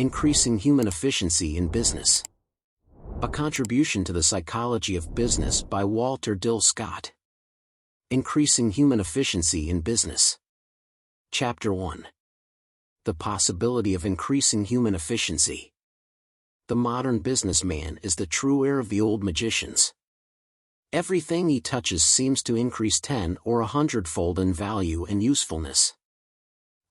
Increasing Human Efficiency in Business. A Contribution to the Psychology of Business by Walter Dill Scott. Increasing Human Efficiency in Business. Chapter 1. The Possibility of Increasing Human Efficiency. The modern businessman is the true heir of the old magicians. Everything he touches seems to increase 10 or 100-fold in value and usefulness.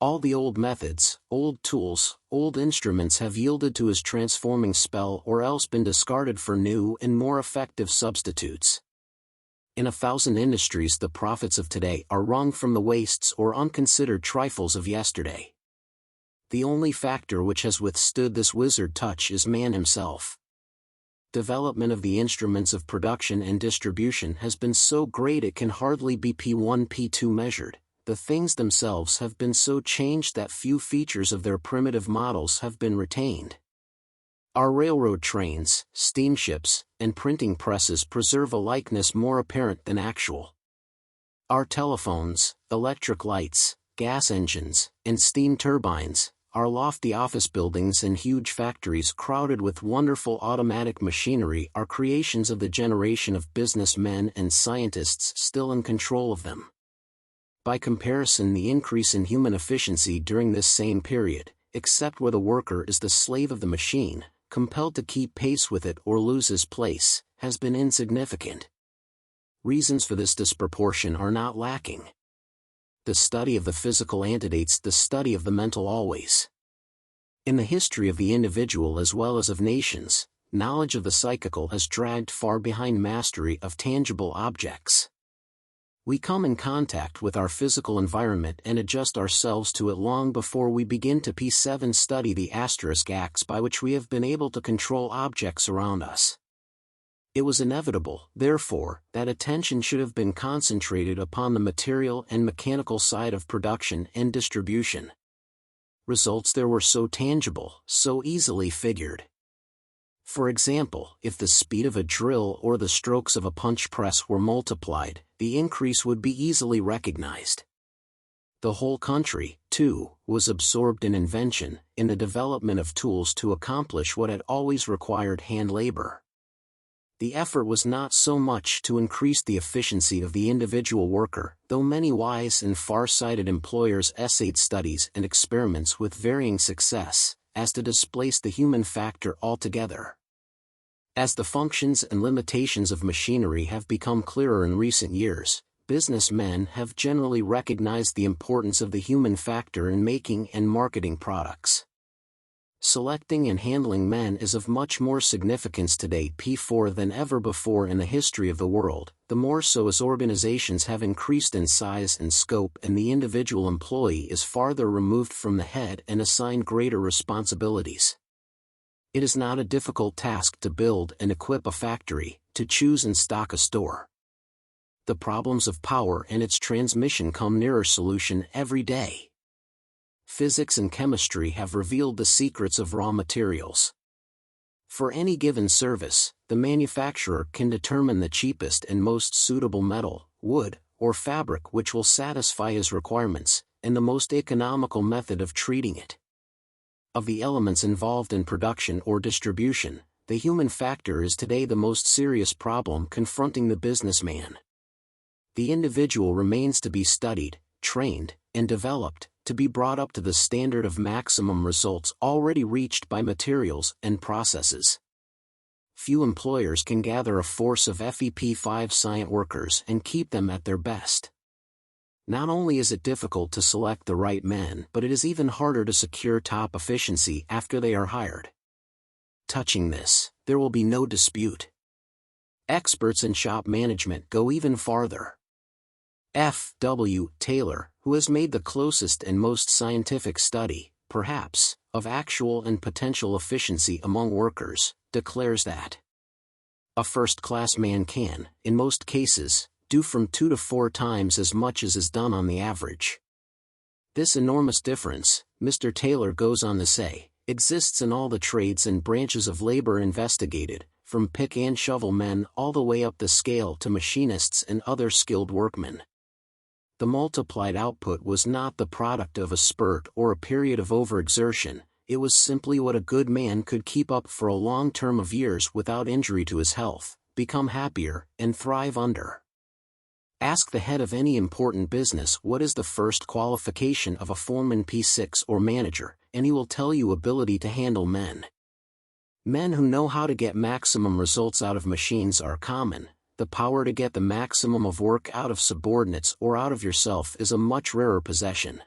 All the old methods, old tools, old instruments have yielded to his transforming spell or else been discarded for new and more effective substitutes. In 1,000 industries the profits of today are wrung from the wastes or unconsidered trifles of yesterday. The only factor which has withstood this wizard touch is man himself. Development of the instruments of production and distribution has been so great it can hardly be P1 P2 measured. The things themselves have been so changed that few features of their primitive models have been retained. Our railroad trains, steamships, and printing presses preserve a likeness more apparent than actual. Our telephones, electric lights, gas engines, and steam turbines, our lofty office buildings and huge factories crowded with wonderful automatic machinery are creations of the generation of businessmen and scientists still in control of them. By comparison, the increase in human efficiency during this same period, except where the worker is the slave of the machine, compelled to keep pace with it or lose his place, has been insignificant. Reasons for this disproportion are not lacking. The study of the physical antedates the study of the mental always. In the history of the individual as well as of nations, knowledge of the psychical has dragged far behind mastery of tangible objects. We come in contact with our physical environment and adjust ourselves to it long before we begin to P7 study the asterisk acts by which we have been able to control objects around us. It was inevitable, therefore, that attention should have been concentrated upon the material and mechanical side of production and distribution. Results there were so tangible, so easily figured. For example, if the speed of a drill or the strokes of a punch press were multiplied, the increase would be easily recognized. The whole country, too, was absorbed in invention, in the development of tools to accomplish what had always required hand labor. The effort was not so much to increase the efficiency of the individual worker, though many wise and far-sighted employers essayed studies and experiments with varying success, as to displace the human factor altogether. As the functions and limitations of machinery have become clearer in recent years, businessmen have generally recognized the importance of the human factor in making and marketing products. Selecting and handling men is of much more significance today P4 than ever before in the history of the world, the more so as organizations have increased in size and scope and the individual employee is farther removed from the head and assigned greater responsibilities. It is not a difficult task to build and equip a factory, to choose and stock a store. The problems of power and its transmission come nearer solution every day. Physics and chemistry have revealed the secrets of raw materials. For any given service, the manufacturer can determine the cheapest and most suitable metal, wood, or fabric which will satisfy his requirements, and the most economical method of treating it. Of the elements involved in production or distribution, the human factor is today the most serious problem confronting the businessman. The individual remains to be studied, trained, and developed, to be brought up to the standard of maximum results already reached by materials and processes. Few employers can gather a force of FEP5 scient workers and keep them at their best. Not only is it difficult to select the right men, but it is even harder to secure top efficiency after they are hired. Touching this, there will be no dispute. Experts in shop management go even farther. F. W. Taylor, who has made the closest and most scientific study, perhaps, of actual and potential efficiency among workers, declares that a first-class man can, in most cases, do from 2 to 4 times as much as is done on the average. This enormous difference, Mr. Taylor goes on to say, exists in all the trades and branches of labor investigated, from pick and shovel men all the way up the scale to machinists and other skilled workmen. The multiplied output was not the product of a spurt or a period of overexertion, it was simply what a good man could keep up for a long term of years without injury to his health, become happier, and thrive under. Ask the head of any important business what is the first qualification of a foreman P6 or manager, and he will tell you ability to handle men. Men who know how to get maximum results out of machines are common. The power to get the maximum of work out of subordinates or out of yourself is a much rarer possession.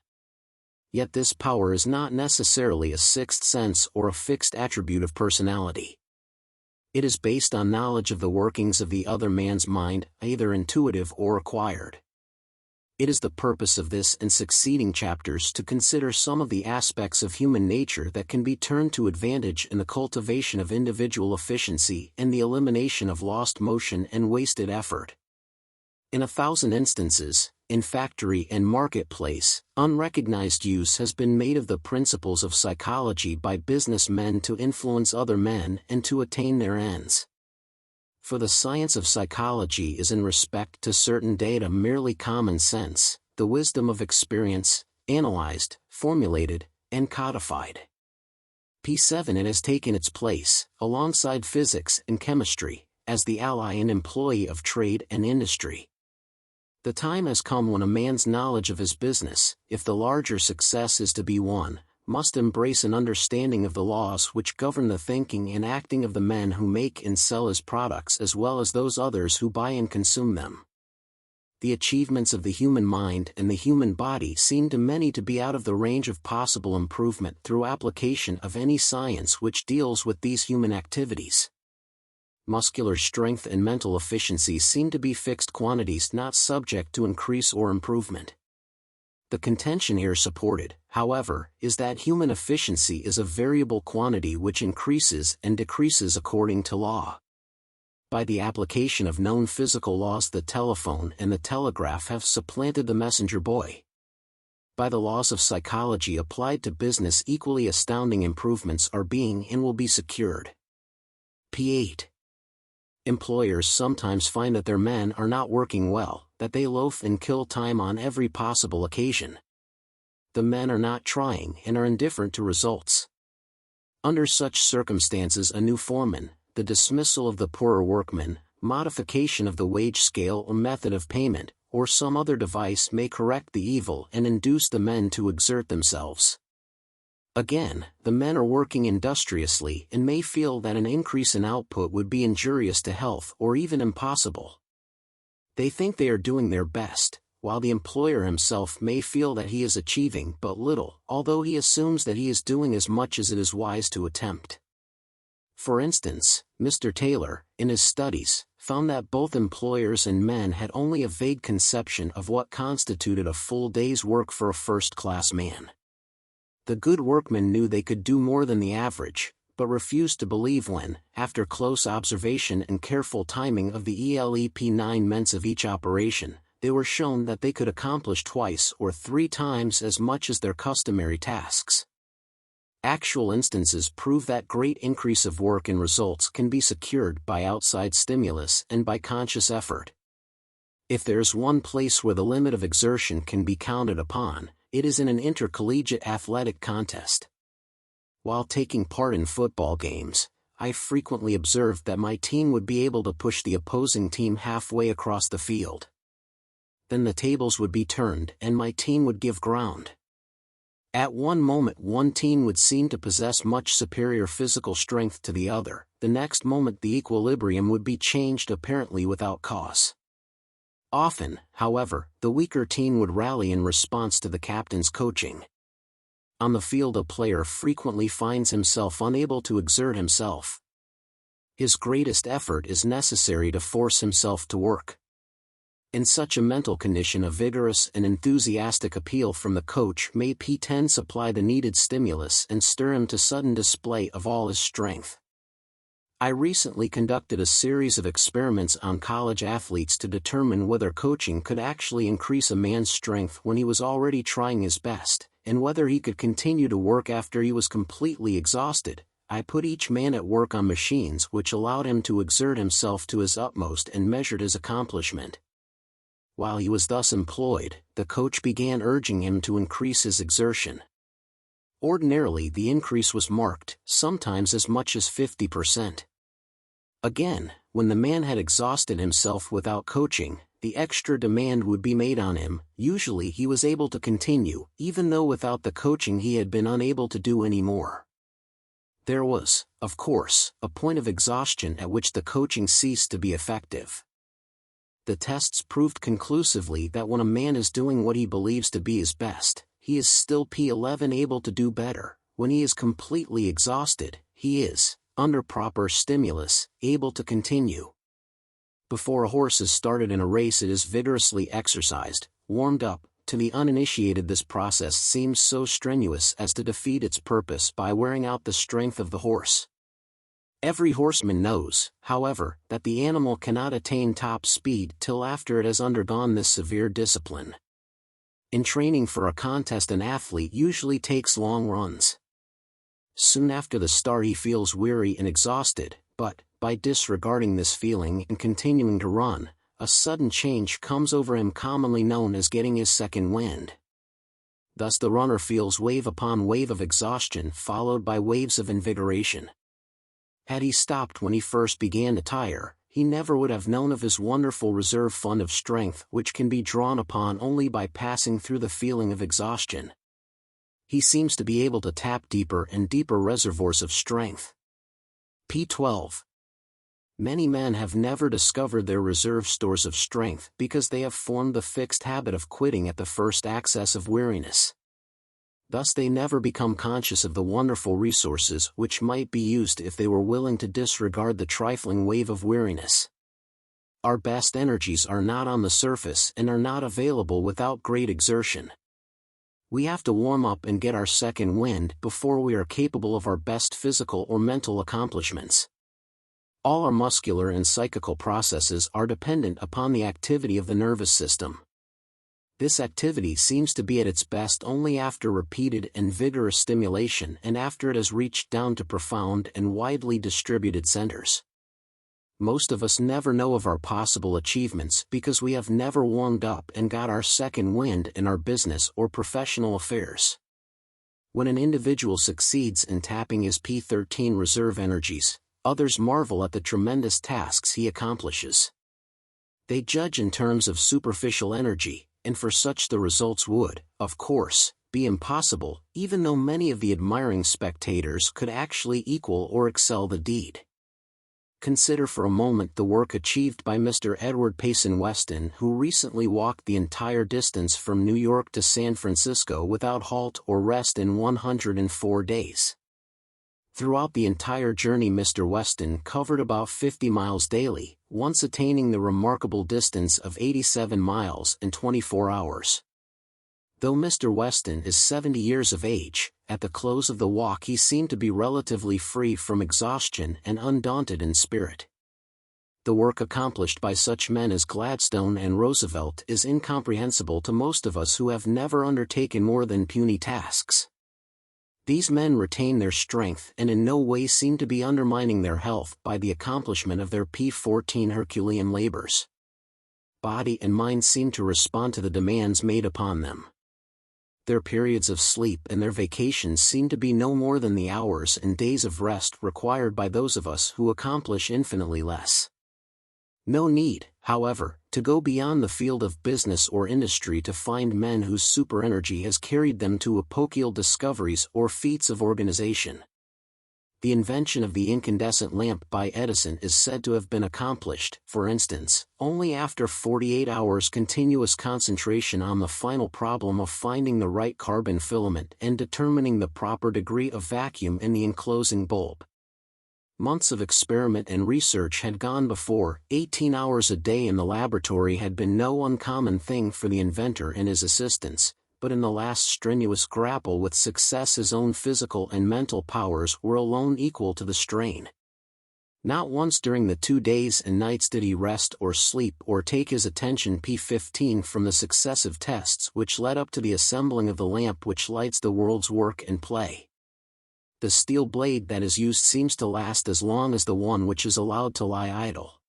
Yet this power is not necessarily a sixth sense or a fixed attribute of personality. It is based on knowledge of the workings of the other man's mind, either intuitive or acquired. It is the purpose of this and succeeding chapters to consider some of the aspects of human nature that can be turned to advantage in the cultivation of individual efficiency and the elimination of lost motion and wasted effort. In 1,000 instances, in factory and marketplace, unrecognized use has been made of the principles of psychology by businessmen to influence other men and to attain their ends. For the science of psychology is in respect to certain data merely common sense, the wisdom of experience, analyzed, formulated, and codified. P7 it has taken its place, alongside physics and chemistry, as the ally and employee of trade and industry. The time has come when a man's knowledge of his business, if the larger success is to be won, must embrace an understanding of the laws which govern the thinking and acting of the men who make and sell his products as well as those others who buy and consume them. The achievements of the human mind and the human body seem to many to be out of the range of possible improvement through application of any science which deals with these human activities. Muscular strength and mental efficiency seem to be fixed quantities not subject to increase or improvement. The contention here supported, however, is that human efficiency is a variable quantity which increases and decreases according to law. By the application of known physical laws, the telephone and the telegraph have supplanted the messenger boy. By the laws of psychology applied to business, equally astounding improvements are being and will be secured. P8. Employers sometimes find that their men are not working well, that they loaf and kill time on every possible occasion. The men are not trying and are indifferent to results. Under such circumstances, a new foreman, the dismissal of the poorer workman, modification of the wage scale or method of payment, or some other device may correct the evil and induce the men to exert themselves. Again, the men are working industriously and may feel that an increase in output would be injurious to health or even impossible. They think they are doing their best, while the employer himself may feel that he is achieving but little, although he assumes that he is doing as much as it is wise to attempt. For instance, Mr. Taylor, in his studies, found that both employers and men had only a vague conception of what constituted a full day's work for a first-class man. The good workmen knew they could do more than the average, but refused to believe when, after close observation and careful timing of the ELEP9 ments of each operation, they were shown that they could accomplish twice or three times as much as their customary tasks. Actual instances prove that great increase of work and results can be secured by outside stimulus and by conscious effort. If there is one place where the limit of exertion can be counted upon, it is in an intercollegiate athletic contest. While taking part in football games, I frequently observed that my team would be able to push the opposing team halfway across the field. Then the tables would be turned and my team would give ground. At one moment one team would seem to possess much superior physical strength to the other, the next moment the equilibrium would be changed apparently without cause. Often, however, the weaker team would rally in response to the captain's coaching. On the field, a player frequently finds himself unable to exert himself. His greatest effort is necessary to force himself to work. In such a mental condition, a vigorous and enthusiastic appeal from the coach may P10 supply the needed stimulus and stir him to sudden display of all his strength. I recently conducted a series of experiments on college athletes to determine whether coaching could actually increase a man's strength when he was already trying his best, and whether he could continue to work after he was completely exhausted. I put each man at work on machines which allowed him to exert himself to his utmost and measured his accomplishment. While he was thus employed, the coach began urging him to increase his exertion. Ordinarily the increase was marked, sometimes as much as 50%. Again, when the man had exhausted himself without coaching, the extra demand would be made on him. Usually he was able to continue, even though without the coaching he had been unable to do any more. There was, of course, a point of exhaustion at which the coaching ceased to be effective. The tests proved conclusively that when a man is doing what he believes to be his best, he is still P11 able to do better. When he is completely exhausted, he is, under proper stimulus, able to continue. Before a horse is started in a race it is vigorously exercised, warmed up. To the uninitiated this process seems so strenuous as to defeat its purpose by wearing out the strength of the horse. Every horseman knows, however, that the animal cannot attain top speed till after it has undergone this severe discipline. In training for a contest an athlete usually takes long runs. Soon after the start he feels weary and exhausted, but, by disregarding this feeling and continuing to run, a sudden change comes over him commonly known as getting his second wind. Thus the runner feels wave upon wave of exhaustion followed by waves of invigoration. Had he stopped when he first began to tire, he never would have known of his wonderful reserve fund of strength which can be drawn upon only by passing through the feeling of exhaustion. He seems to be able to tap deeper and deeper reservoirs of strength. P12. Many men have never discovered their reserve stores of strength because they have formed the fixed habit of quitting at the first access of weariness. Thus they never become conscious of the wonderful resources which might be used if they were willing to disregard the trifling wave of weariness. Our best energies are not on the surface and are not available without great exertion. We have to warm up and get our second wind before we are capable of our best physical or mental accomplishments. All our muscular and psychical processes are dependent upon the activity of the nervous system. This activity seems to be at its best only after repeated and vigorous stimulation and after it has reached down to profound and widely distributed centers. Most of us never know of our possible achievements because we have never warmed up and got our second wind in our business or professional affairs. When an individual succeeds in tapping his P13 reserve energies, others marvel at the tremendous tasks he accomplishes. They judge in terms of superficial energy, and for such the results would, of course, be impossible, even though many of the admiring spectators could actually equal or excel the deed. Consider for a moment the work achieved by Mr. Edward Payson Weston, who recently walked the entire distance from New York to San Francisco without halt or rest in 104 days. Throughout the entire journey Mr. Weston covered about 50 miles daily, once attaining the remarkable distance of 87 miles in 24 hours. Though Mr. Weston is 70 years of age, at the close of the walk he seemed to be relatively free from exhaustion and undaunted in spirit. The work accomplished by such men as Gladstone and Roosevelt is incomprehensible to most of us who have never undertaken more than puny tasks. These men retain their strength and in no way seem to be undermining their health by the accomplishment of their P14 Herculean labors. Body and mind seem to respond to the demands made upon them. Their periods of sleep and their vacations seem to be no more than the hours and days of rest required by those of us who accomplish infinitely less. No need, however, to go beyond the field of business or industry to find men whose superenergy has carried them to epochal discoveries or feats of organization. The invention of the incandescent lamp by Edison is said to have been accomplished, for instance, only after 48 hours continuous concentration on the final problem of finding the right carbon filament and determining the proper degree of vacuum in the enclosing bulb. Months of experiment and research had gone before. 18 hours a day in the laboratory had been no uncommon thing for the inventor and his assistants, but in the last strenuous grapple with success his own physical and mental powers were alone equal to the strain. Not once during the 2 days and nights did he rest or sleep or take his attention P15 from the successive tests which led up to the assembling of the lamp which lights the world's work and play. The steel blade that is used seems to last as long as the one which is allowed to lie idle.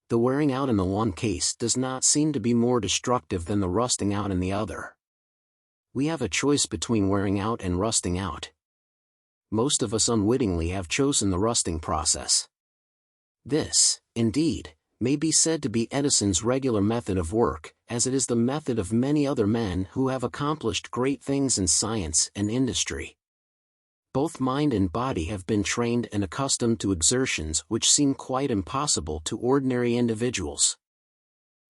The wearing out in the one case does not seem to be more destructive than the rusting out in the other. We have a choice between wearing out and rusting out. Most of us unwittingly have chosen the rusting process. This, indeed, may be said to be Edison's regular method of work, as it is the method of many other men who have accomplished great things in science and industry. Both mind and body have been trained and accustomed to exertions which seem quite impossible to ordinary individuals.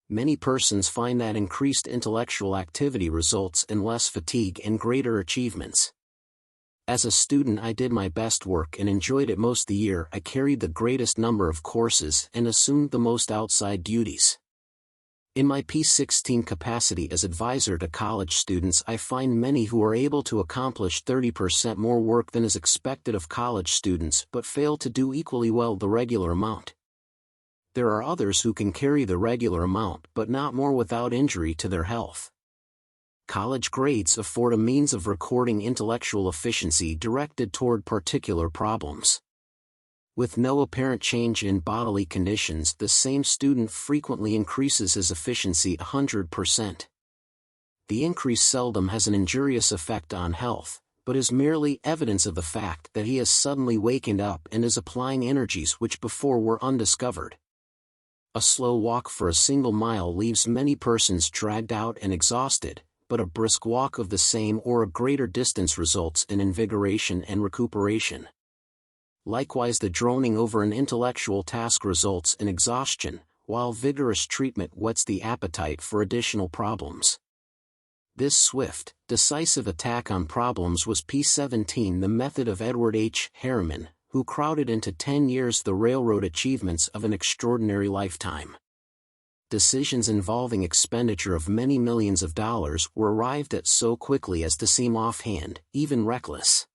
Many persons find that increased intellectual activity results in less fatigue and greater achievements. As a student, I did my best work and enjoyed it most. The year I carried the greatest number of courses and assumed the most outside duties. In my P16 capacity as advisor to college students, I find many who are able to accomplish 30% more work than is expected of college students but fail to do equally well the regular amount. There are others who can carry the regular amount but not more without injury to their health. College grades afford a means of recording intellectual efficiency directed toward particular problems. With no apparent change in bodily conditions, the same student frequently increases his efficiency 100%. The increase seldom has an injurious effect on health, but is merely evidence of the fact that he has suddenly wakened up and is applying energies which before were undiscovered. A slow walk for a single mile leaves many persons dragged out and exhausted, but a brisk walk of the same or a greater distance results in invigoration and recuperation. Likewise, the droning over an intellectual task results in exhaustion, while vigorous treatment whets the appetite for additional problems. This swift, decisive attack on problems was P17, the method of Edward H. Harriman, who crowded into 10 years the railroad achievements of an extraordinary lifetime. Decisions involving expenditure of many millions of dollars were arrived at so quickly as to seem offhand, even reckless.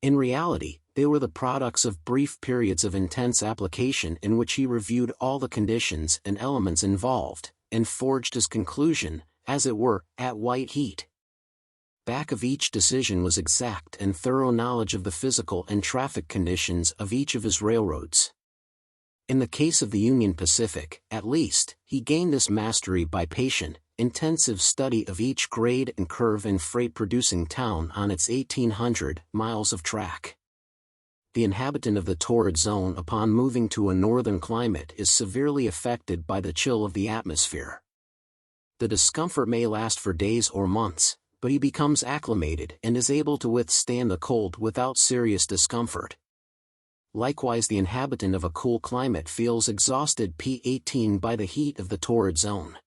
In reality, they were the products of brief periods of intense application in which he reviewed all the conditions and elements involved, and forged his conclusion, as it were, at white heat. Back of each decision was exact and thorough knowledge of the physical and traffic conditions of each of his railroads. In the case of the Union Pacific, at least, he gained this mastery by patient, intensive study of each grade and curve in freight-producing town on its 1,800 miles of track. The inhabitant of the torrid zone upon moving to a northern climate is severely affected by the chill of the atmosphere. The discomfort may last for days or months, but he becomes acclimated and is able to withstand the cold without serious discomfort. Likewise, the inhabitant of a cool climate feels exhausted P18 by the heat of the torrid zone.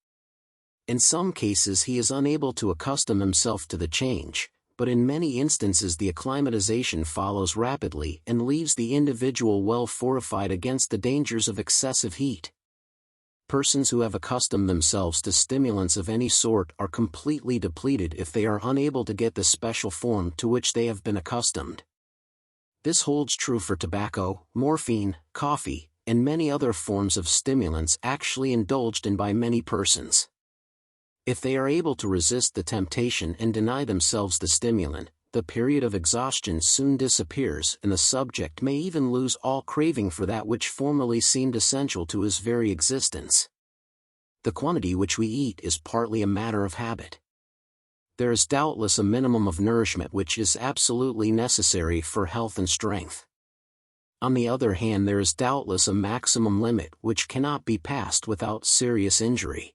In some cases he is unable to accustom himself to the change, but in many instances the acclimatization follows rapidly and leaves the individual well fortified against the dangers of excessive heat. Persons who have accustomed themselves to stimulants of any sort are completely depleted if they are unable to get the special form to which they have been accustomed. This holds true for tobacco, morphine, coffee, and many other forms of stimulants actually indulged in by many persons. If they are able to resist the temptation and deny themselves the stimulant, the period of exhaustion soon disappears and the subject may even lose all craving for that which formerly seemed essential to his very existence. The quantity which we eat is partly a matter of habit. There is doubtless a minimum of nourishment which is absolutely necessary for health and strength. On the other hand, there is doubtless a maximum limit which cannot be passed without serious injury.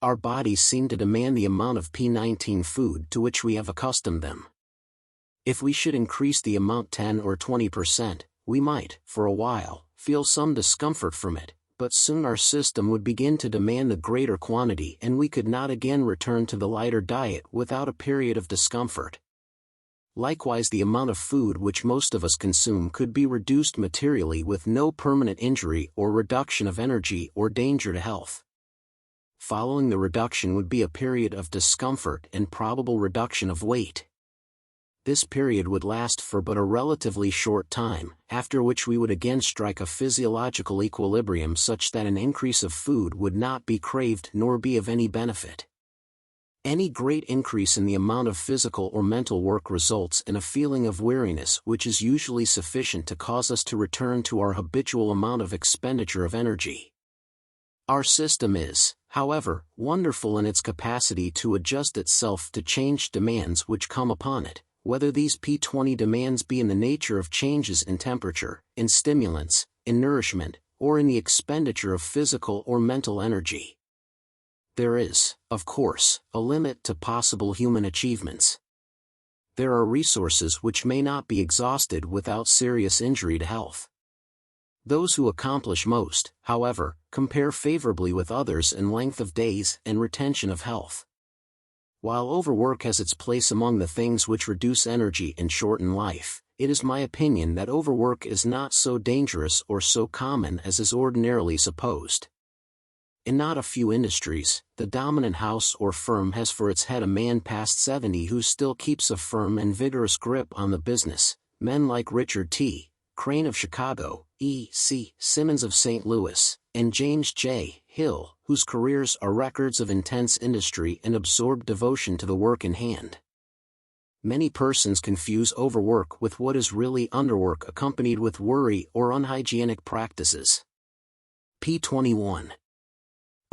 Our bodies seem to demand the amount of P19 food to which we have accustomed them. If we should increase the amount 10 or 20%, we might, for a while, feel some discomfort from it, but soon our system would begin to demand the greater quantity and we could not again return to the lighter diet without a period of discomfort. Likewise, the amount of food which most of us consume could be reduced materially with no permanent injury or reduction of energy or danger to health. Following the reduction would be a period of discomfort and probable reduction of weight. This period would last for but a relatively short time, after which we would again strike a physiological equilibrium such that an increase of food would not be craved nor be of any benefit. Any great increase in the amount of physical or mental work results in a feeling of weariness which is usually sufficient to cause us to return to our habitual amount of expenditure of energy. Our system is, however, wonderful in its capacity to adjust itself to changed demands which come upon it, whether these P20 demands be in the nature of changes in temperature, in stimulants, in nourishment, or in the expenditure of physical or mental energy. There is, of course, a limit to possible human achievements. There are resources which may not be exhausted without serious injury to health. Those who accomplish most, however, compare favorably with others in length of days and retention of health. While overwork has its place among the things which reduce energy and shorten life, it is my opinion that overwork is not so dangerous or so common as is ordinarily supposed. In not a few industries, the dominant house or firm has for its head a man past 70 who still keeps a firm and vigorous grip on the business. Men like Richard T. Crane of Chicago, E.C. Simmons of St. Louis, and James J. Hill, whose careers are records of intense industry and absorbed devotion to the work in hand. Many persons confuse overwork with what is really underwork accompanied with worry or unhygienic practices. P21.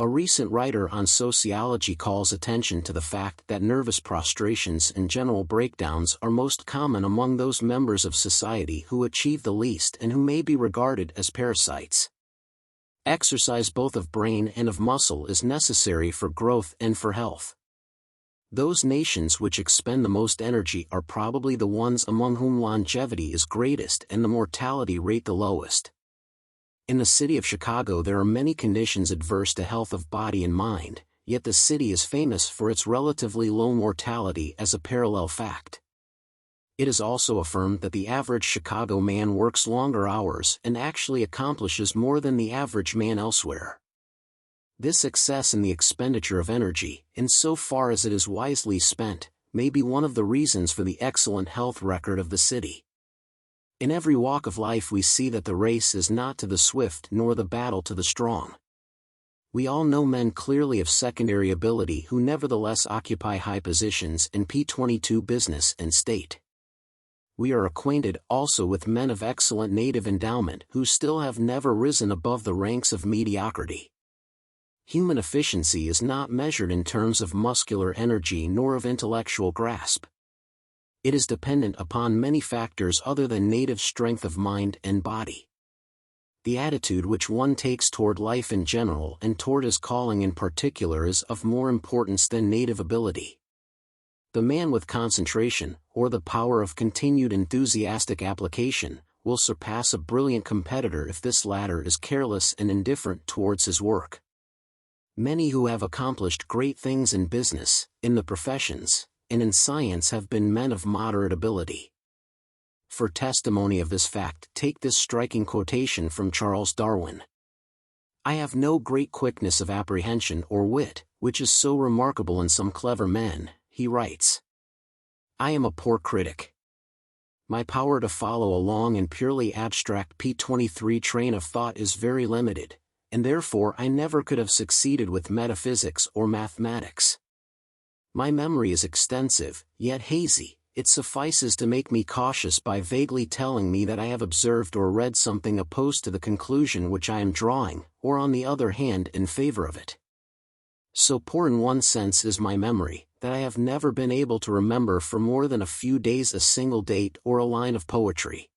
A recent writer on sociology calls attention to the fact that nervous prostrations and general breakdowns are most common among those members of society who achieve the least and who may be regarded as parasites. Exercise both of brain and of muscle is necessary for growth and for health. Those nations which expend the most energy are probably the ones among whom longevity is greatest and the mortality rate the lowest. In the city of Chicago there are many conditions adverse to health of body and mind, yet the city is famous for its relatively low mortality as a parallel fact. It is also affirmed that the average Chicago man works longer hours and actually accomplishes more than the average man elsewhere. This excess in the expenditure of energy, insofar as it is wisely spent, may be one of the reasons for the excellent health record of the city. In every walk of life we see that the race is not to the swift nor the battle to the strong. We all know men clearly of secondary ability who nevertheless occupy high positions in P22 business and state. We are acquainted also with men of excellent native endowment who still have never risen above the ranks of mediocrity. Human efficiency is not measured in terms of muscular energy nor of intellectual grasp. It is dependent upon many factors other than native strength of mind and body. The attitude which one takes toward life in general and toward his calling in particular is of more importance than native ability. The man with concentration, or the power of continued enthusiastic application, will surpass a brilliant competitor if this latter is careless and indifferent towards his work. Many who have accomplished great things in business, in the professions, and in science have been men of moderate ability. For testimony of this fact, take this striking quotation from Charles Darwin. "I have no great quickness of apprehension or wit, which is so remarkable in some clever men," he writes. "I am a poor critic. My power to follow a long and purely abstract P23 train of thought is very limited, and therefore I never could have succeeded with metaphysics or mathematics. My memory is extensive, yet hazy. It suffices to make me cautious by vaguely telling me that I have observed or read something opposed to the conclusion which I am drawing, or on the other hand in favor of it. So poor in one sense is my memory, that I have never been able to remember for more than a few days a single date or a line of poetry.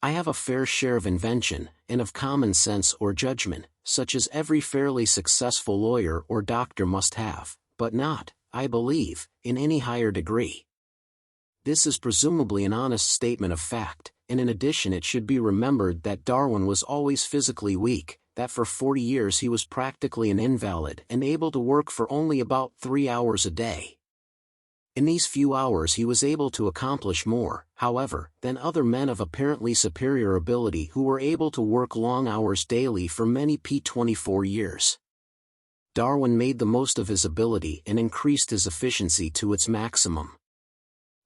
I have a fair share of invention, and of common sense or judgment, such as every fairly successful lawyer or doctor must have, but not, I believe, in any higher degree." This is presumably an honest statement of fact, and in addition it should be remembered that Darwin was always physically weak, that for 40 years he was practically an invalid and able to work for only about 3 hours a day. In these few hours he was able to accomplish more, however, than other men of apparently superior ability who were able to work long hours daily for many P24 years. Darwin made the most of his ability and increased his efficiency to its maximum.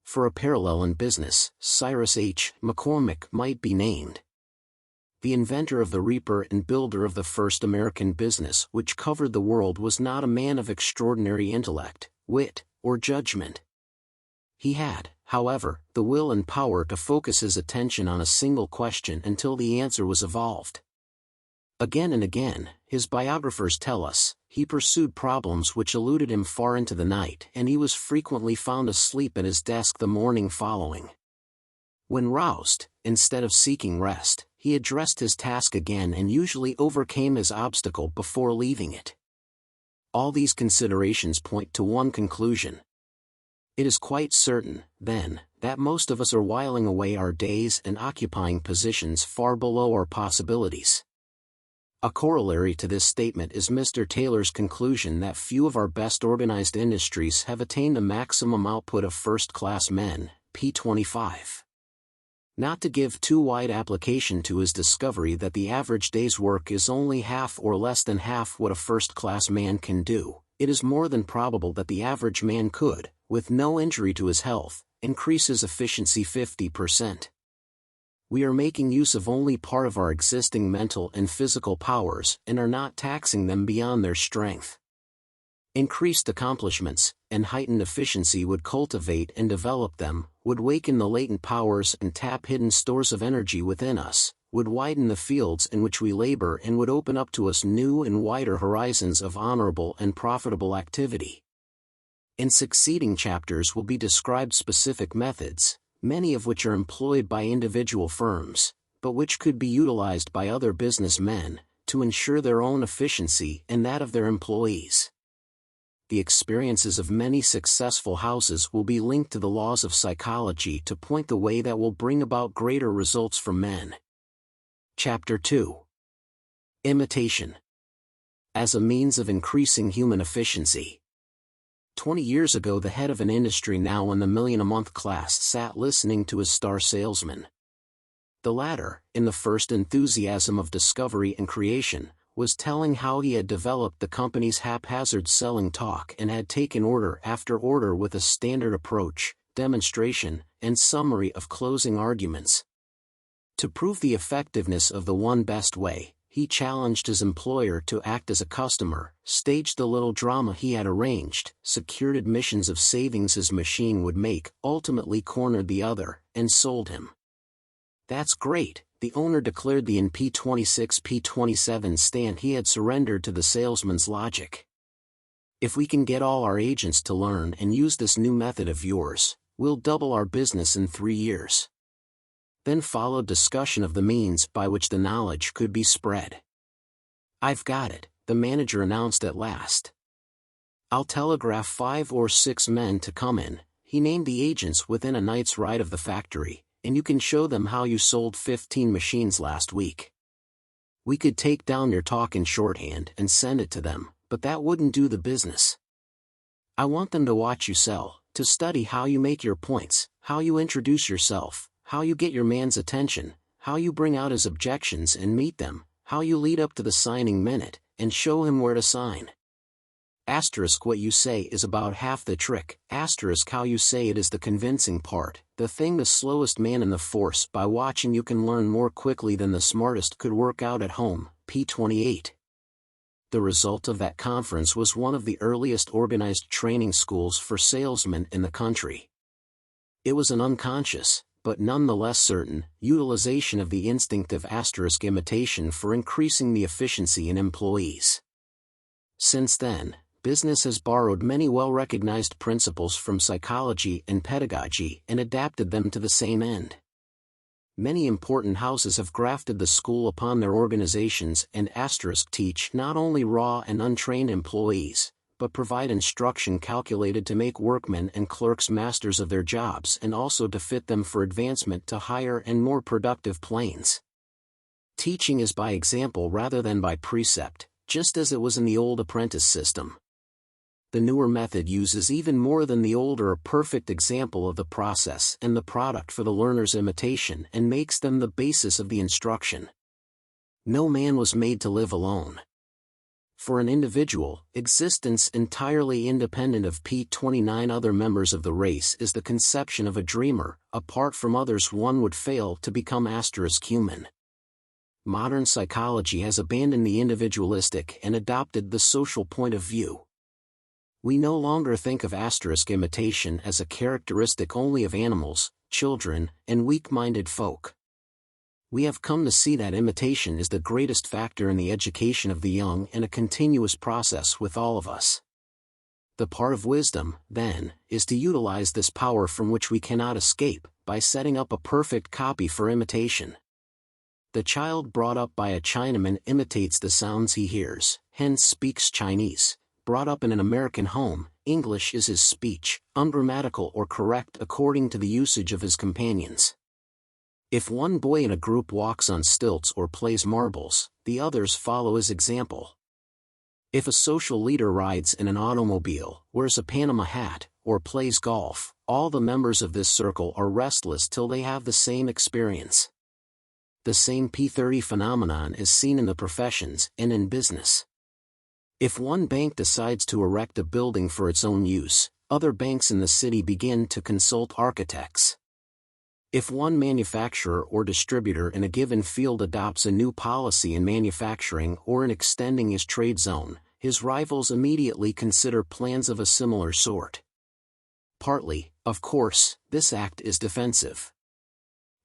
For a parallel in business, Cyrus H. McCormick might be named. The inventor of the reaper and builder of the first American business which covered the world was not a man of extraordinary intellect, wit, or judgment. He had, however, the will and power to focus his attention on a single question until the answer was evolved. Again and again, His biographers tell us, he pursued problems which eluded him far into the night, and he was frequently found asleep at his desk the morning following. When roused, instead of seeking rest, he addressed his task again and usually overcame his obstacle before leaving it. All these considerations point to one conclusion. It is quite certain, then, that most of us are whiling away our days and occupying positions far below our possibilities. A corollary to this statement is Mr. Taylor's conclusion that few of our best organized industries have attained the maximum output of first-class men, p. 25. Not to give too wide application to his discovery that the average day's work is only half or less than half what a first-class man can do, it is more than probable that the average man could, with no injury to his health, increase his efficiency 50%. We are making use of only part of our existing mental and physical powers and are not taxing them beyond their strength. Increased accomplishments and heightened efficiency would cultivate and develop them, would waken the latent powers and tap hidden stores of energy within us, would widen the fields in which we labor, and would open up to us new and wider horizons of honorable and profitable activity. In succeeding chapters will be described specific methods, many of which are employed by individual firms, but which could be utilized by other businessmen, to ensure their own efficiency and that of their employees. The experiences of many successful houses will be linked to the laws of psychology to point the way that will bring about greater results for men. Chapter 2. Imitation. As a means of increasing human efficiency. 20 years ago, the head of an industry now in the million-a-month class sat listening to his star salesman. The latter, in the first enthusiasm of discovery and creation, was telling how he had developed the company's haphazard selling talk and had taken order after order with a standard approach, demonstration, and summary of closing arguments. To prove the effectiveness of the one best way, he challenged his employer to act as a customer, staged the little drama he had arranged, secured admissions of savings his machine would make, ultimately cornered the other, and sold him. "That's great," the owner declared. The in P26 P27 stand he had surrendered to the salesman's logic. "If we can get all our agents to learn and use this new method of yours, we'll double our business in 3 years." Then followed discussion of the means by which the knowledge could be spread. "I've got it," the manager announced at last. "I'll telegraph 5 or 6 men to come in," he named the agents, "within a night's ride of the factory, and you can show them how you sold 15 machines last week. We could take down your talk in shorthand and send it to them, but that wouldn't do the business. I want them to watch you sell, to study how you make your points, how you introduce yourself, how you get your man's attention, how you bring out his objections and meet them, how you lead up to the signing minute, and show him where to sign. Asterisk what you say is about half the trick, asterisk how you say it is the convincing part, the thing the slowest man in the force by watching you can learn more quickly than the smartest could work out at home, p28. The result of that conference was one of the earliest organized training schools for salesmen in the country. It was an unconscious, but nonetheless certain, utilization of the instinctive asterisk imitation for increasing the efficiency in employees. Since then, business has borrowed many well-recognized principles from psychology and pedagogy and adapted them to the same end. Many important houses have grafted the school upon their organizations and asterisk teach not only raw and untrained employees, but provide instruction calculated to make workmen and clerks masters of their jobs and also to fit them for advancement to higher and more productive planes. Teaching is by example rather than by precept, just as it was in the old apprentice system. The newer method uses even more than the older a perfect example of the process and the product for the learner's imitation and makes them the basis of the instruction. No man was made to live alone. For an individual, existence entirely independent of P29 other members of the race is the conception of a dreamer. Apart from others one would fail to become asterisk human. Modern psychology has abandoned the individualistic and adopted the social point of view. We no longer think of asterisk imitation as a characteristic only of animals, children, and weak-minded folk. We have come to see that imitation is the greatest factor in the education of the young and a continuous process with all of us. The part of wisdom, then, is to utilize this power from which we cannot escape, by setting up a perfect copy for imitation. The child brought up by a Chinaman imitates the sounds he hears, hence speaks Chinese. Brought up in an American home, English is his speech, ungrammatical or correct according to the usage of his companions. If one boy in a group walks on stilts or plays marbles, the others follow his example. If a social leader rides in an automobile, wears a Panama hat, or plays golf, all the members of this circle are restless till they have the same experience. The same P30 phenomenon is seen in the professions and in business. If one bank decides to erect a building for its own use, other banks in the city begin to consult architects. If one manufacturer or distributor in a given field adopts a new policy in manufacturing or in extending his trade zone, his rivals immediately consider plans of a similar sort. Partly, of course, this act is defensive.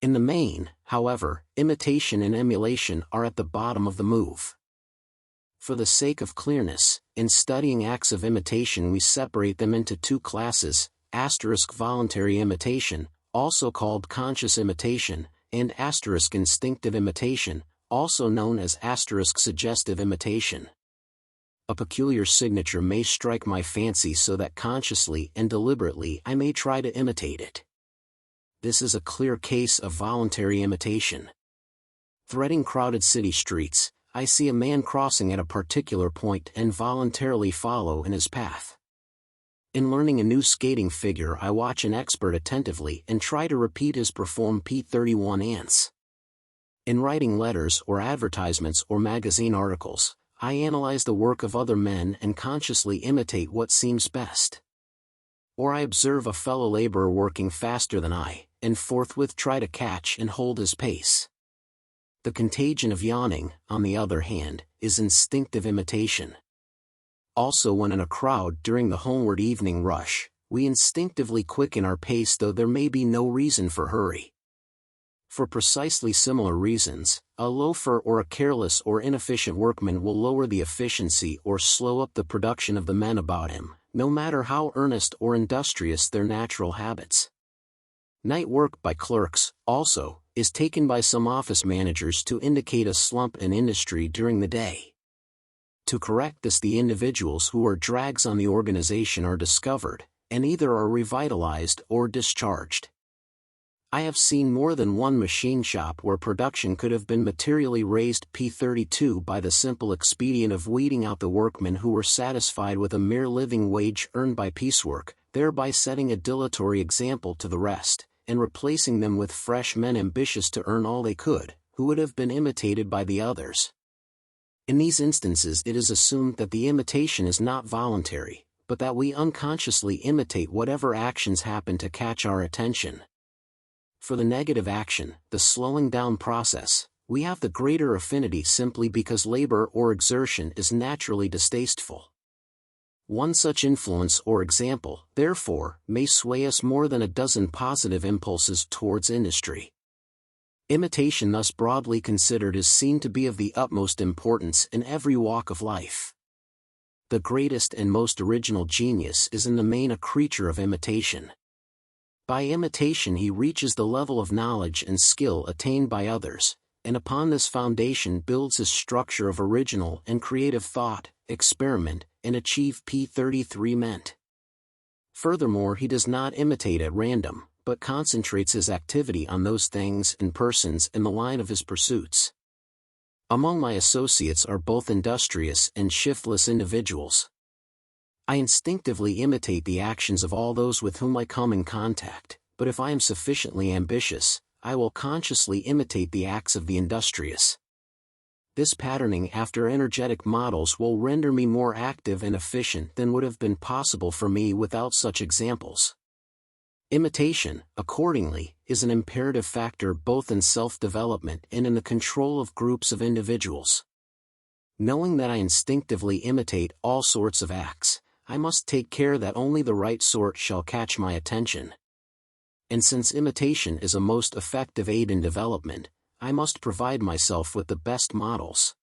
In the main, however, imitation and emulation are at the bottom of the move. For the sake of clearness, in studying acts of imitation we separate them into two classes, *voluntary imitation, also called conscious imitation, and *instinctive imitation, also known as *suggestive imitation. A peculiar signature may strike my fancy so that consciously and deliberately I may try to imitate it. This is a clear case of voluntary imitation. Threading crowded city streets, I see a man crossing at a particular point and voluntarily follow in his path. In learning a new skating figure I watch an expert attentively and try to repeat his perform P31 ants. In writing letters or advertisements or magazine articles, I analyze the work of other men and consciously imitate what seems best. Or I observe a fellow laborer working faster than I, and forthwith try to catch and hold his pace. The contagion of yawning, on the other hand, is instinctive imitation. Also when in a crowd during the homeward evening rush, we instinctively quicken our pace though there may be no reason for hurry. For precisely similar reasons, a loafer or a careless or inefficient workman will lower the efficiency or slow up the production of the men about him, no matter how earnest or industrious their natural habits. Night work by clerks, also, is taken by some office managers to indicate a slump in industry during the day. To correct this, the individuals who are drags on the organization are discovered, and either are revitalized or discharged. I have seen more than one machine shop where production could have been materially raised P32 by the simple expedient of weeding out the workmen who were satisfied with a mere living wage earned by piecework, thereby setting a dilatory example to the rest, and replacing them with fresh men ambitious to earn all they could, who would have been imitated by the others. In these instances it is assumed that the imitation is not voluntary, but that we unconsciously imitate whatever actions happen to catch our attention. For the negative action, the slowing down process, we have the greater affinity simply because labor or exertion is naturally distasteful. One such influence or example, therefore, may sway us more than a dozen positive impulses towards industry. Imitation thus broadly considered is seen to be of the utmost importance in every walk of life. The greatest and most original genius is in the main a creature of imitation. By imitation he reaches the level of knowledge and skill attained by others, and upon this foundation builds his structure of original and creative thought, experiment, and achieve P33 ment. Furthermore, he does not imitate at random, but concentrates his activity on those things and persons in the line of his pursuits. Among my associates are both industrious and shiftless individuals. I instinctively imitate the actions of all those with whom I come in contact, but if I am sufficiently ambitious, I will consciously imitate the acts of the industrious. This patterning after energetic models will render me more active and efficient than would have been possible for me without such examples. Imitation, accordingly, is an imperative factor both in self-development and in the control of groups of individuals. Knowing that I instinctively imitate all sorts of acts, I must take care that only the right sort shall catch my attention. And since imitation is a most effective aid in development, I must provide myself with the best models.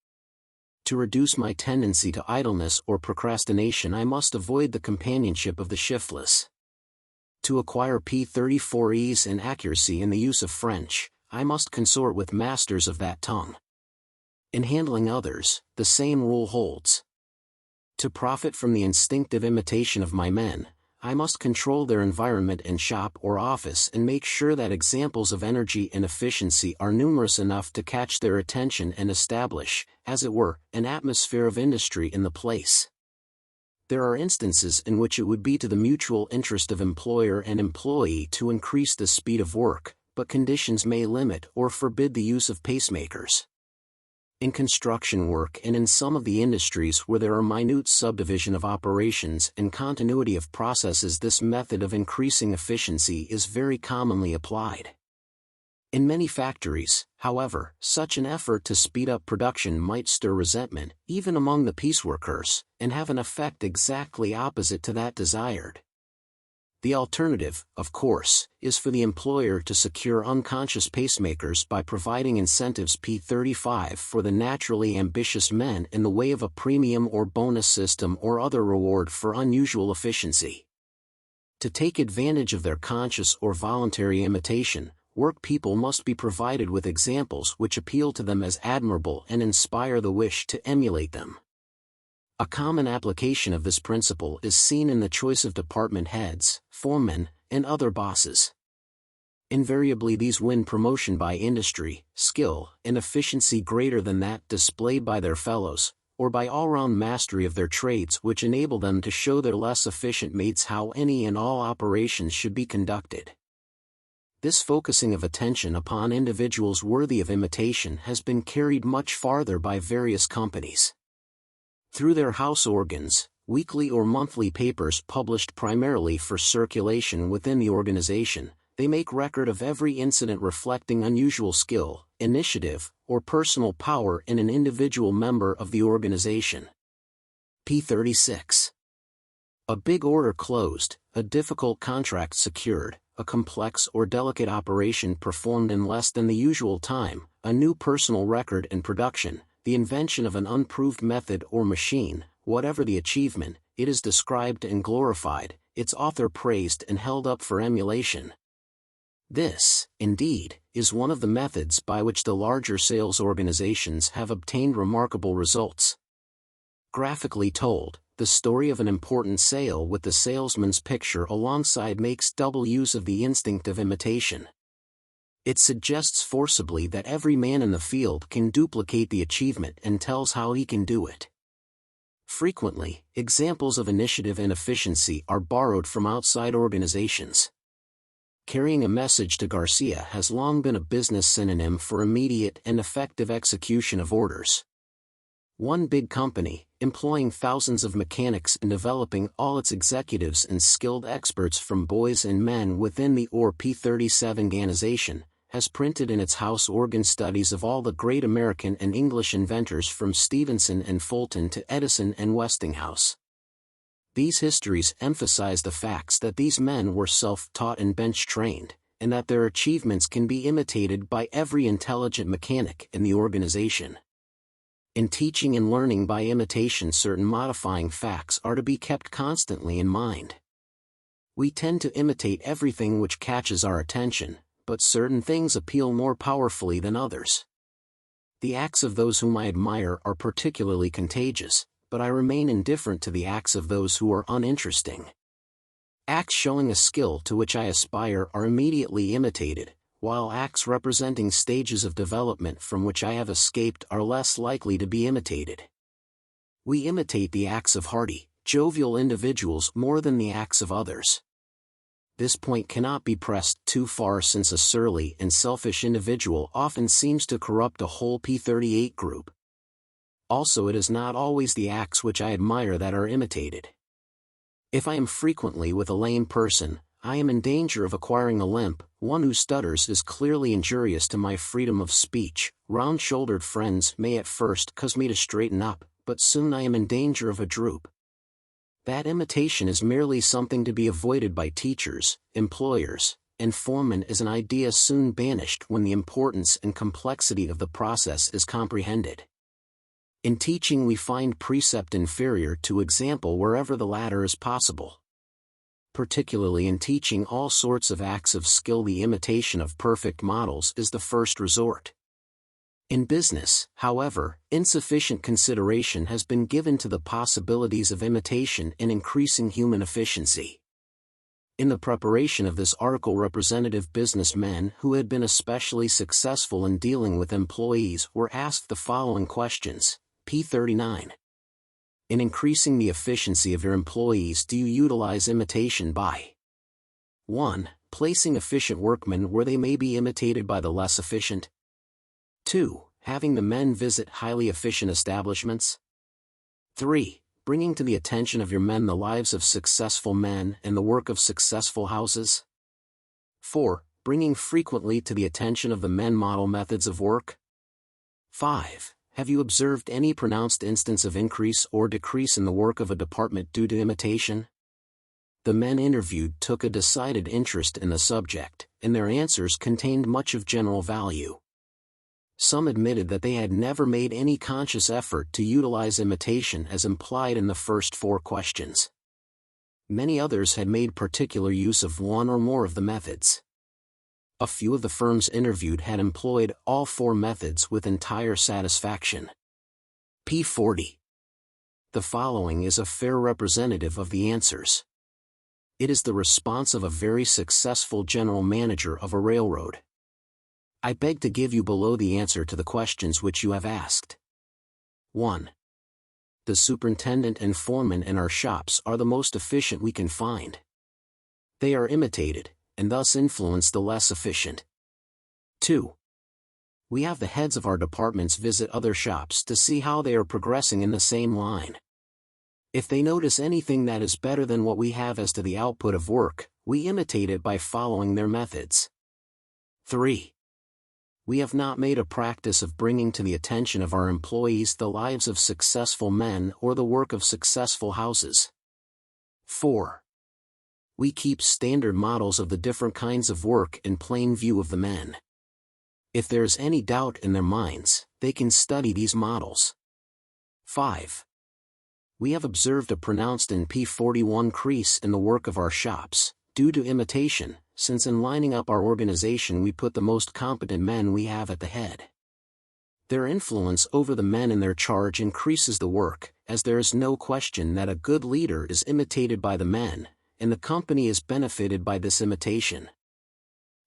To reduce my tendency to idleness or procrastination, I must avoid the companionship of the shiftless. To acquire P34 ease and accuracy in the use of French, I must consort with masters of that tongue. In handling others, the same rule holds. To profit from the instinctive imitation of my men, I must control their environment and shop or office and make sure that examples of energy and efficiency are numerous enough to catch their attention and establish, as it were, an atmosphere of industry in the place. There are instances in which it would be to the mutual interest of employer and employee to increase the speed of work, but conditions may limit or forbid the use of pacemakers. In construction work and in some of the industries where there are minute subdivision of operations and continuity of processes, this method of increasing efficiency is very commonly applied. In many factories, however, such an effort to speed up production might stir resentment, even among the pieceworkers, and have an effect exactly opposite to that desired. The alternative, of course, is for the employer to secure unconscious pacemakers by providing incentives P35 for the naturally ambitious men in the way of a premium or bonus system or other reward for unusual efficiency. To take advantage of their conscious or voluntary imitation, work people must be provided with examples which appeal to them as admirable and inspire the wish to emulate them. A common application of this principle is seen in the choice of department heads, foremen, and other bosses. Invariably these win promotion by industry, skill, and efficiency greater than that displayed by their fellows, or by all-round mastery of their trades which enable them to show their less efficient mates how any and all operations should be conducted. This focusing of attention upon individuals worthy of imitation has been carried much farther by various companies. Through their house organs, weekly or monthly papers published primarily for circulation within the organization, they make record of every incident reflecting unusual skill, initiative, or personal power in an individual member of the organization. P36. A big order closed, a difficult contract secured, a complex or delicate operation performed in less than the usual time, a new personal record in production, the invention of an unproved method or machine, whatever the achievement, it is described and glorified, its author praised and held up for emulation. This, indeed, is one of the methods by which the larger sales organizations have obtained remarkable results. Graphically told, the story of an important sale with the salesman's picture alongside makes double use of the instinct of imitation. It suggests forcibly that every man in the field can duplicate the achievement and tells how he can do it. Frequently, examples of initiative and efficiency are borrowed from outside organizations. Carrying a message to Garcia has long been a business synonym for immediate and effective execution of orders. One big company, employing thousands of mechanics and developing all its executives and skilled experts from boys and men within the P37 organization, has printed in its house organ studies of all the great American and English inventors from Stephenson and Fulton to Edison and Westinghouse. These histories emphasize the facts that these men were self-taught and bench-trained, and that their achievements can be imitated by every intelligent mechanic in the organization. In teaching and learning by imitation, certain modifying facts are to be kept constantly in mind. We tend to imitate everything which catches our attention, but certain things appeal more powerfully than others. The acts of those whom I admire are particularly contagious, but I remain indifferent to the acts of those who are uninteresting. Acts showing a skill to which I aspire are immediately imitated, while acts representing stages of development from which I have escaped are less likely to be imitated. We imitate the acts of hearty, jovial individuals more than the acts of others. This point cannot be pressed too far, since a surly and selfish individual often seems to corrupt a whole P38 group. Also, it is not always the acts which I admire that are imitated. If I am frequently with a lame person, I am in danger of acquiring a limp. One who stutters is clearly injurious to my freedom of speech. Round-shouldered friends may at first cause me to straighten up, but soon I am in danger of a droop. That imitation is merely something to be avoided by teachers, employers, and foreman is an idea soon banished when the importance and complexity of the process is comprehended. In teaching we find precept inferior to example wherever the latter is possible. Particularly in teaching all sorts of acts of skill, the imitation of perfect models is the first resort. In business, however, insufficient consideration has been given to the possibilities of imitation in increasing human efficiency. In the preparation of this article, representative businessmen who had been especially successful in dealing with employees were asked the following questions. P39. In increasing the efficiency of your employees, do you utilize imitation by 1. Placing efficient workmen where they may be imitated by the less efficient? 2. Having the men visit highly efficient establishments? 3. Bringing to the attention of your men the lives of successful men and the work of successful houses? 4. Bringing frequently to the attention of the men model methods of work? 5. Have you observed any pronounced instance of increase or decrease in the work of a department due to imitation? The men interviewed took a decided interest in the subject, and their answers contained much of general value. Some admitted that they had never made any conscious effort to utilize imitation as implied in the first 4 questions. Many others had made particular use of one or more of the methods. A few of the firms interviewed had employed all 4 methods with entire satisfaction. P40. The following is a fair representative of the answers. It is the response of a very successful general manager of a railroad. I beg to give you below the answer to the questions which you have asked. 1. The superintendent and foreman in our shops are the most efficient we can find. They are imitated, and thus influence the less efficient. 2. We have the heads of our departments visit other shops to see how they are progressing in the same line. If they notice anything that is better than what we have as to the output of work, we imitate it by following their methods. 3. We have not made a practice of bringing to the attention of our employees the lives of successful men or the work of successful houses. 4. We keep standard models of the different kinds of work in plain view of the men. If there is any doubt in their minds, they can study these models. 5. We have observed a pronounced in P41 increase in the work of our shops, due to imitation, since in lining up our organization we put the most competent men we have at the head. Their influence over the men in their charge increases the work, as there is no question that a good leader is imitated by the men, and the company is benefited by this imitation.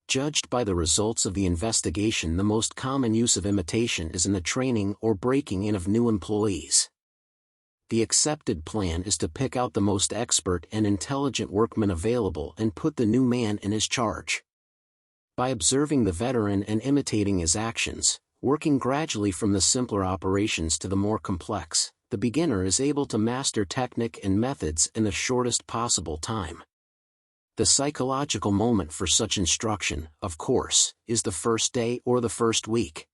Judged by the results of the investigation, the most common use of imitation is in the training or breaking in of new employees. The accepted plan is to pick out the most expert and intelligent workman available and put the new man in his charge. By observing the veteran and imitating his actions, working gradually from the simpler operations to the more complex, the beginner is able to master technique and methods in the shortest possible time. The psychological moment for such instruction, of course, is the first day or the first week.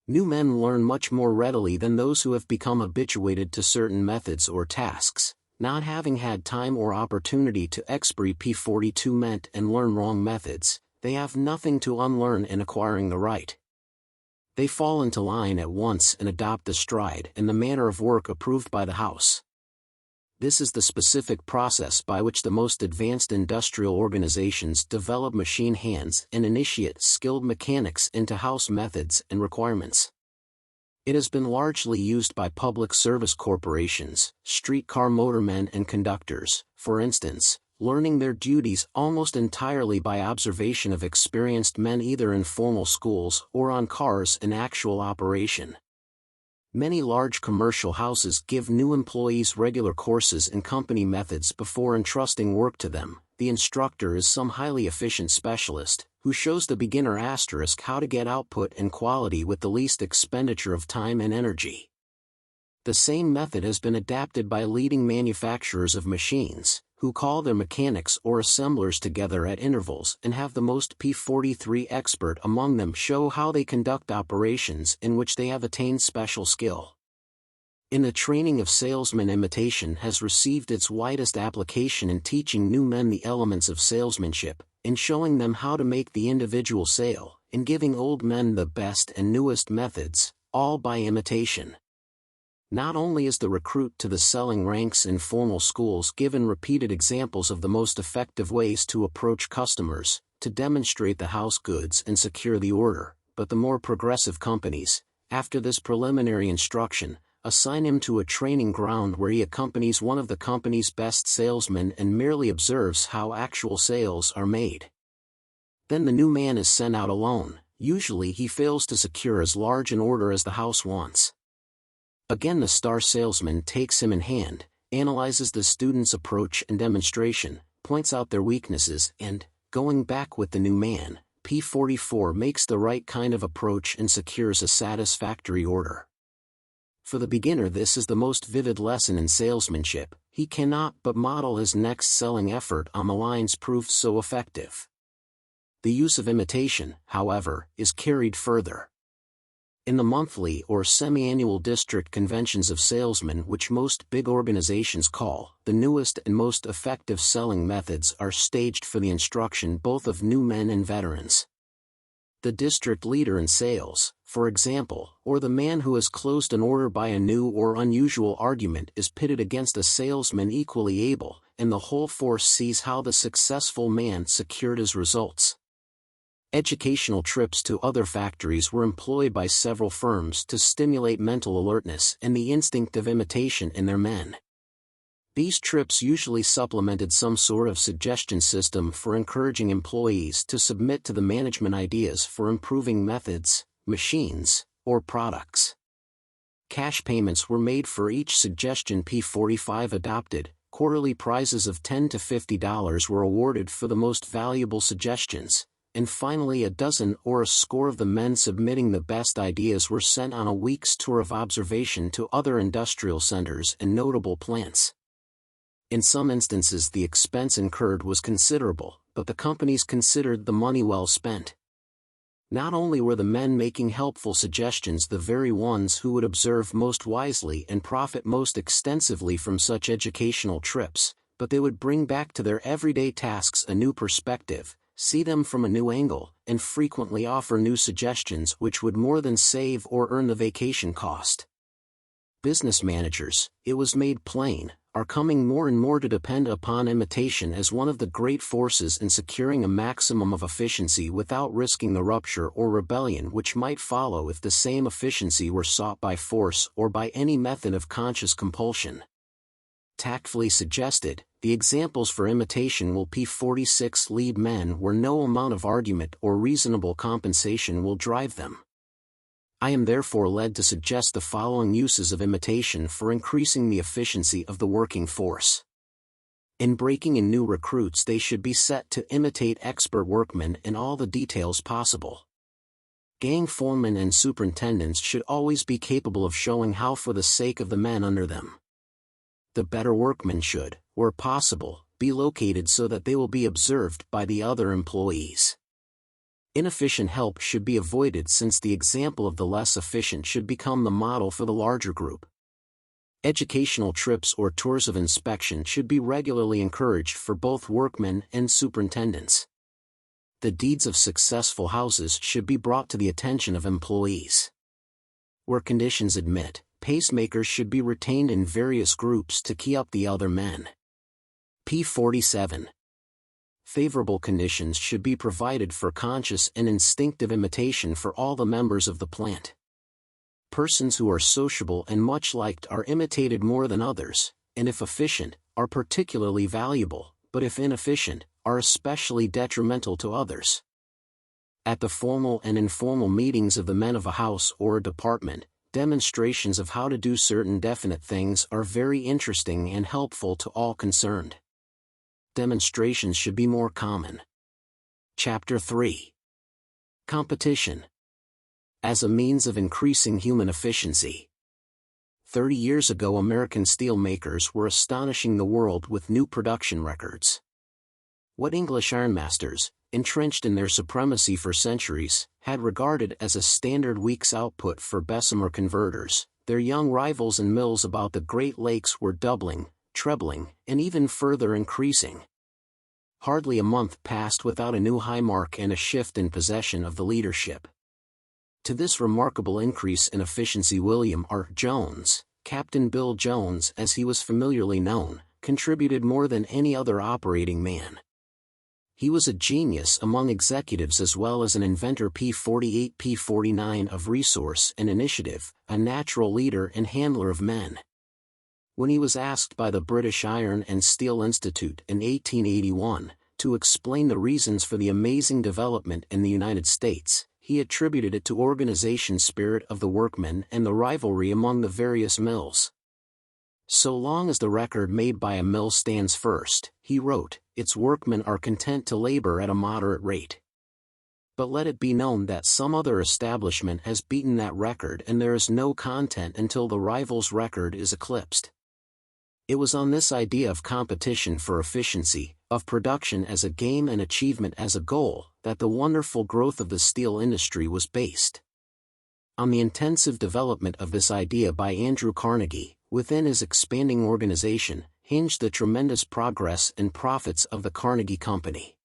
New men learn much more readily than those who have become habituated to certain methods or tasks, not having had time or opportunity to express P42 meant and learn wrong methods. They have nothing to unlearn in acquiring the right. They fall into line at once and adopt the stride and the manner of work approved by the house. This is the specific process by which the most advanced industrial organizations develop machine hands and initiate skilled mechanics into house methods and requirements. It has been largely used by public service corporations, streetcar motormen and conductors, for instance, learning their duties almost entirely by observation of experienced men either in formal schools or on cars in actual operation. Many large commercial houses give new employees regular courses in company methods before entrusting work to them. The instructor is some highly efficient specialist, who shows the beginner how to get output and quality with the least expenditure of time and energy. The same method has been adapted by leading manufacturers of machines, who call their mechanics or assemblers together at intervals and have the most P43 expert among them show how they conduct operations in which they have attained special skill. In the training of salesmen, imitation has received its widest application in teaching new men the elements of salesmanship, in showing them how to make the individual sale, in giving old men the best and newest methods, all by imitation. Not only is the recruit to the selling ranks in formal schools given repeated examples of the most effective ways to approach customers, to demonstrate the house goods and secure the order, but the more progressive companies, after this preliminary instruction, assign him to a training ground where he accompanies one of the company's best salesmen and merely observes how actual sales are made. Then the new man is sent out alone. Usually he fails to secure as large an order as the house wants. Again the star salesman takes him in hand, analyzes the student's approach and demonstration, points out their weaknesses and, going back with the new man, P44 makes the right kind of approach and secures a satisfactory order. For the beginner this is the most vivid lesson in salesmanship. He cannot but model his next selling effort on the lines proved so effective. The use of imitation, however, is carried further. In the monthly or semi-annual district conventions of salesmen, which most big organizations call, the newest and most effective selling methods are staged for the instruction both of new men and veterans. The district leader in sales, for example, or the man who has closed an order by a new or unusual argument is pitted against a salesman equally able, and the whole force sees how the successful man secured his results. Educational trips to other factories were employed by several firms to stimulate mental alertness and the instinct of imitation in their men. These trips usually supplemented some sort of suggestion system for encouraging employees to submit to the management ideas for improving methods, machines, or products. Cash payments were made for each suggestion P45 adopted. Quarterly prizes of $10 to $50 were awarded for the most valuable suggestions. And finally a dozen or a score of the men submitting the best ideas were sent on a week's tour of observation to other industrial centers and notable plants. In some instances the expense incurred was considerable, but the companies considered the money well spent. Not only were the men making helpful suggestions the very ones who would observe most wisely and profit most extensively from such educational trips, but they would bring back to their everyday tasks a new perspective, see them from a new angle, and frequently offer new suggestions which would more than save or earn the vacation cost. Business managers, it was made plain, are coming more and more to depend upon imitation as one of the great forces in securing a maximum of efficiency without risking the rupture or rebellion which might follow if the same efficiency were sought by force or by any method of conscious compulsion. Tactfully suggested, the examples for imitation will P46 lead men where no amount of argument or reasonable compensation will drive them. I am therefore led to suggest the following uses of imitation for increasing the efficiency of the working force. In breaking in new recruits they should be set to imitate expert workmen in all the details possible. Gang foremen and superintendents should always be capable of showing how for the sake of the men under them. The better workmen should, where possible, be located so that they will be observed by the other employees. Inefficient help should be avoided since the example of the less efficient should become the model for the larger group. Educational trips or tours of inspection should be regularly encouraged for both workmen and superintendents. The deeds of successful houses should be brought to the attention of employees. Where conditions admit, pacemakers should be retained in various groups to key up the other men. P47. Favorable conditions should be provided for conscious and instinctive imitation for all the members of the plant. Persons who are sociable and much liked are imitated more than others, and if efficient, are particularly valuable, but if inefficient, are especially detrimental to others. At the formal and informal meetings of the men of a house or a department, demonstrations of how to do certain definite things are very interesting and helpful to all concerned. Demonstrations should be more common. Chapter 3. Competition. As a means of increasing human efficiency. 30 years ago American steel makers were astonishing the world with new production records. What English ironmasters, entrenched in their supremacy for centuries, had regarded as a standard week's output for Bessemer converters, their young rivals in mills about the Great Lakes were doubling, trebling, and even further increasing. Hardly a month passed without a new high mark and a shift in possession of the leadership. To this remarkable increase in efficiency, William R. Jones, Captain Bill Jones as he was familiarly known, contributed more than any other operating man. He was a genius among executives as well as an inventor, P48 P49 of resource and initiative, a natural leader and handler of men. When he was asked by the British Iron and Steel Institute in 1881 to explain the reasons for the amazing development in the United States, he attributed it to organization spirit of the workmen and the rivalry among the various mills. So long as the record made by a mill stands first, he wrote, its workmen are content to labor at a moderate rate. But let it be known that some other establishment has beaten that record, and there is no content until the rival's record is eclipsed. It was on this idea of competition for efficiency, of production as a game and achievement as a goal, that the wonderful growth of the steel industry was based. On the intensive development of this idea by Andrew Carnegie, within his expanding organization, hinged the tremendous progress and profits of the Carnegie Company.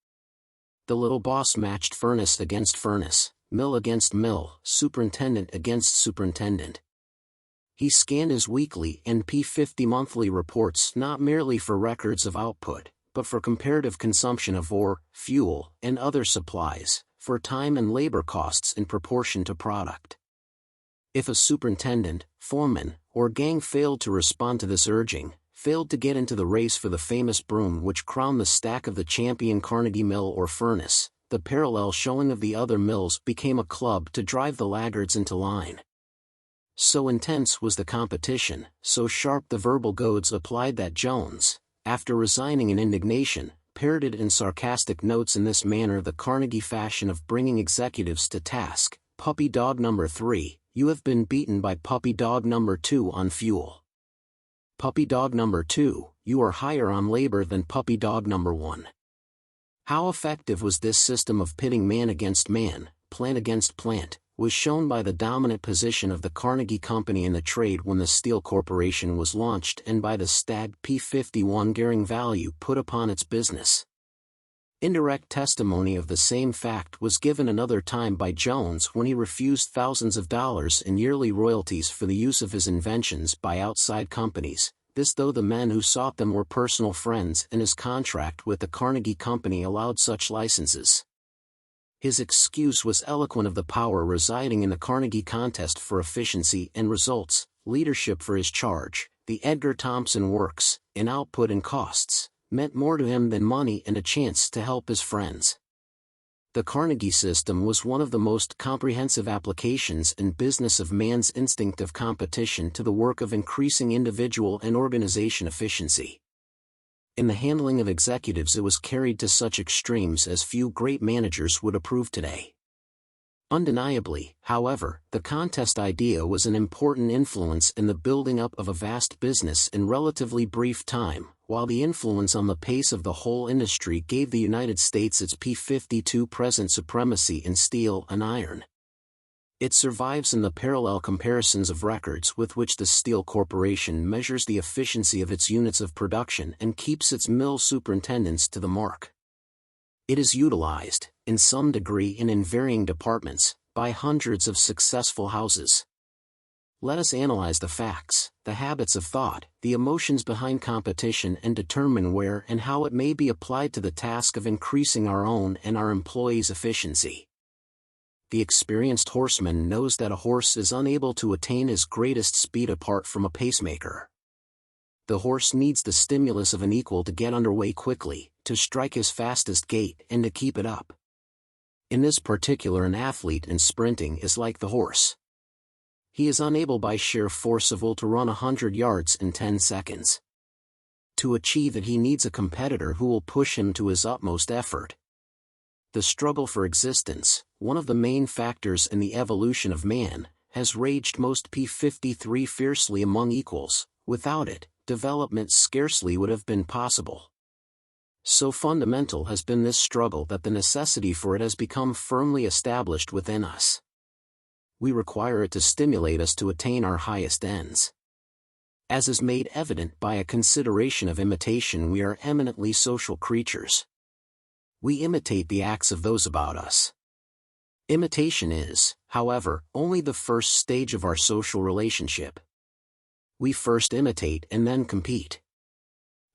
The little boss matched furnace against furnace, mill against mill, superintendent against superintendent. He scanned his weekly and P50 monthly reports not merely for records of output, but for comparative consumption of ore, fuel, and other supplies, for time and labor costs in proportion to product. If a superintendent, foreman, or gang failed to respond to this urging, failed to get into the race for the famous broom which crowned the stack of the champion Carnegie mill or furnace, the parallel showing of the other mills became a club to drive the laggards into line. So intense was the competition, so sharp the verbal goads applied that Jones, after resigning in indignation, parroted in sarcastic notes in this manner the Carnegie fashion of bringing executives to task: puppy dog number 3, you have been beaten by puppy dog number 2 on fuel. Puppy dog number 2, you are higher on labor than puppy dog number 1. How effective was this system of pitting man against man, plant against plant, was shown by the dominant position of the Carnegie Company in the trade when the Steel Corporation was launched, and by the Stag P51 gearing value put upon its business. Indirect testimony of the same fact was given another time by Jones when he refused thousands of dollars in yearly royalties for the use of his inventions by outside companies, this though the men who sought them were personal friends and his contract with the Carnegie Company allowed such licenses. His excuse was eloquent of the power residing in the Carnegie contest for efficiency and results, leadership for his charge. The Edgar Thomson works, in output and costs, meant more to him than money and a chance to help his friends. The Carnegie system was one of the most comprehensive applications in business of man's instinct of competition to the work of increasing individual and organization efficiency. In the handling of executives it was carried to such extremes as few great managers would approve today. Undeniably, however, the contest idea was an important influence in the building up of a vast business in relatively brief time, while the influence on the pace of the whole industry gave the United States its P52 present supremacy in steel and iron. It survives in the parallel comparisons of records with which the Steel Corporation measures the efficiency of its units of production and keeps its mill superintendents to the mark. It is utilized, in some degree and in varying departments, by hundreds of successful houses. Let us analyze the facts, the habits of thought, the emotions behind competition and determine where and how it may be applied to the task of increasing our own and our employees' efficiency. The experienced horseman knows that a horse is unable to attain his greatest speed apart from a pacemaker. The horse needs the stimulus of an equal to get underway quickly, to strike his fastest gait and to keep it up. In this particular, an athlete in sprinting is like the horse. He is unable by sheer force of will to run 100 yards in 10 seconds. To achieve it he needs a competitor who will push him to his utmost effort. The struggle for existence, one of the main factors in the evolution of man, has raged most P53 fiercely among equals. Without it, development scarcely would have been possible. So fundamental has been this struggle that the necessity for it has become firmly established within us. We require it to stimulate us to attain our highest ends. As is made evident by a consideration of imitation, we are eminently social creatures. We imitate the acts of those about us. Imitation is, however, only the first stage of our social relationship. We first imitate and then compete.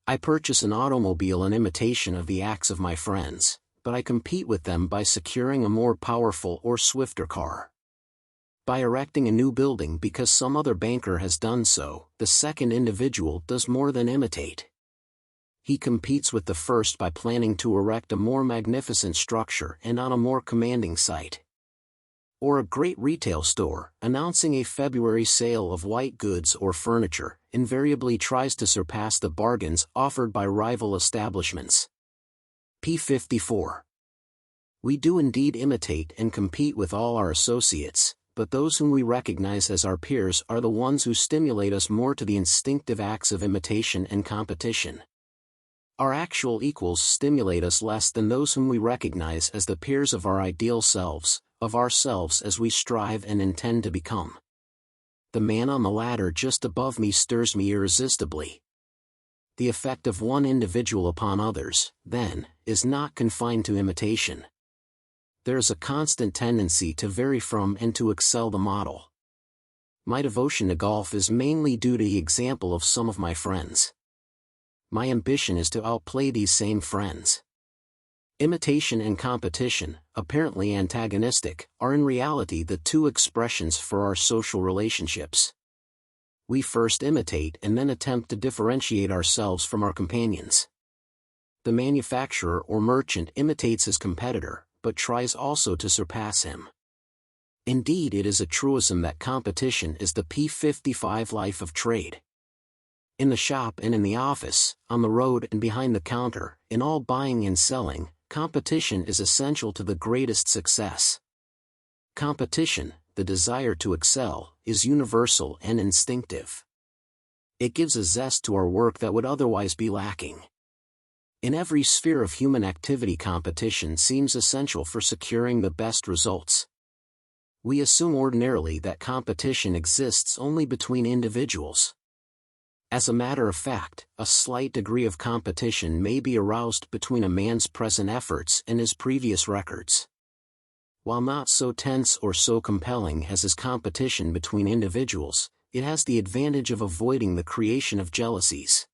I purchase an automobile in imitation of the acts of my friends, but I compete with them by securing a more powerful or swifter car. By erecting a new building because some other banker has done so, the second individual does more than imitate. He competes with the first by planning to erect a more magnificent structure and on a more commanding site. Or a great retail store, announcing a February sale of white goods or furniture, invariably tries to surpass the bargains offered by rival establishments. p54. We do indeed imitate and compete with all our associates, but those whom we recognize as our peers are the ones who stimulate us more to the instinctive acts of imitation and competition. Our actual equals stimulate us less than those whom we recognize as the peers of our ideal selves, of ourselves as we strive and intend to become. The man on the ladder just above me stirs me irresistibly. The effect of one individual upon others, then, is not confined to imitation. There is a constant tendency to vary from and to excel the model. My devotion to golf is mainly due to the example of some of my friends. My ambition is to outplay these same friends. Imitation and competition, apparently antagonistic, are in reality the two expressions for our social relationships. We first imitate and then attempt to differentiate ourselves from our companions. The manufacturer or merchant imitates his competitor, but tries also to surpass him. Indeed, it is a truism that competition is the p55 life of trade. In the shop and in the office, on the road and behind the counter, in all buying and selling, competition is essential to the greatest success. Competition, the desire to excel, is universal and instinctive. It gives a zest to our work that would otherwise be lacking. In every sphere of human activity, competition seems essential for securing the best results. We assume ordinarily that competition exists only between individuals. As a matter of fact, a slight degree of competition may be aroused between a man's present efforts and his previous records. While not so tense or so compelling as is competition between individuals, it has the advantage of avoiding the creation of jealousies.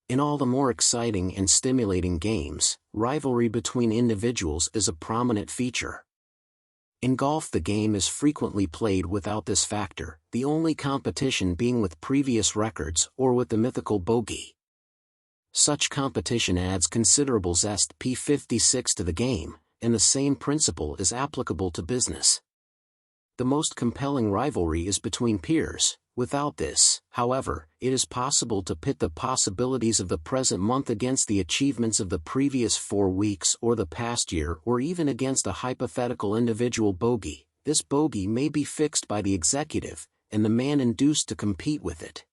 In all the more exciting and stimulating games, rivalry between individuals is a prominent feature. In golf, the game is frequently played without this factor, the only competition being with previous records or with the mythical bogey. Such competition adds considerable zest p56 to the game, and the same principle is applicable to business. The most compelling rivalry is between peers. Without this, however, it is possible to pit the possibilities of the present month against the achievements of the previous 4 weeks or the past year, or even against a hypothetical individual bogey. This bogey may be fixed by the executive, and the man induced to compete with it.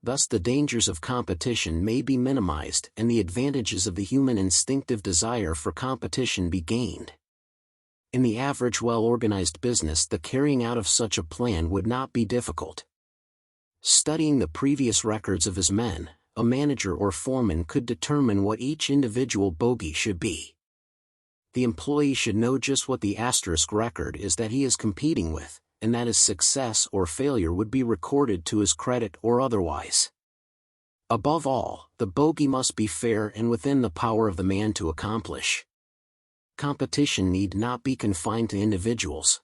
Thus the dangers of competition may be minimized and the advantages of the human instinctive desire for competition be gained. In the average well-organized business, the carrying out of such a plan would not be difficult. Studying the previous records of his men, a manager or foreman could determine what each individual bogey should be. The employee should know just what the asterisk record is that he is competing with, and that his success or failure would be recorded to his credit or otherwise. Above all, the bogey must be fair and within the power of the man to accomplish. Competition need not be confined to individuals.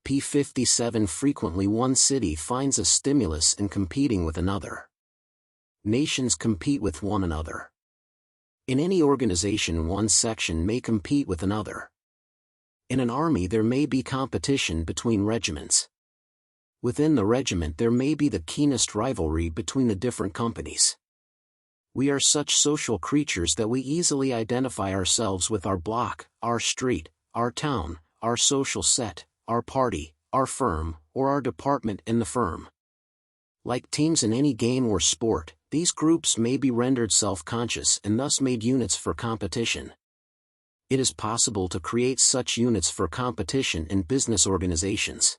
p57 Frequently one city finds a stimulus in competing with another. Nations compete with one another. In any organization, one section may compete with another. In an army there may be competition between regiments. Within the regiment there may be the keenest rivalry between the different companies. We are such social creatures that we easily identify ourselves with our block, our street, our town, our social set, our party, our firm, or our department in the firm. Like teams in any game or sport, these groups may be rendered self-conscious and thus made units for competition. It is possible to create such units for competition in business organizations.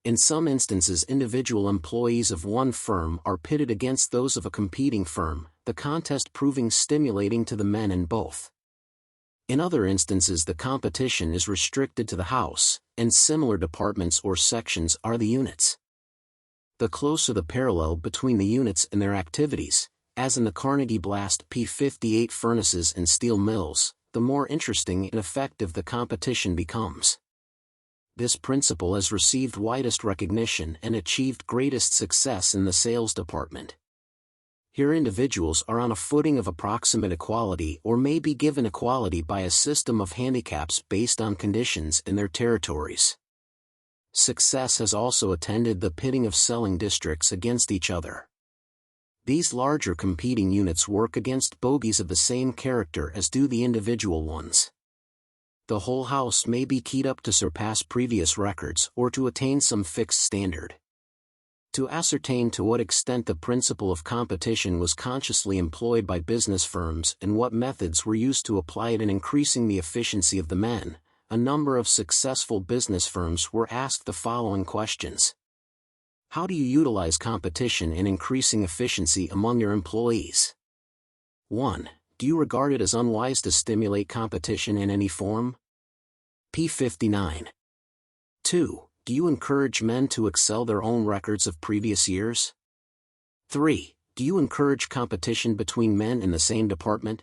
In some instances, individual employees of one firm are pitted against those of a competing firm, the contest proving stimulating to the men in both. In other instances, the competition is restricted to the house, and similar departments or sections are the units. The closer the parallel between the units and their activities, as in the Carnegie Blast P58 furnaces and steel mills, the more interesting and effective the competition becomes. This principle has received widest recognition and achieved greatest success in the sales department. Here individuals are on a footing of approximate equality or may be given equality by a system of handicaps based on conditions in their territories. Success has also attended the pitting of selling districts against each other. These larger competing units work against bogies of the same character as do the individual ones. The whole house may be keyed up to surpass previous records or to attain some fixed standard. To ascertain to what extent the principle of competition was consciously employed by business firms and what methods were used to apply it in increasing the efficiency of the men, a number of successful business firms were asked the following questions. How do you utilize competition in increasing efficiency among your employees? 1. Do you regard it as unwise to stimulate competition in any form? P59. 2. Do you encourage men to excel their own records of previous years? 3. Do you encourage competition between men in the same department?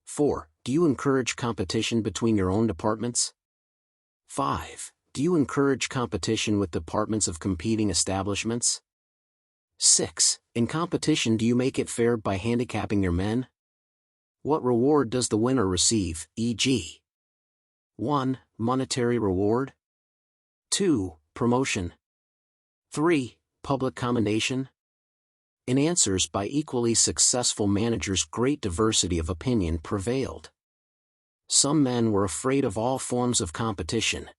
4. Do you encourage competition between your own departments? 5. Do you encourage competition with departments of competing establishments? 6. In competition, do you make it fair by handicapping your men? What reward does the winner receive, e.g.? 1. Monetary reward. 2. Promotion. 3. Public commendation. In answers by equally successful managers, great diversity of opinion prevailed. Some men were afraid of all forms of competition.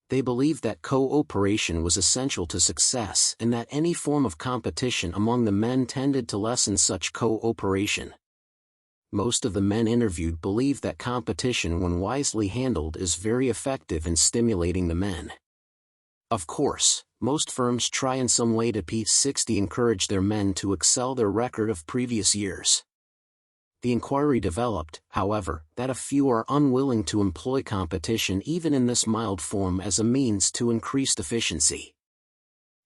They believed that cooperation was essential to success and that any form of competition among the men tended to lessen such cooperation. Most of the men interviewed believed that competition, when wisely handled, is very effective in stimulating the men. Of course, most firms try in some way to P60 encourage their men to excel their record of previous years. The inquiry developed, however, that a few are unwilling to employ competition even in this mild form as a means to increased efficiency.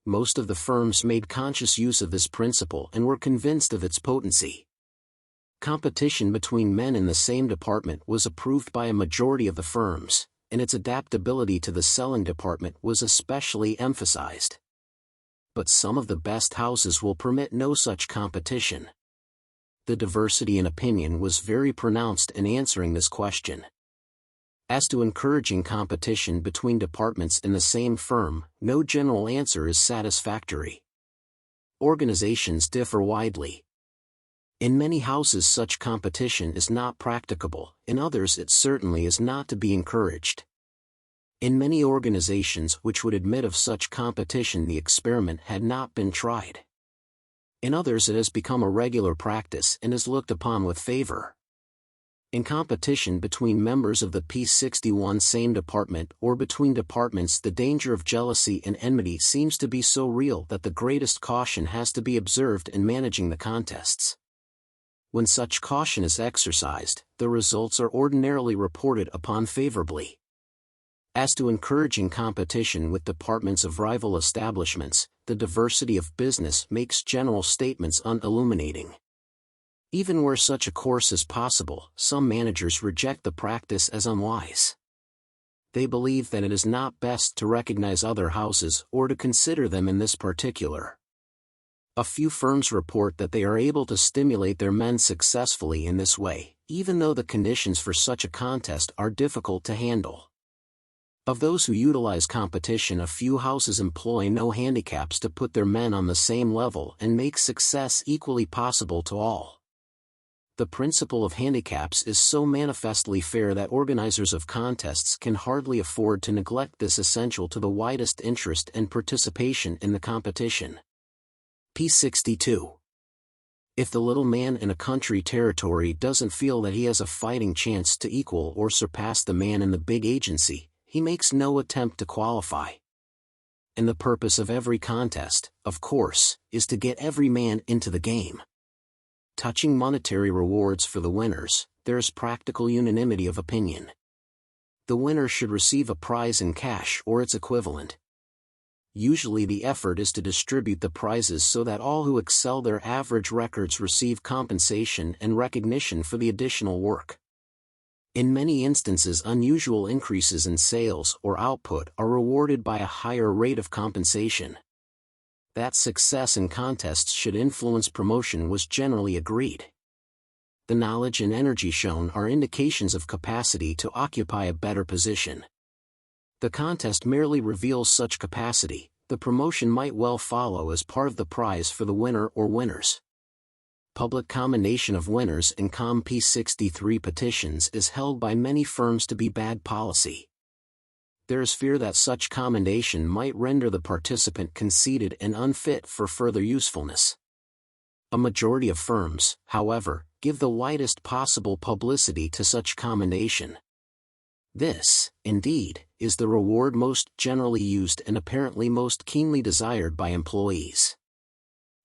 Most of the firms made conscious use of this principle and were convinced of its potency. Competition between men in the same department was approved by a majority of the firms, and its adaptability to the selling department was especially emphasized. But some of the best houses will permit no such competition. The diversity in opinion was very pronounced in answering this question. As to encouraging competition between departments in the same firm, no general answer is satisfactory. Organizations differ widely. In many houses such competition is not practicable, in others it certainly is not to be encouraged. In many organizations which would admit of such competition, the experiment had not been tried. In others it has become a regular practice and is looked upon with favor. In competition between members of the P61 same department or between departments, the danger of jealousy and enmity seems to be so real that the greatest caution has to be observed in managing the contests. When such caution is exercised, the results are ordinarily reported upon favorably. As to encouraging competition with departments of rival establishments, the diversity of business makes general statements unilluminating. Even where such a course is possible, some managers reject the practice as unwise. They believe that it is not best to recognize other houses or to consider them in this particular. A few firms report that they are able to stimulate their men successfully in this way, even though the conditions for such a contest are difficult to handle. Of those who utilize competition, a few houses employ no handicaps to put their men on the same level and make success equally possible to all. The principle of handicaps is so manifestly fair that organizers of contests can hardly afford to neglect this essential to the widest interest and participation in the competition. P62. If the little man in a country territory doesn't feel that he has a fighting chance to equal or surpass the man in the big agency, he makes no attempt to qualify. And the purpose of every contest, of course, is to get every man into the game. Touching monetary rewards for the winners, there is practical unanimity of opinion. The winner should receive a prize in cash or its equivalent. Usually the effort is to distribute the prizes so that all who excel their average records receive compensation and recognition for the additional work. In many instances, unusual increases in sales or output are rewarded by a higher rate of compensation. That success in contests should influence promotion was generally agreed. The knowledge and energy shown are indications of capacity to occupy a better position. The contest merely reveals such capacity. The promotion might well follow as part of the prize for the winner or winners. Public commendation of winners in COM P63 petitions is held by many firms to be bad policy. There is fear that such commendation might render the participant conceited and unfit for further usefulness. A majority of firms, however, give the widest possible publicity to such commendation. This, indeed, is the reward most generally used and apparently most keenly desired by employees.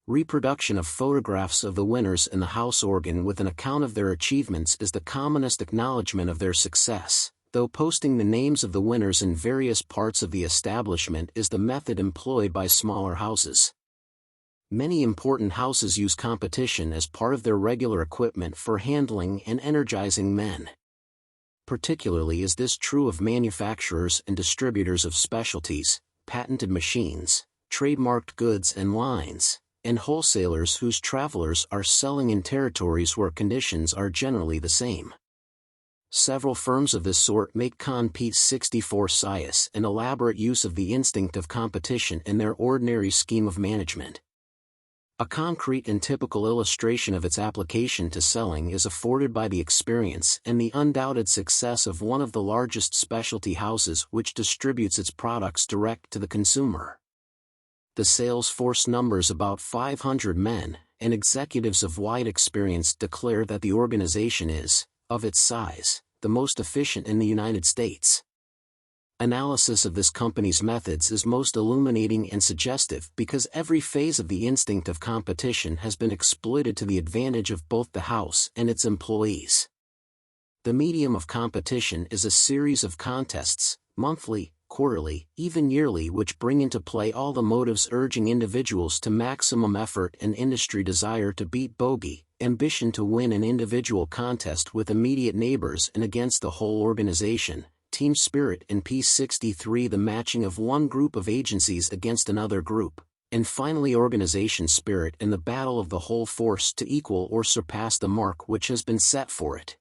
Reproduction of photographs of the winners in the house organ with an account of their achievements is the commonest acknowledgement of their success, though posting the names of the winners in various parts of the establishment is the method employed by smaller houses. Many important houses use competition as part of their regular equipment for handling and energizing men. Particularly is this true of manufacturers and distributors of specialties, patented machines, trademarked goods and lines, and wholesalers whose travelers are selling in territories where conditions are generally the same. Several firms of this sort make CON P64 science an elaborate use of the instinct of competition in their ordinary scheme of management. A concrete and typical illustration of its application to selling is afforded by the experience and the undoubted success of one of the largest specialty houses which distributes its products direct to the consumer. The sales force numbers about 500 men, and executives of wide experience declare that the organization is, of its size, the most efficient in the United States. Analysis of this company's methods is most illuminating and suggestive because every phase of the instinct of competition has been exploited to the advantage of both the house and its employees. The medium of competition is a series of contests, monthly, quarterly, even yearly, which bring into play all the motives urging individuals to maximum effort and industry, desire to beat bogey, ambition to win an individual contest with immediate neighbors and against the whole organization, team spirit in P63, the matching of one group of agencies against another group, and finally organization spirit in the battle of the whole force to equal or surpass the mark which has been set for it.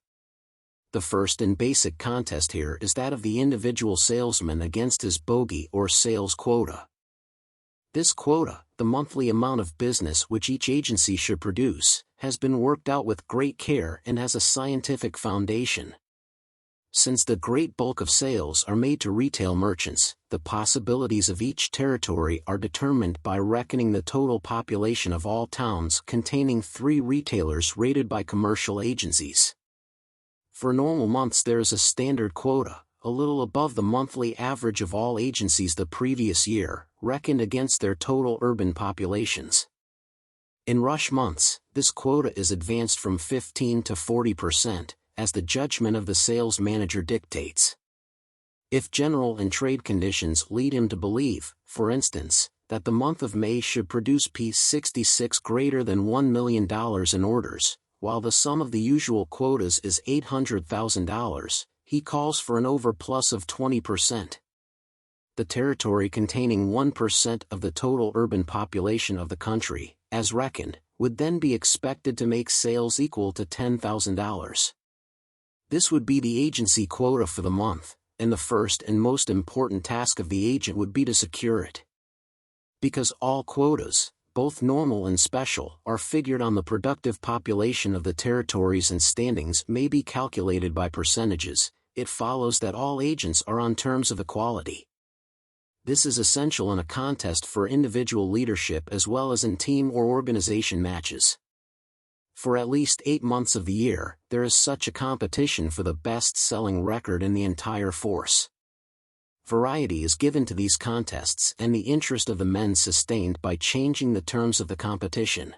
The first and basic contest here is that of the individual salesman against his bogey or sales quota. This quota, the monthly amount of business which each agency should produce, has been worked out with great care and has a scientific foundation. Since the great bulk of sales are made to retail merchants, the possibilities of each territory are determined by reckoning the total population of all towns containing 3 retailers rated by commercial agencies. For normal months there is a standard quota, a little above the monthly average of all agencies the previous year, reckoned against their total urban populations. In rush months, this quota is advanced from 15 to 40%, as the judgment of the sales manager dictates. If general and trade conditions lead him to believe, for instance, that the month of May should produce P66 greater than $1 million in orders, while the sum of the usual quotas is $800,000, he calls for an overplus of 20%. The territory containing 1% of the total urban population of the country, as reckoned, would then be expected to make sales equal to $10,000. This would be the agency quota for the month, and the first and most important task of the agent would be to secure it. Because all quotas, both normal and special, are figured on the productive population of the territories and standings may be calculated by percentages, it follows that all agents are on terms of equality. This is essential in a contest for individual leadership as well as in team or organization matches. For at least 8 months of the year, there is such a competition for the best-selling record in the entire force. Variety is given to these contests and the interest of the men sustained by changing the terms of the competition.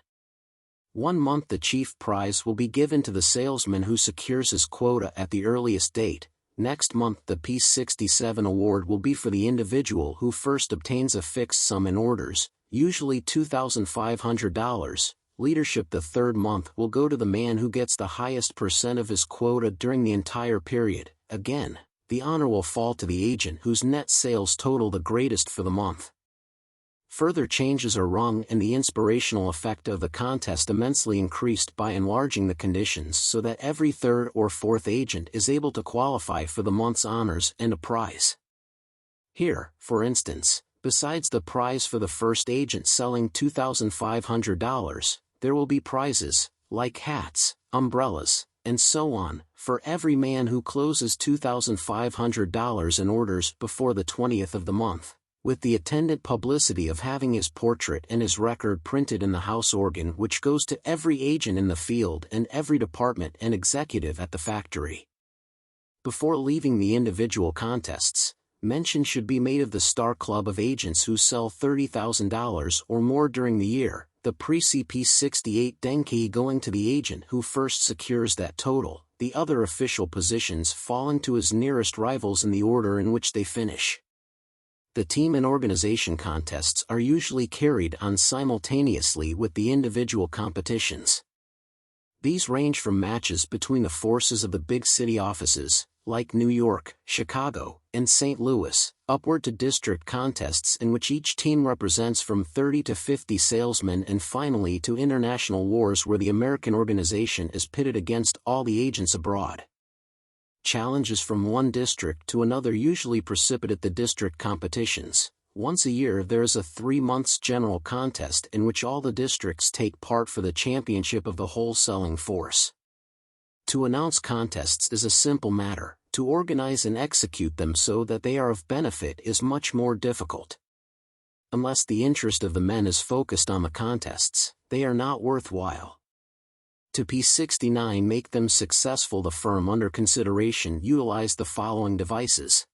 1 month the chief prize will be given to the salesman who secures his quota at the earliest date. Next month the P67 award will be for the individual who first obtains a fixed sum in orders, usually $2,500. Leadership the third month will go to the man who gets the highest percent of his quota during the entire period. Again, the honor will fall to the agent whose net sales total the greatest for the month. Further changes are rung and the inspirational effect of the contest immensely increased by enlarging the conditions so that every third or fourth agent is able to qualify for the month's honors and a prize. Here, for instance, besides the prize for the first agent selling $2,500, there will be prizes, like hats, umbrellas, and so on, for every man who closes $2,500 in orders before the 20th of the month, with the attendant publicity of having his portrait and his record printed in the house organ, which goes to every agent in the field and every department and executive at the factory. Before leaving the individual contests, mention should be made of the star club of agents who sell $30,000 or more during the year, the pre-CP 68 Denki going to the agent who first secures that total, the other official positions falling to his nearest rivals in the order in which they finish. The team and organization contests are usually carried on simultaneously with the individual competitions. These range from matches between the forces of the big city offices, like New York, Chicago, and St. Louis, upward to district contests in which each team represents from 30 to 50 salesmen, and finally to international wars where the American organization is pitted against all the agents abroad. Challenges from one district to another usually precipitate the district competitions. Once a year there is a 3 months general contest in which all the districts take part for the championship of the whole selling force. To announce contests is a simple matter, to organize and execute them so that they are of benefit is much more difficult. Unless the interest of the men is focused on the contests, they are not worthwhile. To P69 make them successful, the firm under consideration utilized the following devices.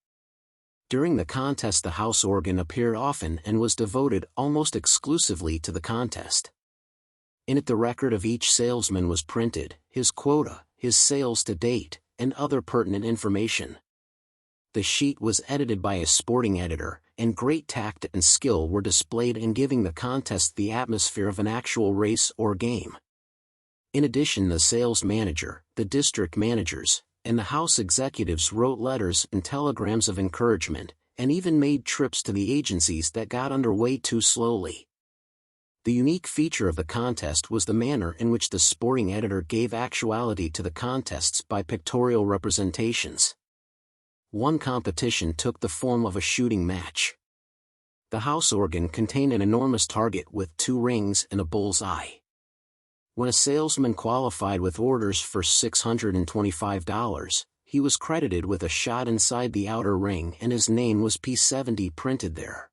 During the contest the house organ appeared often and was devoted almost exclusively to the contest. In it the record of each salesman was printed, his quota, his sales to date, and other pertinent information. The sheet was edited by a sporting editor, and great tact and skill were displayed in giving the contest the atmosphere of an actual race or game. In addition, the sales manager, the district managers, and the house executives wrote letters and telegrams of encouragement, and even made trips to the agencies that got underway too slowly. The unique feature of the contest was the manner in which the sporting editor gave actuality to the contests by pictorial representations. One competition took the form of a shooting match. The house organ contained an enormous target with 2 rings and a bull's eye. When a salesman qualified with orders for $625, he was credited with a shot inside the outer ring and his name was P70 printed there.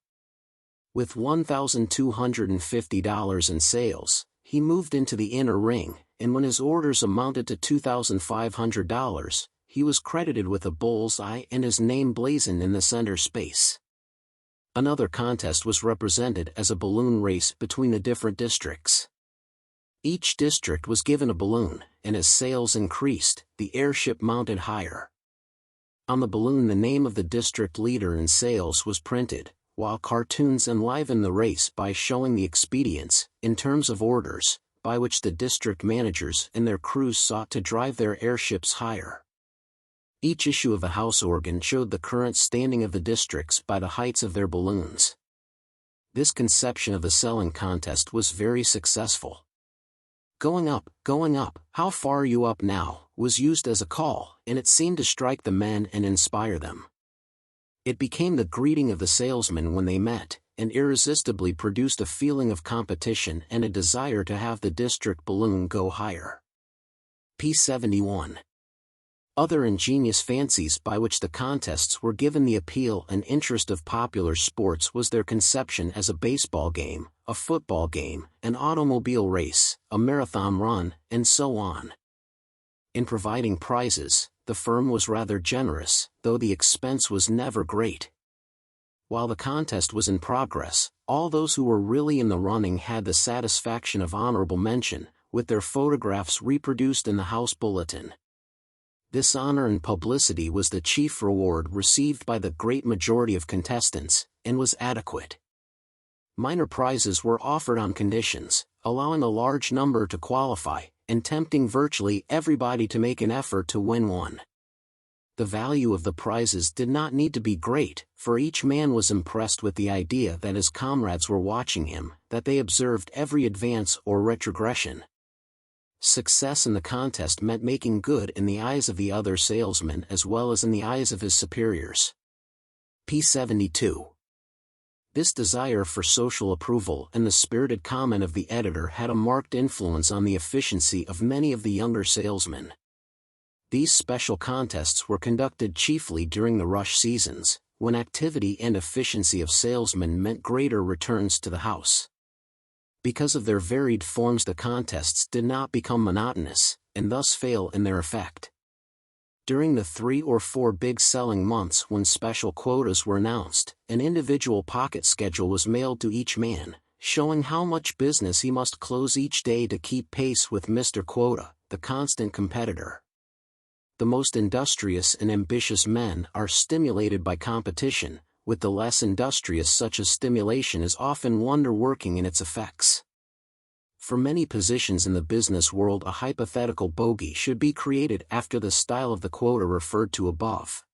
With $1,250 in sales, he moved into the inner ring, and when his orders amounted to $2,500, he was credited with a bull's eye and his name blazoned in the center space. Another contest was represented as a balloon race between the different districts. Each district was given a balloon, and as sales increased, the airship mounted higher. On the balloon the name of the district leader in sales was printed, while cartoons enlivened the race by showing the expedients, in terms of orders, by which the district managers and their crews sought to drive their airships higher. Each issue of the house organ showed the current standing of the districts by the heights of their balloons. This conception of the selling contest was very successful. Going up, how far are you up now, was used as a call, and it seemed to strike the men and inspire them. It became the greeting of the salesmen when they met, and irresistibly produced a feeling of competition and a desire to have the district balloon go higher. P71. Other ingenious fancies by which the contests were given the appeal and interest of popular sports was their conception as a baseball game, a football game, an automobile race, a marathon run, and so on. In providing prizes, the firm was rather generous, though the expense was never great. While the contest was in progress, all those who were really in the running had the satisfaction of honorable mention, with their photographs reproduced in the house bulletin. This honor and publicity was the chief reward received by the great majority of contestants, and was adequate. Minor prizes were offered on conditions, allowing a large number to qualify, and tempting virtually everybody to make an effort to win one. The value of the prizes did not need to be great, for each man was impressed with the idea that his comrades were watching him, that they observed every advance or retrogression. Success in the contest meant making good in the eyes of the other salesmen as well as in the eyes of his superiors. P72. This desire for social approval and the spirited comment of the editor had a marked influence on the efficiency of many of the younger salesmen. These special contests were conducted chiefly during the rush seasons, when activity and efficiency of salesmen meant greater returns to the house. Because of their varied forms, the contests did not become monotonous, and thus fail in their effect. During the 3 or 4 big selling months when special quotas were announced, an individual pocket schedule was mailed to each man, showing how much business he must close each day to keep pace with Mr. Quota, the constant competitor. The most industrious and ambitious men are stimulated by competition, with the less industrious such a stimulation is often wonder-working in its effects. For many positions in the business world, a hypothetical bogey should be created after the style of the quota referred to above.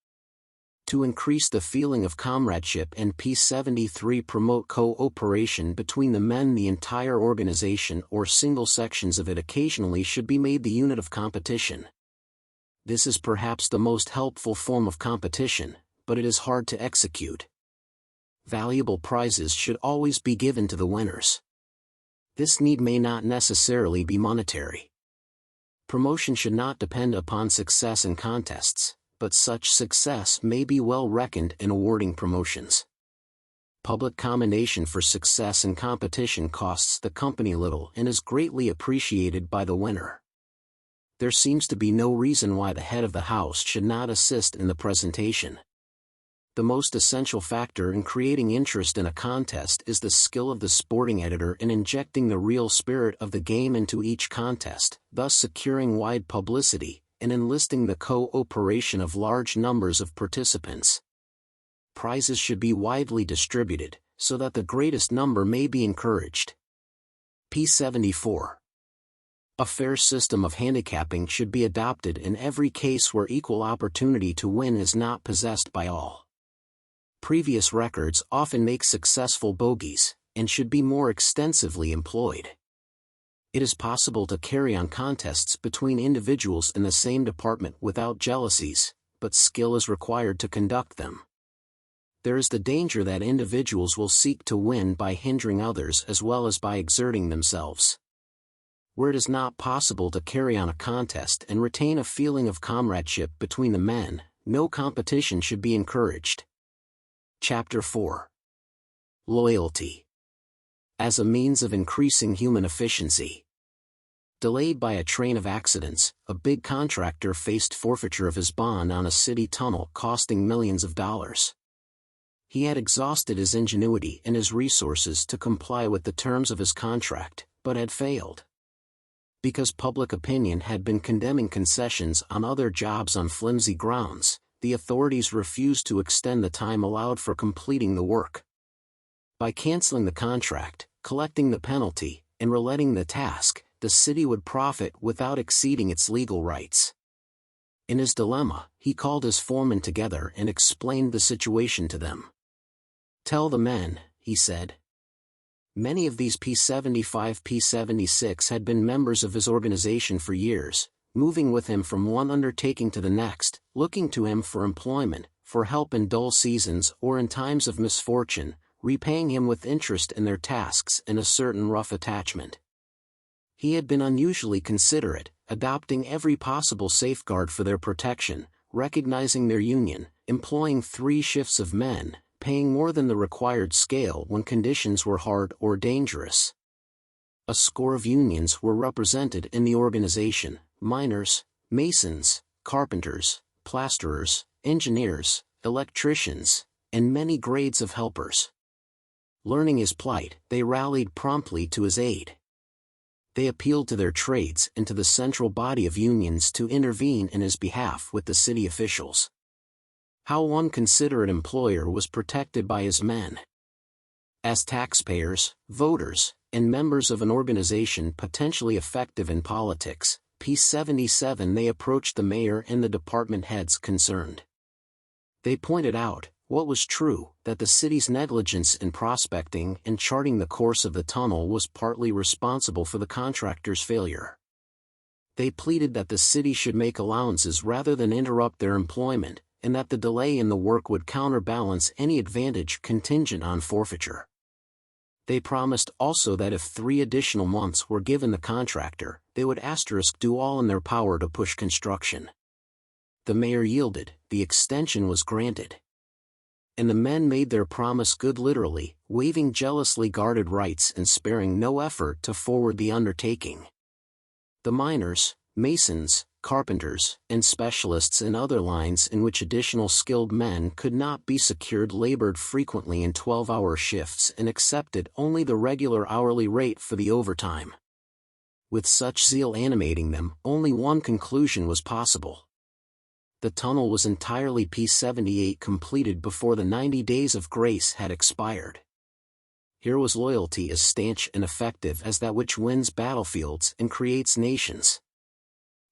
To increase the feeling of comradeship and P73 promote cooperation between the men, the entire organization or single sections of it occasionally should be made the unit of competition. This is perhaps the most helpful form of competition, but it is hard to execute. Valuable prizes should always be given to the winners. This need may not necessarily be monetary. Promotion should not depend upon success in contests, but such success may be well reckoned in awarding promotions. Public commendation for success in competition costs the company little and is greatly appreciated by the winner. There seems to be no reason why the head of the house should not assist in the presentation. The most essential factor in creating interest in a contest is the skill of the sporting editor in injecting the real spirit of the game into each contest, thus securing wide publicity, and enlisting the cooperation of large numbers of participants. Prizes should be widely distributed, so that the greatest number may be encouraged. P74. A fair system of handicapping should be adopted in every case where equal opportunity to win is not possessed by all. Previous records often make successful bogeys, and should be more extensively employed. It is possible to carry on contests between individuals in the same department without jealousies, but skill is required to conduct them. There is the danger that individuals will seek to win by hindering others as well as by exerting themselves. Where it is not possible to carry on a contest and retain a feeling of comradeship between the men, no competition should be encouraged. Chapter 4. Loyalty. As a means of increasing human efficiency. Delayed by a train of accidents, a big contractor faced forfeiture of his bond on a city tunnel costing millions of dollars. He had exhausted his ingenuity and his resources to comply with the terms of his contract, but had failed. Because public opinion had been condemning concessions on other jobs on flimsy grounds, the authorities refused to extend the time allowed for completing the work. By canceling the contract, collecting the penalty, and reletting the task, the city would profit without exceeding its legal rights. In his dilemma, he called his foremen together and explained the situation to them. "Tell the men," he said. Many of these P75, P76 had been members of his organization for years, moving with him from one undertaking to the next, looking to him for employment, for help in dull seasons or in times of misfortune, repaying him with interest in their tasks and a certain rough attachment. He had been unusually considerate, adopting every possible safeguard for their protection, recognizing their union, employing 3 shifts of men, paying more than the required scale when conditions were hard or dangerous. A score of unions were represented in the organization: miners, masons, carpenters, plasterers, engineers, electricians, and many grades of helpers. Learning his plight, they rallied promptly to his aid. They appealed to their trades and to the central body of unions to intervene in his behalf with the city officials. How one considerate employer was protected by his men. As taxpayers, voters, and members of an organization potentially effective in politics, P77 they approached the mayor and the department heads concerned. They pointed out, what was true, that the city's negligence in prospecting and charting the course of the tunnel was partly responsible for the contractor's failure. They pleaded that the city should make allowances rather than interrupt their employment, and that the delay in the work would counterbalance any advantage contingent on forfeiture. They promised also that if 3 additional months were given the contractor, they would do all in their power to push construction. The mayor yielded, the extension was granted. And the men made their promise good literally, waiving jealously guarded rights and sparing no effort to forward the undertaking. The miners, masons, carpenters, and specialists in other lines in which additional skilled men could not be secured labored frequently in 12-hour shifts and accepted only the regular hourly rate for the overtime. With such zeal animating them, only one conclusion was possible. The tunnel was entirely P78 completed before the 90 days of grace had expired. Here was loyalty as stanch and effective as that which wins battlefields and creates nations.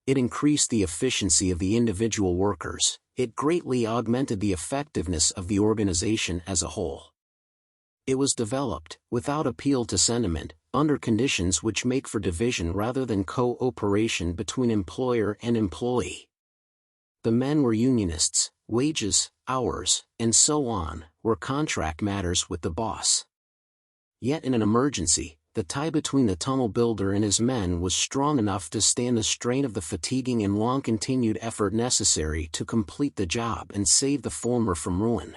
It increased the efficiency of the individual workers, it greatly augmented the effectiveness of the organization as a whole. It was developed, without appeal to sentiment, under conditions which make for division rather than cooperation between employer and employee. The men were unionists, wages, hours, and so on, were contract matters with the boss. Yet in an emergency, the tie between the tunnel builder and his men was strong enough to stand the strain of the fatiguing and long-continued effort necessary to complete the job and save the former from ruin.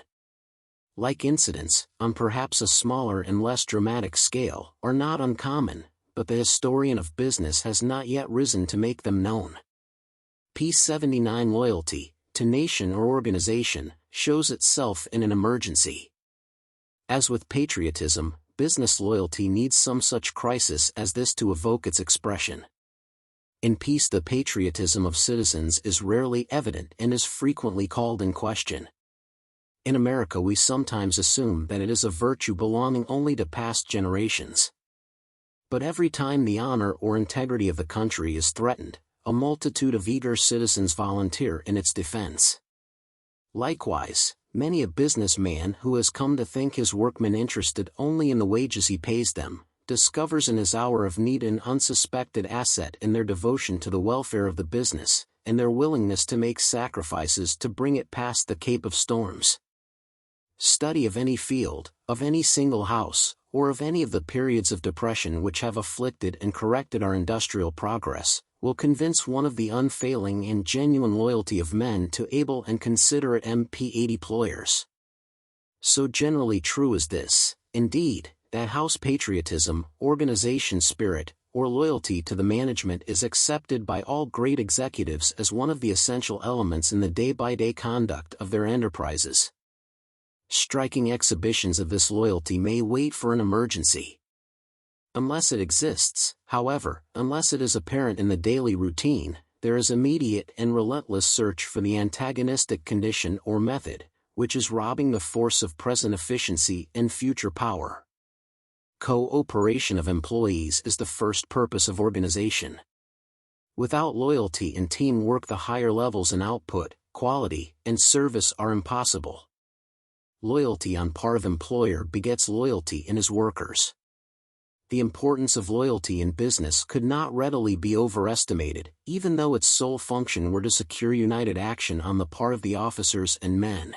Like incidents, on perhaps a smaller and less dramatic scale, are not uncommon, but the historian of business has not yet risen to make them known. P79 loyalty, to nation or organization, shows itself in an emergency. As with patriotism, business loyalty needs some such crisis as this to evoke its expression. In peace the patriotism of citizens is rarely evident and is frequently called in question. In America we sometimes assume that it is a virtue belonging only to past generations. But every time the honor or integrity of the country is threatened, a multitude of eager citizens volunteer in its defense. Likewise, many a businessman who has come to think his workmen interested only in the wages he pays them, discovers in his hour of need an unsuspected asset in their devotion to the welfare of the business, and their willingness to make sacrifices to bring it past the Cape of Storms. Study of any field, of any single house, or of any of the periods of depression which have afflicted and corrected our industrial progress, will convince one of the unfailing and genuine loyalty of men to able and considerate MP80 employers. So generally true is this, indeed, that house patriotism, organization spirit, or loyalty to the management is accepted by all great executives as one of the essential elements in the day-by-day conduct of their enterprises. Striking exhibitions of this loyalty may wait for an emergency. Unless it exists, however, unless it is apparent in the daily routine, there is immediate and relentless search for the antagonistic condition or method, which is robbing the force of present efficiency and future power. Cooperation of employees is the first purpose of organization. Without loyalty and teamwork the higher levels in output, quality, and service are impossible. Loyalty on part of employer begets loyalty in his workers. The importance of loyalty in business could not readily be overestimated, even though its sole function were to secure united action on the part of the officers and men.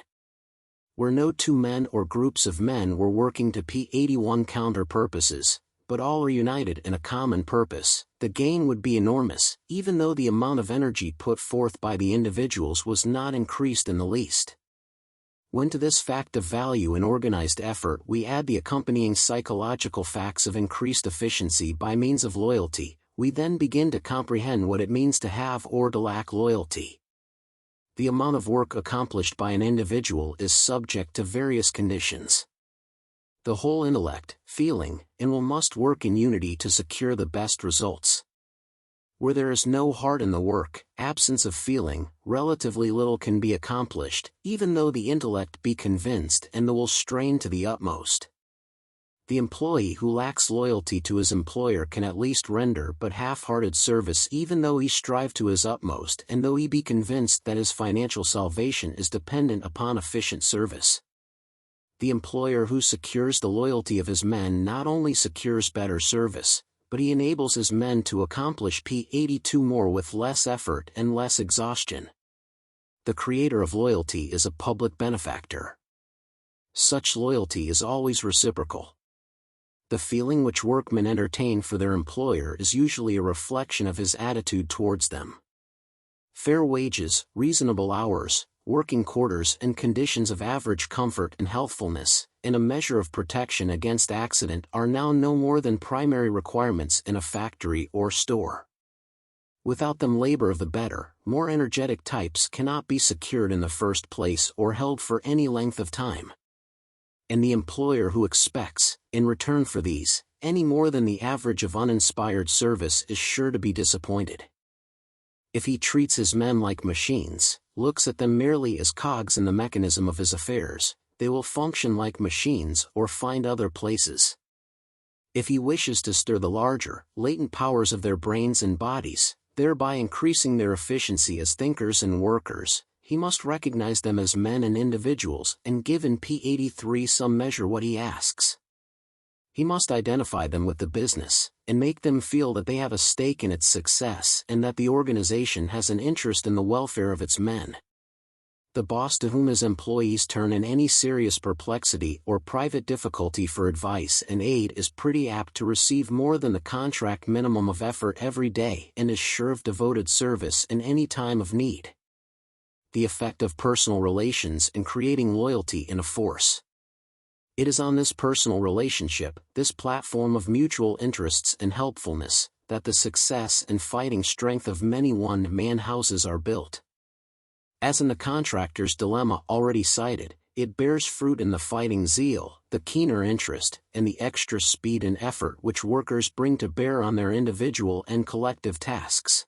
Where no two men or groups of men were working to P81 counter purposes, but all are united in a common purpose, the gain would be enormous, even though the amount of energy put forth by the individuals was not increased in the least. When to this fact of value in organized effort we add the accompanying psychological facts of increased efficiency by means of loyalty, we then begin to comprehend what it means to have or to lack loyalty. The amount of work accomplished by an individual is subject to various conditions. the whole intellect, feeling, and will must work in unity to secure the best results. Where there is no heart in the work, absence of feeling, relatively little can be accomplished, even though the intellect be convinced and the will strain to the utmost. The employee who lacks loyalty to his employer can at least render but half-hearted service even though he strive to his utmost and though he be convinced that his financial salvation is dependent upon efficient service. The employer who secures the loyalty of his men not only secures better service, but he enables his men to accomplish P82 more with less effort and less exhaustion. The creator of loyalty is a public benefactor. Such loyalty is always reciprocal. The feeling which workmen entertain for their employer is usually a reflection of his attitude towards them. Fair wages, reasonable hours, working quarters and conditions of average comfort and healthfulness, and a measure of protection against accident are now no more than primary requirements in a factory or store. Without them labor of the better, more energetic types cannot be secured in the first place or held for any length of time. And the employer who expects, in return for these, any more than the average of uninspired service is sure to be disappointed. If he treats his men like machines, looks at them merely as cogs in the mechanism of his affairs, they will function like machines or find other places. If he wishes to stir the larger, latent powers of their brains and bodies, thereby increasing their efficiency as thinkers and workers, he must recognize them as men and individuals and give in P83 some measure what he asks. He must identify them with the business, and make them feel that they have a stake in its success and that the organization has an interest in the welfare of its men. The boss to whom his employees turn in any serious perplexity or private difficulty for advice and aid is pretty apt to receive more than the contract minimum of effort every day and is sure of devoted service in any time of need. The effect of personal relations in creating loyalty in a force. It is on this personal relationship, this platform of mutual interests and helpfulness, that the success and fighting strength of many one-man houses are built. As in the contractor's dilemma already cited, it bears fruit in the fighting zeal, the keener interest, and the extra speed and effort which workers bring to bear on their individual and collective tasks.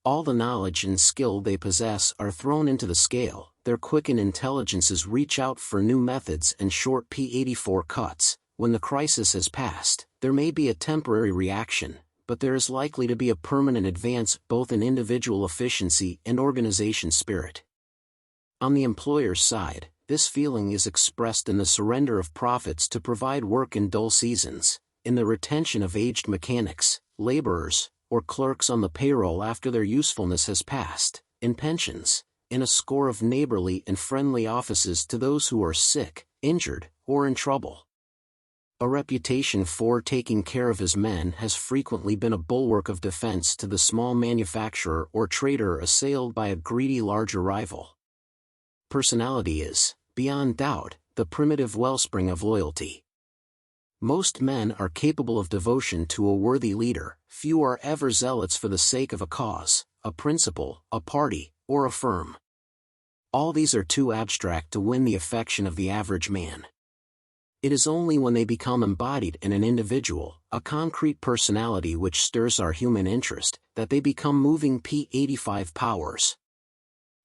All the knowledge and skill they possess are thrown into the scale, their quickened intelligences reach out for new methods and short P84 cuts. When the crisis has passed, there may be a temporary reaction, but there is likely to be a permanent advance both in individual efficiency and organization spirit. On the employer's side, this feeling is expressed in the surrender of profits to provide work in dull seasons, in the retention of aged mechanics, laborers, or clerks on the payroll after their usefulness has passed, in pensions, in a score of neighborly and friendly offices to those who are sick, injured, or in trouble. A reputation for taking care of his men has frequently been a bulwark of defense to the small manufacturer or trader assailed by a greedy larger rival. Personality is, beyond doubt, the primitive wellspring of loyalty. Most men are capable of devotion to a worthy leader, few are ever zealots for the sake of a cause, a principle, a party, or a firm. All these are too abstract to win the affection of the average man. It is only when they become embodied in an individual, a concrete personality which stirs our human interest, that they become moving P85 powers.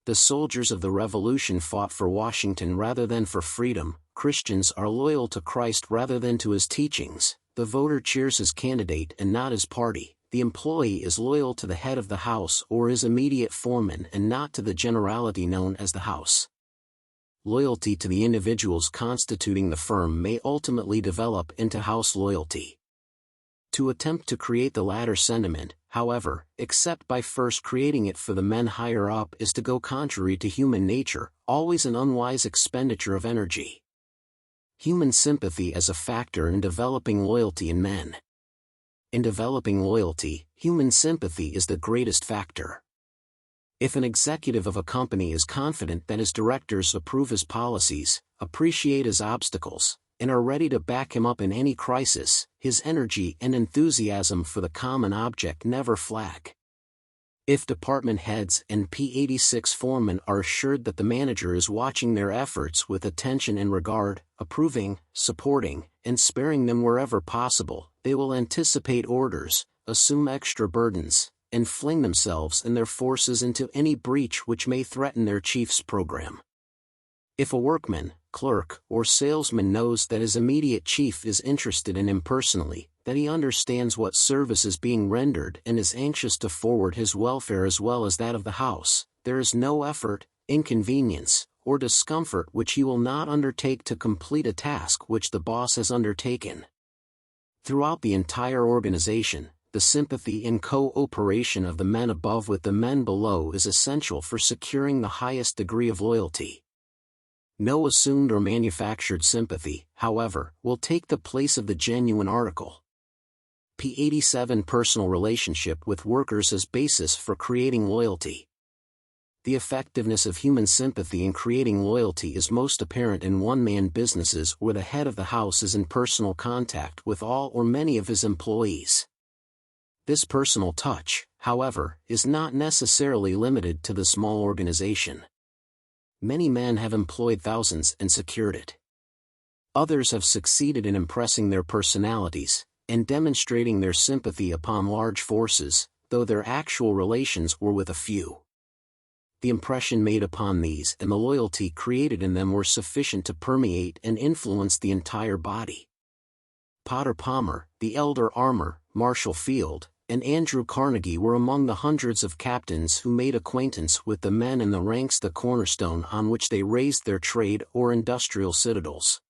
The soldiers of the Revolution fought for Washington rather than for freedom. Christians are loyal to Christ rather than to his teachings. The voter cheers his candidate and not his party. The employee is loyal to the head of the house or his immediate foreman and not to the generality known as the house. Loyalty to the individuals constituting the firm may ultimately develop into house loyalty. To attempt to create the latter sentiment, however, except by first creating it for the men higher up, is to go contrary to human nature, always an unwise expenditure of energy. Human sympathy as a factor in developing loyalty in men. In developing loyalty, human sympathy is the greatest factor. If an executive of a company is confident that his directors approve his policies, appreciate his obstacles, and are ready to back him up in any crisis, his energy and enthusiasm for the common object never flag. If department heads and P86 foremen are assured that the manager is watching their efforts with attention and regard, approving, supporting, and sparing them wherever possible, they will anticipate orders, assume extra burdens, and fling themselves and their forces into any breach which may threaten their chief's program. If a workman, clerk, or salesman knows that his immediate chief is interested in him personally, that he understands what service is being rendered and is anxious to forward his welfare as well as that of the house, there is no effort, inconvenience, or discomfort which he will not undertake to complete a task which the boss has undertaken. Throughout the entire organization, the sympathy and cooperation of the men above with the men below is essential for securing the highest degree of loyalty. No assumed or manufactured sympathy, however, will take the place of the genuine article. P87 Personal relationship with workers as basis for creating loyalty. The effectiveness of human sympathy in creating loyalty is most apparent in one-man businesses where the head of the house is in personal contact with all or many of his employees. This personal touch, however, is not necessarily limited to the small organization. Many men have employed thousands and secured it. Others have succeeded in impressing their personalities and demonstrating their sympathy upon large forces, though their actual relations were with a few. The impression made upon these and the loyalty created in them were sufficient to permeate and influence the entire body. Potter Palmer, the elder Armour, Marshall Field, and Andrew Carnegie were among the hundreds of captains who made acquaintance with the men in the ranks, the cornerstone on which they raised their trade or industrial citadels.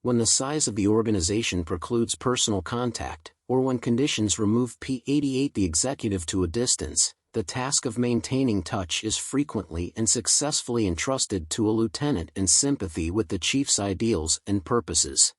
When the size of the organization precludes personal contact, or when conditions remove P88 the executive to a distance, the task of maintaining touch is frequently and successfully entrusted to a lieutenant in sympathy with the chief's ideals and purposes.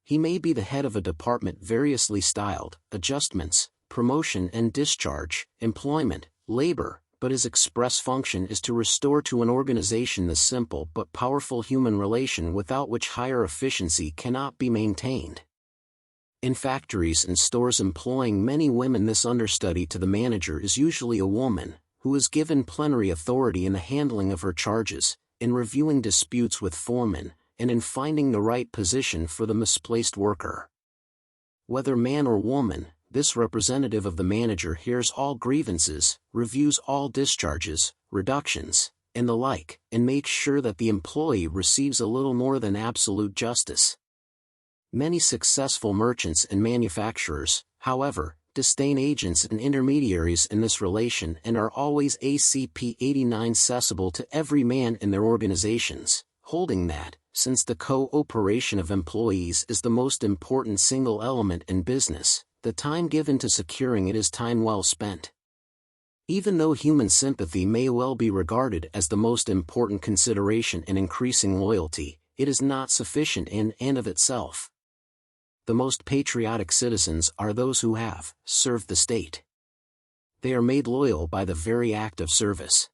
He may be the head of a department variously styled, adjustments, promotion and discharge, employment, labor, but his express function is to restore to an organization the simple but powerful human relation without which higher efficiency cannot be maintained. In factories and stores employing many women, this understudy to the manager is usually a woman, who is given plenary authority in the handling of her charges, in reviewing disputes with foremen, and in finding the right position for the misplaced worker. Whether man or woman, this representative of the manager hears all grievances, reviews all discharges, reductions, and the like, and makes sure that the employee receives a little more than absolute justice. Many successful merchants and manufacturers, however, disdain agents and intermediaries in this relation and are always ACP-89 cessible to every man in their organizations, holding that, since the cooperation of employees is the most important single element in business, the time given to securing it is time well spent. Even though human sympathy may well be regarded as the most important consideration in increasing loyalty, it is not sufficient in and of itself. The most patriotic citizens are those who have served the state. They are made loyal by the very act of service.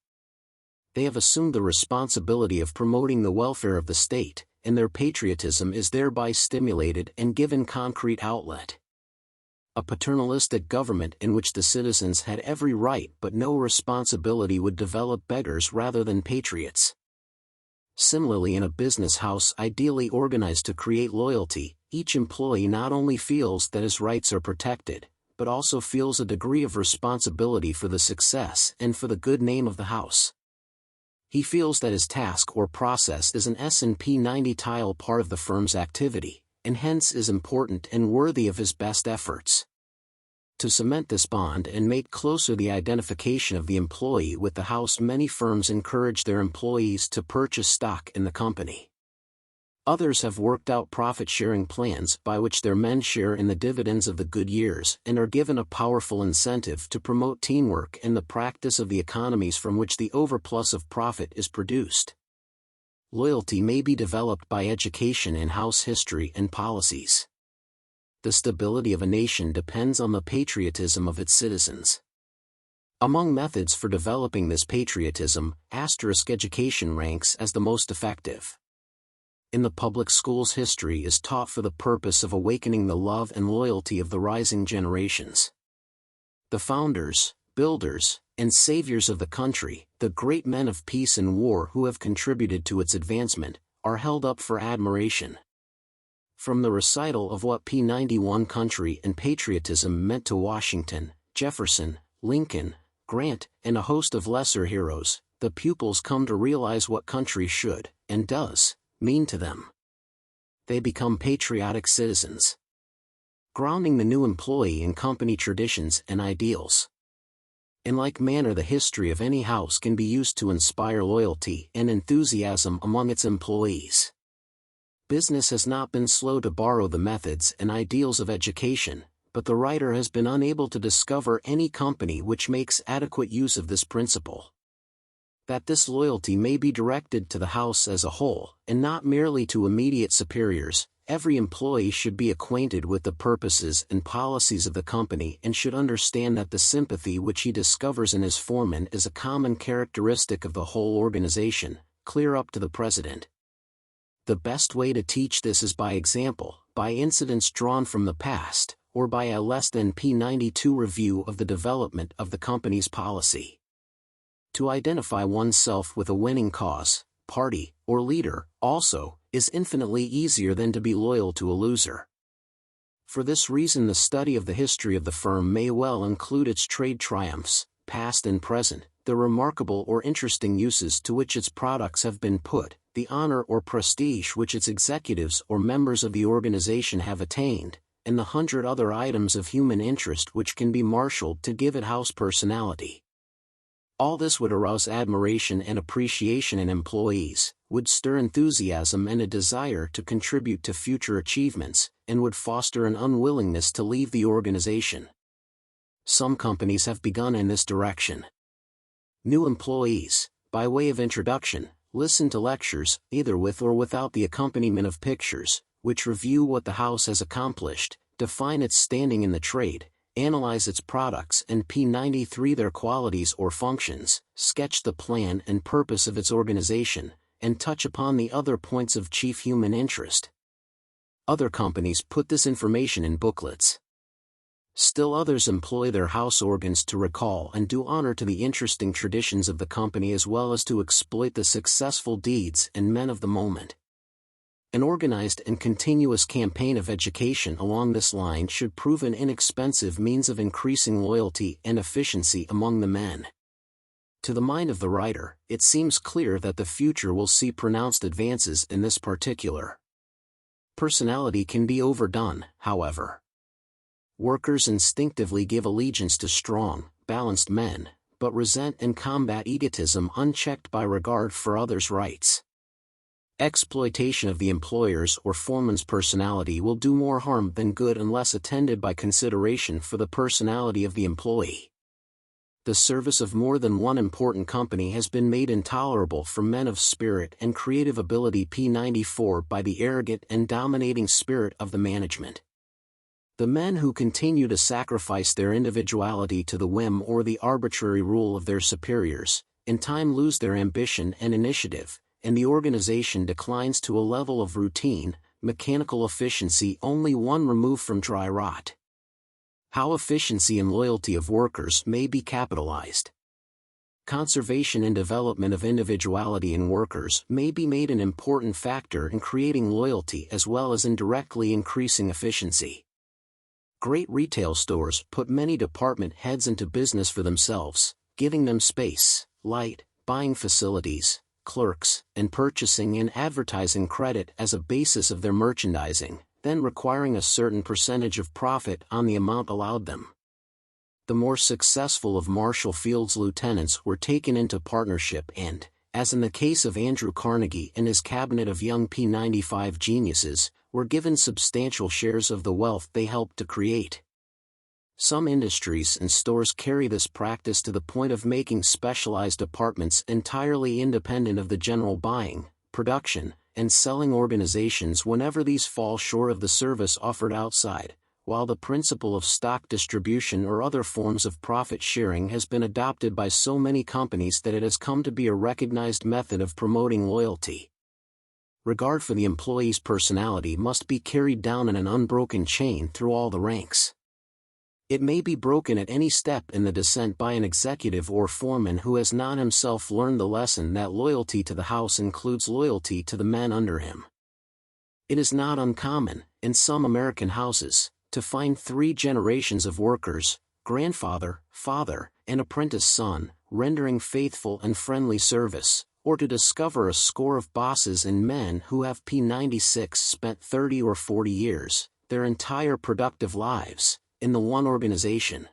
They have assumed the responsibility of promoting the welfare of the state, and their patriotism is thereby stimulated and given concrete outlet. A paternalistic government in which the citizens had every right but no responsibility would develop beggars rather than patriots. Similarly, in a business house ideally organized to create loyalty, each employee not only feels that his rights are protected, but also feels a degree of responsibility for the success and for the good name of the house. He feels that his task or process is an S&P 90 tile part of the firm's activity, and hence is important and worthy of his best efforts. To cement this bond and make closer the identification of the employee with the house, many firms encourage their employees to purchase stock in the company. Others have worked out profit-sharing plans by which their men share in the dividends of the good years and are given a powerful incentive to promote teamwork and the practice of the economies from which the overplus of profit is produced. Loyalty may be developed by education in house history and policies. The stability of a nation depends on the patriotism of its citizens. Among methods for developing this patriotism, education ranks as the most effective. In the public schools, history is taught for the purpose of awakening the love and loyalty of the rising generations. The founders, builders, and saviors of the country, the great men of peace and war who have contributed to its advancement, are held up for admiration. From the recital of what P91 country and patriotism meant to Washington, Jefferson, Lincoln, Grant, and a host of lesser heroes, the pupils come to realize what country should, and does, mean to them. They become patriotic citizens, grounding the new employee in company traditions and ideals. In like manner, the history of any house can be used to inspire loyalty and enthusiasm among its employees. Business has not been slow to borrow the methods and ideals of education, but the writer has been unable to discover any company which makes adequate use of this principle. That this loyalty may be directed to the house as a whole, and not merely to immediate superiors, every employee should be acquainted with the purposes and policies of the company and should understand that the sympathy which he discovers in his foreman is a common characteristic of the whole organization, clear up to the president. The best way to teach this is by example, by incidents drawn from the past, or by a less than P92 review of the development of the company's policy. To identify oneself with a winning cause, party, or leader, also, is infinitely easier than to be loyal to a loser. For this reason, the study of the history of the firm may well include its trade triumphs, past and present, the remarkable or interesting uses to which its products have been put, the honor or prestige which its executives or members of the organization have attained, and the 100 other items of human interest which can be marshaled to give it house personality. All this would arouse admiration and appreciation in employees, would stir enthusiasm and a desire to contribute to future achievements, and would foster an unwillingness to leave the organization. Some companies have begun in this direction. New employees, by way of introduction, listen to lectures, either with or without the accompaniment of pictures, which review what the house has accomplished, define its standing in the trade, analyze its products and P93 their qualities or functions, sketch the plan and purpose of its organization, and touch upon the other points of chief human interest. Other companies put this information in booklets. Still others employ their house organs to recall and do honor to the interesting traditions of the company as well as to exploit the successful deeds and men of the moment. An organized and continuous campaign of education along this line should prove an inexpensive means of increasing loyalty and efficiency among the men. To the mind of the writer, it seems clear that the future will see pronounced advances in this particular. Personality can be overdone, however. Workers instinctively give allegiance to strong, balanced men, but resent and combat egotism unchecked by regard for others' rights. Exploitation of the employer's or foreman's personality will do more harm than good unless attended by consideration for the personality of the employee. The service of more than one important company has been made intolerable for men of spirit and creative ability P94 by the arrogant and dominating spirit of the management. The men who continue to sacrifice their individuality to the whim or the arbitrary rule of their superiors, in time lose their ambition and initiative, and the organization declines to a level of routine, mechanical efficiency only one remove from dry rot. How efficiency and loyalty of workers may be capitalized. Conservation and development of individuality in workers may be made an important factor in creating loyalty as well as indirectly increasing efficiency. Great retail stores put many department heads into business for themselves, giving them space, light, buying facilities, clerks, and purchasing and advertising credit as a basis of their merchandising, then requiring a certain percentage of profit on the amount allowed them. The more successful of Marshall Field's lieutenants were taken into partnership and, as in the case of Andrew Carnegie and his cabinet of young P95 geniuses, were given substantial shares of the wealth they helped to create. Some industries and stores carry this practice to the point of making specialized departments entirely independent of the general buying, production, and selling organizations whenever these fall short of the service offered outside, while the principle of stock distribution or other forms of profit sharing has been adopted by so many companies that it has come to be a recognized method of promoting loyalty. Regard for the employee's personality must be carried down in an unbroken chain through all the ranks. It may be broken at any step in the descent by an executive or foreman who has not himself learned the lesson that loyalty to the house includes loyalty to the men under him. It is not uncommon, in some American houses, to find 3 generations of workers, grandfather, father, and apprentice son, rendering faithful and friendly service, or to discover a score of bosses and men who have P96 spent 30 or 40 years, their entire productive lives, in the one organization.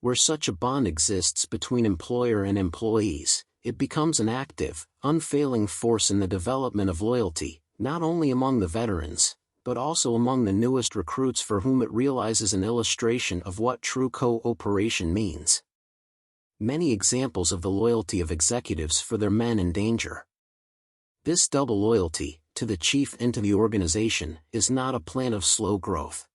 Where such a bond exists between employer and employees, it becomes an active, unfailing force in the development of loyalty, not only among the veterans, but also among the newest recruits for whom it realizes an illustration of what true cooperation means. Many examples of the loyalty of executives for their men in danger. This double loyalty, to the chief and to the organization, is not a plan of slow growth.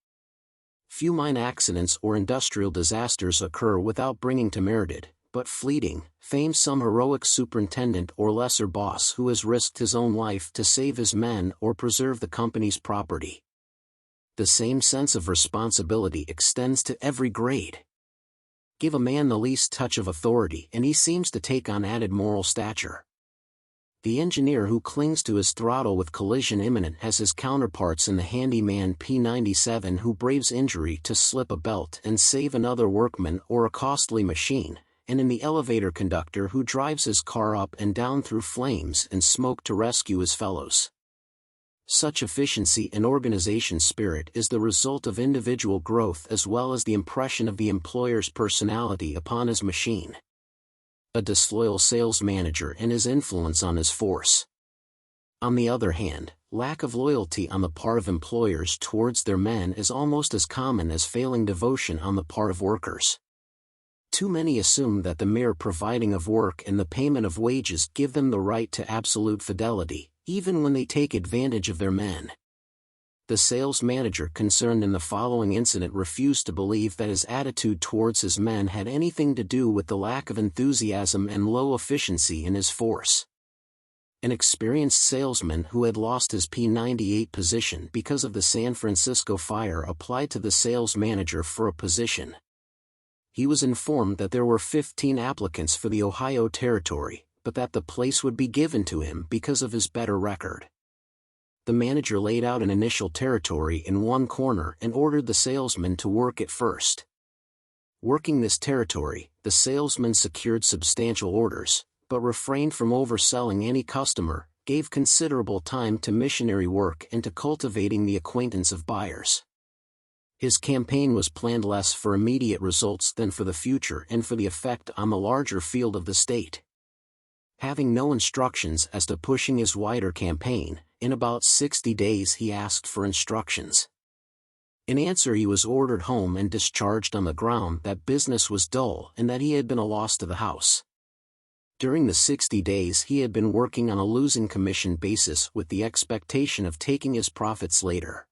Few mine accidents or industrial disasters occur without bringing to merited, but fleeting, fame some heroic superintendent or lesser boss who has risked his own life to save his men or preserve the company's property. The same sense of responsibility extends to every grade. Give a man the least touch of authority and he seems to take on added moral stature. The engineer who clings to his throttle with collision imminent has his counterparts in the handyman P97 who braves injury to slip a belt and save another workman or a costly machine, and in the elevator conductor who drives his car up and down through flames and smoke to rescue his fellows. Such efficiency and organization spirit is the result of individual growth as well as the impression of the employer's personality upon his machine. A disloyal sales manager and his influence on his force. On the other hand, lack of loyalty on the part of employers towards their men is almost as common as failing devotion on the part of workers. Too many assume that the mere providing of work and the payment of wages give them the right to absolute fidelity, even when they take advantage of their men. The sales manager concerned in the following incident refused to believe that his attitude towards his men had anything to do with the lack of enthusiasm and low efficiency in his force. An experienced salesman who had lost his P98 position because of the San Francisco fire applied to the sales manager for a position. He was informed that there were 15 applicants for the Ohio territory, but that the place would be given to him because of his better record. The manager laid out an initial territory in one corner and ordered the salesman to work it first. Working this territory, the salesman secured substantial orders, but refrained from overselling any customer, gave considerable time to missionary work and to cultivating the acquaintance of buyers. His campaign was planned less for immediate results than for the future and for the effect on the larger field of the state. Having no instructions as to pushing his wider campaign, in about 60 days he asked for instructions. In answer he was ordered home and discharged on the ground that business was dull and that he had been a loss to the house. During the 60 days he had been working on a losing commission basis with the expectation of taking his profits later.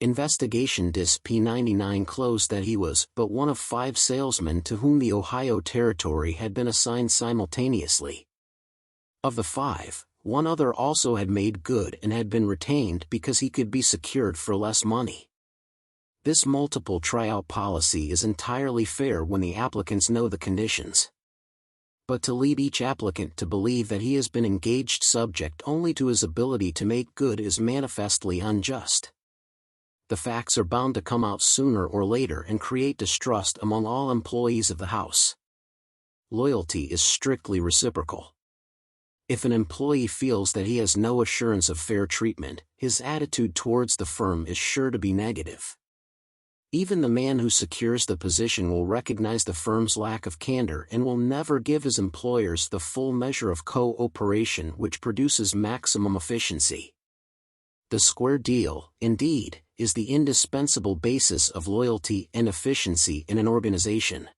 Investigation Dis P99 closed that he was but one of 5 salesmen to whom the Ohio territory had been assigned simultaneously. Of the 5, one other also had made good and had been retained because he could be secured for less money. This multiple tryout policy is entirely fair when the applicants know the conditions. But to lead each applicant to believe that he has been engaged subject only to his ability to make good is manifestly unjust. The facts are bound to come out sooner or later and create distrust among all employees of the house. Loyalty is strictly reciprocal. If an employee feels that he has no assurance of fair treatment, his attitude towards the firm is sure to be negative. Even the man who secures the position will recognize the firm's lack of candor and will never give his employers the full measure of cooperation which produces maximum efficiency. The square deal, indeed, is the indispensable basis of loyalty and efficiency in an organization.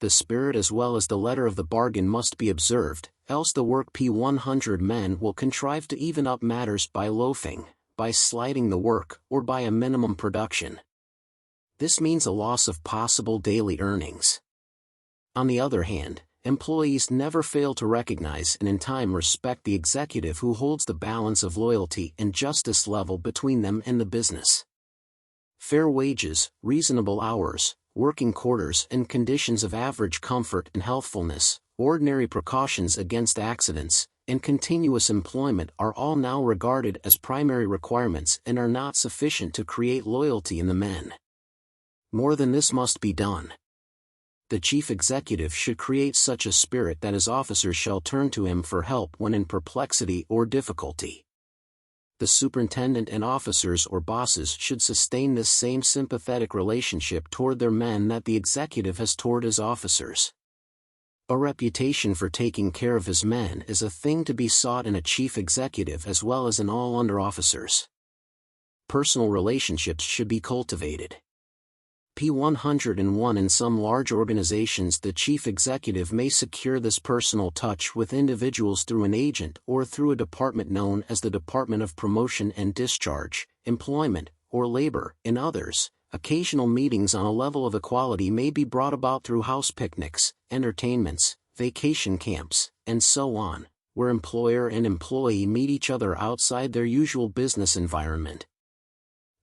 The spirit as well as the letter of the bargain must be observed, else the work P100 men will contrive to even up matters by loafing, by sliding the work, or by a minimum production. This means a loss of possible daily earnings. On the other hand, employees never fail to recognize and in time respect the executive who holds the balance of loyalty and justice level between them and the business. Fair wages, reasonable hours, working quarters and conditions of average comfort and healthfulness, ordinary precautions against accidents, and continuous employment are all now regarded as primary requirements and are not sufficient to create loyalty in the men. More than this must be done. The chief executive should create such a spirit that his officers shall turn to him for help when in perplexity or difficulty. The superintendent and officers or bosses should sustain this same sympathetic relationship toward their men that the executive has toward his officers. A reputation for taking care of his men is a thing to be sought in a chief executive as well as in all under officers. Personal relationships should be cultivated. P101 In some large organizations, the chief executive may secure this personal touch with individuals through an agent or through a department known as the Department of Promotion and Discharge, Employment, or Labor. In others, occasional meetings on a level of equality may be brought about through house picnics, entertainments, vacation camps, and so on, where employer and employee meet each other outside their usual business environment.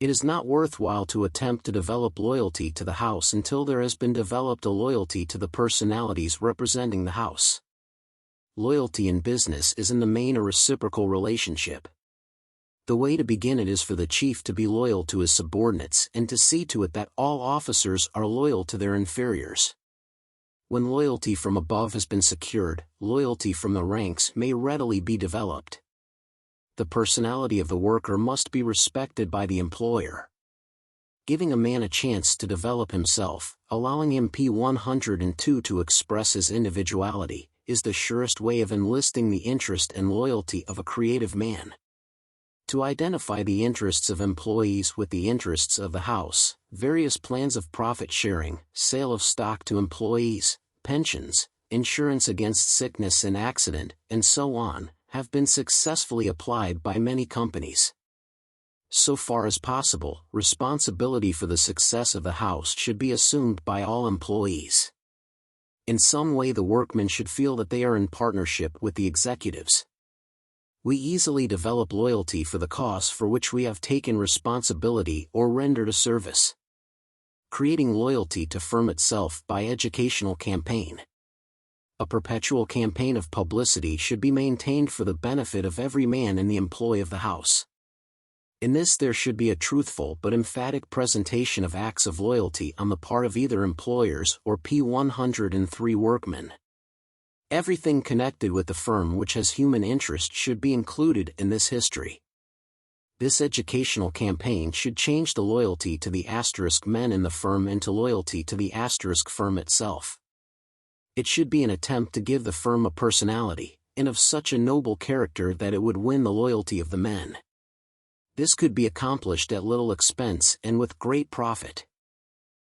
It is not worthwhile to attempt to develop loyalty to the house until there has been developed a loyalty to the personalities representing the house. Loyalty in business is in the main a reciprocal relationship. The way to begin it is for the chief to be loyal to his subordinates and to see to it that all officers are loyal to their inferiors. When loyalty from above has been secured, loyalty from the ranks may readily be developed. The personality of the worker must be respected by the employer. Giving a man a chance to develop himself, allowing him P102 to express his individuality, is the surest way of enlisting the interest and loyalty of a creative man. To identify the interests of employees with the interests of the house, various plans of profit sharing, sale of stock to employees, pensions, insurance against sickness and accident, and so on, have been successfully applied by many companies. So far as possible, responsibility for the success of the house should be assumed by all employees. In some way the workmen should feel that they are in partnership with the executives. We easily develop loyalty for the cause for which we have taken responsibility or rendered a service. Creating loyalty to firm itself by educational campaign. A perpetual campaign of publicity should be maintained for the benefit of every man in the employ of the house. In this there should be a truthful but emphatic presentation of acts of loyalty on the part of either employers or P103 workmen. Everything connected with the firm which has human interest should be included in this history. This educational campaign should change the loyalty to the * men in the firm into loyalty to the * firm itself. It should be an attempt to give the firm a personality, and of such a noble character that it would win the loyalty of the men. This could be accomplished at little expense and with great profit.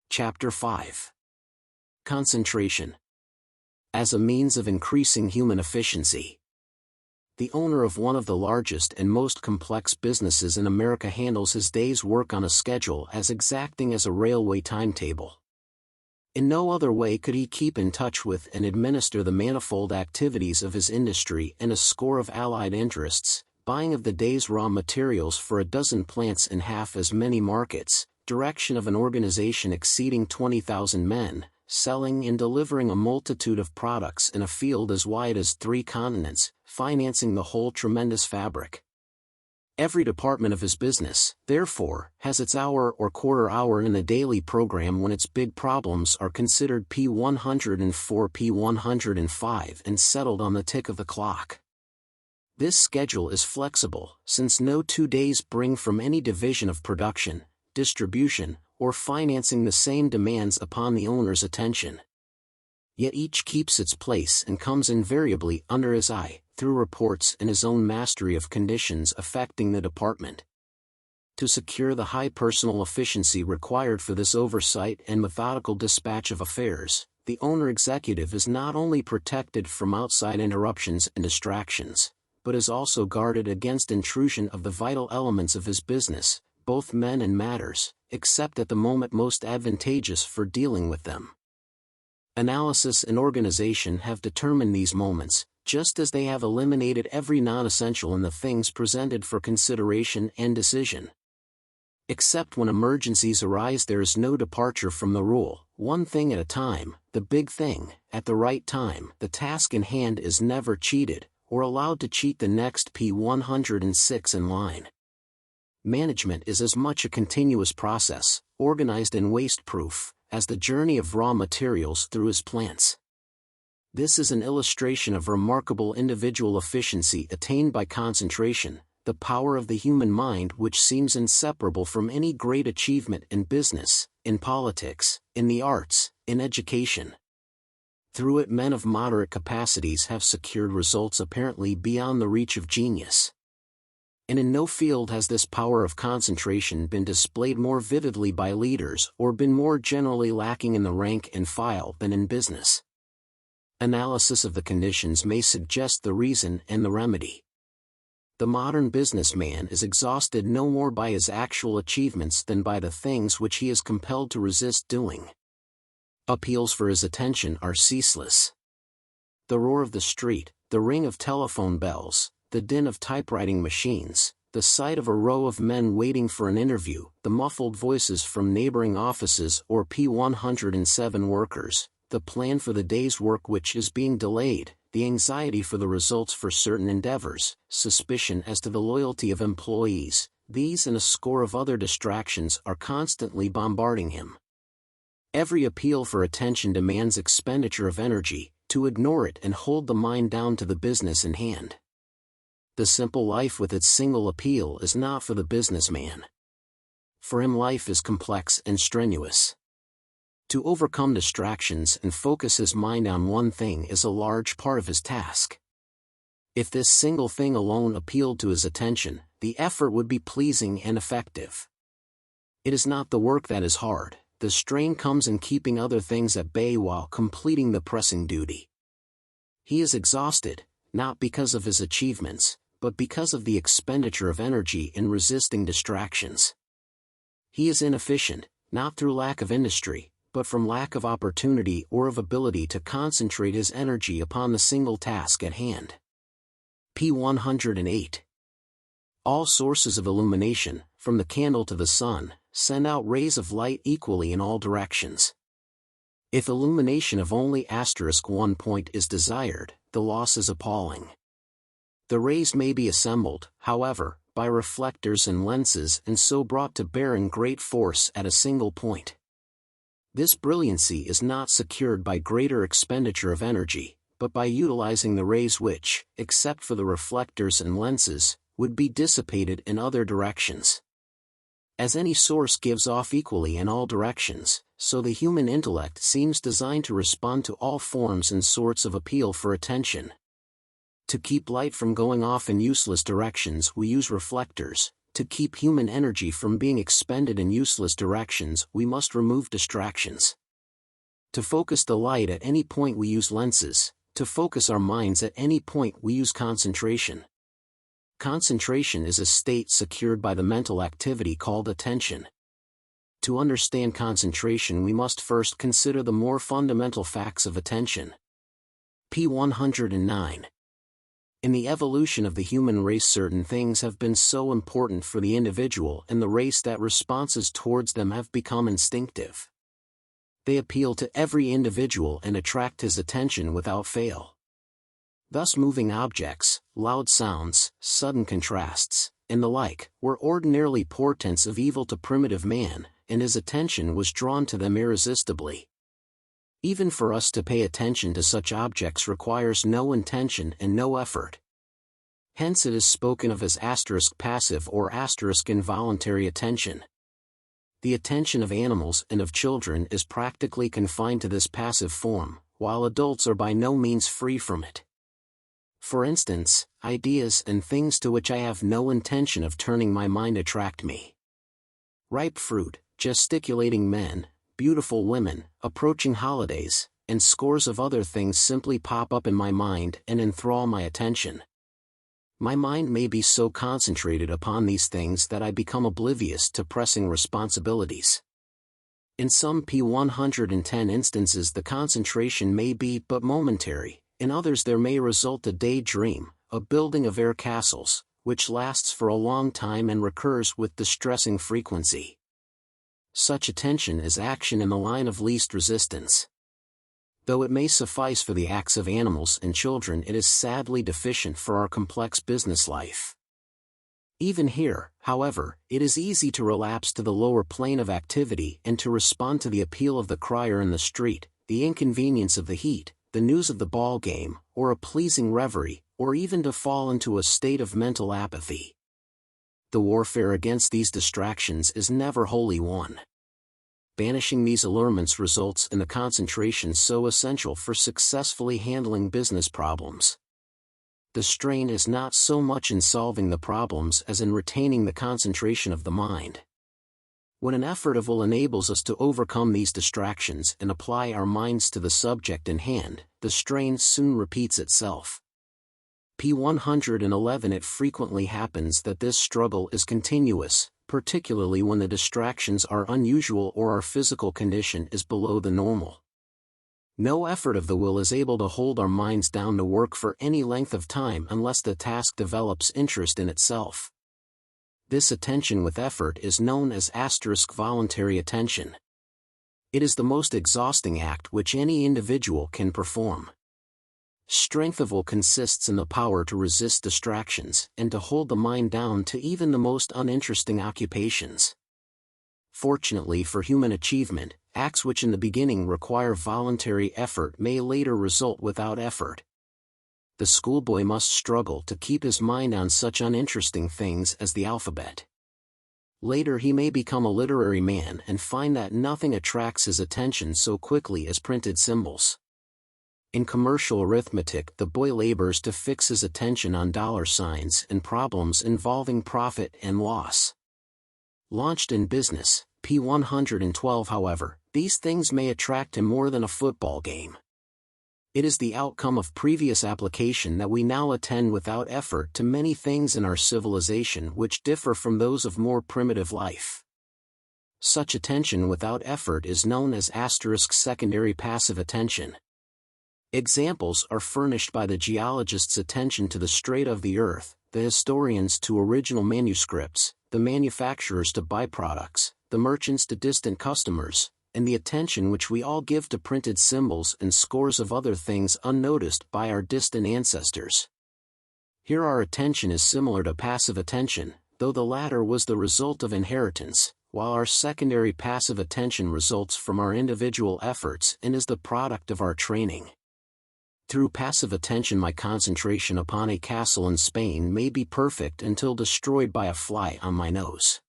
Chapter 5. Concentration. As a means of increasing human efficiency. The owner of one of the largest and most complex businesses in America handles his day's work on a schedule as exacting as a railway timetable. In no other way could he keep in touch with and administer the manifold activities of his industry and a score of allied interests, buying of the day's raw materials for a dozen plants in half as many markets, direction of an organization exceeding 20,000 men, selling and delivering a multitude of products in a field as wide as 3 continents, financing the whole tremendous fabric. Every department of his business, therefore, has its hour or quarter hour in the daily program when its big problems are considered P104 P105 and settled on the tick of the clock. This schedule is flexible, since no 2 days bring from any division of production, distribution, or financing the same demands upon the owner's attention. Yet each keeps its place and comes invariably under his eye, through reports and his own mastery of conditions affecting the department. To secure the high personal efficiency required for this oversight and methodical dispatch of affairs, the owner-executive is not only protected from outside interruptions and distractions, but is also guarded against intrusion of the vital elements of his business, both men and matters, except at the moment most advantageous for dealing with them. Analysis and organization have determined these moments, just as they have eliminated every non-essential in the things presented for consideration and decision. Except when emergencies arise, there is no departure from the rule, one thing at a time, the big thing, at the right time. The task in hand is never cheated, or allowed to cheat the next P106 in line. Management is as much a continuous process, organized and waste-proof, as the journey of raw materials through his plants. This is an illustration of remarkable individual efficiency attained by concentration, the power of the human mind which seems inseparable from any great achievement in business, in politics, in the arts, in education. Through it, men of moderate capacities have secured results apparently beyond the reach of genius. And in no field has this power of concentration been displayed more vividly by leaders or been more generally lacking in the rank and file than in business. Analysis of the conditions may suggest the reason and the remedy. The modern businessman is exhausted no more by his actual achievements than by the things which he is compelled to resist doing. Appeals for his attention are ceaseless. The roar of the street, the ring of telephone bells, the din of typewriting machines, the sight of a row of men waiting for an interview, the muffled voices from neighboring offices or P107 workers, the plan for the day's work which is being delayed, the anxiety for the results for certain endeavors, suspicion as to the loyalty of employees, these and a score of other distractions are constantly bombarding him. Every appeal for attention demands expenditure of energy, to ignore it and hold the mind down to the business in hand. The simple life with its single appeal is not for the businessman. For him life is complex and strenuous. To overcome distractions and focus his mind on one thing is a large part of his task. If this single thing alone appealed to his attention, the effort would be pleasing and effective. It is not the work that is hard, the strain comes in keeping other things at bay while completing the pressing duty. He is exhausted, not because of his achievements, but because of the expenditure of energy in resisting distractions. He is inefficient, not through lack of industry, but from lack of opportunity or of ability to concentrate his energy upon the single task at hand. P108. All sources of illumination, from the candle to the sun, send out rays of light equally in all directions. If illumination of only *1 point is desired, the loss is appalling. The rays may be assembled, however, by reflectors and lenses and so brought to bear in great force at a single point. This brilliancy is not secured by greater expenditure of energy, but by utilizing the rays which, except for the reflectors and lenses, would be dissipated in other directions. As any source gives off equally in all directions, so the human intellect seems designed to respond to all forms and sorts of appeal for attention. To keep light from going off in useless directions we use reflectors. To keep human energy from being expended in useless directions we must remove distractions. To focus the light at any point we use lenses, to focus our minds at any point we use concentration. Concentration is a state secured by the mental activity called attention. To understand concentration we must first consider the more fundamental facts of attention. P109. In the evolution of the human race certain things have been so important for the individual and the race that responses towards them have become instinctive. They appeal to every individual and attract his attention without fail. Thus moving objects, loud sounds, sudden contrasts, and the like, were ordinarily portents of evil to primitive man, and his attention was drawn to them irresistibly. Even for us to pay attention to such objects requires no intention and no effort. Hence it is spoken of as *passive or *involuntary attention. The attention of animals and of children is practically confined to this passive form, while adults are by no means free from it. For instance, ideas and things to which I have no intention of turning my mind attract me. Ripe fruit, gesticulating men, beautiful women, approaching holidays, and scores of other things simply pop up in my mind and enthrall my attention. My mind may be so concentrated upon these things that I become oblivious to pressing responsibilities. In some P110 instances the concentration may be but momentary, in others there may result a daydream, a building of air castles, which lasts for a long time and recurs with distressing frequency. Such attention is action in the line of least resistance. Though it may suffice for the acts of animals and children, it is sadly deficient for our complex business life. Even here, however, it is easy to relapse to the lower plane of activity and to respond to the appeal of the crier in the street, the inconvenience of the heat, the news of the ball game, or a pleasing reverie, or even to fall into a state of mental apathy. The warfare against these distractions is never wholly won. Banishing these allurements results in the concentration so essential for successfully handling business problems. The strain is not so much in solving the problems as in retaining the concentration of the mind. When an effort of will enables us to overcome these distractions and apply our minds to the subject in hand, the strain soon repeats itself. P. 111 It frequently happens that this struggle is continuous, particularly when the distractions are unusual or our physical condition is below the normal. No effort of the will is able to hold our minds down to work for any length of time unless the task develops interest in itself. This attention with effort is known as *voluntary attention. It is the most exhausting act which any individual can perform. Strength of will consists in the power to resist distractions and to hold the mind down to even the most uninteresting occupations. Fortunately for human achievement, acts which in the beginning require voluntary effort may later result without effort. The schoolboy must struggle to keep his mind on such uninteresting things as the alphabet. Later he may become a literary man and find that nothing attracts his attention so quickly as printed symbols. In commercial arithmetic, the boy labors to fix his attention on dollar signs and problems involving profit and loss. Launched in business, P. 112 However, these things may attract him more than a football game. It is the outcome of previous application that we now attend without effort to many things in our civilization which differ from those of more primitive life. Such attention without effort is known as secondary passive attention. Examples are furnished by the geologist's attention to the strata of the earth, the historians to original manuscripts, the manufacturers to byproducts, the merchants to distant customers, and the attention which we all give to printed symbols and scores of other things unnoticed by our distant ancestors. Here our attention is similar to passive attention, though the latter was the result of inheritance, while our secondary passive attention results from our individual efforts and is the product of our training. Through passive attention my concentration upon a castle in Spain may be perfect until destroyed by a fly on my nose.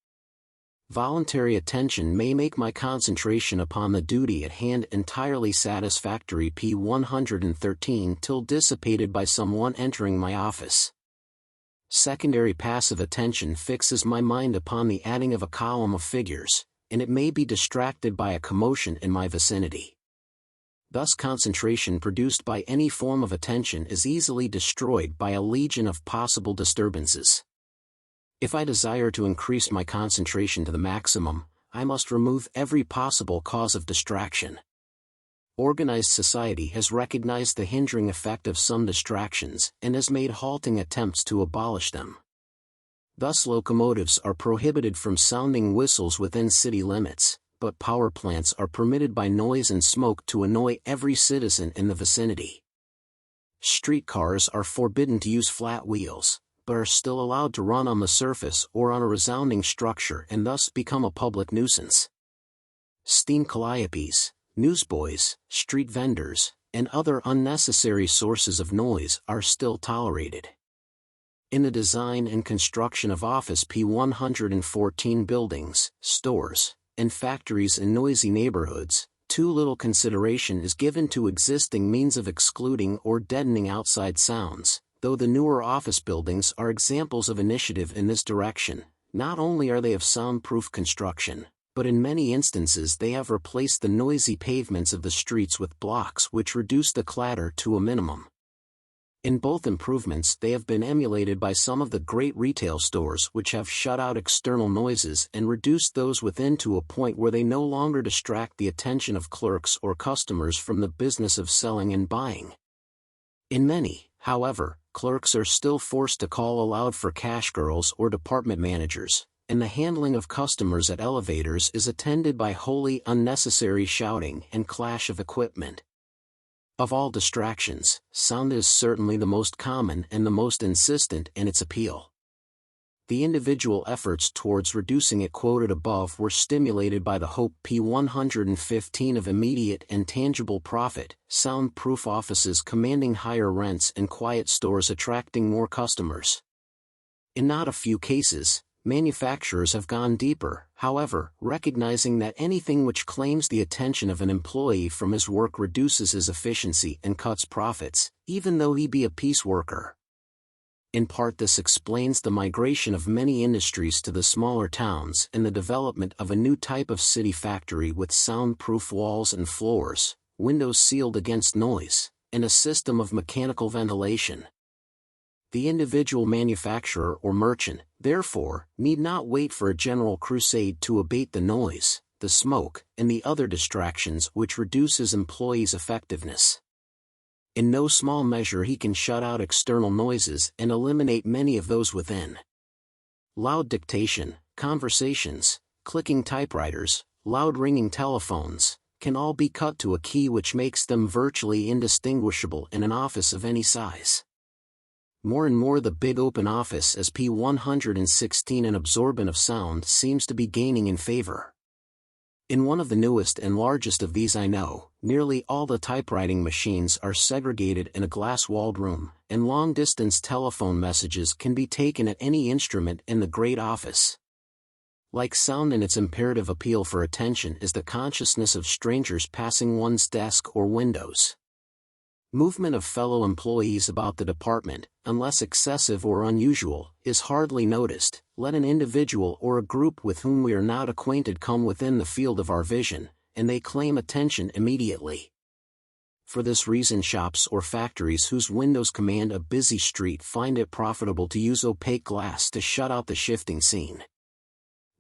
Voluntary attention may make my concentration upon the duty at hand entirely satisfactory P. 113 till dissipated by someone entering my office. Secondary passive attention fixes my mind upon the adding of a column of figures, and it may be distracted by a commotion in my vicinity. Thus concentration produced by any form of attention is easily destroyed by a legion of possible disturbances. If I desire to increase my concentration to the maximum, I must remove every possible cause of distraction. Organized society has recognized the hindering effect of some distractions and has made halting attempts to abolish them. Thus locomotives are prohibited from sounding whistles within city limits, but power plants are permitted by noise and smoke to annoy every citizen in the vicinity. Streetcars are forbidden to use flat wheels, but are still allowed to run on the surface or on a resounding structure and thus become a public nuisance. Steam calliopes, newsboys, street vendors, and other unnecessary sources of noise are still tolerated. In the design and construction of office P. 114 buildings, stores, and factories in noisy neighborhoods, too little consideration is given to existing means of excluding or deadening outside sounds. Though the newer office buildings are examples of initiative in this direction, not only are they of soundproof construction, but in many instances they have replaced the noisy pavements of the streets with blocks which reduce the clatter to a minimum. In both improvements they have been emulated by some of the great retail stores which have shut out external noises and reduced those within to a point where they no longer distract the attention of clerks or customers from the business of selling and buying. In many, however, clerks are still forced to call aloud for cash girls or department managers, and the handling of customers at elevators is attended by wholly unnecessary shouting and clash of equipment. Of all distractions, sound is certainly the most common and the most insistent in its appeal. The individual efforts towards reducing it quoted above were stimulated by the hope P115 of immediate and tangible profit, soundproof offices commanding higher rents and quiet stores attracting more customers. In not a few cases, manufacturers have gone deeper, however, recognizing that anything which claims the attention of an employee from his work reduces his efficiency and cuts profits, even though he be a piece worker. In part, this explains the migration of many industries to the smaller towns and the development of a new type of city factory with soundproof walls and floors, windows sealed against noise, and a system of mechanical ventilation. The individual manufacturer or merchant, therefore, need not wait for a general crusade to abate the noise, the smoke, and the other distractions which reduce his employees' effectiveness. In no small measure he can shut out external noises and eliminate many of those within. Loud dictation, conversations, clicking typewriters, loud ringing telephones, can all be cut to a key which makes them virtually indistinguishable in an office of any size. More and more the big open office as P116 and absorbent of sound seems to be gaining in favor. In one of the newest and largest of these I know, nearly all the typewriting machines are segregated in a glass-walled room, and long-distance telephone messages can be taken at any instrument in the great office. Like sound in its imperative appeal for attention is the consciousness of strangers passing one's desk or windows. Movement of fellow employees about the department, unless excessive or unusual, is hardly noticed. Let an individual or a group with whom we are not acquainted come within the field of our vision, and they claim attention immediately. For this reason shops or factories whose windows command a busy street find it profitable to use opaque glass to shut out the shifting scene.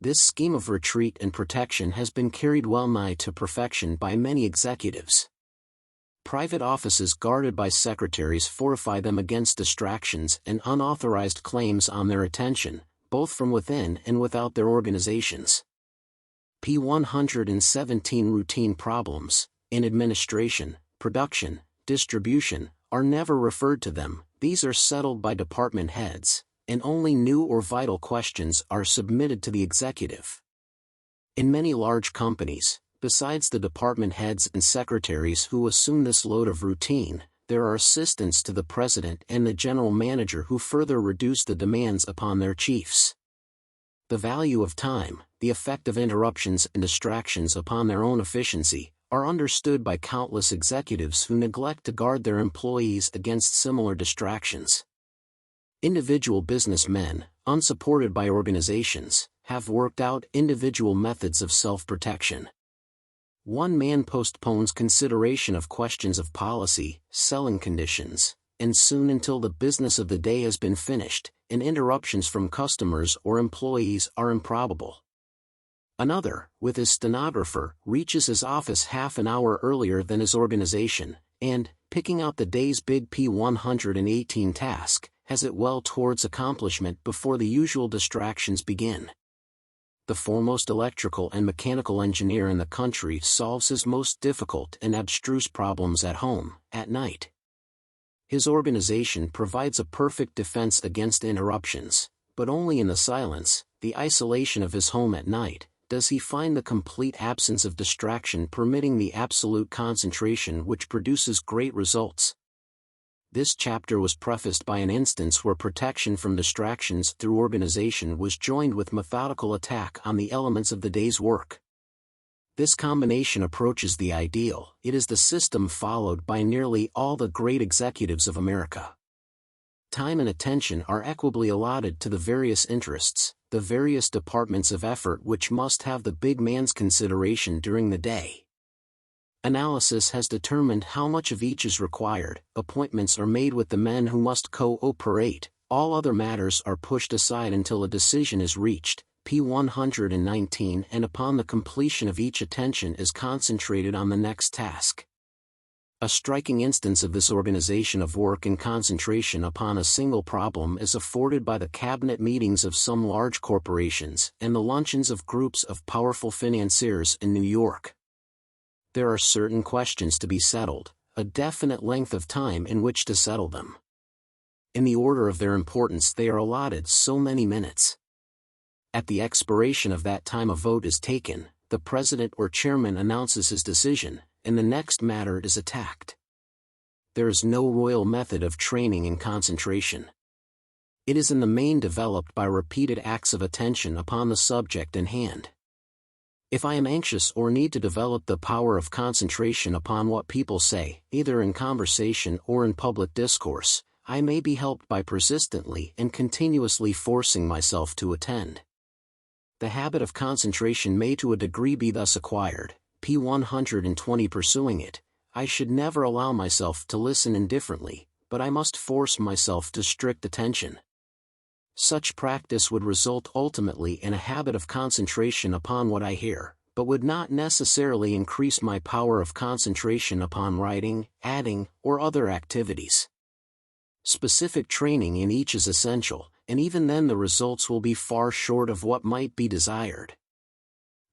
This scheme of retreat and protection has been carried well nigh to perfection by many executives. Private offices guarded by secretaries fortify them against distractions and unauthorized claims on their attention, both from within and without their organizations. P117 routine problems, in administration, production, distribution, are never referred to them. These are settled by department heads, and only new or vital questions are submitted to the executive. In many large companies, besides the department heads and secretaries who assume this load of routine, there are assistants to the president and the general manager who further reduce the demands upon their chiefs. The value of time, the effect of interruptions and distractions upon their own efficiency, are understood by countless executives who neglect to guard their employees against similar distractions. Individual businessmen, unsupported by organizations, have worked out individual methods of self-protection. One man postpones consideration of questions of policy, selling conditions, and soon until the business of the day has been finished, and interruptions from customers or employees are improbable. Another, with his stenographer, reaches his office half an hour earlier than his organization, and, picking out the day's big P118 task, has it well towards accomplishment before the usual distractions begin. The foremost electrical and mechanical engineer in the country solves his most difficult and abstruse problems at home, at night. His organization provides a perfect defense against interruptions, but only in the silence, the isolation of his home at night, does he find the complete absence of distraction permitting the absolute concentration which produces great results. This chapter was prefaced by an instance where protection from distractions through organization was joined with methodical attack on the elements of the day's work. This combination approaches the ideal. It is the system followed by nearly all the great executives of America. Time and attention are equably allotted to the various interests, the various departments of effort which must have the big man's consideration during the day. Analysis has determined how much of each is required, appointments are made with the men who must cooperate, all other matters are pushed aside until a decision is reached, P119, and upon the completion of each attention is concentrated on the next task. A striking instance of this organization of work and concentration upon a single problem is afforded by the cabinet meetings of some large corporations and the luncheons of groups of powerful financiers in New York. There are certain questions to be settled, a definite length of time in which to settle them. In the order of their importance they are allotted so many minutes. At the expiration of that time a vote is taken, the president or chairman announces his decision, and the next matter is attacked. There is no royal method of training in concentration. It is in the main developed by repeated acts of attention upon the subject in hand. If I am anxious or need to develop the power of concentration upon what people say, either in conversation or in public discourse, I may be helped by persistently and continuously forcing myself to attend. The habit of concentration may to a degree be thus acquired. P. 120. Pursuing it, I should never allow myself to listen indifferently, but I must force myself to strict attention. Such practice would result ultimately in a habit of concentration upon what I hear, but would not necessarily increase my power of concentration upon writing, adding, or other activities. Specific training in each is essential, and even then the results will be far short of what might be desired.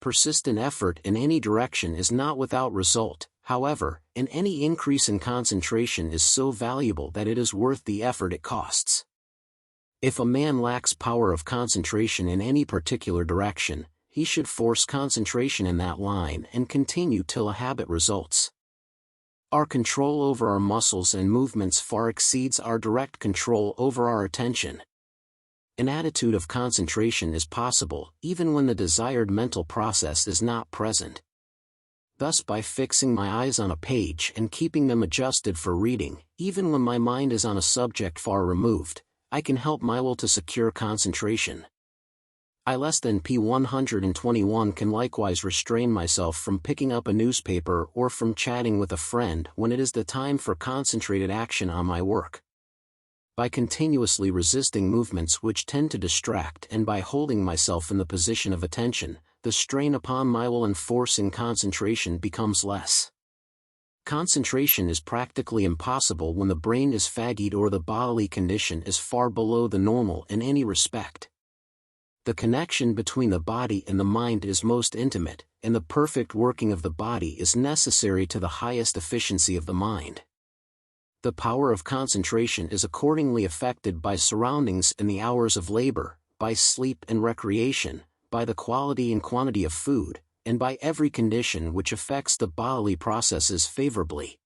Persistent effort in any direction is not without result, however, and any increase in concentration is so valuable that it is worth the effort it costs. If a man lacks power of concentration in any particular direction, he should force concentration in that line and continue till a habit results. Our control over our muscles and movements far exceeds our direct control over our attention. An attitude of concentration is possible even when the desired mental process is not present. Thus, by fixing my eyes on a page and keeping them adjusted for reading, even when my mind is on a subject far removed, I can help my will to secure concentration. I less than P. 121 can likewise restrain myself from picking up a newspaper or from chatting with a friend when it is the time for concentrated action on my work. By continuously resisting movements which tend to distract and by holding myself in the position of attention, the strain upon my will and forcing concentration becomes less. Concentration is practically impossible when the brain is fagged or the bodily condition is far below the normal in any respect. The connection between the body and the mind is most intimate, and the perfect working of the body is necessary to the highest efficiency of the mind. The power of concentration is accordingly affected by surroundings and the hours of labor, by sleep and recreation, by the quality and quantity of food, and by every condition which affects the bodily processes favorably.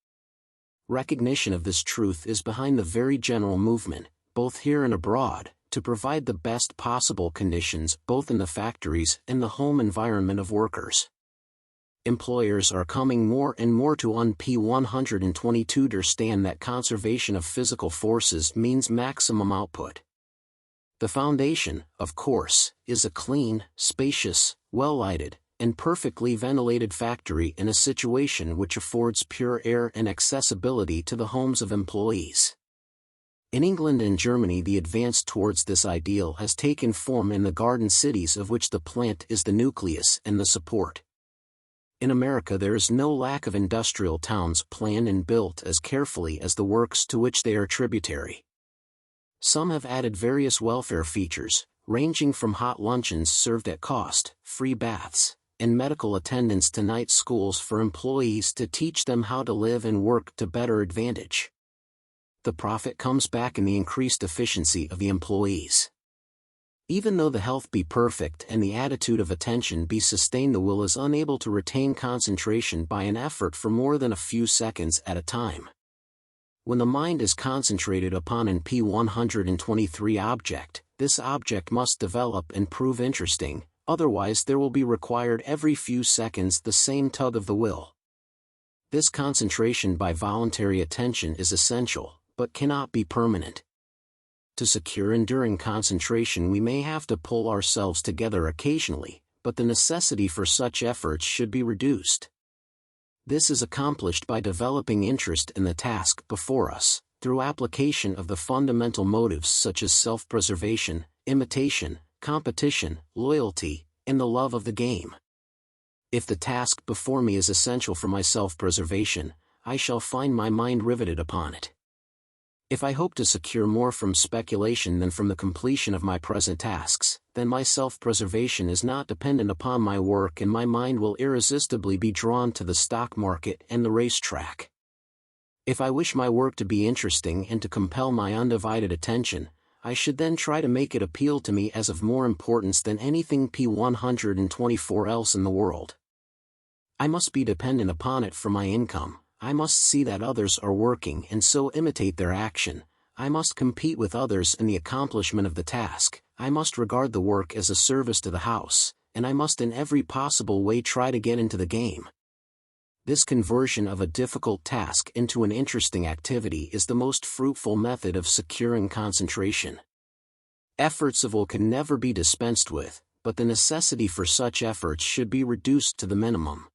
Recognition of this truth is behind the very general movement, both here and abroad, to provide the best possible conditions both in the factories and the home environment of workers. Employers are coming more and more to P. 122 understand that conservation of physical forces means maximum output. The foundation, of course, is a clean, spacious, well-lighted, and perfectly ventilated factory in a situation which affords pure air and accessibility to the homes of employees. In England and Germany the advance towards this ideal has taken form in the garden cities of which the plant is the nucleus and the support. In America there is no lack of industrial towns planned and built as carefully as the works to which they are tributary. Some have added various welfare features, ranging from hot luncheons served at cost, free baths, and medical attendance to night schools for employees to teach them how to live and work to better advantage. The profit comes back in the increased efficiency of the employees. Even though the health be perfect and the attitude of attention be sustained, the will is unable to retain concentration by an effort for more than a few seconds at a time. When the mind is concentrated upon an P. 123 object, this object must develop and prove interesting, otherwise there will be required every few seconds the same tug of the will. This concentration by voluntary attention is essential, but cannot be permanent. To secure enduring concentration we may have to pull ourselves together occasionally, but the necessity for such efforts should be reduced. This is accomplished by developing interest in the task before us, through application of the fundamental motives such as self-preservation, imitation, competition, loyalty, and the love of the game. If the task before me is essential for my self-preservation, I shall find my mind riveted upon it. If I hope to secure more from speculation than from the completion of my present tasks, then my self-preservation is not dependent upon my work, and my mind will irresistibly be drawn to the stock market and the racetrack. If I wish my work to be interesting and to compel my undivided attention, I should then try to make it appeal to me as of more importance than anything P124 else in the world. I must be dependent upon it for my income. I must see that others are working and so imitate their action. I must compete with others in the accomplishment of the task. I must regard the work as a service to the house, and I must in every possible way try to get into the game. This conversion of a difficult task into an interesting activity is the most fruitful method of securing concentration. Efforts of will can never be dispensed with, but the necessity for such efforts should be reduced to the minimum.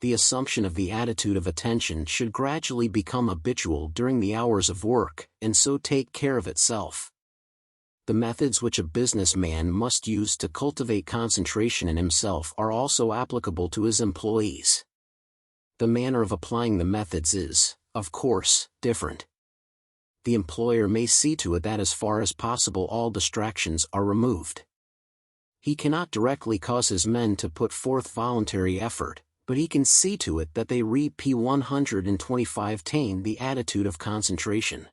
The assumption of the attitude of attention should gradually become habitual during the hours of work, and so take care of itself. The methods which a businessman must use to cultivate concentration in himself are also applicable to his employees. The manner of applying the methods is, of course, different. The employer may see to it that as far as possible all distractions are removed. He cannot directly cause his men to put forth voluntary effort, but he can see to it that they read P125 the attitude of concentration.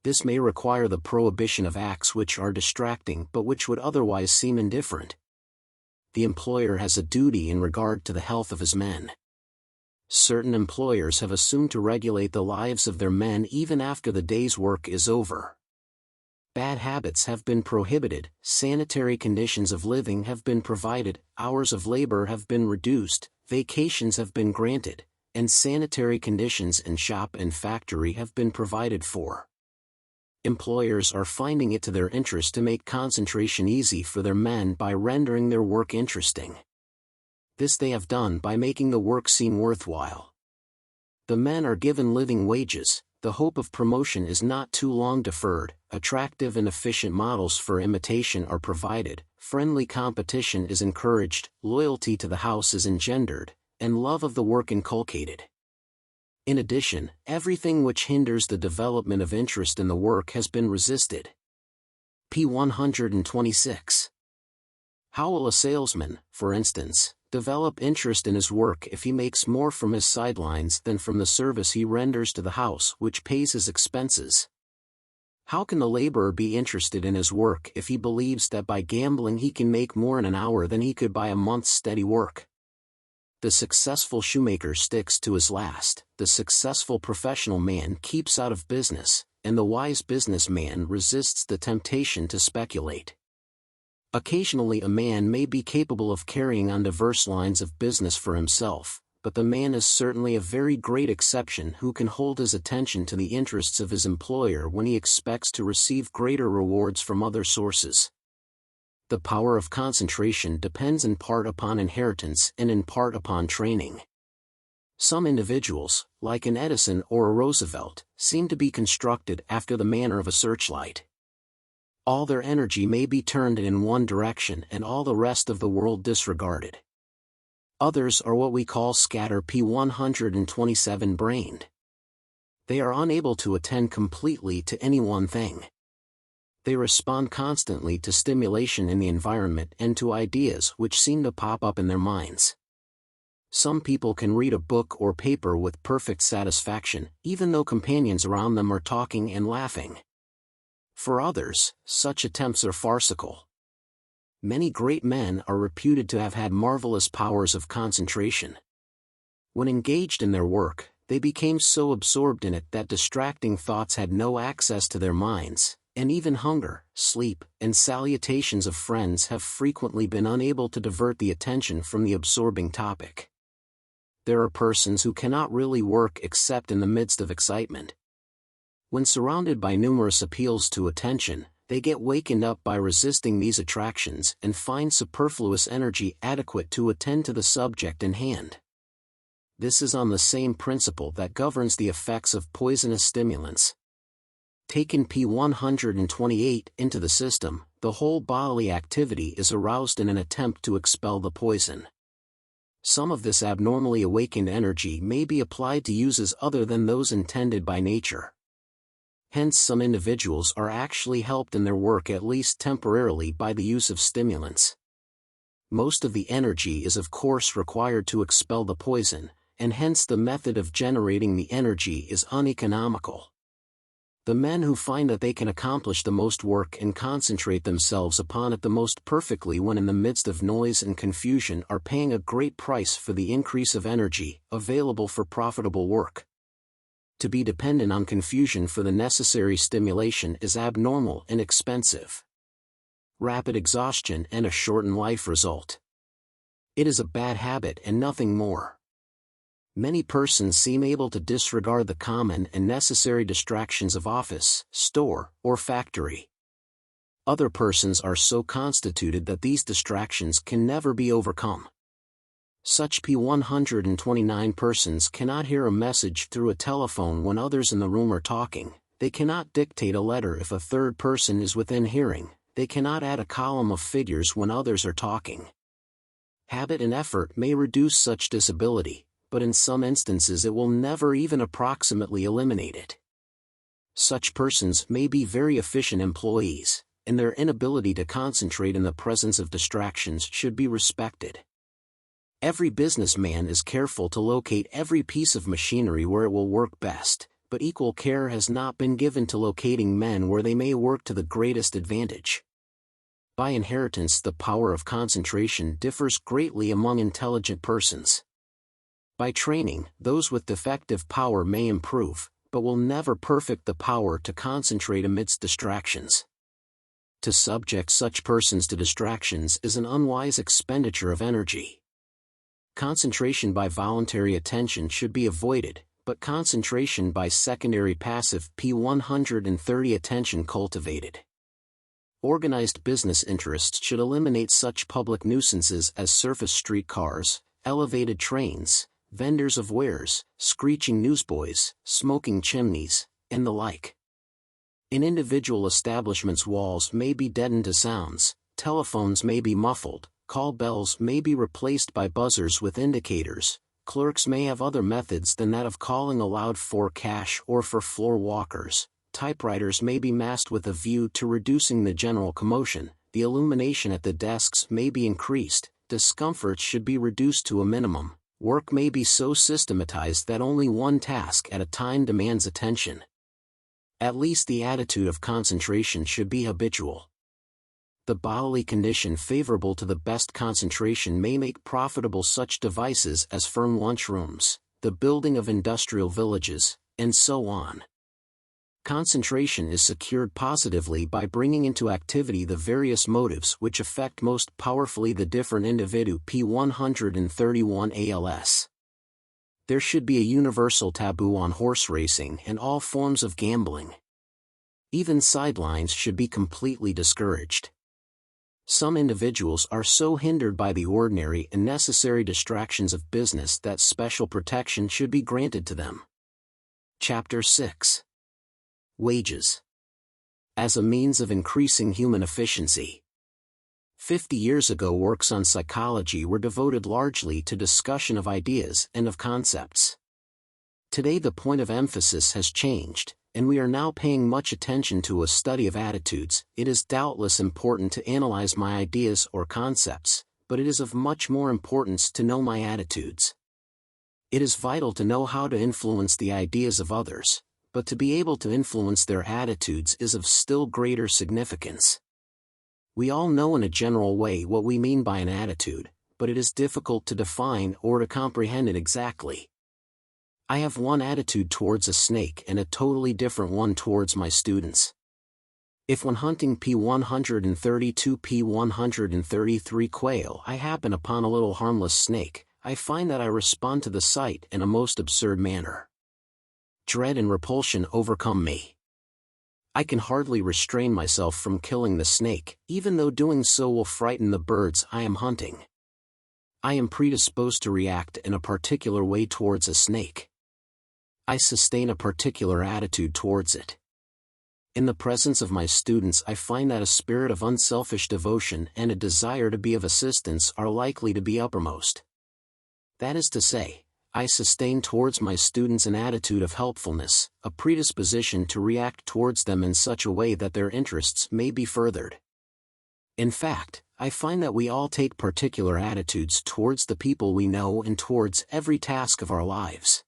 This may require the prohibition of acts which are distracting but which would otherwise seem indifferent. The employer has a duty in regard to the health of his men. Certain employers have assumed to regulate the lives of their men even after the day's work is over. Bad habits have been prohibited, sanitary conditions of living have been provided, hours of labor have been reduced, vacations have been granted, and sanitary conditions in shop and factory have been provided for. Employers are finding it to their interest to make concentration easy for their men by rendering their work interesting. This they have done by making the work seem worthwhile. The men are given living wages, the hope of promotion is not too long deferred, attractive and efficient models for imitation are provided, friendly competition is encouraged, loyalty to the house is engendered, and love of the work inculcated. In addition, everything which hinders the development of interest in the work has been resisted. P126. How will a salesman, for instance, develop interest in his work if he makes more from his sidelines than from the service he renders to the house which pays his expenses? How can the laborer be interested in his work if he believes that by gambling he can make more in an hour than he could by a month's steady work? The successful shoemaker sticks to his last, the successful professional man keeps out of business, and the wise businessman resists the temptation to speculate. Occasionally a man may be capable of carrying on diverse lines of business for himself, but the man is certainly a very great exception who can hold his attention to the interests of his employer when he expects to receive greater rewards from other sources. The power of concentration depends in part upon inheritance and in part upon training. Some individuals, like an Edison or a Roosevelt, seem to be constructed after the manner of a searchlight. All their energy may be turned in one direction and all the rest of the world disregarded. Others are what we call scatter P127 brained. They are unable to attend completely to any one thing. They respond constantly to stimulation in the environment and to ideas which seem to pop up in their minds. Some people can read a book or paper with perfect satisfaction, even though companions around them are talking and laughing. For others, such attempts are farcical. Many great men are reputed to have had marvelous powers of concentration. When engaged in their work, they became so absorbed in it that distracting thoughts had no access to their minds, and even hunger, sleep, and salutations of friends have frequently been unable to divert the attention from the absorbing topic. There are persons who cannot really work except in the midst of excitement. When surrounded by numerous appeals to attention, they get wakened up by resisting these attractions and find superfluous energy adequate to attend to the subject in hand. This is on the same principle that governs the effects of poisonous stimulants. Taken P128 into the system, the whole bodily activity is aroused in an attempt to expel the poison. Some of this abnormally awakened energy may be applied to uses other than those intended by nature. Hence, some individuals are actually helped in their work at least temporarily by the use of stimulants. Most of the energy is of course required to expel the poison, and hence the method of generating the energy is uneconomical. The men who find that they can accomplish the most work and concentrate themselves upon it the most perfectly when in the midst of noise and confusion are paying a great price for the increase of energy available for profitable work. To be dependent on confusion for the necessary stimulation is abnormal and expensive. Rapid exhaustion and a shortened life result. It is a bad habit and nothing more. Many persons seem able to disregard the common and necessary distractions of office, store, or factory. Other persons are so constituted that these distractions can never be overcome. Such P129 persons cannot hear a message through a telephone when others in the room are talking, they cannot dictate a letter if a third person is within hearing, they cannot add a column of figures when others are talking. Habit and effort may reduce such disability, but in some instances it will never even approximately eliminate it. Such persons may be very efficient employees, and their inability to concentrate in the presence of distractions should be respected. Every businessman is careful to locate every piece of machinery where it will work best, but equal care has not been given to locating men where they may work to the greatest advantage. By inheritance, the power of concentration differs greatly among intelligent persons. By training, those with defective power may improve, but will never perfect the power to concentrate amidst distractions. To subject such persons to distractions is an unwise expenditure of energy. Concentration by voluntary attention should be avoided, but concentration by secondary passive P130 attention cultivated. Organized business interests should eliminate such public nuisances as surface streetcars, elevated trains, vendors of wares, screeching newsboys, smoking chimneys, and the like. In individual establishments, walls may be deadened to sounds, telephones may be muffled, call bells may be replaced by buzzers with indicators, clerks may have other methods than that of calling aloud for cash or for floor walkers, typewriters may be masked with a view to reducing the general commotion, the illumination at the desks may be increased, discomforts should be reduced to a minimum. Work may be so systematized that only one task at a time demands attention. At least the attitude of concentration should be habitual. The bodily condition favorable to the best concentration may make profitable such devices as firm lunchrooms, the building of industrial villages, and so on. Concentration is secured positively by bringing into activity the various motives which affect most powerfully the different individu P131 ALS. There should be a universal taboo on horse racing and all forms of gambling. Even sidelines should be completely discouraged. Some individuals are so hindered by the ordinary and necessary distractions of business that special protection should be granted to them. Chapter 6. Wages. As a means of increasing human efficiency. 50 years ago, works on psychology were devoted largely to discussion of ideas and of concepts. Today the point of emphasis has changed, and we are now paying much attention to a study of attitudes. It is doubtless important to analyze my ideas or concepts, but it is of much more importance to know my attitudes. It is vital to know how to influence the ideas of others, but to be able to influence their attitudes is of still greater significance. We all know in a general way what we mean by an attitude, but it is difficult to define or to comprehend it exactly. I have one attitude towards a snake and a totally different one towards my students. If when hunting P132 P133 quail I happen upon a little harmless snake, I find that I respond to the sight in a most absurd manner. Dread and repulsion overcome me. I can hardly restrain myself from killing the snake, even though doing so will frighten the birds I am hunting. I am predisposed to react in a particular way towards a snake. I sustain a particular attitude towards it. In the presence of my students, I find that a spirit of unselfish devotion and a desire to be of assistance are likely to be uppermost. That is to say, I sustain towards my students an attitude of helpfulness, a predisposition to react towards them in such a way that their interests may be furthered. In fact, I find that we all take particular attitudes towards the people we know and towards every task of our lives.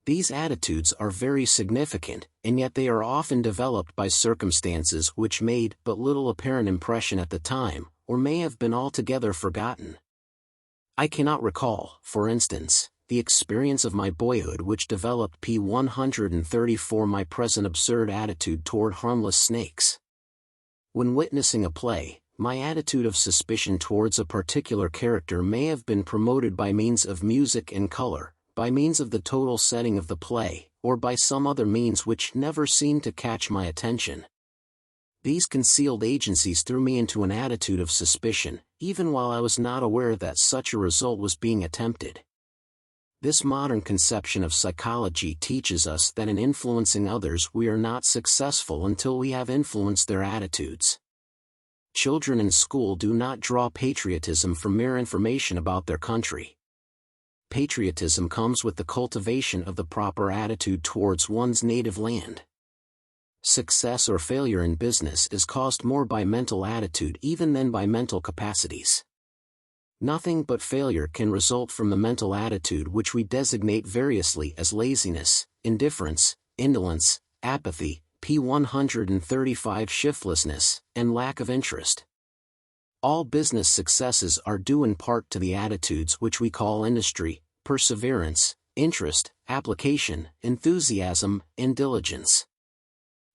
These attitudes are very significant, and yet they are often developed by circumstances which made but little apparent impression at the time, or may have been altogether forgotten. I cannot recall, for instance, the experience of my boyhood which developed p. 134 my present absurd attitude toward harmless snakes. When witnessing a play, my attitude of suspicion towards a particular character may have been promoted by means of music and color, by means of the total setting of the play, or by some other means which never seemed to catch my attention. These concealed agencies threw me into an attitude of suspicion, even while I was not aware that such a result was being attempted. This modern conception of psychology teaches us that in influencing others we are not successful until we have influenced their attitudes. Children in school do not draw patriotism from mere information about their country. Patriotism comes with the cultivation of the proper attitude towards one's native land. Success or failure in business is caused more by mental attitude even than by mental capacities. Nothing but failure can result from the mental attitude which we designate variously as laziness, indifference, indolence, apathy, p. 135 shiftlessness, and lack of interest. All business successes are due in part to the attitudes which we call industry, perseverance, interest, application, enthusiasm, and diligence.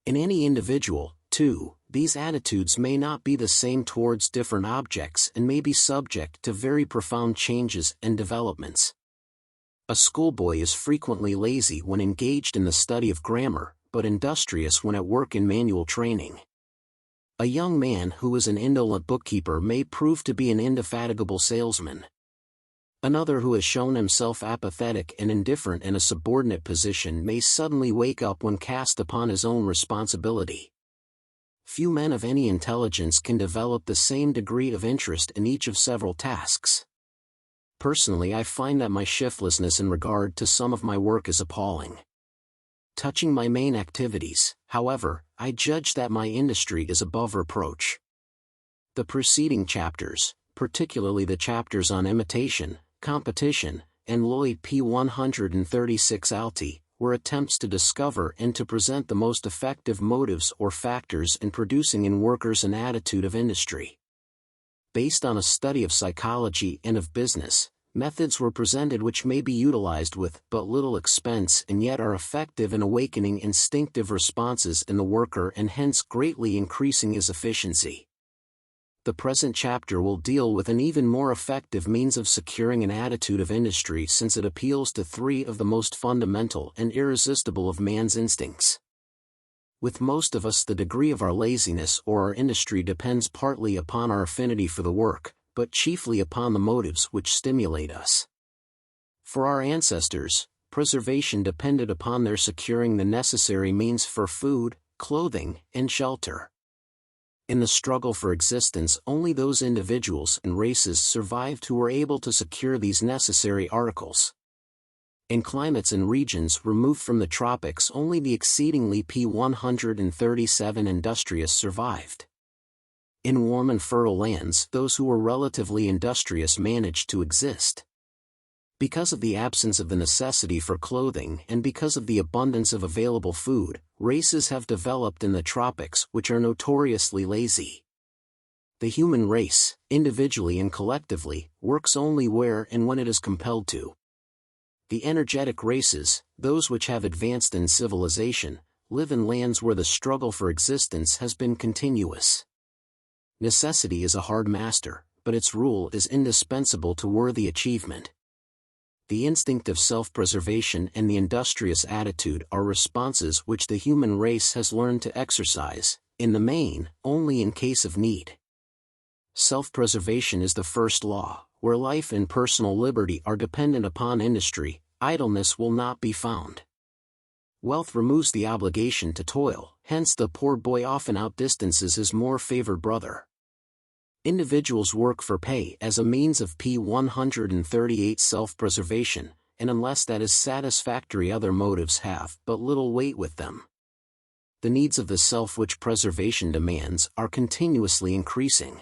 In any individual, too, these attitudes may not be the same towards different objects and may be subject to very profound changes and developments. A schoolboy is frequently lazy when engaged in the study of grammar, but industrious when at work in manual training. A young man who is an indolent bookkeeper may prove to be an indefatigable salesman. Another who has shown himself apathetic and indifferent in a subordinate position may suddenly wake up when cast upon his own responsibility. Few men of any intelligence can develop the same degree of interest in each of several tasks. Personally, I find that my shiftlessness in regard to some of my work is appalling. Touching my main activities, however, I judge that my industry is above reproach. The preceding chapters, particularly the chapters on imitation, competition, and Lloyd p. 136 alti, were attempts to discover and to present the most effective motives or factors in producing in workers an attitude of industry. Based on a study of psychology and of business, methods were presented which may be utilized with but little expense and yet are effective in awakening instinctive responses in the worker and hence greatly increasing his efficiency. The present chapter will deal with an even more effective means of securing an attitude of industry since it appeals to three of the most fundamental and irresistible of man's instincts. With most of us the degree of our laziness or our industry depends partly upon our affinity for the work, but chiefly upon the motives which stimulate us. For our ancestors, preservation depended upon their securing the necessary means for food, clothing, and shelter. In the struggle for existence, only those individuals and races survived who were able to secure these necessary articles. In climates and regions removed from the tropics, only the exceedingly p. 137 industrious survived. In warm and fertile lands, those who were relatively industrious managed to exist. Because of the absence of the necessity for clothing and because of the abundance of available food, races have developed in the tropics which are notoriously lazy. The human race, individually and collectively, works only where and when it is compelled to. The energetic races, those which have advanced in civilization, live in lands where the struggle for existence has been continuous. Necessity is a hard master, but its rule is indispensable to worthy achievement. The instinct of self-preservation and the industrious attitude are responses which the human race has learned to exercise, in the main, only in case of need. Self-preservation is the first law. Where life and personal liberty are dependent upon industry, idleness will not be found. Wealth removes the obligation to toil, hence the poor boy often outdistances his more favored brother. Individuals work for pay as a means of P138 self-preservation, and unless that is satisfactory, other motives have but little weight with them. The needs of the self which preservation demands are continuously increasing.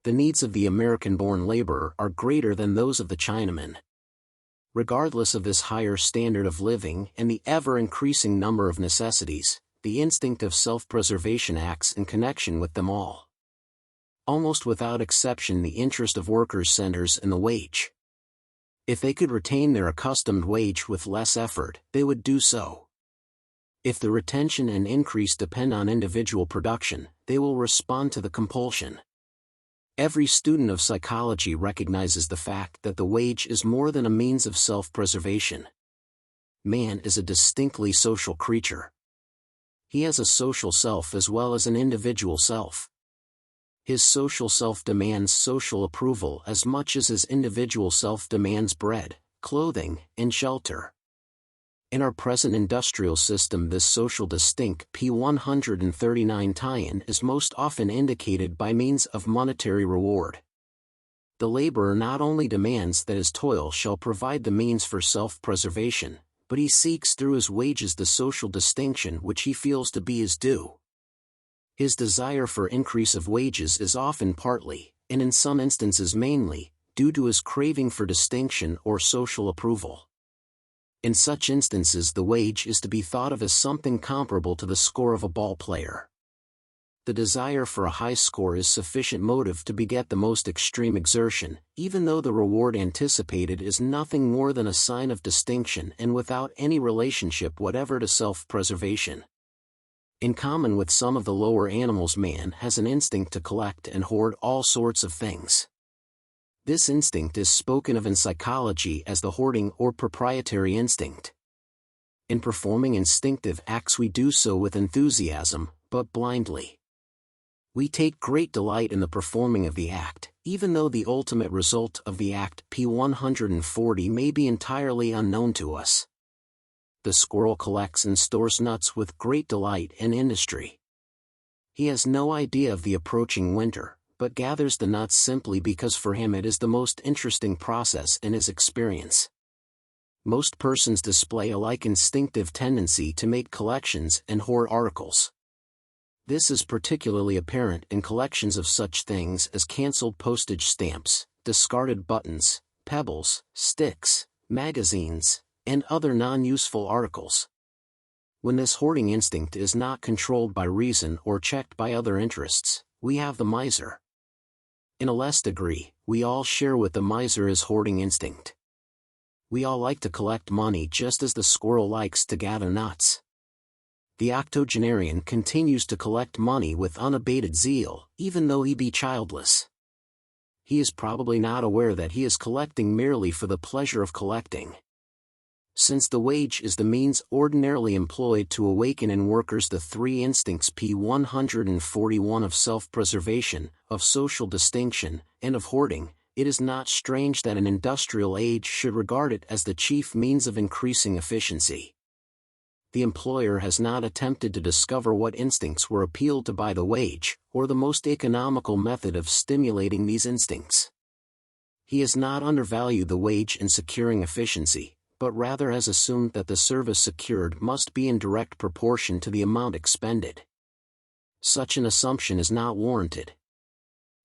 The needs of the American-born laborer are greater than those of the Chinaman. Regardless of this higher standard of living and the ever-increasing number of necessities, the instinct of self-preservation acts in connection with them all. Almost without exception, the interest of workers centers in the wage. If they could retain their accustomed wage with less effort, they would do so. If the retention and increase depend on individual production, they will respond to the compulsion. Every student of psychology recognizes the fact that the wage is more than a means of self-preservation. Man is a distinctly social creature. He has a social self as well as an individual self. His social self demands social approval as much as his individual self demands bread, clothing, and shelter. In our present industrial system, this social distinct P139 tie-in is most often indicated by means of monetary reward. The laborer not only demands that his toil shall provide the means for self-preservation, but he seeks through his wages the social distinction which he feels to be his due. His desire for increase of wages is often partly, and in some instances mainly, due to his craving for distinction or social approval. In such instances, the wage is to be thought of as something comparable to the score of a ball player. The desire for a high score is sufficient motive to beget the most extreme exertion, even though the reward anticipated is nothing more than a sign of distinction and without any relationship whatever to self-preservation. In common with some of the lower animals, man has an instinct to collect and hoard all sorts of things. This instinct is spoken of in psychology as the hoarding or proprietary instinct. In performing instinctive acts, we do so with enthusiasm, but blindly. We take great delight in the performing of the act, even though the ultimate result of the act P140 may be entirely unknown to us. The squirrel collects and stores nuts with great delight and industry. He has no idea of the approaching winter, but gathers the nuts simply because for him it is the most interesting process in his experience. Most persons display a like instinctive tendency to make collections and hoard articles. This is particularly apparent in collections of such things as cancelled postage stamps, discarded buttons, pebbles, sticks, magazines, and other non-useful articles. When this hoarding instinct is not controlled by reason or checked by other interests, we have the miser. In a less degree, we all share with the miser his hoarding instinct. We all like to collect money just as the squirrel likes to gather nuts. The octogenarian continues to collect money with unabated zeal, even though he be childless. He is probably not aware that he is collecting merely for the pleasure of collecting. Since the wage is the means ordinarily employed to awaken in workers the three instincts P141 of self-preservation, of social distinction, and of hoarding, it is not strange that an industrial age should regard it as the chief means of increasing efficiency. The employer has not attempted to discover what instincts were appealed to by the wage, or the most economical method of stimulating these instincts. He has not undervalued the wage in securing efficiency, but rather has assumed that the service secured must be in direct proportion to the amount expended. Such an assumption is not warranted.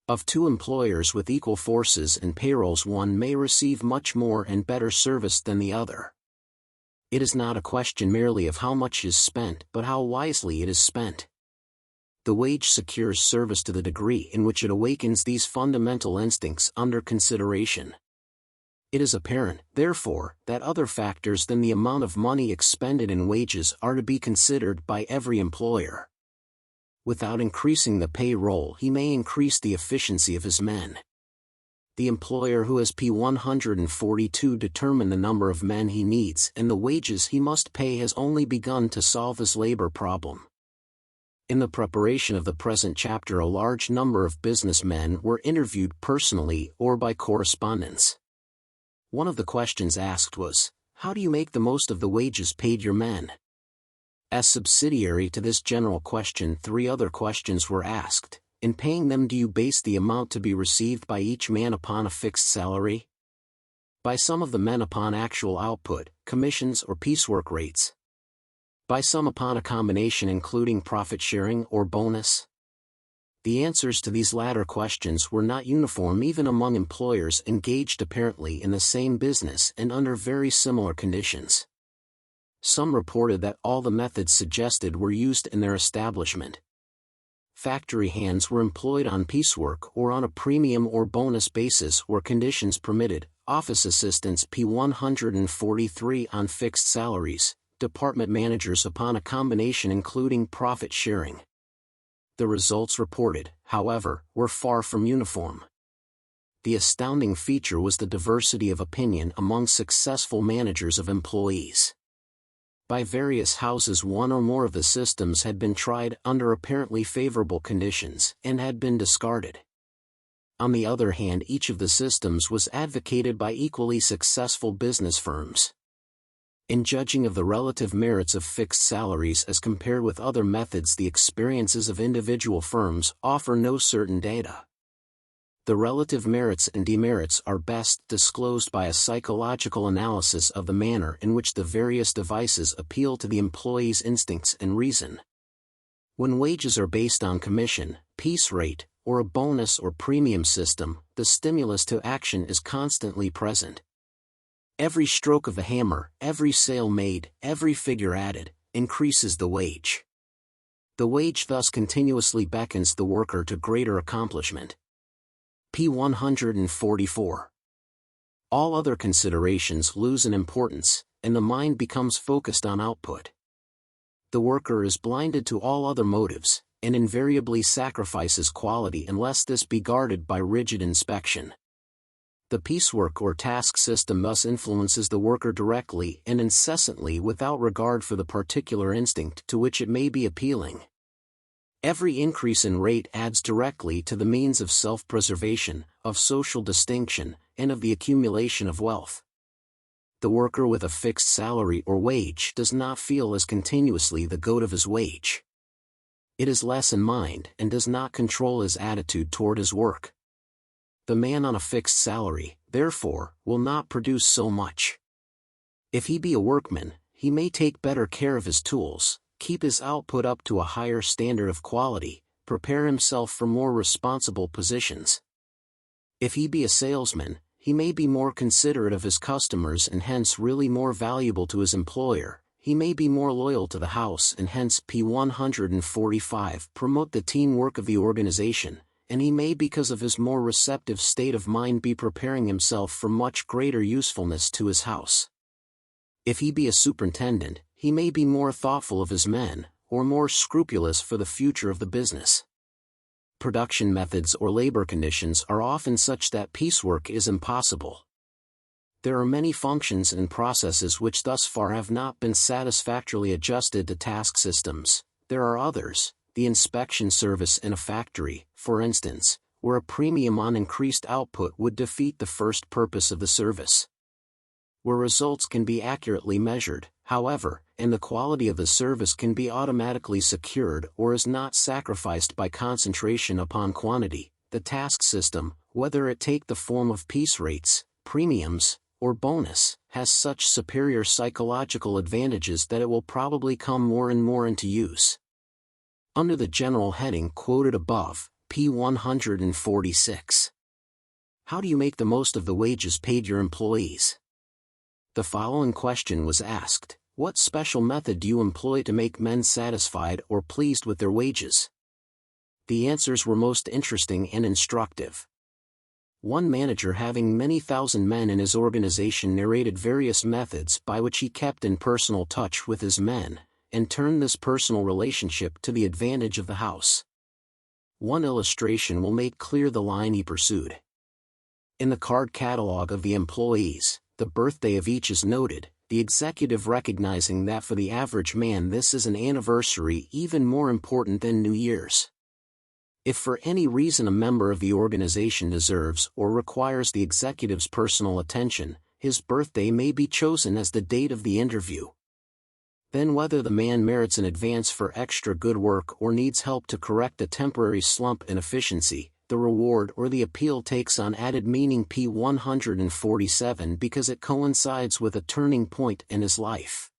Of two employers with equal forces and payrolls, one may receive much more and better service than the other. It is not a question merely of how much is spent, but how wisely it is spent. The wage secures service to the degree in which it awakens these fundamental instincts under consideration. It is apparent, therefore, that other factors than the amount of money expended in wages are to be considered by every employer. Without increasing the payroll, he may increase the efficiency of his men. The employer who has P142 determine the number of men he needs and the wages he must pay has only begun to solve his labor problem. In the preparation of the present chapter, a large number of businessmen were interviewed personally or by correspondence. One of the questions asked was, "How do you make the most of the wages paid your men?" As subsidiary to this general question, three other questions were asked. In paying them, do you base the amount to be received by each man upon a fixed salary? By some of the men upon actual output, commissions or piecework rates? By some upon a combination including profit sharing or bonus? The answers to these latter questions were not uniform even among employers engaged apparently in the same business and under very similar conditions. Some reported that all the methods suggested were used in their establishment. Factory hands were employed on piecework or on a premium or bonus basis where conditions permitted, office assistants P143 on fixed salaries, department managers upon a combination including profit sharing. The results reported, however, were far from uniform. The astounding feature was the diversity of opinion among successful managers of employees. By various houses, one or more of the systems had been tried under apparently favorable conditions and had been discarded. On the other hand, each of the systems was advocated by equally successful business firms. In judging of the relative merits of fixed salaries as compared with other methods, the experiences of individual firms offer no certain data. The relative merits and demerits are best disclosed by a psychological analysis of the manner in which the various devices appeal to the employee's instincts and reason. When wages are based on commission, piece rate, or a bonus or premium system, the stimulus to action is constantly present. Every stroke of the hammer, every sale made, every figure added, increases the wage. The wage thus continuously beckons the worker to greater accomplishment. P144. All other considerations lose in importance, and the mind becomes focused on output. The worker is blinded to all other motives, and invariably sacrifices quality unless this be guarded by rigid inspection. The piecework or task system thus influences the worker directly and incessantly without regard for the particular instinct to which it may be appealing. Every increase in rate adds directly to the means of self-preservation, of social distinction, and of the accumulation of wealth. The worker with a fixed salary or wage does not feel as continuously the goat of his wage. It is less in mind and does not control his attitude toward his work. The man on a fixed salary, therefore, will not produce so much. If he be a workman, he may take better care of his tools, keep his output up to a higher standard of quality, prepare himself for more responsible positions. If he be a salesman, he may be more considerate of his customers and hence really more valuable to his employer. He may be more loyal to the house and hence P145 promote the teamwork of the organization, and he may because of his more receptive state of mind be preparing himself for much greater usefulness to his house. If he be a superintendent, he may be more thoughtful of his men, or more scrupulous for the future of the business. Production methods or labor conditions are often such that piecework is impossible. There are many functions and processes which thus far have not been satisfactorily adjusted to task systems. There are others, the inspection service in a factory, for instance, where a premium on increased output would defeat the first purpose of the service. Where results can be accurately measured, however, and the quality of the service can be automatically secured or is not sacrificed by concentration upon quantity, the task system, whether it take the form of piece rates, premiums, or bonus, has such superior psychological advantages that it will probably come more and more into use. Under the general heading quoted above, P146. How do you make the most of the wages paid your employees? The following question was asked: what special method do you employ to make men satisfied or pleased with their wages? The answers were most interesting and instructive. One manager having many thousand men in his organization narrated various methods by which he kept in personal touch with his men, and turned this personal relationship to the advantage of the house. One illustration will make clear the line he pursued. In the card catalog of the employees, the birthday of each is noted, the executive recognizing that for the average man this is an anniversary even more important than New Year's. If for any reason a member of the organization deserves or requires the executive's personal attention, his birthday may be chosen as the date of the interview. Then whether the man merits an advance for extra good work or needs help to correct a temporary slump in efficiency, the reward or the appeal takes on added meaning. P147 because it coincides with a turning point in his life.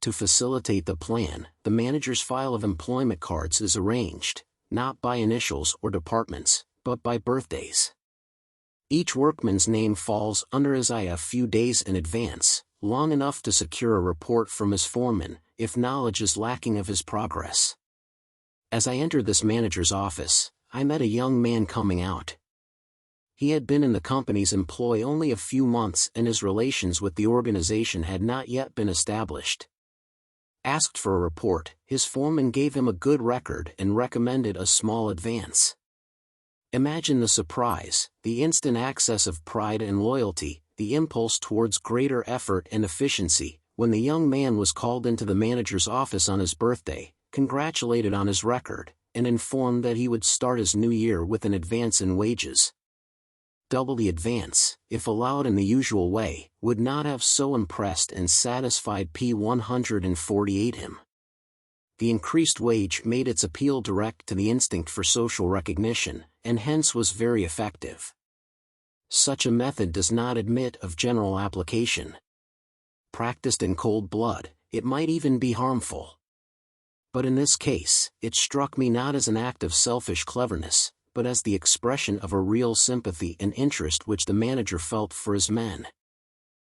To facilitate the plan, the manager's file of employment cards is arranged, not by initials or departments, but by birthdays. Each workman's name falls under his eye a few days in advance, long enough to secure a report from his foreman, if knowledge is lacking of his progress. As I entered this manager's office, I met a young man coming out. He had been in the company's employ only a few months and his relations with the organization had not yet been established. Asked for a report, his foreman gave him a good record and recommended a small advance. Imagine the surprise, the instant access of pride and loyalty, the impulse towards greater effort and efficiency, when the young man was called into the manager's office on his birthday, congratulated on his record, and informed that he would start his new year with an advance in wages. Double the advance, if allowed in the usual way, would not have so impressed and satisfied P148 him. The increased wage made its appeal direct to the instinct for social recognition, and hence was very effective. Such a method does not admit of general application. Practiced in cold blood, it might even be harmful. But in this case, it struck me not as an act of selfish cleverness, but as the expression of a real sympathy and interest which the manager felt for his men.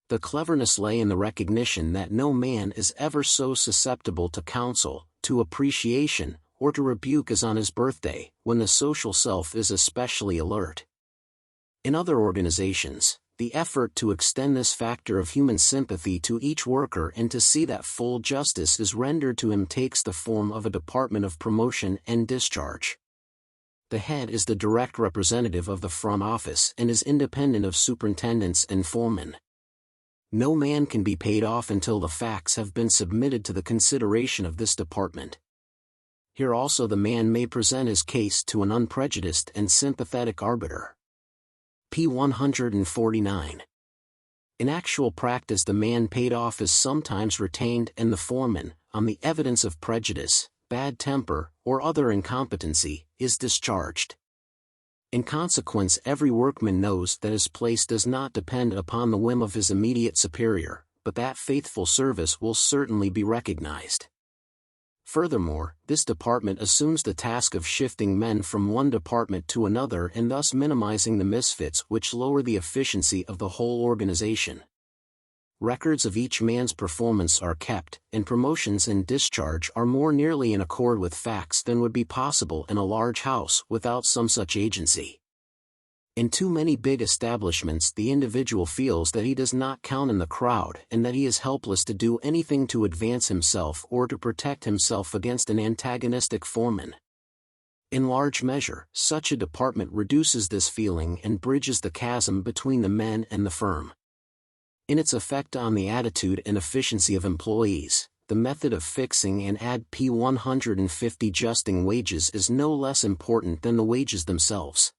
The cleverness lay in the recognition that no man is ever so susceptible to counsel, to appreciation, or to rebuke as on his birthday, when the social self is especially alert. In other organizations, the effort to extend this factor of human sympathy to each worker and to see that full justice is rendered to him takes the form of a department of promotion and discharge. The head is the direct representative of the front office and is independent of superintendents and foremen. No man can be paid off until the facts have been submitted to the consideration of this department. Here also the man may present his case to an unprejudiced and sympathetic arbiter. P149. In actual practice the man paid off is sometimes retained and the foreman, on the evidence of prejudice, bad temper, or other incompetency, is discharged. In consequence every workman knows that his place does not depend upon the whim of his immediate superior, but that faithful service will certainly be recognized. Furthermore, this department assumes the task of shifting men from one department to another and thus minimizing the misfits which lower the efficiency of the whole organization. Records of each man's performance are kept, and promotions and discharge are more nearly in accord with facts than would be possible in a large house without some such agency. In too many big establishments the individual feels that he does not count in the crowd and that he is helpless to do anything to advance himself or to protect himself against an antagonistic foreman. In large measure, such a department reduces this feeling and bridges the chasm between the men and the firm. In its effect on the attitude and efficiency of employees, the method of fixing and add P150 adjusting wages is no less important than the wages themselves.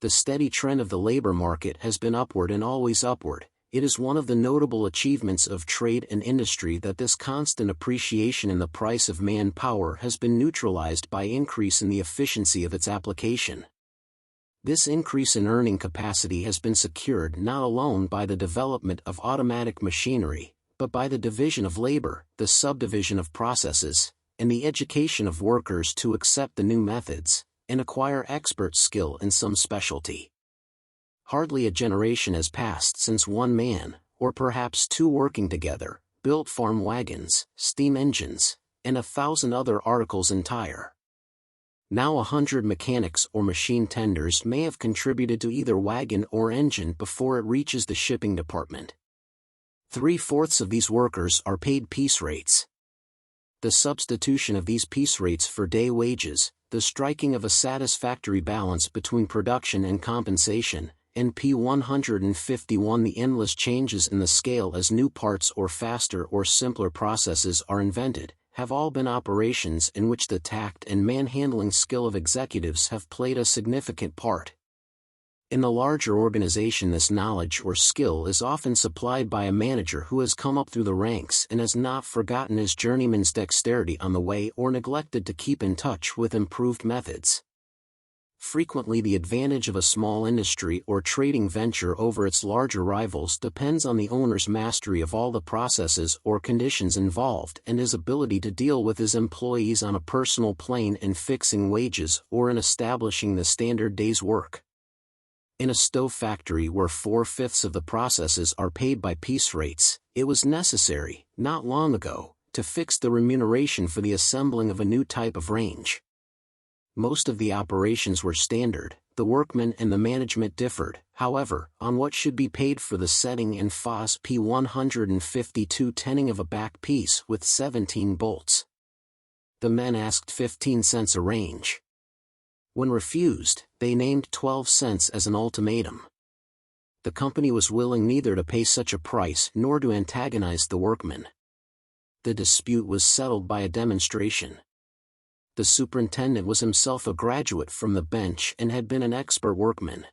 The steady trend of the labor market has been upward and always upward. It is one of the notable achievements of trade and industry that this constant appreciation in the price of manpower has been neutralized by increase in the efficiency of its application. This increase in earning capacity has been secured not alone by the development of automatic machinery, but by the division of labor, the subdivision of processes, and the education of workers to accept the new methods, and acquire expert skill in some specialty. Hardly a generation has passed since one man, or perhaps two working together, built farm wagons, steam engines, and 1,000 other articles entire. Now 100 mechanics or machine tenders may have contributed to either wagon or engine before it reaches the shipping department. 3/4 of these workers are paid piece rates. The substitution of these piece rates for day wages, the striking of a satisfactory balance between production and compensation, and P151 the endless changes in the scale as new parts or faster or simpler processes are invented, have all been operations in which the tact and manhandling skill of executives have played a significant part. In the larger organization, this knowledge or skill is often supplied by a manager who has come up through the ranks and has not forgotten his journeyman's dexterity on the way or neglected to keep in touch with improved methods. Frequently, the advantage of a small industry or trading venture over its larger rivals depends on the owner's mastery of all the processes or conditions involved and his ability to deal with his employees on a personal plane in fixing wages or in establishing the standard day's work. In a stove factory where 4/5 of the processes are paid by piece rates, it was necessary, not long ago, to fix the remuneration for the assembling of a new type of range. Most of the operations were standard, the workmen and the management differed, however, on what should be paid for the setting and FOS P152 tenning of a back piece with 17 bolts. The men asked 15 cents a range. When refused, they named 12 cents as an ultimatum. The company was willing neither to pay such a price nor to antagonize the workmen. The dispute was settled by a demonstration. The superintendent was himself a graduate from the bench and had been an expert workman.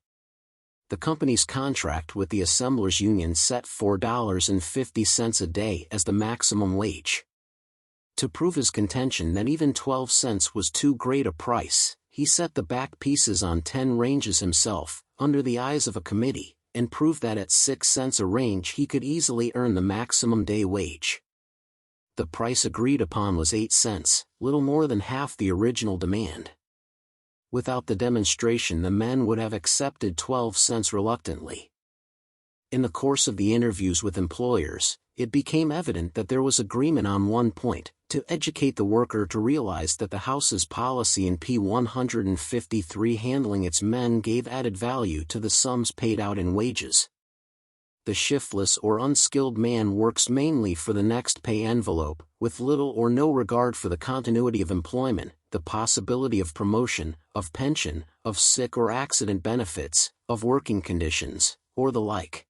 The company's contract with the assemblers union set $4.50 a day as the maximum wage. To prove his contention that even 12 cents was too great a price, he set the back pieces on 10 ranges himself, under the eyes of a committee, and proved that at 6 cents a range he could easily earn the maximum day wage. The price agreed upon was 8 cents, little more than half the original demand. Without the demonstration, the men would have accepted 12 cents reluctantly. In the course of the interviews with employers, it became evident that there was agreement on one point: to educate the worker to realize that the house's policy in P153 handling its men gave added value to the sums paid out in wages. The shiftless or unskilled man works mainly for the next pay envelope, with little or no regard for the continuity of employment, the possibility of promotion, of pension, of sick or accident benefits, of working conditions, or the like.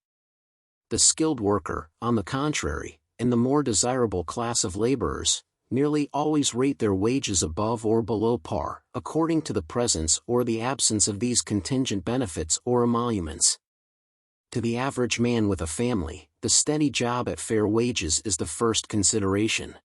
The skilled worker, on the contrary, and the more desirable class of laborers, nearly always rate their wages above or below par, according to the presence or the absence of these contingent benefits or emoluments. To the average man with a family, the steady job at fair wages is the first consideration.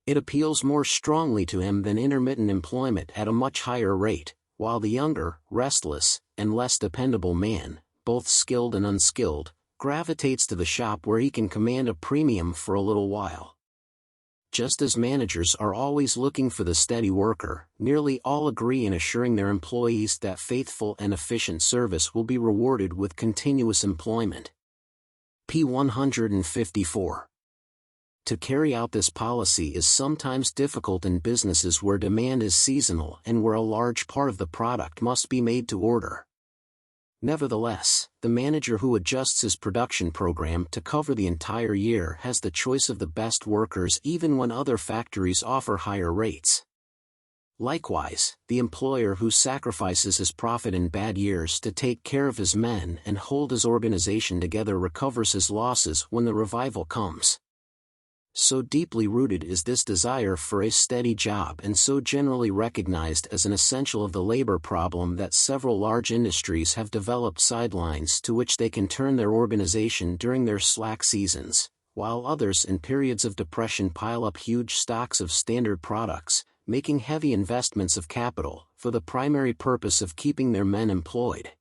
It appeals more strongly to him than intermittent employment at a much higher rate, while the younger, restless, and less dependable man, both skilled and unskilled, gravitates to the shop where he can command a premium for a little while. Just as managers are always looking for the steady worker, nearly all agree in assuring their employees that faithful and efficient service will be rewarded with continuous employment. P154. To carry out this policy is sometimes difficult in businesses where demand is seasonal and where a large part of the product must be made to order. Nevertheless, the manager who adjusts his production program to cover the entire year has the choice of the best workers even when other factories offer higher rates. Likewise, the employer who sacrifices his profit in bad years to take care of his men and hold his organization together recovers his losses when the revival comes. So deeply rooted is this desire for a steady job and so generally recognized as an essential of the labor problem that several large industries have developed sidelines to which they can turn their organization during their slack seasons, while others in periods of depression pile up huge stocks of standard products, making heavy investments of capital, for the primary purpose of keeping their men employed.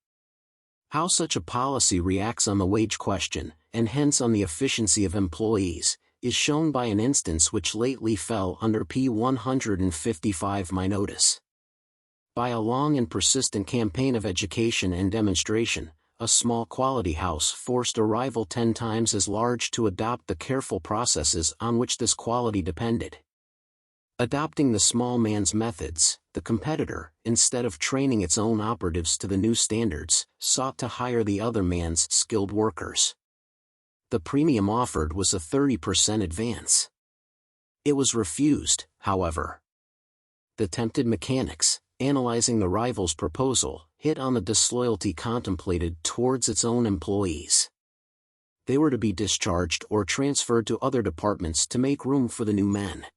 How such a policy reacts on the wage question, and hence on the efficiency of employees, is shown by an instance which lately fell under P155 my notice. By a long and persistent campaign of education and demonstration, a small quality house forced a rival 10 times as large to adopt the careful processes on which this quality depended. Adopting the small man's methods, the competitor, instead of training its own operatives to the new standards, sought to hire the other man's skilled workers. The premium offered was a 30% advance. It was refused, however. The tempted mechanics, analyzing the rival's proposal, hit on the disloyalty contemplated towards its own employees. They were to be discharged or transferred to other departments to make room for the new men.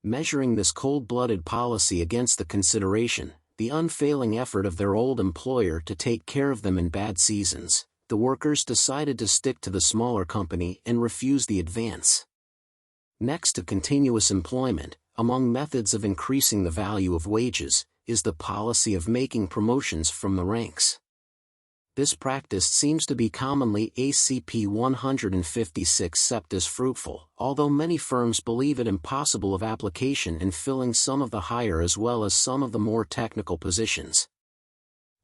Measuring this cold-blooded policy against the consideration, the unfailing effort of their old employer to take care of them in bad seasons, the workers decided to stick to the smaller company and refuse the advance. Next to continuous employment, among methods of increasing the value of wages, is the policy of making promotions from the ranks. This practice seems to be commonly ACP 156 cept as fruitful, although many firms believe it impossible of application in filling some of the higher as well as some of the more technical positions.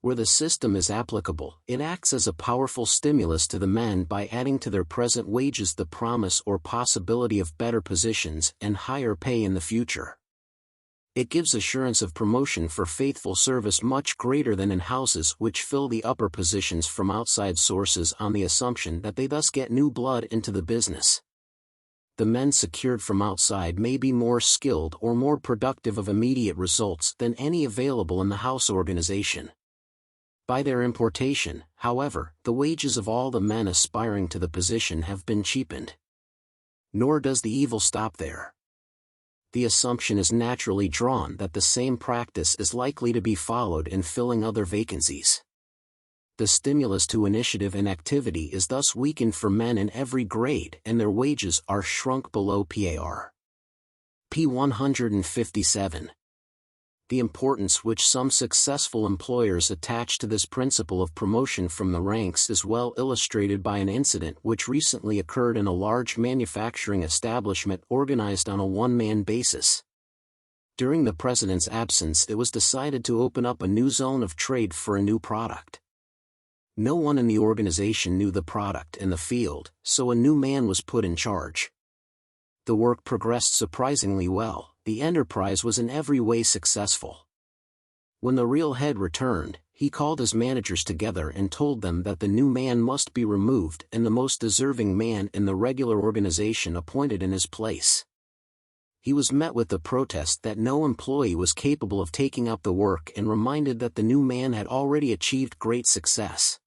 Where the system is applicable, it acts as a powerful stimulus to the men by adding to their present wages the promise or possibility of better positions and higher pay in the future. It gives assurance of promotion for faithful service much greater than in houses which fill the upper positions from outside sources on the assumption that they thus get new blood into the business. The men secured from outside may be more skilled or more productive of immediate results than any available in the house organization. By their importation, however, the wages of all the men aspiring to the position have been cheapened. Nor does the evil stop there. The assumption is naturally drawn that the same practice is likely to be followed in filling other vacancies. The stimulus to initiative and activity is thus weakened for men in every grade and their wages are shrunk below par. P 157. The importance which some successful employers attach to this principle of promotion from the ranks is well illustrated by an incident which recently occurred in a large manufacturing establishment organized on a one-man basis. During the president's absence, it was decided to open up a new zone of trade for a new product. No one in the organization knew the product in the field, so a new man was put in charge. The work progressed surprisingly well. The enterprise was in every way successful. When the real head returned, he called his managers together and told them that the new man must be removed and the most deserving man in the regular organization appointed in his place. He was met with the protest that no employee was capable of taking up the work and reminded that the new man had already achieved great success.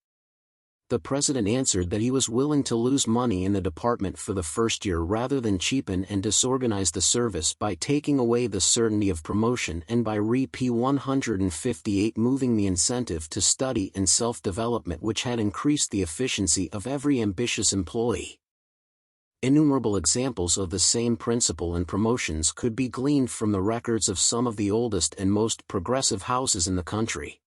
The president answered that he was willing to lose money in the department for the first year rather than cheapen and disorganize the service by taking away the certainty of promotion and by P 158 moving the incentive to study and self-development which had increased the efficiency of every ambitious employee. Innumerable examples of the same principle in promotions could be gleaned from the records of some of the oldest and most progressive houses in the country.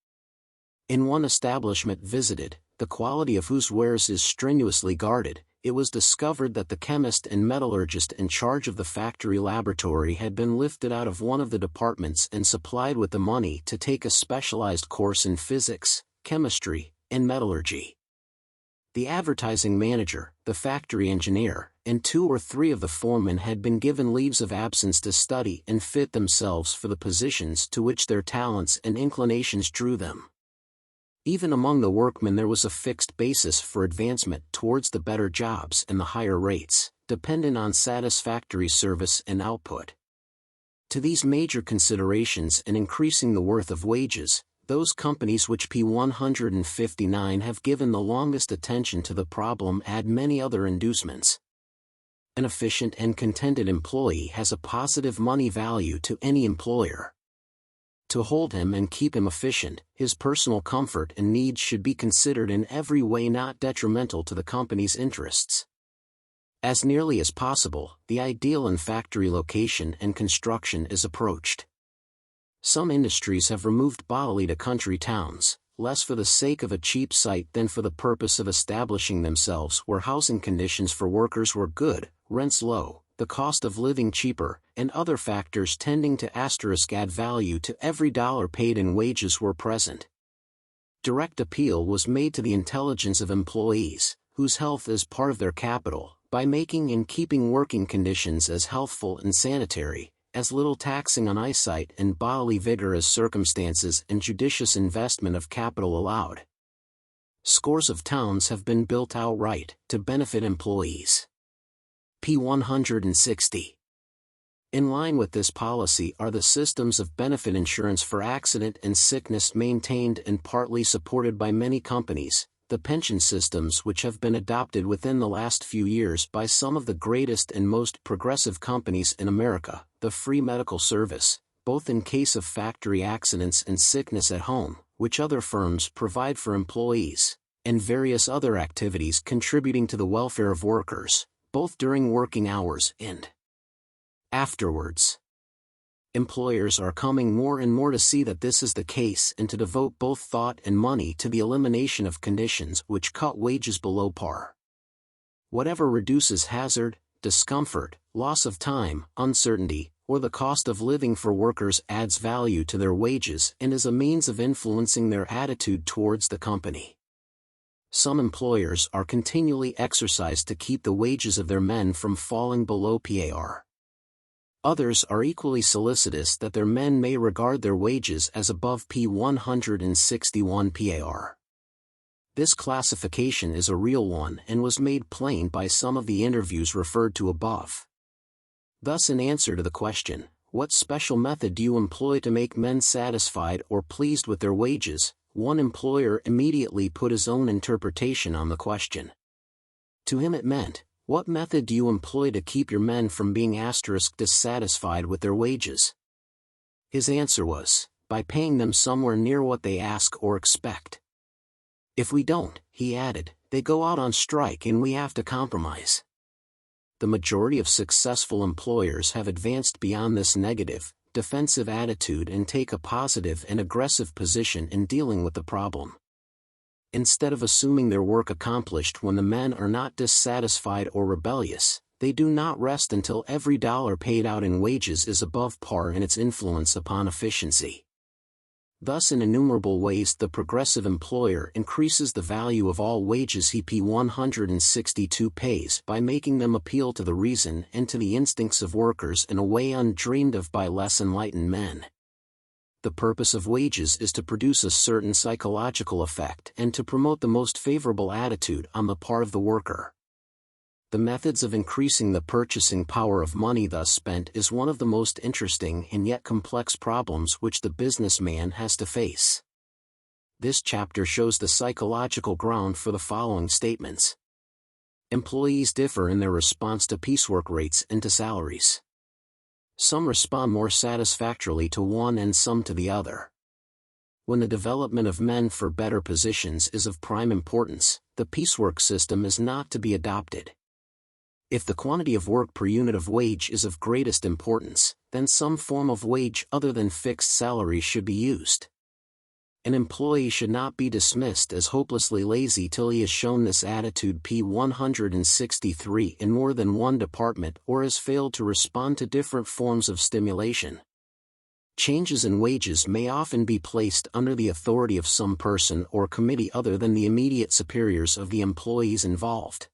In one establishment visited, the quality of whose wares is strenuously guarded, it was discovered that the chemist and metallurgist in charge of the factory laboratory had been lifted out of one of the departments and supplied with the money to take a specialized course in physics, chemistry, and metallurgy. The advertising manager, the factory engineer, and 2 or 3 of the foremen had been given leaves of absence to study and fit themselves for the positions to which their talents and inclinations drew them. Even among the workmen there was a fixed basis for advancement towards the better jobs and the higher rates, dependent on satisfactory service and output. To these major considerations in increasing the worth of wages, those companies which P 159 have given the longest attention to the problem add many other inducements. An efficient and contented employee has a positive money value to any employer. To hold him and keep him efficient, his personal comfort and needs should be considered in every way not detrimental to the company's interests. As nearly as possible, the ideal in factory location and construction is approached. Some industries have removed bodily to country towns, less for the sake of a cheap site than for the purpose of establishing themselves where housing conditions for workers were good, rents low, the cost of living cheaper, and other factors tending to add value to every dollar paid in wages were present. Direct appeal was made to the intelligence of employees, whose health is part of their capital, by making and keeping working conditions as healthful and sanitary, as little taxing on eyesight and bodily vigor as circumstances and judicious investment of capital allowed. Scores of towns have been built outright, to benefit employees. P 160. In line with this policy are the systems of benefit insurance for accident and sickness maintained and partly supported by many companies, the pension systems which have been adopted within the last few years by some of the greatest and most progressive companies in America, the free medical service, both in case of factory accidents and sickness at home, which other firms provide for employees, and various other activities contributing to the welfare of workers, both during working hours and afterwards. Employers are coming more and more to see that this is the case and to devote both thought and money to the elimination of conditions which cut wages below par. Whatever reduces hazard, discomfort, loss of time, uncertainty, or the cost of living for workers adds value to their wages and is a means of influencing their attitude towards the company. Some employers are continually exercised to keep the wages of their men from falling below par. Others are equally solicitous that their men may regard their wages as above P161 par. This classification is a real one and was made plain by some of the interviews referred to above. Thus, in answer to the question, what special method do you employ to make men satisfied or pleased with their wages, one employer immediately put his own interpretation on the question. To him it meant, what method do you employ to keep your men from being dissatisfied with their wages? His answer was, by paying them somewhere near what they ask or expect. If we don't, he added, they go out on strike and we have to compromise. The majority of successful employers have advanced beyond this negative, defensive attitude and take a positive and aggressive position in dealing with the problem. Instead of assuming their work accomplished when the men are not dissatisfied or rebellious, they do not rest until every dollar paid out in wages is above par in its influence upon efficiency. Thus, in innumerable ways, the progressive employer increases the value of all wages he P162 pays by making them appeal to the reason and to the instincts of workers in a way undreamed of by less enlightened men. The purpose of wages is to produce a certain psychological effect and to promote the most favorable attitude on the part of the worker. The methods of increasing the purchasing power of money thus spent is one of the most interesting and yet complex problems which the businessman has to face. This chapter shows the psychological ground for the following statements. Employees differ in their response to piecework rates and to salaries. Some respond more satisfactorily to one and some to the other. When the development of men for better positions is of prime importance, the piecework system is not to be adopted. If the quantity of work per unit of wage is of greatest importance, then some form of wage other than fixed salary should be used. An employee should not be dismissed as hopelessly lazy till he has shown this attitude P163 in more than one department or has failed to respond to different forms of stimulation. Changes in wages may often be placed under the authority of some person or committee other than the immediate superiors of the employees involved.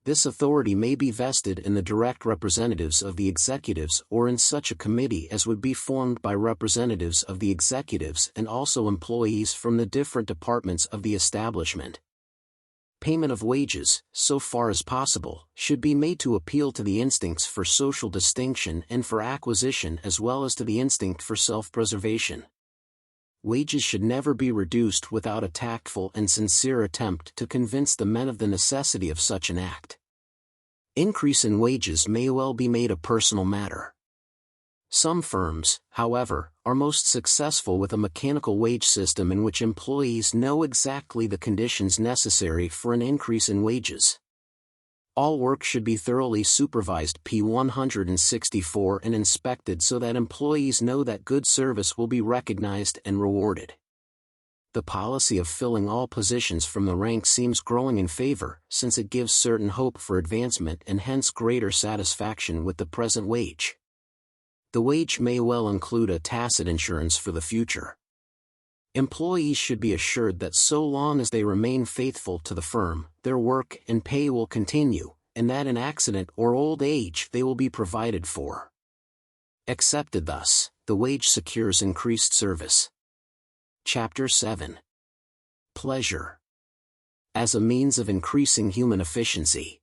This authority may be vested in the direct representatives of the executives or in such a committee as would be formed by representatives of the executives and also employees from the different departments of the establishment. Payment of wages, so far as possible, should be made to appeal to the instincts for social distinction and for acquisition as well as to the instinct for self-preservation. Wages should never be reduced without a tactful and sincere attempt to convince the men of the necessity of such an act. Increase in wages may well be made a personal matter. Some firms, however, are most successful with a mechanical wage system in which employees know exactly the conditions necessary for an increase in wages. All work should be thoroughly supervised P164 and inspected so that employees know that good service will be recognized and rewarded. The policy of filling all positions from the ranks seems growing in favor, since it gives certain hope for advancement and hence greater satisfaction with the present wage. The wage may well include a tacit insurance for the future. Employees should be assured that so long as they remain faithful to the firm, their work and pay will continue, and that in accident or old age they will be provided for. Accepted thus, the wage secures increased service. Chapter 7. Pleasure. As a means of increasing human efficiency.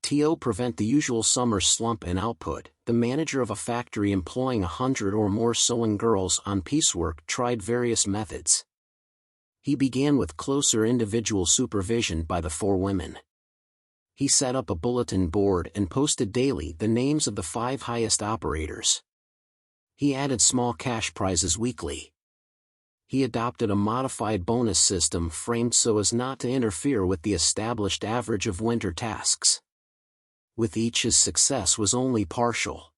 To prevent the usual summer slump in output, the manager of a factory employing 100 or more sewing girls on piecework tried various methods. He began with closer individual supervision by the 4 women. He set up a bulletin board and posted daily the names of the 5 highest operators. He added small cash prizes weekly. He adopted a modified bonus system framed so as not to interfere with the established average of winter tasks. With each, his success was only partial.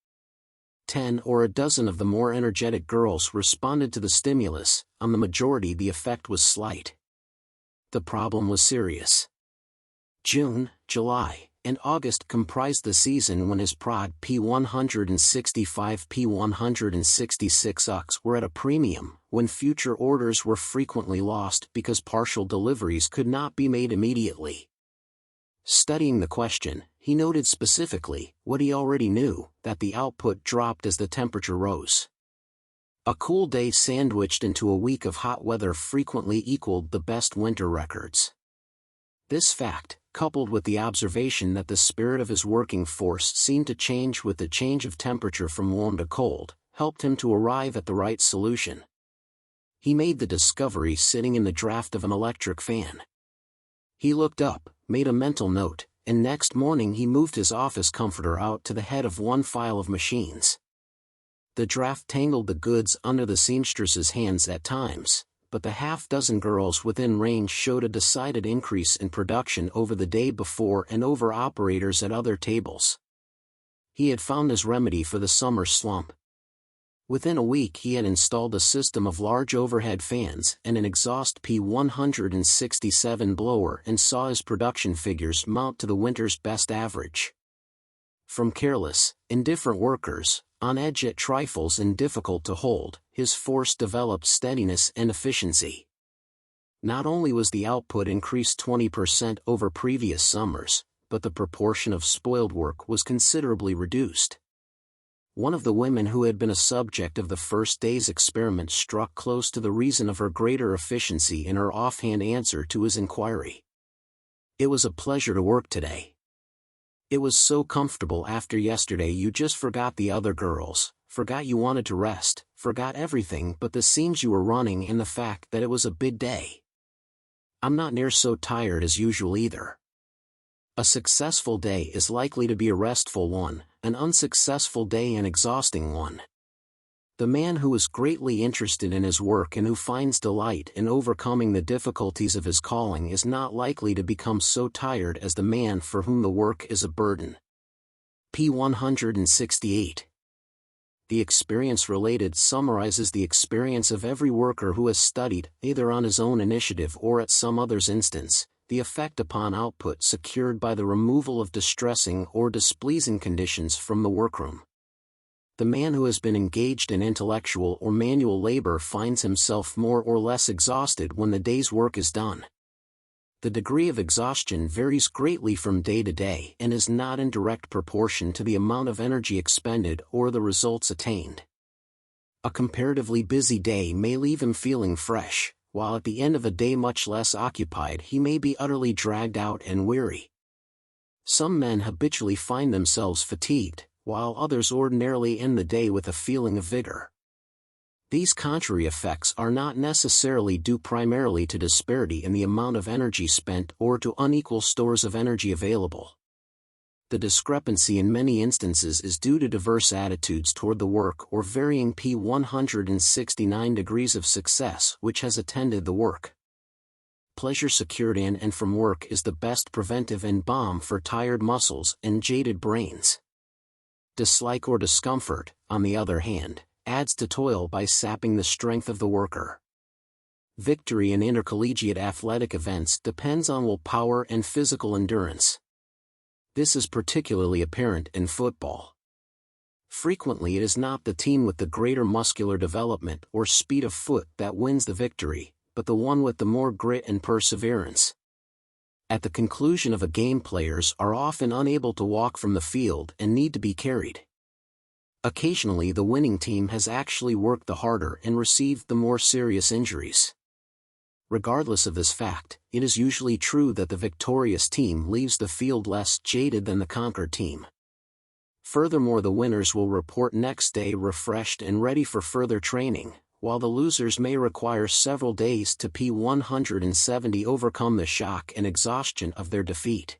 10 or a dozen of the more energetic girls responded to the stimulus. On the majority, the effect was slight. The problem was serious. June, July, and August comprised the season when his prod P165 P166 UX were at a premium, when future orders were frequently lost because partial deliveries could not be made immediately. Studying the question, he noted specifically, what he already knew, that the output dropped as the temperature rose. A cool day sandwiched into a week of hot weather frequently equaled the best winter records. This fact, coupled with the observation that the spirit of his working force seemed to change with the change of temperature from warm to cold, helped him to arrive at the right solution. He made the discovery sitting in the draft of an electric fan. He looked up, made a mental note, and next morning he moved his office comforter out to the head of one file of machines. The draft tangled the goods under the seamstress's hands at times, but the half-dozen girls within range showed a decided increase in production over the day before and over operators at other tables. He had found his remedy for the summer slump. Within a week he had installed a system of large overhead fans and an exhaust P167 blower and saw his production figures mount to the winter's best average. From careless, indifferent workers, on edge at trifles and difficult to hold, his force developed steadiness and efficiency. Not only was the output increased 20% over previous summers, but the proportion of spoiled work was considerably reduced. One of the women who had been a subject of the first day's experiment struck close to the reason of her greater efficiency in her offhand answer to his inquiry. "It was a pleasure to work today. It was so comfortable after yesterday. You just forgot the other girls, forgot you wanted to rest, forgot everything but the seams you were running and the fact that it was a big day. I'm not near so tired as usual either." A successful day is likely to be a restful one, an unsuccessful day an exhausting one. The man who is greatly interested in his work and who finds delight in overcoming the difficulties of his calling is not likely to become so tired as the man for whom the work is a burden. P168. The experience related summarizes the experience of every worker who has studied, either on his own initiative or at some other's instance, the effect upon output secured by the removal of distressing or displeasing conditions from the workroom. The man who has been engaged in intellectual or manual labor finds himself more or less exhausted when the day's work is done. The degree of exhaustion varies greatly from day to day and is not in direct proportion to the amount of energy expended or the results attained. A comparatively busy day may leave him feeling fresh, while at the end of a day much less occupied he may be utterly dragged out and weary. Some men habitually find themselves fatigued, while others ordinarily end the day with a feeling of vigor. These contrary effects are not necessarily due primarily to disparity in the amount of energy spent or to unequal stores of energy available. The discrepancy in many instances is due to diverse attitudes toward the work or varying P169 degrees of success which has attended the work. Pleasure secured in and from work is the best preventive and balm for tired muscles and jaded brains. Dislike or discomfort, on the other hand, adds to toil by sapping the strength of the worker. Victory in intercollegiate athletic events depends on willpower and physical endurance. This is particularly apparent in football. Frequently it is not the team with the greater muscular development or speed of foot that wins the victory, but the one with the more grit and perseverance. At the conclusion of a game, players are often unable to walk from the field and need to be carried. Occasionally the winning team has actually worked the harder and received the more serious injuries. Regardless of this fact, it is usually true that the victorious team leaves the field less jaded than the conquered team. Furthermore, the winners will report next day refreshed and ready for further training, while the losers may require several days to P170 overcome the shock and exhaustion of their defeat.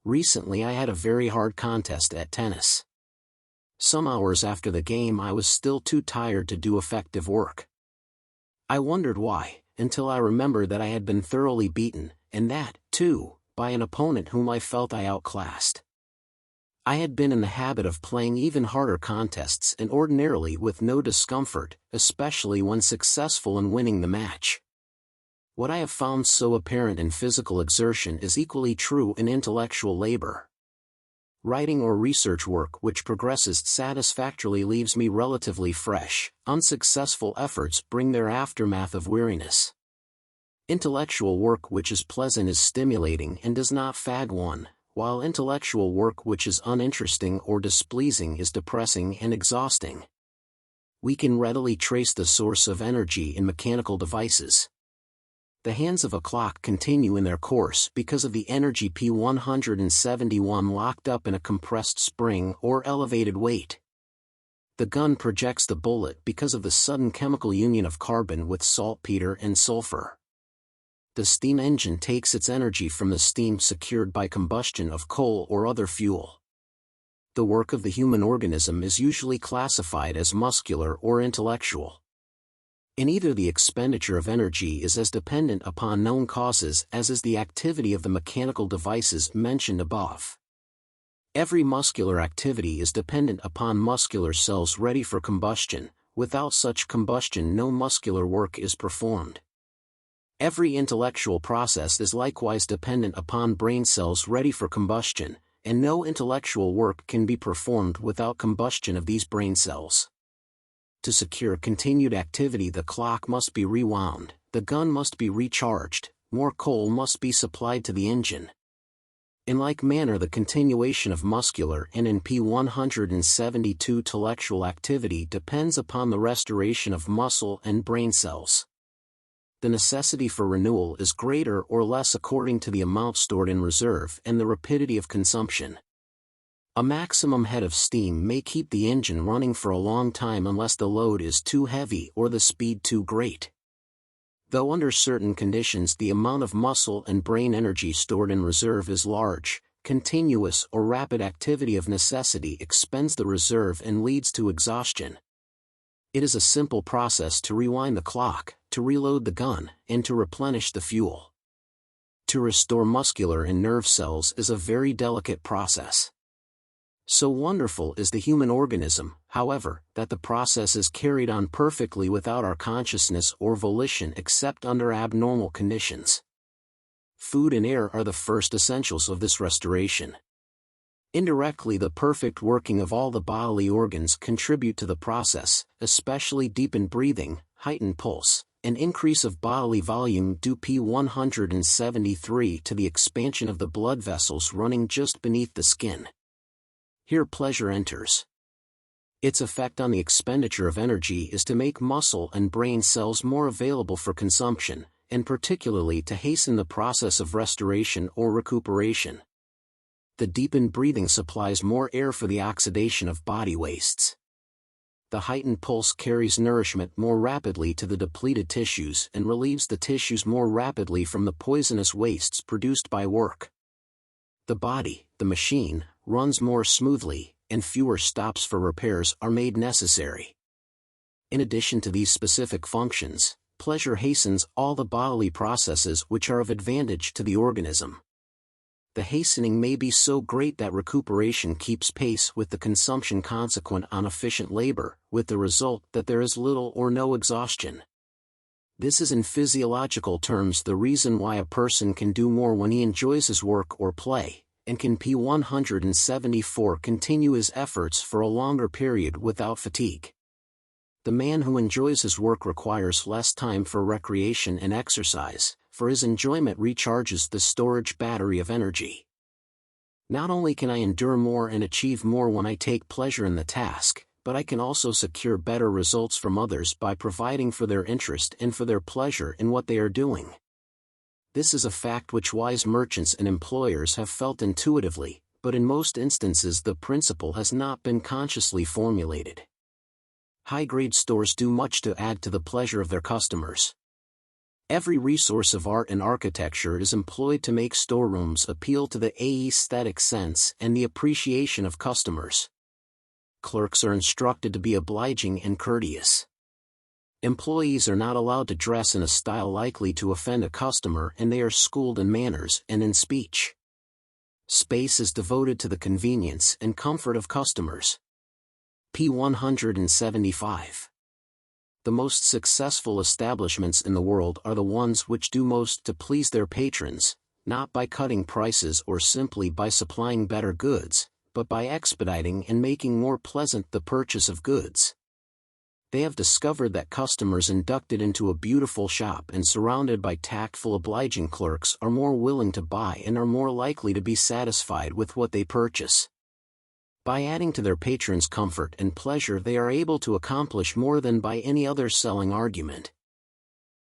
Recently I had a very hard contest at tennis. Some hours after the game I was still too tired to do effective work. I wondered why, until I remembered that I had been thoroughly beaten, and that, too, by an opponent whom I felt I outclassed. I had been in the habit of playing even harder contests and ordinarily with no discomfort, especially when successful in winning the match. What I have found so apparent in physical exertion is equally true in intellectual labor. Writing or research work which progresses satisfactorily leaves me relatively fresh. Unsuccessful efforts bring their aftermath of weariness. Intellectual work which is pleasant is stimulating and does not fag one, while intellectual work which is uninteresting or displeasing is depressing and exhausting. We can readily trace the source of energy in mechanical devices. The hands of a clock continue in their course because of the energy P171 locked up in a compressed spring or elevated weight. The gun projects the bullet because of the sudden chemical union of carbon with saltpeter and sulfur. The steam engine takes its energy from the steam secured by combustion of coal or other fuel. The work of the human organism is usually classified as muscular or intellectual. In either the expenditure of energy is as dependent upon known causes as is the activity of the mechanical devices mentioned above. Every muscular activity is dependent upon muscular cells ready for combustion. Without such combustion no muscular work is performed. Every intellectual process is likewise dependent upon brain cells ready for combustion, and no intellectual work can be performed without combustion of these brain cells. To secure continued activity the clock must be rewound, the gun must be recharged, more coal must be supplied to the engine. In like manner the continuation of muscular and in P172 intellectual activity depends upon the restoration of muscle and brain cells. The necessity for renewal is greater or less according to the amount stored in reserve and the rapidity of consumption. A maximum head of steam may keep the engine running for a long time unless the load is too heavy or the speed too great. Though under certain conditions the amount of muscle and brain energy stored in reserve is large, continuous or rapid activity of necessity expends the reserve and leads to exhaustion. It is a simple process to rewind the clock, to reload the gun, and to replenish the fuel. To restore muscular and nerve cells is a very delicate process. So wonderful is the human organism, however, that the process is carried on perfectly without our consciousness or volition except under abnormal conditions. Food and air are the first essentials of this restoration. Indirectly the perfect working of all the bodily organs contribute to the process, especially deepened breathing, heightened pulse, an increase of bodily volume due P173 to the expansion of the blood vessels running just beneath the skin. Here pleasure enters. Its effect on the expenditure of energy is to make muscle and brain cells more available for consumption, and particularly to hasten the process of restoration or recuperation. The deepened breathing supplies more air for the oxidation of body wastes. The heightened pulse carries nourishment more rapidly to the depleted tissues and relieves the tissues more rapidly from the poisonous wastes produced by work. The body, the machine, runs more smoothly, and fewer stops for repairs are made necessary. In addition to these specific functions, pleasure hastens all the bodily processes which are of advantage to the organism. The hastening may be so great that recuperation keeps pace with the consumption consequent on efficient labor, with the result that there is little or no exhaustion. This is in physiological terms the reason why a person can do more when he enjoys his work or play, and can P174 continue his efforts for a longer period without fatigue. The man who enjoys his work requires less time for recreation and exercise, for his enjoyment recharges the storage battery of energy. Not only can I endure more and achieve more when I take pleasure in the task, but I can also secure better results from others by providing for their interest and for their pleasure in what they are doing. This is a fact which wise merchants and employers have felt intuitively, but in most instances the principle has not been consciously formulated. High-grade stores do much to add to the pleasure of their customers. Every resource of art and architecture is employed to make storerooms appeal to the aesthetic sense and the appreciation of customers. clerks are instructed to be obliging and courteous. Employees are not allowed to dress in a style likely to offend a customer, and they are schooled in manners and in speech. Space is devoted to the convenience and comfort of customers. p. 175. The most successful establishments in the world are the ones which do most to please their patrons, not by cutting prices or simply by supplying better goods, but by expediting and making more pleasant the purchase of goods. They have discovered that customers inducted into a beautiful shop and surrounded by tactful obliging clerks are more willing to buy and are more likely to be satisfied with what they purchase. By adding to their patrons' comfort and pleasure, they are able to accomplish more than by any other selling argument.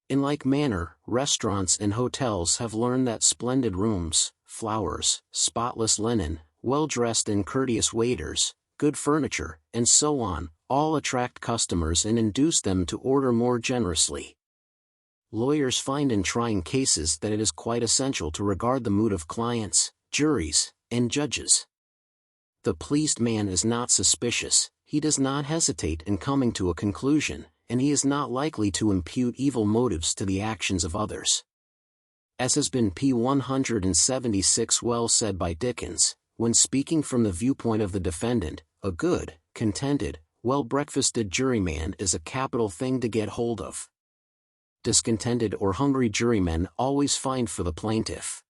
In like manner, restaurants and hotels have learned that splendid rooms, flowers, spotless linen, well-dressed and courteous waiters, good furniture, and so on, all attract customers and induce them to order more generously. Lawyers find in trying cases that it is quite essential to regard the mood of clients, juries, and judges. The pleased man is not suspicious, he does not hesitate in coming to a conclusion, and he is not likely to impute evil motives to the actions of others. As has been p. 176 well said by Dickens, when speaking from the viewpoint of the defendant, a good, contented, well-breakfasted juryman is a capital thing to get hold of. Discontented or hungry jurymen always find for the plaintiff.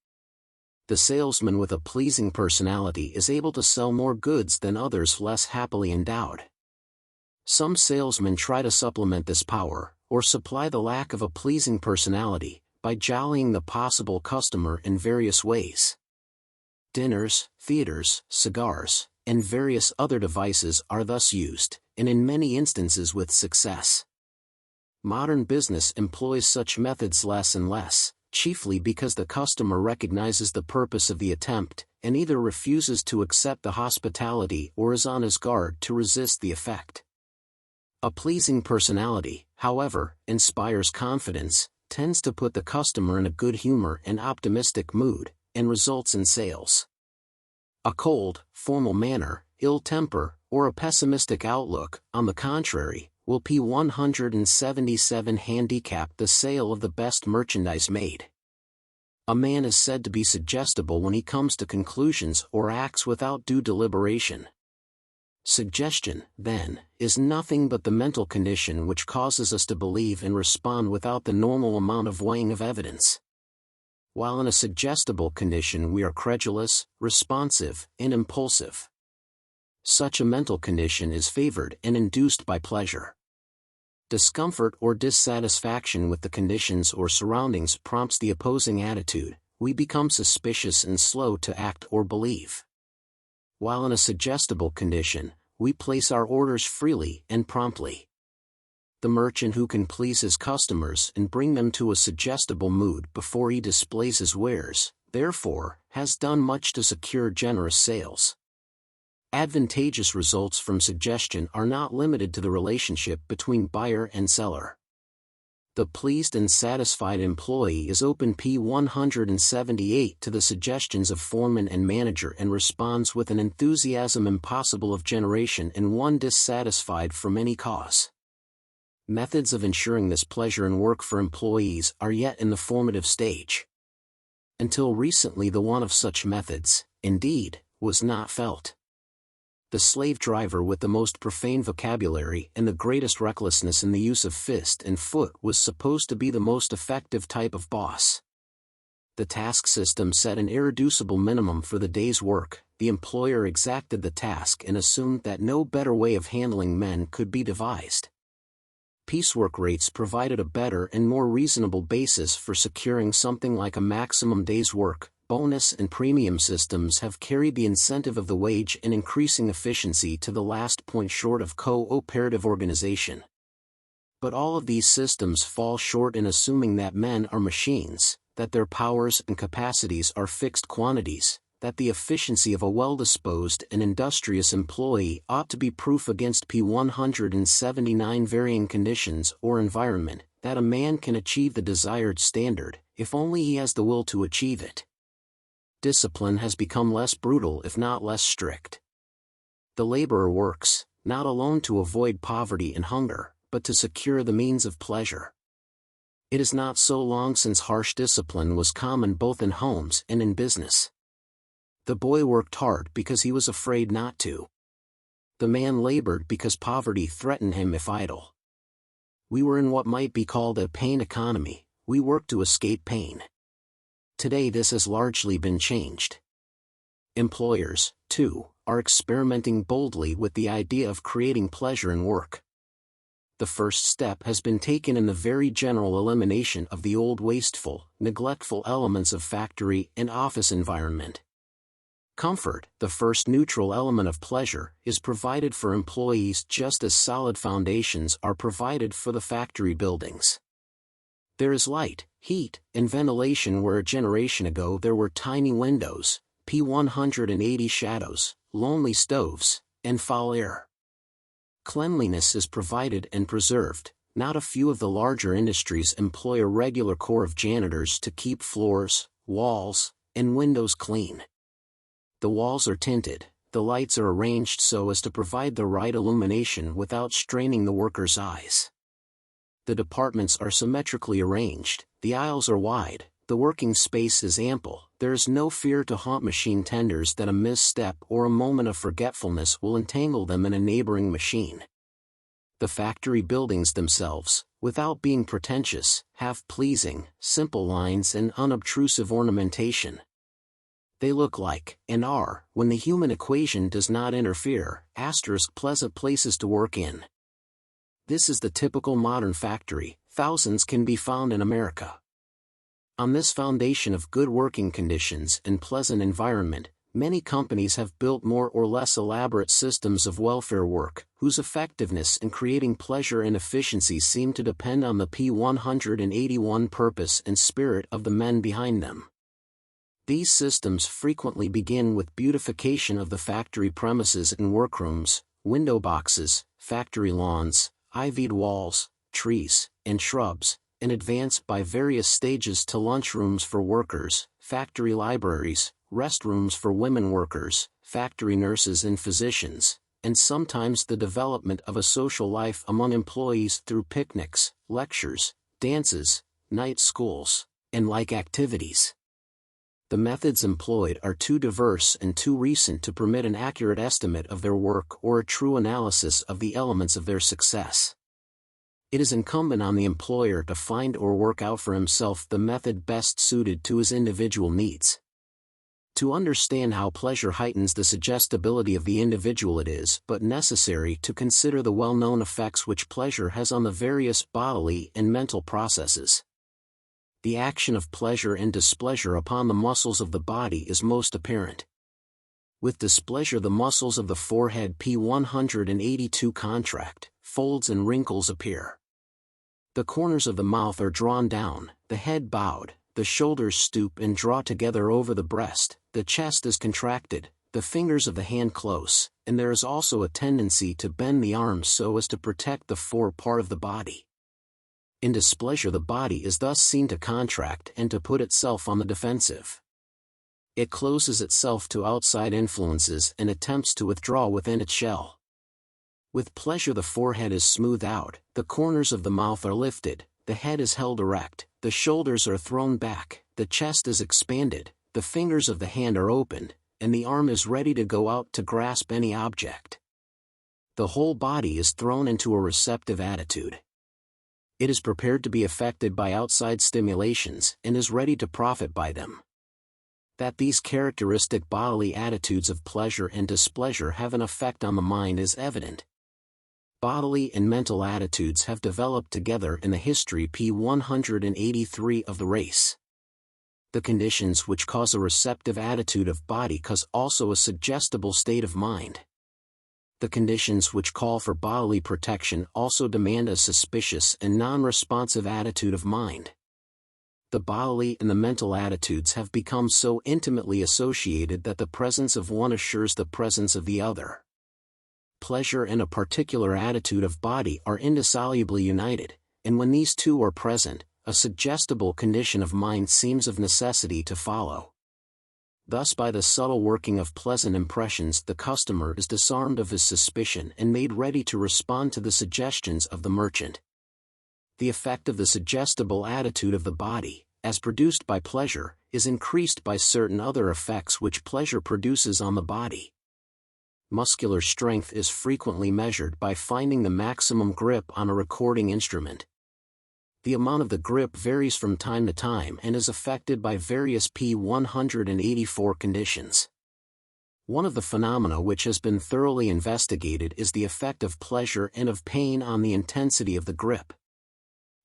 The salesman with a pleasing personality is able to sell more goods than others less happily endowed. Some salesmen try to supplement this power, or supply the lack of a pleasing personality, by jollying the possible customer in various ways. Dinners, theaters, cigars, and various other devices are thus used, and in many instances with success. Modern business employs such methods less and less, chiefly because the customer recognizes the purpose of the attempt, and either refuses to accept the hospitality or is on his guard to resist the effect. A pleasing personality, however, inspires confidence, tends to put the customer in a good humor and optimistic mood, and results in sales. A cold, formal manner, ill temper, or a pessimistic outlook, on the contrary, will p. 177 handicap the sale of the best merchandise made. A man is said to be suggestible when he comes to conclusions or acts without due deliberation. Suggestion, then, is nothing but the mental condition which causes us to believe and respond without the normal amount of weighing of evidence. While in a suggestible condition we are credulous, responsive, and impulsive. Such a mental condition is favored and induced by pleasure. Discomfort or dissatisfaction with the conditions or surroundings prompts the opposing attitude, we become suspicious and slow to act or believe. While in a suggestible condition, we place our orders freely and promptly. The merchant who can please his customers and bring them to a suggestible mood before he displays his wares, therefore, has done much to secure generous sales. Advantageous results from suggestion are not limited to the relationship between buyer and seller. The pleased and satisfied employee is open p. 178 to the suggestions of foreman and manager and responds with an enthusiasm impossible of generation in one dissatisfied from any cause. Methods of ensuring this pleasure in work for employees are yet in the formative stage. Until recently the want of such methods, indeed, was not felt. The slave driver with the most profane vocabulary and the greatest recklessness in the use of fist and foot was supposed to be the most effective type of boss. The task system set an irreducible minimum for the day's work, the employer exacted the task and assumed that no better way of handling men could be devised. Piecework rates provided a better and more reasonable basis for securing something like a maximum day's work. Bonus and premium systems have carried the incentive of the wage and increasing efficiency to the last point short of cooperative organization. But all of these systems fall short in assuming that men are machines, that their powers and capacities are fixed quantities, that the efficiency of a well-disposed and industrious employee ought to be proof against p. 179 varying conditions or environment, that a man can achieve the desired standard, if only he has the will to achieve it. Discipline has become less brutal if not less strict. The laborer works, not alone to avoid poverty and hunger, but to secure the means of pleasure. It is not so long since harsh discipline was common both in homes and in business. The boy worked hard because he was afraid not to. The man labored because poverty threatened him if idle. We were in what might be called a pain economy. We worked to escape pain. Today this has largely been changed. Employers, too, are experimenting boldly with the idea of creating pleasure in work. The first step has been taken in the very general elimination of the old wasteful, neglectful elements of factory and office environment. Comfort, the first neutral element of pleasure, is provided for employees just as solid foundations are provided for the factory buildings. There is light, heat, and ventilation where a generation ago there were tiny windows, P180 shadows, lonely stoves, and foul air. Cleanliness is provided and preserved. Not a few of the larger industries employ a regular corps of janitors to keep floors, walls, and windows clean. The walls are tinted, the lights are arranged so as to provide the right illumination without straining the workers' eyes. The departments are symmetrically arranged, the aisles are wide, the working space is ample, there is no fear to haunt machine tenders that a misstep or a moment of forgetfulness will entangle them in a neighboring machine. The factory buildings themselves, without being pretentious, have pleasing, simple lines and unobtrusive ornamentation. They look like, and are, when the human equation does not interfere, pleasant places to work in. This is the typical modern factory, thousands can be found in America. On this foundation of good working conditions and pleasant environment, many companies have built more or less elaborate systems of welfare work, whose effectiveness in creating pleasure and efficiency seem to depend on the P181 purpose and spirit of the men behind them. These systems frequently begin with beautification of the factory premises and workrooms, window boxes, factory lawns, ivied walls, trees, and shrubs, and advance by various stages to lunchrooms for workers, factory libraries, restrooms for women workers, factory nurses and physicians, and sometimes the development of a social life among employees through picnics, lectures, dances, night schools, and like activities. The methods employed are too diverse and too recent to permit an accurate estimate of their work or a true analysis of the elements of their success. It is incumbent on the employer to find or work out for himself the method best suited to his individual needs. To understand how pleasure heightens the suggestibility of the individual, it is but necessary to consider the well-known effects which pleasure has on the various bodily and mental processes. The action of pleasure and displeasure upon the muscles of the body is most apparent. With displeasure the muscles of the forehead P182 contract, folds and wrinkles appear. The corners of the mouth are drawn down, the head bowed, the shoulders stoop and draw together over the breast, the chest is contracted, the fingers of the hand close, and there is also a tendency to bend the arms so as to protect the fore part of the body. In displeasure the body is thus seen to contract and to put itself on the defensive. It closes itself to outside influences and attempts to withdraw within its shell. With pleasure the forehead is smoothed out, the corners of the mouth are lifted, the head is held erect, the shoulders are thrown back, the chest is expanded, the fingers of the hand are opened, and the arm is ready to go out to grasp any object. The whole body is thrown into a receptive attitude. It is prepared to be affected by outside stimulations and is ready to profit by them. That these characteristic bodily attitudes of pleasure and displeasure have an effect on the mind is evident. Bodily and mental attitudes have developed together in the history P183 of the race. The conditions which cause a receptive attitude of body cause also a suggestible state of mind. The conditions which call for bodily protection also demand a suspicious and non-responsive attitude of mind. The bodily and the mental attitudes have become so intimately associated that the presence of one assures the presence of the other. Pleasure and a particular attitude of body are indissolubly united, and when these two are present, a suggestible condition of mind seems of necessity to follow. Thus by the subtle working of pleasant impressions the customer is disarmed of his suspicion and made ready to respond to the suggestions of the merchant. The effect of the suggestible attitude of the body, as produced by pleasure, is increased by certain other effects which pleasure produces on the body. Muscular strength is frequently measured by finding the maximum grip on a recording instrument. The amount of the grip varies from time to time and is affected by various P184 conditions. One of the phenomena which has been thoroughly investigated is the effect of pleasure and of pain on the intensity of the grip.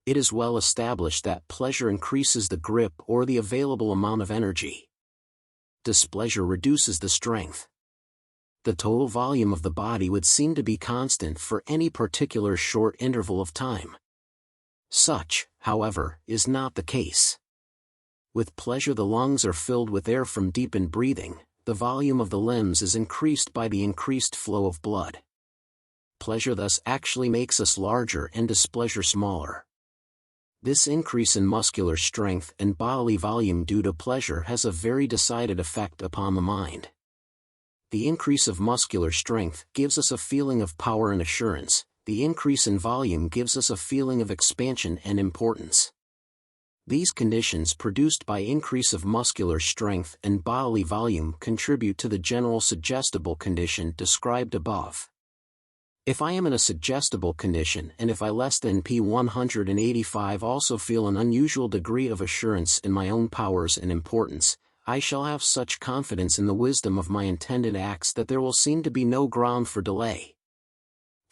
It is well established that pleasure increases the grip or the available amount of energy. Displeasure reduces the strength. The total volume of the body would seem to be constant for any particular short interval of time. Such, however, is not the case. With pleasure the lungs are filled with air from deepened breathing, the volume of the limbs is increased by the increased flow of blood. Pleasure thus actually makes us larger and displeasure smaller. This increase in muscular strength and bodily volume due to pleasure has a very decided effect upon the mind. The increase of muscular strength gives us a feeling of power and assurance. The increase in volume gives us a feeling of expansion and importance. These conditions produced by increase of muscular strength and bodily volume contribute to the general suggestible condition described above. If I am in a suggestible condition and if I less than P185 also feel an unusual degree of assurance in my own powers and importance, I shall have such confidence in the wisdom of my intended acts that there will seem to be no ground for delay.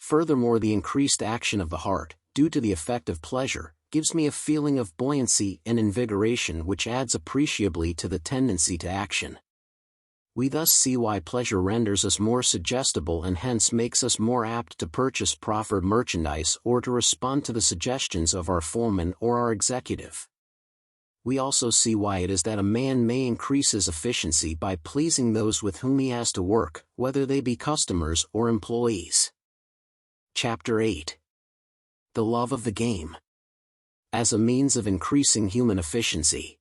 Furthermore, the increased action of the heart, due to the effect of pleasure, gives me a feeling of buoyancy and invigoration which adds appreciably to the tendency to action. We thus see why pleasure renders us more suggestible and hence makes us more apt to purchase proffered merchandise or to respond to the suggestions of our foreman or our executive. We also see why it is that a man may increase his efficiency by pleasing those with whom he has to work, whether they be customers or employees. Chapter 8. The love of the game. As a means of increasing human efficiency.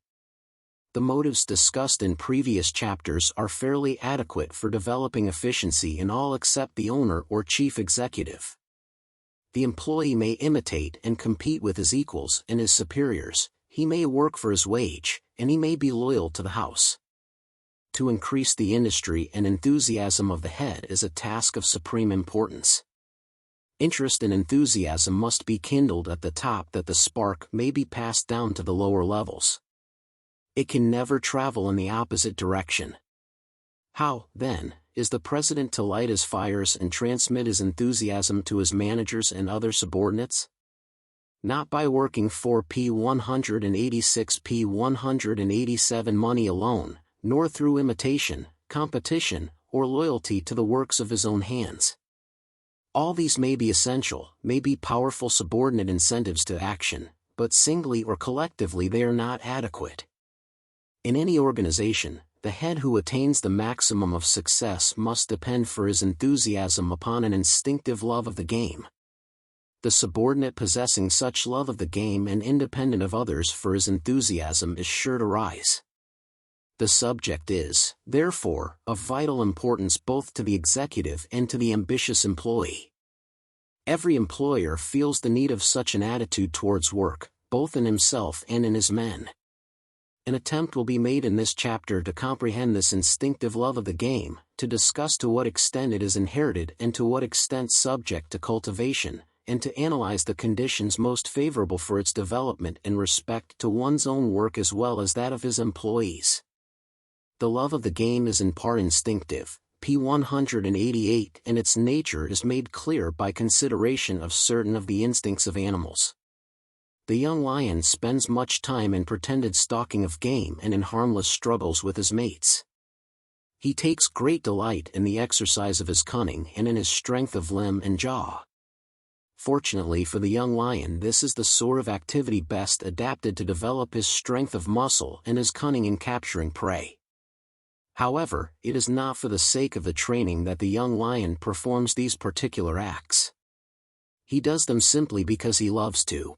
The motives discussed in previous chapters are fairly adequate for developing efficiency in all except the owner or chief executive. The employee may imitate and compete with his equals and his superiors, he may work for his wage, and he may be loyal to the house. To increase the industry and enthusiasm of the head is a task of supreme importance. Interest and enthusiasm must be kindled at the top that the spark may be passed down to the lower levels. It can never travel in the opposite direction. How, then, is the president to light his fires and transmit his enthusiasm to his managers and other subordinates? Not by working for P186 P187 money alone, nor through imitation, competition, or loyalty to the works of his own hands. All these may be essential, may be powerful subordinate incentives to action, but singly or collectively they are not adequate. In any organization, the head who attains the maximum of success must depend for his enthusiasm upon an instinctive love of the game. The subordinate possessing such love of the game and independent of others for his enthusiasm is sure to rise. The subject is, therefore, of vital importance both to the executive and to the ambitious employee. Every employer feels the need of such an attitude towards work, both in himself and in his men. An attempt will be made in this chapter to comprehend this instinctive love of the game, to discuss to what extent it is inherited and to what extent subject to cultivation, and to analyze the conditions most favorable for its development in respect to one's own work as well as that of his employees. The love of the game is in part instinctive, P188, and its nature is made clear by consideration of certain of the instincts of animals. The young lion spends much time in pretended stalking of game and in harmless struggles with his mates. He takes great delight in the exercise of his cunning and in his strength of limb and jaw. Fortunately for the young lion, this is the sort of activity best adapted to develop his strength of muscle and his cunning in capturing prey. However, it is not for the sake of the training that the young lion performs these particular acts. He does them simply because he loves to.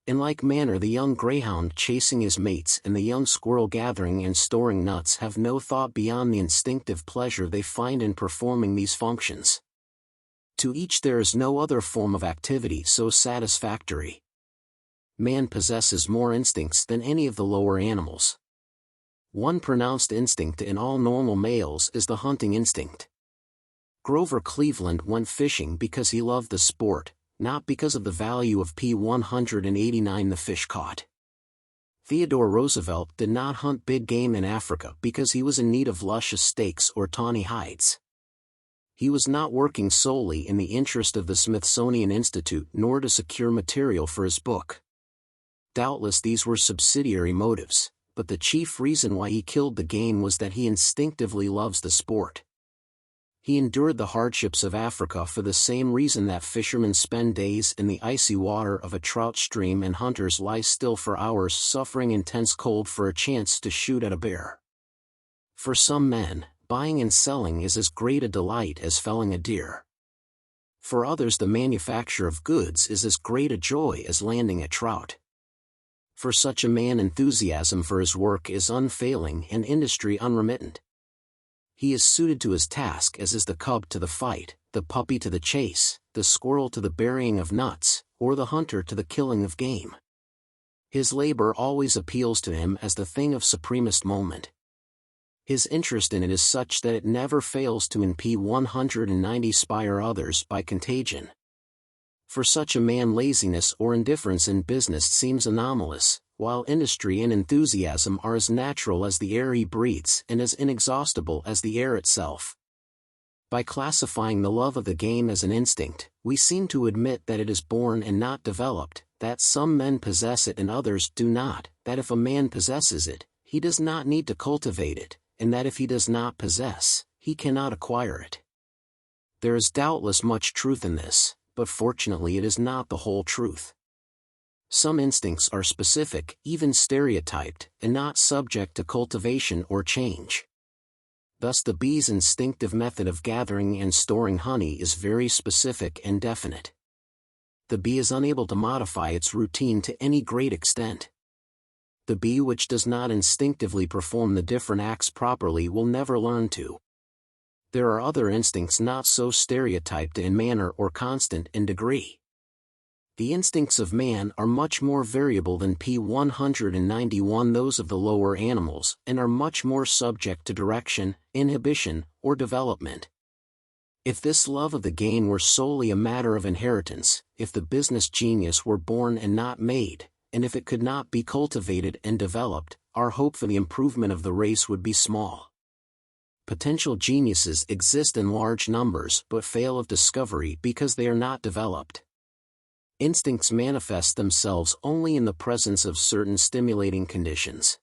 In like manner, the young greyhound chasing his mates and the young squirrel gathering and storing nuts have no thought beyond the instinctive pleasure they find in performing these functions. To each there is no other form of activity so satisfactory. Man possesses more instincts than any of the lower animals. One pronounced instinct in all normal males is the hunting instinct. Grover Cleveland went fishing because he loved the sport, not because of the value of P-189 the fish caught. Theodore Roosevelt did not hunt big game in Africa because he was in need of luscious steaks or tawny hides. He was not working solely in the interest of the Smithsonian Institute nor to secure material for his book. Doubtless these were subsidiary motives, but the chief reason why he killed the game was that he instinctively loves the sport. He endured the hardships of Africa for the same reason that fishermen spend days in the icy water of a trout stream and hunters lie still for hours suffering intense cold for a chance to shoot at a bear. For some men, buying and selling is as great a delight as felling a deer. For others, the manufacture of goods is as great a joy as landing a trout. For such a man, enthusiasm for his work is unfailing and industry unremittent. He is suited to his task as is the cub to the fight, the puppy to the chase, the squirrel to the burying of nuts, or the hunter to the killing of game. His labor always appeals to him as the thing of supremest moment. His interest in it is such that it never fails to in P-190 inspire others by contagion. For such a man, laziness or indifference in business seems anomalous, while industry and enthusiasm are as natural as the air he breathes and as inexhaustible as the air itself. By classifying the love of the game as an instinct, we seem to admit that it is born and not developed, that some men possess it and others do not, that if a man possesses it, he does not need to cultivate it, and that if he does not possess, he cannot acquire it. There is doubtless much truth in this, but fortunately it is not the whole truth. Some instincts are specific, even stereotyped, and not subject to cultivation or change. Thus the bee's instinctive method of gathering and storing honey is very specific and definite. The bee is unable to modify its routine to any great extent. The bee which does not instinctively perform the different acts properly will never learn to. There are other instincts not so stereotyped in manner or constant in degree. The instincts of man are much more variable than P-191 those of the lower animals, and are much more subject to direction, inhibition, or development. If this love of the game were solely a matter of inheritance, if the business genius were born and not made, and if it could not be cultivated and developed, our hope for the improvement of the race would be small. Potential geniuses exist in large numbers but fail of discovery because they are not developed. Instincts manifest themselves only in the presence of certain stimulating conditions.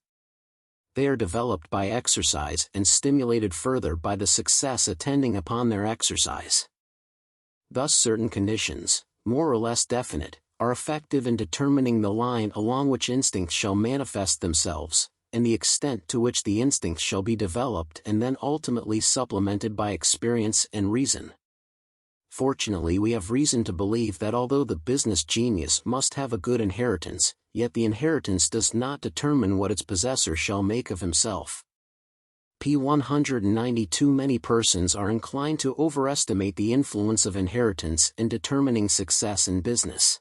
They are developed by exercise and stimulated further by the success attending upon their exercise. Thus certain conditions, more or less definite, are effective in determining the line along which instincts shall manifest themselves, and the extent to which the instincts shall be developed and then ultimately supplemented by experience and reason. Fortunately, we have reason to believe that although the business genius must have a good inheritance, yet the inheritance does not determine what its possessor shall make of himself. P-192 Many persons are inclined to overestimate the influence of inheritance in determining success in business.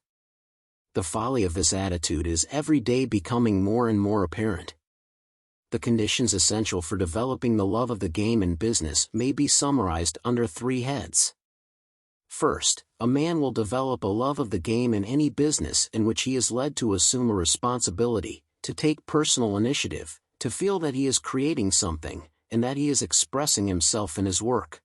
The folly of this attitude is every day becoming more and more apparent. The conditions essential for developing the love of the game in business may be summarized under three heads. First, a man will develop a love of the game in any business in which he is led to assume a responsibility, to take personal initiative, to feel that he is creating something, and that he is expressing himself in his work.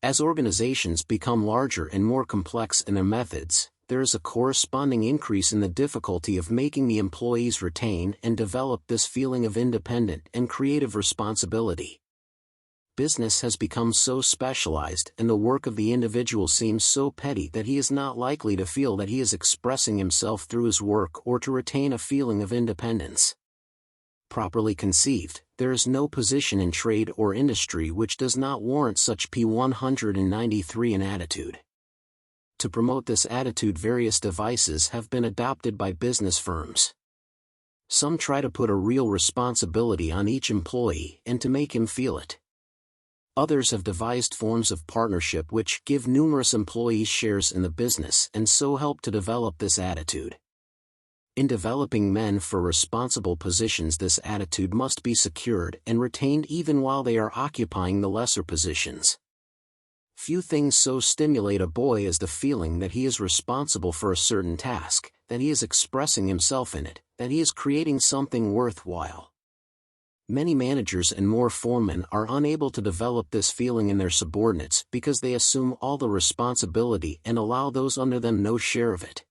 As organizations become larger and more complex in their methods, there is a corresponding increase in the difficulty of making the employees retain and develop this feeling of independent and creative responsibility. Business has become so specialized and the work of the individual seems so petty that he is not likely to feel that he is expressing himself through his work or to retain a feeling of independence. Properly conceived, there is no position in trade or industry which does not warrant such P-193 an attitude. To promote this attitude, various devices have been adopted by business firms. Some try to put a real responsibility on each employee and to make him feel it. Others have devised forms of partnership which give numerous employees shares in the business and so help to develop this attitude. In developing men for responsible positions, this attitude must be secured and retained even while they are occupying the lesser positions. Few things so stimulate a boy as the feeling that he is responsible for a certain task, that he is expressing himself in it, that he is creating something worthwhile. Many managers and more foremen are unable to develop this feeling in their subordinates because they assume all the responsibility and allow those under them no share of it.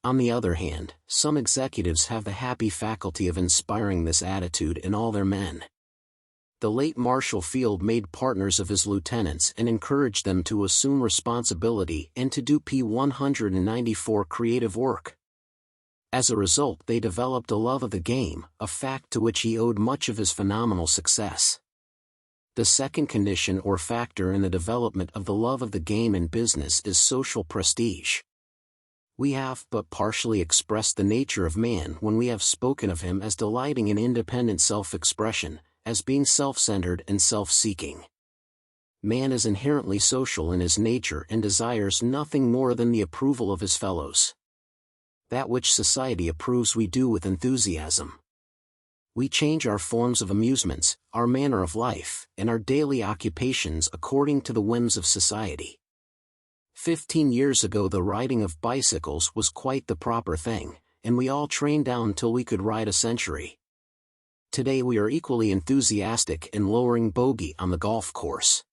On the other hand, some executives have the happy faculty of inspiring this attitude in all their men. The late Marshall Field made partners of his lieutenants and encouraged them to assume responsibility and to do P-194 creative work. As a result, they developed a love of the game, a fact to which he owed much of his phenomenal success. The second condition or factor in the development of the love of the game in business is social prestige. We have but partially expressed the nature of man when we have spoken of him as delighting in independent self-expression, as being self-centered and self-seeking. Man is inherently social in his nature and desires nothing more than the approval of his fellows. That which society approves we do with enthusiasm. We change our forms of amusements, our manner of life, and our daily occupations according to the whims of society. 15 years ago the riding of bicycles was quite the proper thing, and we all trained down till we could ride a century. Today we are equally enthusiastic in lowering bogey on the golf course.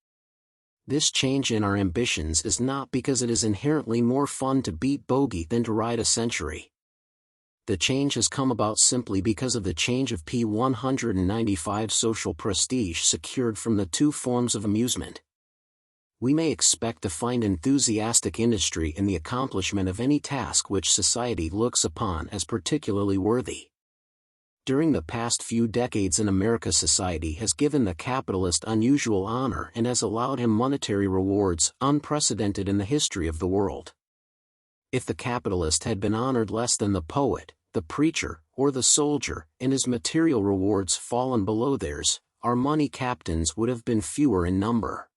This change in our ambitions is not because it is inherently more fun to beat bogey than to ride a century. The change has come about simply because of the change of P-195 social prestige secured from the two forms of amusement. We may expect to find enthusiastic industry in the accomplishment of any task which society looks upon as particularly worthy. During the past few decades in America, society has given the capitalist unusual honor and has allowed him monetary rewards unprecedented in the history of the world. If the capitalist had been honored less than the poet, the preacher, or the soldier, and his material rewards fallen below theirs, our money captains would have been fewer in number.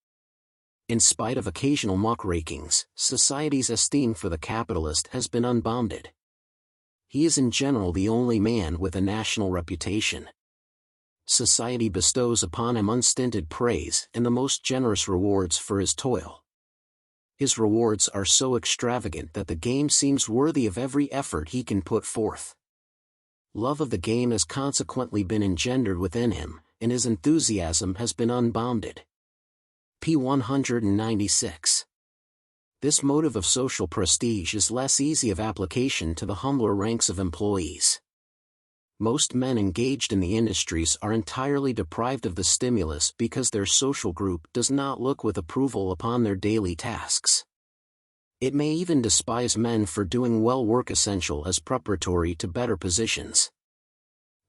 In spite of occasional muckrakings, society's esteem for the capitalist has been unbounded. He is in general the only man with a national reputation. Society bestows upon him unstinted praise and the most generous rewards for his toil. His rewards are so extravagant that the game seems worthy of every effort he can put forth. Love of the game has consequently been engendered within him, and his enthusiasm has been unbounded. P-196. This motive of social prestige is less easy of application to the humbler ranks of employees. Most men engaged in the industries are entirely deprived of the stimulus because their social group does not look with approval upon their daily tasks. It may even despise men for doing well work essential as preparatory to better positions.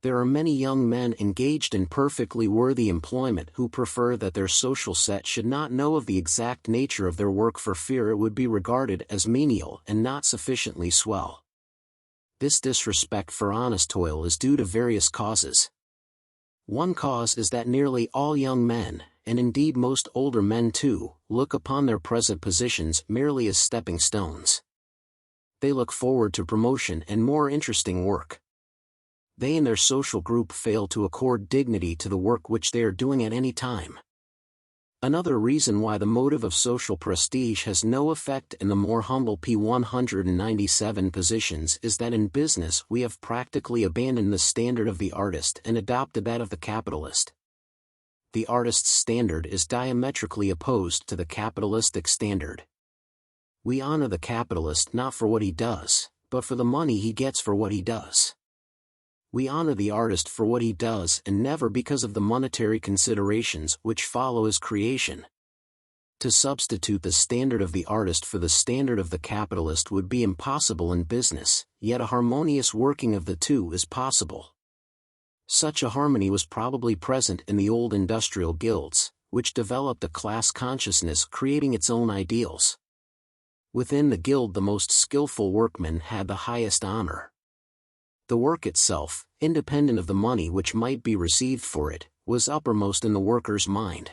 There are many young men engaged in perfectly worthy employment who prefer that their social set should not know of the exact nature of their work for fear it would be regarded as menial and not sufficiently swell. This disrespect for honest toil is due to various causes. One cause is that nearly all young men, and indeed most older men too, look upon their present positions merely as stepping stones. They look forward to promotion and more interesting work. They and their social group fail to accord dignity to the work which they are doing at any time. Another reason why the motive of social prestige has no effect in the more humble P-197 positions is that in business we have practically abandoned the standard of the artist and adopted that of the capitalist. The artist's standard is diametrically opposed to the capitalistic standard. We honor the capitalist not for what he does, but for the money he gets for what he does. We honor the artist for what he does and never because of the monetary considerations which follow his creation. To substitute the standard of the artist for the standard of the capitalist would be impossible in business, yet a harmonious working of the two is possible. Such a harmony was probably present in the old industrial guilds, which developed a class consciousness creating its own ideals. Within the guild, the most skillful workman had the highest honor. The work itself, independent of the money which might be received for it, was uppermost in the worker's mind.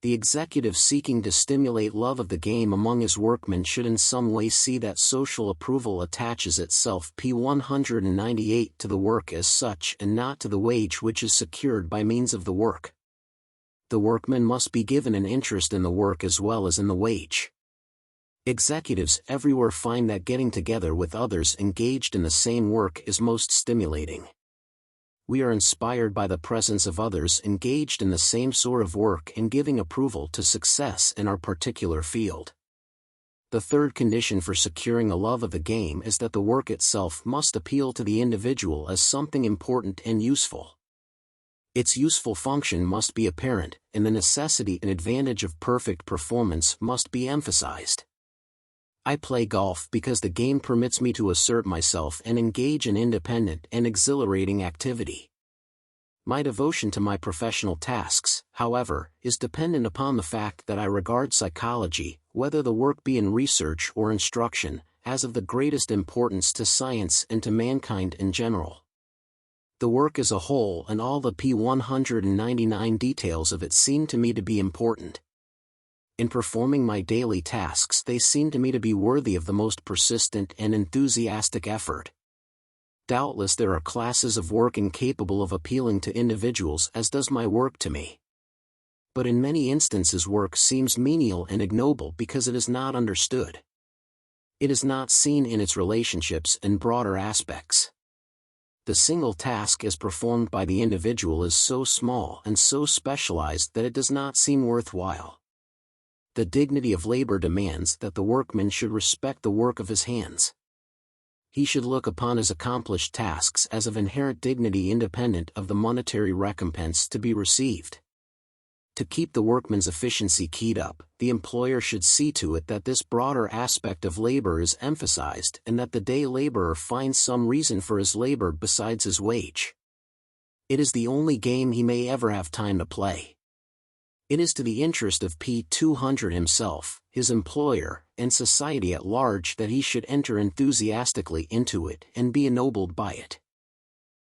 The executive seeking to stimulate love of the game among his workmen should in some way see that social approval attaches itself p. 198 to the work as such and not to the wage which is secured by means of the work. The workman must be given an interest in the work as well as in the wage. Executives everywhere find that getting together with others engaged in the same work is most stimulating. We are inspired by the presence of others engaged in the same sort of work and giving approval to success in our particular field. The third condition for securing a love of the game is that the work itself must appeal to the individual as something important and useful. Its useful function must be apparent, and the necessity and advantage of perfect performance must be emphasized. I play golf because the game permits me to assert myself and engage in independent and exhilarating activity. My devotion to my professional tasks, however, is dependent upon the fact that I regard psychology, whether the work be in research or instruction, as of the greatest importance to science and to mankind in general. The work as a whole and all the p. 199 details of it seem to me to be important. In performing my daily tasks, they seem to me to be worthy of the most persistent and enthusiastic effort. Doubtless there are classes of work incapable of appealing to individuals as does my work to me. But in many instances work seems menial and ignoble because it is not understood. It is not seen in its relationships and broader aspects. The single task as performed by the individual is so small and so specialized that it does not seem worthwhile. The dignity of labor demands that the workman should respect the work of his hands. He should look upon his accomplished tasks as of inherent dignity independent of the monetary recompense to be received. To keep the workman's efficiency keyed up, the employer should see to it that this broader aspect of labor is emphasized and that the day laborer finds some reason for his labor besides his wage. It is the only game he may ever have time to play. It is to the interest of p. 200 himself, his employer, and society at large that he should enter enthusiastically into it and be ennobled by it.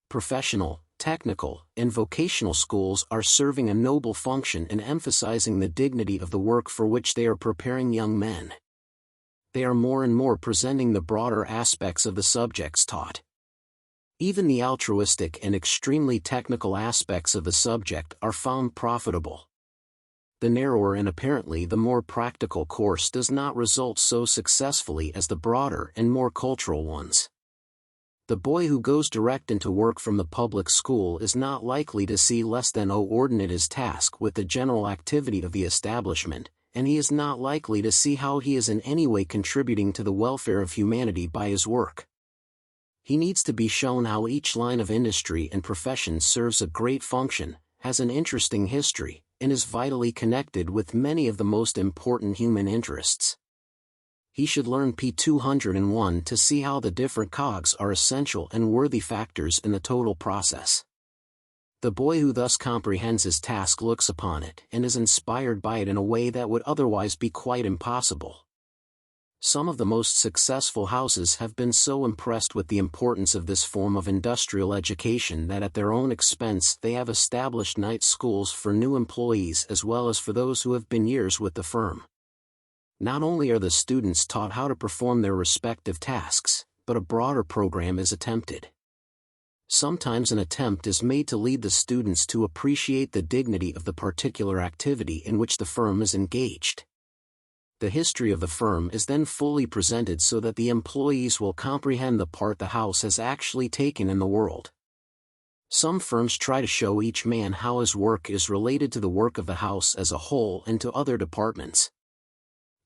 Professional, technical, and vocational schools are serving a noble function in emphasizing the dignity of the work for which they are preparing young men. They are more and more presenting the broader aspects of the subjects taught. Even the altruistic and extremely technical aspects of the subject are found profitable. The narrower and apparently the more practical course does not result so successfully as the broader and more cultural ones. The boy who goes direct into work from the public school is not likely to see less than ordinate his task with the general activity of the establishment, and he is not likely to see how he is in any way contributing to the welfare of humanity by his work. He needs to be shown how each line of industry and profession serves a great function, has an interesting history, and is vitally connected with many of the most important human interests. He should learn p. 201 to see how the different cogs are essential and worthy factors in the total process. The boy who thus comprehends his task looks upon it and is inspired by it in a way that would otherwise be quite impossible. Some of the most successful houses have been so impressed with the importance of this form of industrial education that at their own expense they have established night schools for new employees as well as for those who have been years with the firm. Not only are the students taught how to perform their respective tasks, but a broader program is attempted. Sometimes an attempt is made to lead the students to appreciate the dignity of the particular activity in which the firm is engaged. The history of the firm is then fully presented so that the employees will comprehend the part the house has actually taken in the world. Some firms try to show each man how his work is related to the work of the house as a whole and to other departments.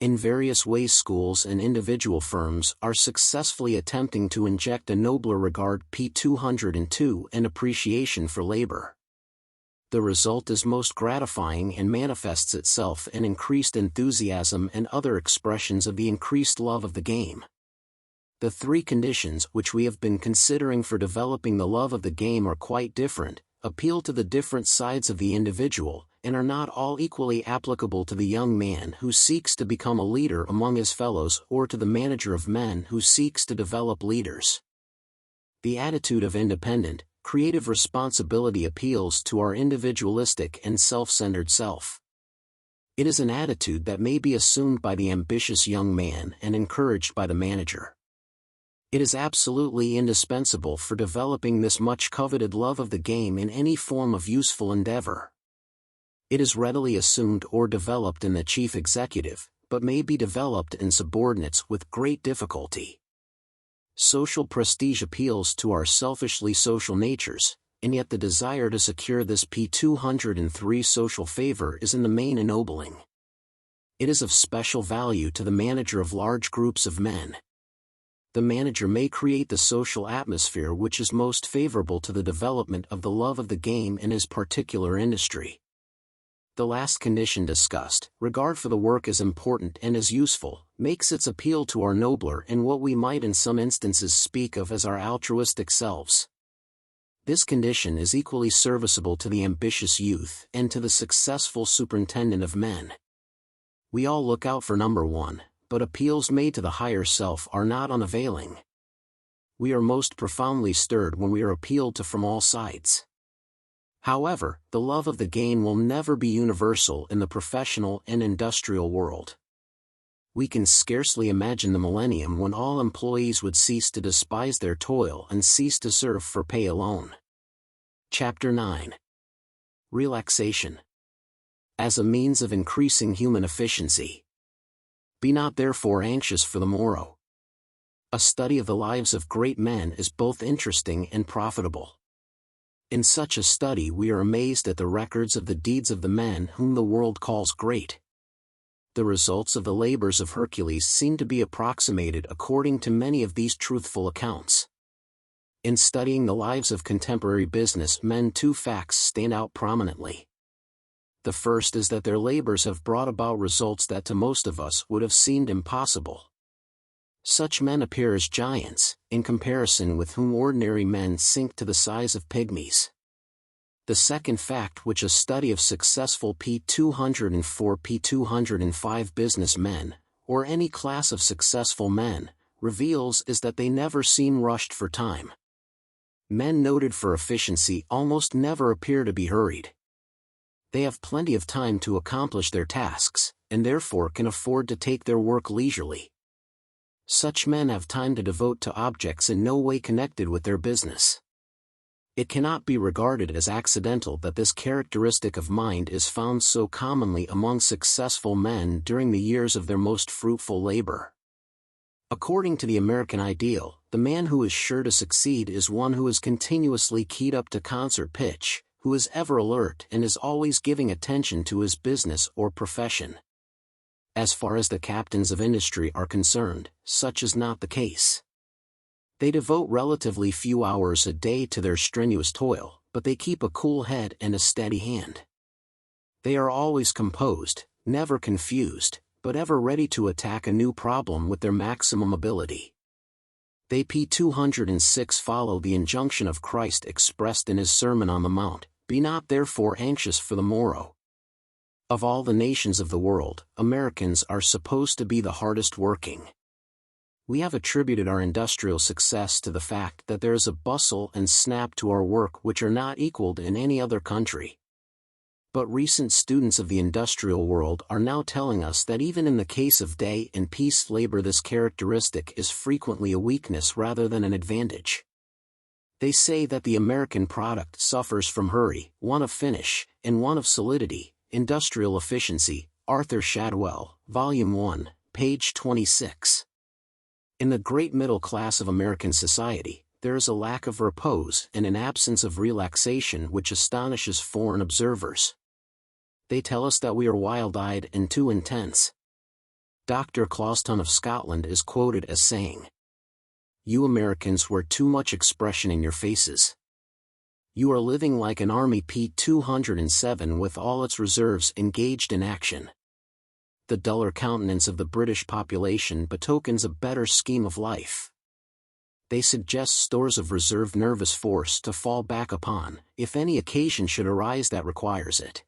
In various ways schools and individual firms are successfully attempting to inject a nobler regard p. 202 and appreciation for labor. The result is most gratifying and manifests itself in increased enthusiasm and other expressions of the increased love of the game. The three conditions which we have been considering for developing the love of the game are quite different, appeal to the different sides of the individual, and are not all equally applicable to the young man who seeks to become a leader among his fellows or to the manager of men who seeks to develop leaders. The attitude of independent, creative responsibility appeals to our individualistic and self-centered self. It is an attitude that may be assumed by the ambitious young man and encouraged by the manager. It is absolutely indispensable for developing this much coveted love of the game in any form of useful endeavor. It is readily assumed or developed in the chief executive, but may be developed in subordinates with great difficulty. Social prestige appeals to our selfishly social natures, and yet the desire to secure this P203 social favor is in the main ennobling. It is of special value to the manager of large groups of men. The manager may create the social atmosphere which is most favorable to the development of the love of the game in his particular industry. The last condition discussed, regard for the work as important and as useful, makes its appeal to our nobler and what we might in some instances speak of as our altruistic selves. This condition is equally serviceable to the ambitious youth and to the successful superintendent of men. We all look out for number one, but appeals made to the higher self are not unavailing. We are most profoundly stirred when we are appealed to from all sides. However, the love of the gain will never be universal in the professional and industrial world. We can scarcely imagine the millennium when all employees would cease to despise their toil and cease to serve for pay alone. Chapter 9. Relaxation. As a means of increasing human efficiency. Be not therefore anxious for the morrow. A study of the lives of great men is both interesting and profitable. In such a study we are amazed at the records of the deeds of the men whom the world calls great. The results of the labors of Hercules seem to be approximated according to many of these truthful accounts. In studying the lives of contemporary business men, two facts stand out prominently. The first is that their labors have brought about results that to most of us would have seemed impossible. Such men appear as giants, in comparison with whom ordinary men sink to the size of pygmies. The second fact which a study of successful P204 P205 businessmen, or any class of successful men, reveals is that they never seem rushed for time. Men noted for efficiency almost never appear to be hurried. They have plenty of time to accomplish their tasks, and therefore can afford to take their work leisurely. Such men have time to devote to objects in no way connected with their business. It cannot be regarded as accidental that this characteristic of mind is found so commonly among successful men during the years of their most fruitful labor. According to the American ideal, the man who is sure to succeed is one who is continuously keyed up to concert pitch, who is ever alert and is always giving attention to his business or profession. As far as the captains of industry are concerned, such is not the case. They devote relatively few hours a day to their strenuous toil, but they keep a cool head and a steady hand. They are always composed, never confused, but ever ready to attack a new problem with their maximum ability. They P206 follow the injunction of Christ expressed in his Sermon on the Mount, "Be not therefore anxious for the morrow." Of all the nations of the world, Americans are supposed to be the hardest working. We have attributed our industrial success to the fact that there is a bustle and snap to our work which are not equaled in any other country. But recent students of the industrial world are now telling us that even in the case of day and peace labor this characteristic is frequently a weakness rather than an advantage. They say that the American product suffers from hurry, want of finish, and want of solidity, industrial efficiency. Arthur Shadwell, Volume 1, page 26. In the great middle class of American society, there is a lack of repose and an absence of relaxation which astonishes foreign observers. They tell us that we are wild-eyed and too intense. Dr. Clauston of Scotland is quoted as saying, "You Americans wear too much expression in your faces. You are living like an army P207 with all its reserves engaged in action." The duller countenance of the British population betokens a better scheme of life. They suggest stores of reserve nervous force to fall back upon, if any occasion should arise that requires it.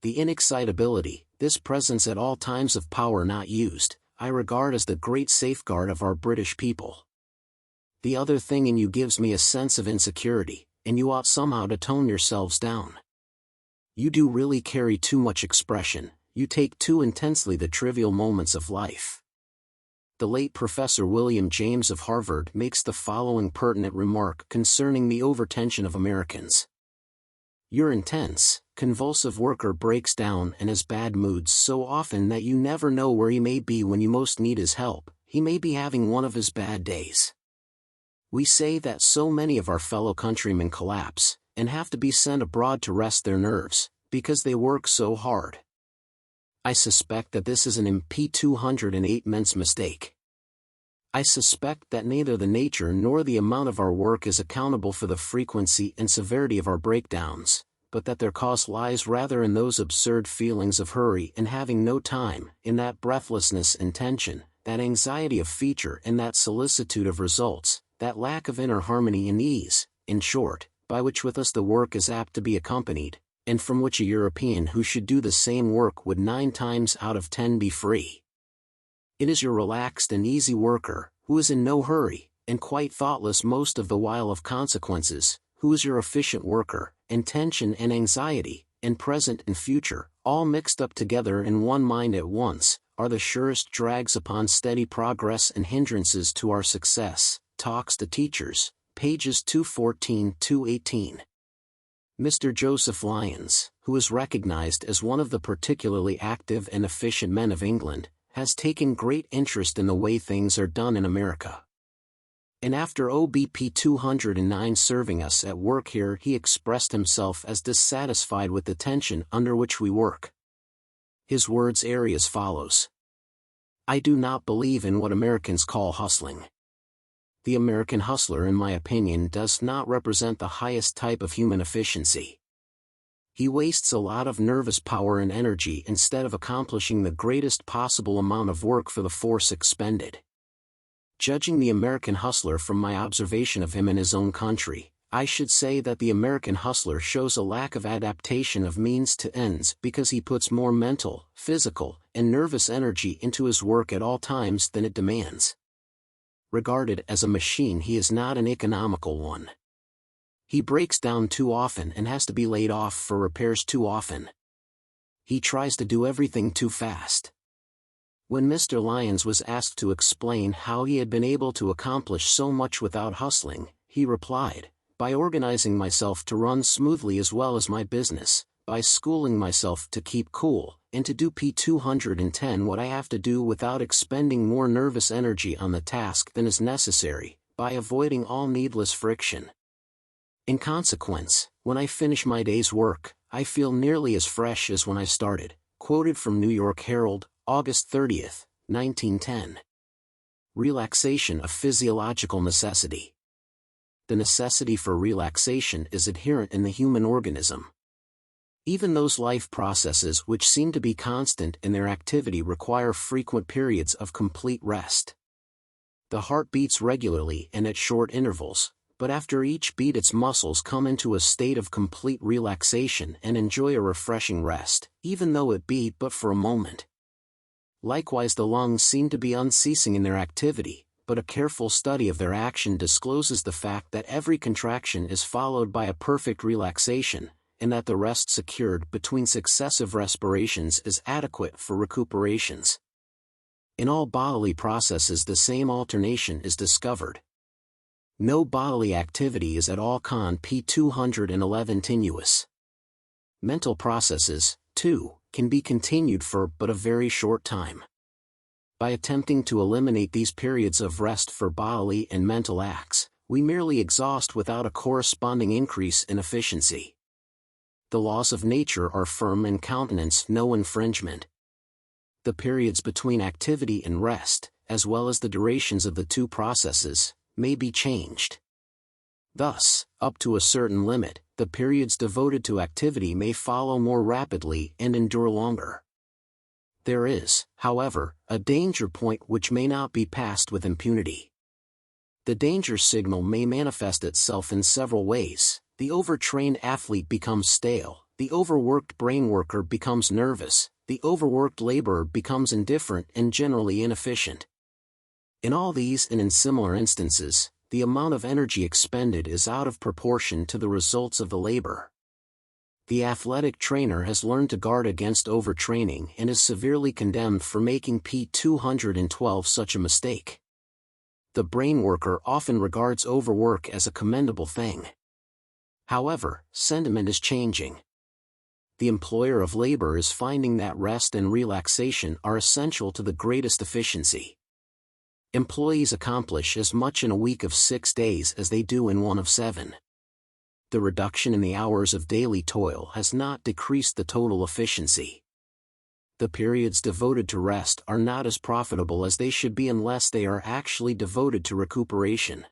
The inexcitability, this presence at all times of power not used, I regard as the great safeguard of our British people. The other thing in you gives me a sense of insecurity, and you ought somehow to tone yourselves down. You do really carry too much expression, you take too intensely the trivial moments of life. The late Professor William James of Harvard makes the following pertinent remark concerning the overtension of Americans. Your intense, convulsive worker breaks down and has bad moods so often that you never know where he may be when you most need his help. He may be having one of his bad days. We say that so many of our fellow countrymen collapse, and have to be sent abroad to rest their nerves, because they work so hard. I suspect that this is an MP 208 men's mistake. I suspect that neither the nature nor the amount of our work is accountable for the frequency and severity of our breakdowns, but that their cause lies rather in those absurd feelings of hurry and having no time, in that breathlessness and tension, that anxiety of feature and that solicitude of results, that lack of inner harmony and ease, in short, by which with us the work is apt to be accompanied, and from which a European who should do the same work would 9 times out of 10 be free. It is your relaxed and easy worker, who is in no hurry, and quite thoughtless most of the while of consequences, who is your efficient worker, and tension and anxiety, and present and future, all mixed up together in one mind at once, are the surest drags upon steady progress and hindrances to our success. Talks to Teachers, pages 214-218. Mr. Joseph Lyons, who is recognized as one of the particularly active and efficient men of England, has taken great interest in the way things are done in America. And after OBP 209 serving us at work here, he expressed himself as dissatisfied with the tension under which we work. His words are as follows. I do not believe in what Americans call hustling. The American hustler, in my opinion, does not represent the highest type of human efficiency. He wastes a lot of nervous power and energy instead of accomplishing the greatest possible amount of work for the force expended. Judging the American hustler from my observation of him in his own country, I should say that the American hustler shows a lack of adaptation of means to ends because he puts more mental, physical, and nervous energy into his work at all times than it demands. Regarded as a machine, he is not an economical one. He breaks down too often and has to be laid off for repairs too often. He tries to do everything too fast. When Mr. Lyons was asked to explain how he had been able to accomplish so much without hustling, he replied, by organizing myself to run smoothly as well as my business, by schooling myself to keep cool, and to do P210 what I have to do without expending more nervous energy on the task than is necessary, by avoiding all needless friction. In consequence, when I finish my day's work, I feel nearly as fresh as when I started. Quoted from New York Herald, August 30, 1910. Relaxation of physiological necessity. The necessity for relaxation is inherent in the human organism. Even those life processes which seem to be constant in their activity require frequent periods of complete rest. The heart beats regularly and at short intervals, but after each beat its muscles come into a state of complete relaxation and enjoy a refreshing rest, even though it be but for a moment. Likewise, the lungs seem to be unceasing in their activity, but a careful study of their action discloses the fact that every contraction is followed by a perfect relaxation, and that the rest secured between successive respirations is adequate for recuperations. In all bodily processes the same alternation is discovered. No bodily activity is at all P211 tenuous. Mental processes, too, can be continued for but a very short time. By attempting to eliminate these periods of rest for bodily and mental acts, we merely exhaust without a corresponding increase in efficiency. The laws of nature are firm and countenance no infringement. The periods between activity and rest, as well as the durations of the two processes, may be changed. Thus, up to a certain limit, the periods devoted to activity may follow more rapidly and endure longer. There is, however, a danger point which may not be passed with impunity. The danger signal may manifest itself in several ways. The overtrained athlete becomes stale, The overworked brain worker becomes nervous, the overworked laborer becomes indifferent and generally inefficient. In all these and in similar instances, the amount of energy expended is out of proportion to the results of the labor. The athletic trainer has learned to guard against overtraining and is severely condemned for making P212 such a mistake. The brain worker often regards overwork as a commendable thing. However, sentiment is changing. The employer of labor is finding that rest and relaxation are essential to the greatest efficiency. Employees accomplish as much in a week of 6 days as they do in one of 7. The reduction in the hours of daily toil has not decreased the total efficiency. The periods devoted to rest are not as profitable as they should be unless they are actually devoted to recuperation.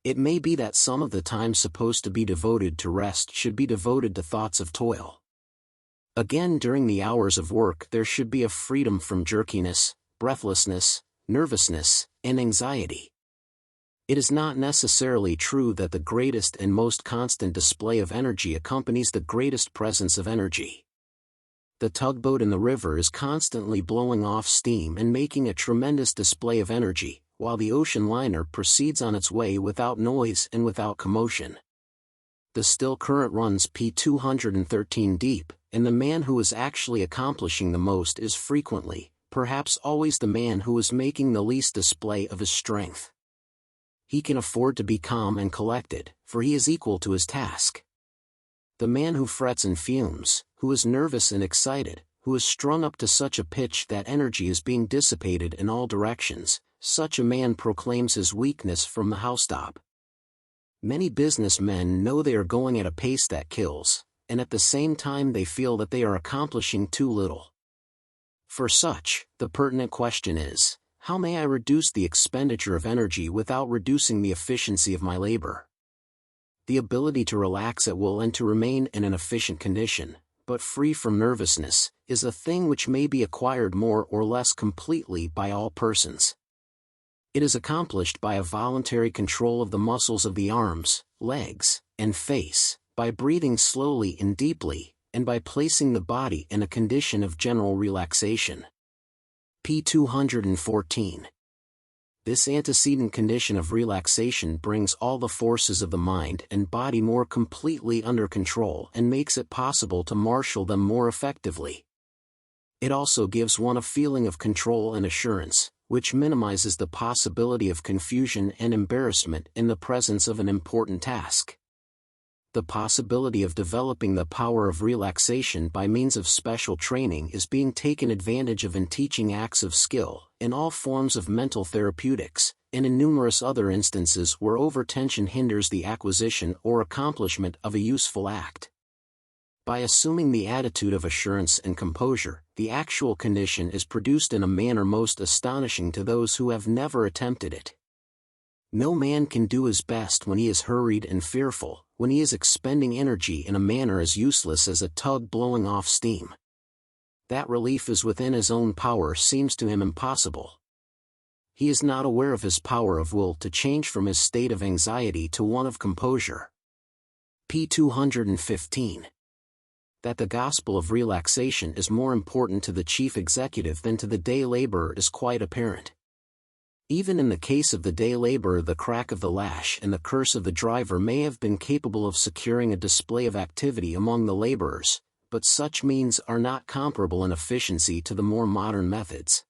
It may be that some of the time supposed to be devoted to rest should be devoted to thoughts of toil. Again, during the hours of work there should be a freedom from jerkiness, breathlessness, nervousness, and anxiety. It is not necessarily true that the greatest and most constant display of energy accompanies the greatest presence of energy. The tugboat in the river is constantly blowing off steam and making a tremendous display of energy, while the ocean liner proceeds on its way without noise and without commotion. The still current runs P213 deep, and the man who is actually accomplishing the most is frequently, perhaps always, the man who is making the least display of his strength. He can afford to be calm and collected, for he is equal to his task. The man who frets and fumes, who is nervous and excited, who is strung up to such a pitch that energy is being dissipated in all directions, such a man proclaims his weakness from the housetop. Many businessmen know they are going at a pace that kills, and at the same time they feel that they are accomplishing too little. For such, the pertinent question is, how may I reduce the expenditure of energy without reducing the efficiency of my labor? The ability to relax at will and to remain in an efficient condition, but free from nervousness, is a thing which may be acquired more or less completely by all persons. It is accomplished by a voluntary control of the muscles of the arms, legs, and face, by breathing slowly and deeply, and by placing the body in a condition of general relaxation. P214. This antecedent condition of relaxation brings all the forces of the mind and body more completely under control and makes it possible to marshal them more effectively. It also gives one a feeling of control and assurance, which minimizes the possibility of confusion and embarrassment in the presence of an important task. The possibility of developing the power of relaxation by means of special training is being taken advantage of in teaching acts of skill, in all forms of mental therapeutics, and in numerous other instances where overtension hinders the acquisition or accomplishment of a useful act. By assuming the attitude of assurance and composure, the actual condition is produced in a manner most astonishing to those who have never attempted it. No man can do his best when he is hurried and fearful, when he is expending energy in a manner as useless as a tug blowing off steam. That relief is within his own power seems to him impossible. He is not aware of his power of will to change from his state of anxiety to one of composure. P215. That the gospel of relaxation is more important to the chief executive than to the day laborer is quite apparent. Even in the case of the day laborer, the crack of the lash and the curse of the driver may have been capable of securing a display of activity among the laborers, but such means are not comparable in efficiency to the more modern methods.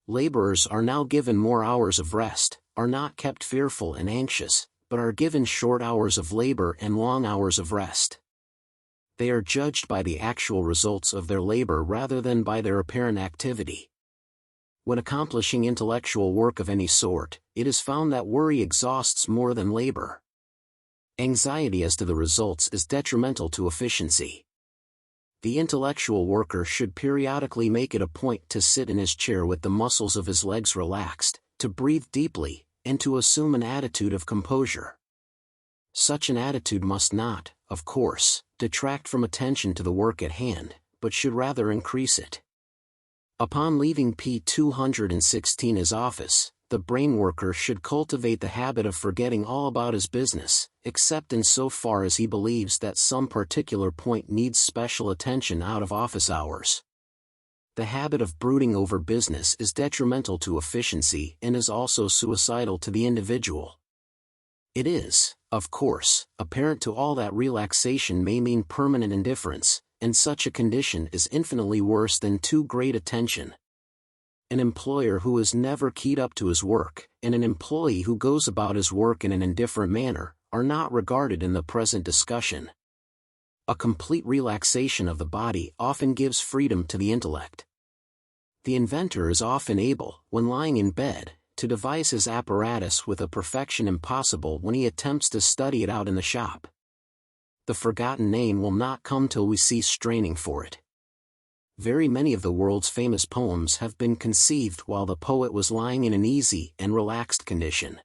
Laborers are now given more hours of rest, are not kept fearful and anxious, but are given short hours of labor and long hours of rest. They are judged by the actual results of their labor rather than by their apparent activity. When accomplishing intellectual work of any sort, it is found that worry exhausts more than labor. Anxiety as to the results is detrimental to efficiency. The intellectual worker should periodically make it a point to sit in his chair with the muscles of his legs relaxed, to breathe deeply, and to assume an attitude of composure. Such an attitude must not, of course, detract from attention to the work at hand, but should rather increase it. Upon leaving P216 his office, the the brain worker should cultivate the habit of forgetting all about his business, except insofar as he believes that some particular point needs special attention out of office hours. The habit of brooding over business is detrimental to efficiency and is also suicidal to the individual. It is, of course, apparent to all that relaxation may mean permanent indifference, and such a condition is infinitely worse than too great attention. An employer who is never keyed up to his work, and an employee who goes about his work in an indifferent manner, are not regarded in the present discussion. A complete relaxation of the body often gives freedom to the intellect. The inventor is often able, when lying in bed, to devise his apparatus with a perfection impossible when he attempts to study it out in the shop. The forgotten name will not come till we cease straining for it. Very many of the world's famous poems have been conceived while the poet was lying in an easy and relaxed condition.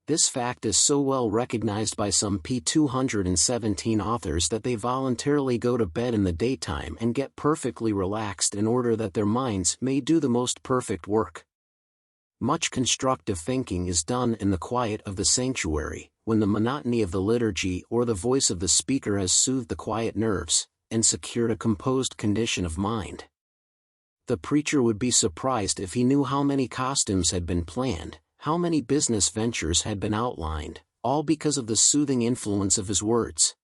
This fact is so well recognized by some 217 authors that they voluntarily go to bed in the daytime and get perfectly relaxed in order that their minds may do the most perfect work. Much constructive thinking is done in the quiet of the sanctuary, when the monotony of the liturgy or the voice of the speaker has soothed the quiet nerves, and secured a composed condition of mind. The preacher would be surprised if he knew how many costumes had been planned, how many business ventures had been outlined, all because of the soothing influence of his words.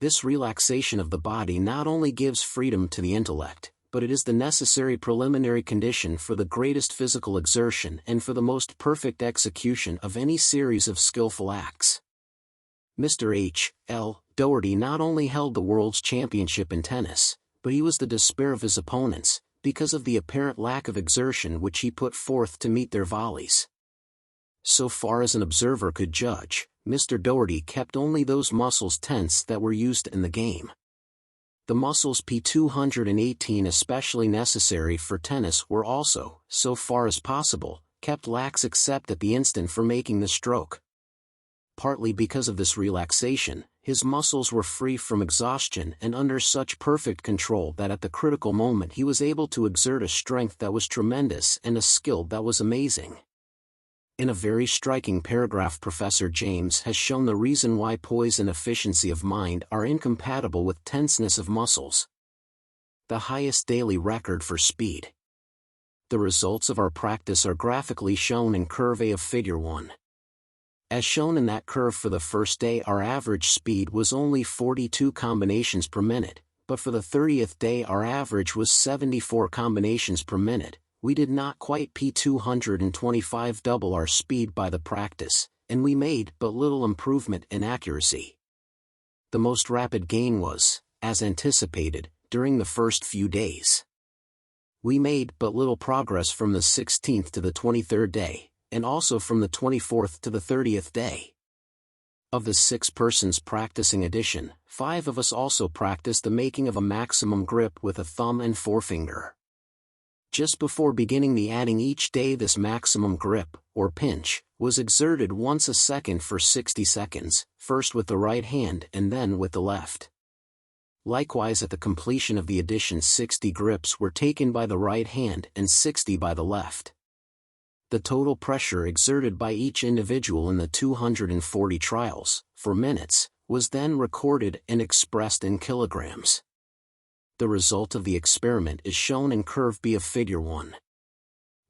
This relaxation of the body not only gives freedom to the intellect, but it is the necessary preliminary condition for the greatest physical exertion and for the most perfect execution of any series of skillful acts. Mr. H. L. Doherty not only held the world's championship in tennis, but he was the despair of his opponents, because of the apparent lack of exertion which he put forth to meet their volleys. So far as an observer could judge, Mr. Doherty kept only those muscles tense that were used in the game. The muscles P218 especially necessary for tennis were also, so far as possible, kept lax except at the instant for making the stroke. Partly because of this relaxation, his muscles were free from exhaustion and under such perfect control that at the critical moment he was able to exert a strength that was tremendous and a skill that was amazing. In a very striking paragraph, Professor James has shown the reason why poise and efficiency of mind are incompatible with tenseness of muscles. The highest daily record for speed. The results of our practice are graphically shown in Curve A of Figure 1. As shown in that curve, for the first day our average speed was only 42 combinations per minute, but for the 30th day our average was 74 combinations per minute. We did not quite P225 double our speed by the practice, and we made but little improvement in accuracy. The most rapid gain was, as anticipated, during the first few days. We made but little progress from the 16th to the 23rd day, and also from the 24th to the 30th day. Of the 6 persons practicing addition, 5 of us also practiced the making of a maximum grip with a thumb and forefinger. Just before beginning the adding each day, this maximum grip, or pinch, was exerted once a second for 60 seconds, first with the right hand and then with the left. Likewise, at the completion of the addition, 60 grips were taken by the right hand and 60 by the left. The total pressure exerted by each individual in the 240 trials, for minutes, was then recorded and expressed in kilograms. The result of the experiment is shown in Curve B of Figure 1.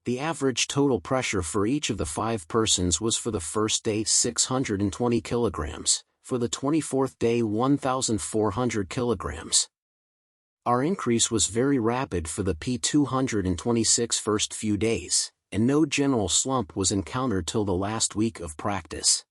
The average total pressure for each of the 5 persons was for the first day 620 kilograms, for the 24th day 1,400 kilograms. Our increase was very rapid for the P226 first few days, and no general slump was encountered till the last week of practice.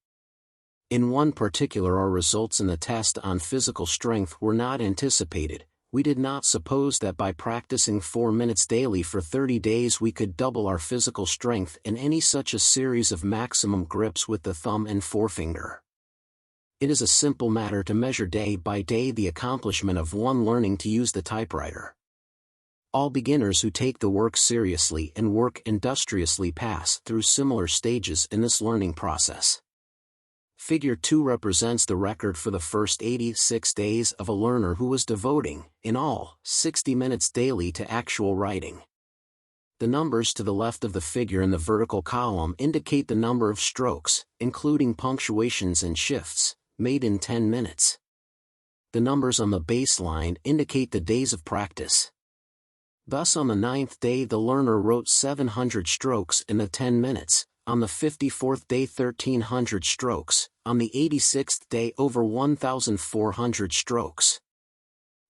In one particular, our results in the test on physical strength were not anticipated. We did not suppose that by practicing 4 minutes daily for 30 days we could double our physical strength in any such a series of maximum grips with the thumb and forefinger. It is a simple matter to measure day by day the accomplishment of one learning to use the typewriter. All beginners who take the work seriously and work industriously pass through similar stages in this learning process. Figure 2 represents the record for the first 86 days of a learner who was devoting, in all, 60 minutes daily to actual writing. The numbers to the left of the figure in the vertical column indicate the number of strokes, including punctuations and shifts, made in 10 minutes. The numbers on the baseline indicate the days of practice. Thus on the 9th day the learner wrote 700 strokes in the 10 minutes, on the 54th day 1300 strokes, on the 86th day over 1,400 strokes.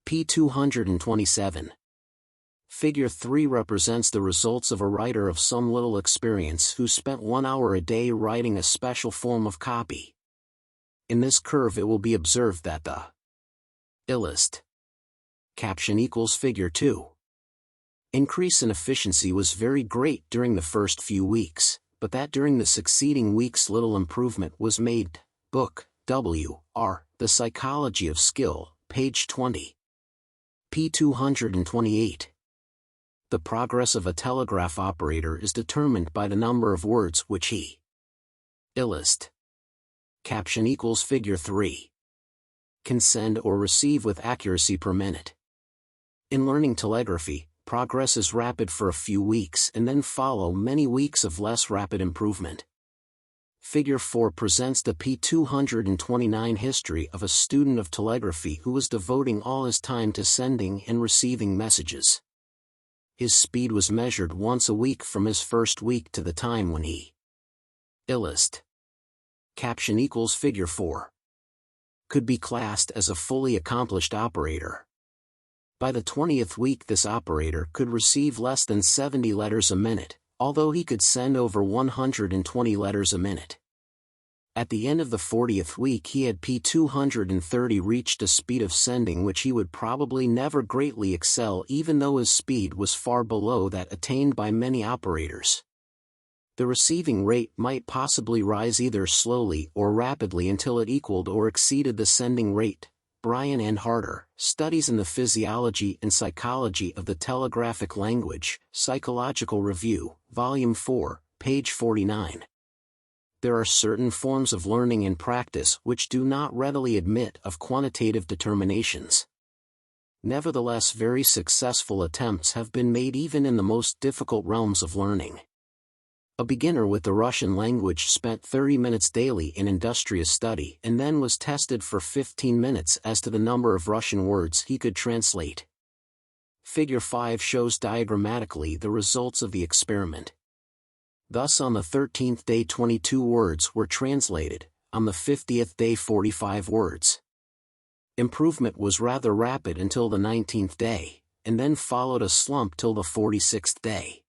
P227. Figure 3 represents the results of a writer of some little experience who spent 1 hour a day writing a special form of copy. In this curve it will be observed that the illust caption equals figure 2. Increase in efficiency was very great during the first few weeks, but that during the succeeding weeks little improvement was made. Book, W.R., The Psychology of Skill, page 20. P228. The progress of a telegraph operator is determined by the number of words which he illust caption equals figure 3 can send or receive with accuracy per minute. In learning telegraphy, progress is rapid for a few weeks and then follow many weeks of less rapid improvement. Figure 4 presents the P229 history of a student of telegraphy who was devoting all his time to sending and receiving messages. His speed was measured once a week from his first week to the time when he illust caption equals figure 4 could be classed as a fully accomplished operator. By the 20th week this operator could receive less than 70 letters a minute, although he could send over 120 letters a minute. At the end of the 40th week he had P230 reached a speed of sending which he would probably never greatly excel even though his speed was far below that attained by many operators. The receiving rate might possibly rise either slowly or rapidly until it equaled or exceeded the sending rate. Bryan and Harder, Studies in the Physiology and Psychology of the Telegraphic Language, Psychological Review, Volume 4, page 49. There are certain forms of learning and practice which do not readily admit of quantitative determinations. Nevertheless, very successful attempts have been made even in the most difficult realms of learning. A beginner with the Russian language spent 30 minutes daily in industrious study and then was tested for 15 minutes as to the number of Russian words he could translate. Figure 5 shows diagrammatically the results of the experiment. Thus on the 13th day 22 words were translated, on the 50th day 45 words. Improvement was rather rapid until the 19th day, and then followed a slump till the 46th day.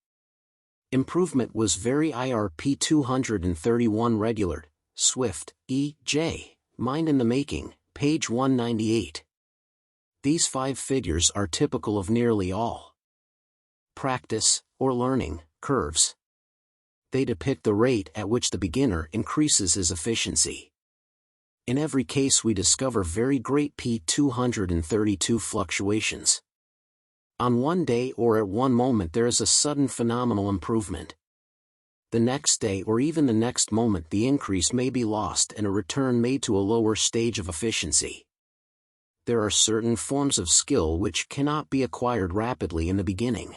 Improvement was very IRP 231 regular, swift, E.J., mind in the making, page 198. These 5 figures are typical of nearly all practice, or learning, curves. They depict the rate at which the beginner increases his efficiency. In every case we discover very great P232 fluctuations. On one day or at one moment there is a sudden phenomenal improvement. The next day or even the next moment the increase may be lost and a return made to a lower stage of efficiency. There are certain forms of skill which cannot be acquired rapidly in the beginning.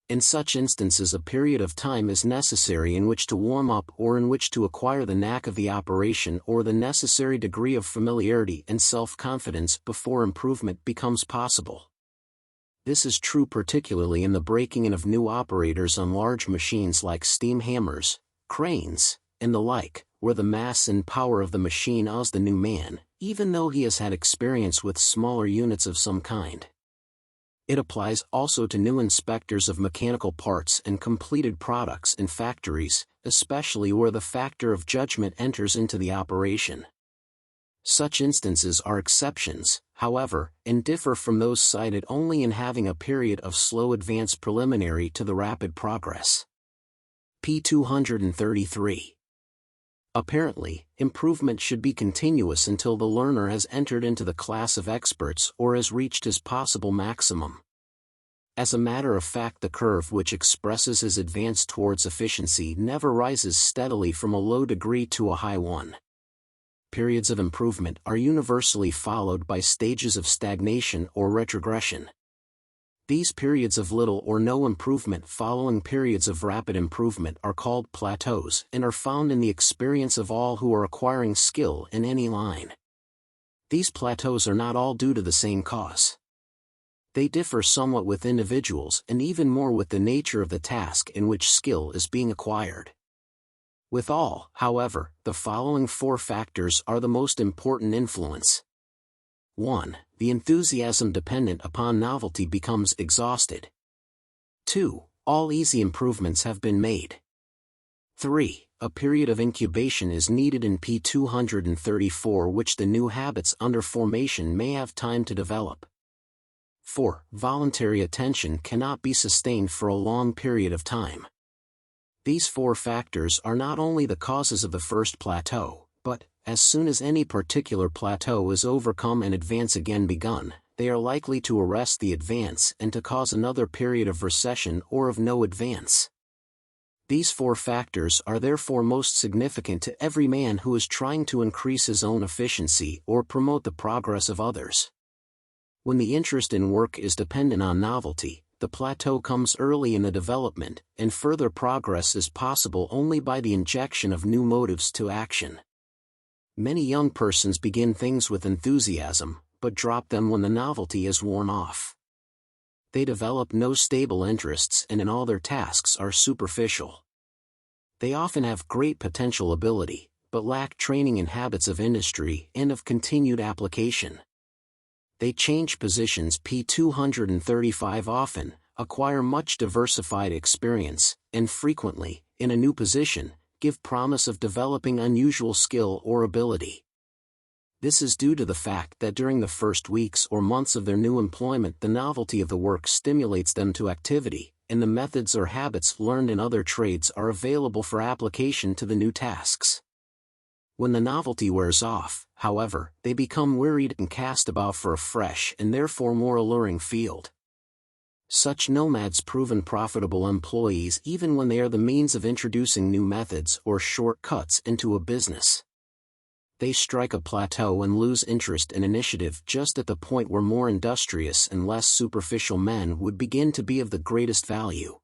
In such instances a period of time is necessary in which to warm up or in which to acquire the knack of the operation or the necessary degree of familiarity and self-confidence before improvement becomes possible. This is true particularly in the breaking in of new operators on large machines like steam hammers, cranes, and the like, where the mass and power of the machine awes the new man, even though he has had experience with smaller units of some kind. It applies also to new inspectors of mechanical parts and completed products in factories, especially where the factor of judgment enters into the operation. Such instances are exceptions, however, and differ from those cited only in having a period of slow advance preliminary to the rapid progress. P233. Apparently, improvement should be continuous until the learner has entered into the class of experts or has reached his possible maximum. As a matter of fact, the curve which expresses his advance towards efficiency never rises steadily from a low degree to a high one. Periods of improvement are universally followed by stages of stagnation or retrogression. These periods of little or no improvement following periods of rapid improvement are called plateaus and are found in the experience of all who are acquiring skill in any line. These plateaus are not all due to the same cause. They differ somewhat with individuals and even more with the nature of the task in which skill is being acquired. With all, however, the following 4 factors are the most important influence. 1. The enthusiasm dependent upon novelty becomes exhausted. 2. All easy improvements have been made. 3. A period of incubation is needed in P234 which the new habits under formation may have time to develop. 4. Voluntary attention cannot be sustained for a long period of time. These 4 factors are not only the causes of the first plateau, but, as soon as any particular plateau is overcome and advance again begun, they are likely to arrest the advance and to cause another period of recession or of no advance. These 4 factors are therefore most significant to every man who is trying to increase his own efficiency or promote the progress of others. When the interest in work is dependent on novelty, the plateau comes early in the development, and further progress is possible only by the injection of new motives to action. Many young persons begin things with enthusiasm, but drop them when the novelty is worn off. They develop no stable interests and in all their tasks are superficial. They often have great potential ability, but lack training in habits of industry and of continued application. They change positions P235 often, acquire much diversified experience, and frequently, in a new position, give promise of developing unusual skill or ability. This is due to the fact that during the first weeks or months of their new employment the novelty of the work stimulates them to activity, and the methods or habits learned in other trades are available for application to the new tasks. When the novelty wears off, however, they become wearied and cast about for a fresh and therefore more alluring field. Such nomads prove profitable employees even when they are the means of introducing new methods or shortcuts into a business. They strike a plateau and lose interest and initiative just at the point where more industrious and less superficial men would begin to be of the greatest value.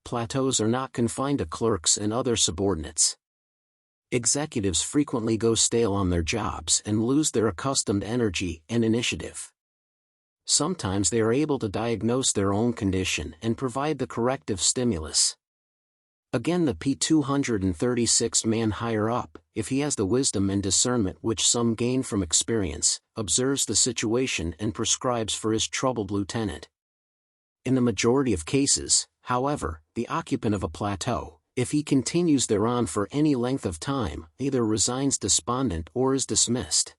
Plateaus are not confined to clerks and other subordinates. Executives frequently go stale on their jobs and lose their accustomed energy and initiative. Sometimes they are able to diagnose their own condition and provide the corrective stimulus. Again, the P236 man higher up, if he has the wisdom and discernment which some gain from experience, observes the situation and prescribes for his troubled lieutenant. In the majority of cases, however, the occupant of a plateau, if he continues thereon for any length of time, either resigns despondent or is dismissed.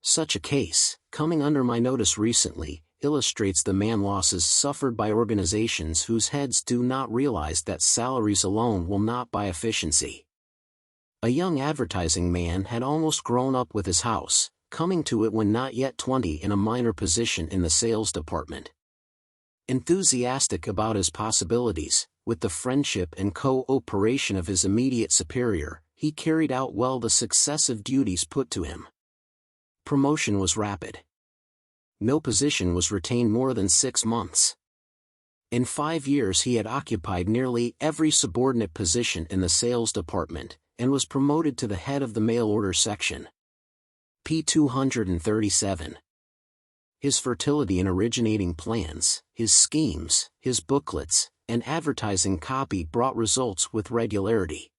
Such a case, coming under my notice recently, illustrates the man losses suffered by organizations whose heads do not realize that salaries alone will not buy efficiency. A young advertising man had almost grown up with his house, coming to it when not yet 20 in a minor position in the sales department. Enthusiastic about his possibilities, with the friendship and cooperation of his immediate superior, he carried out well the successive duties put to him. Promotion was rapid. No position was retained more than 6 months. In 5 years he had occupied nearly every subordinate position in the sales department, and was promoted to the head of the mail order section. P237. His fertility in originating plans, his schemes, his booklets, and advertising copy brought results with regularity.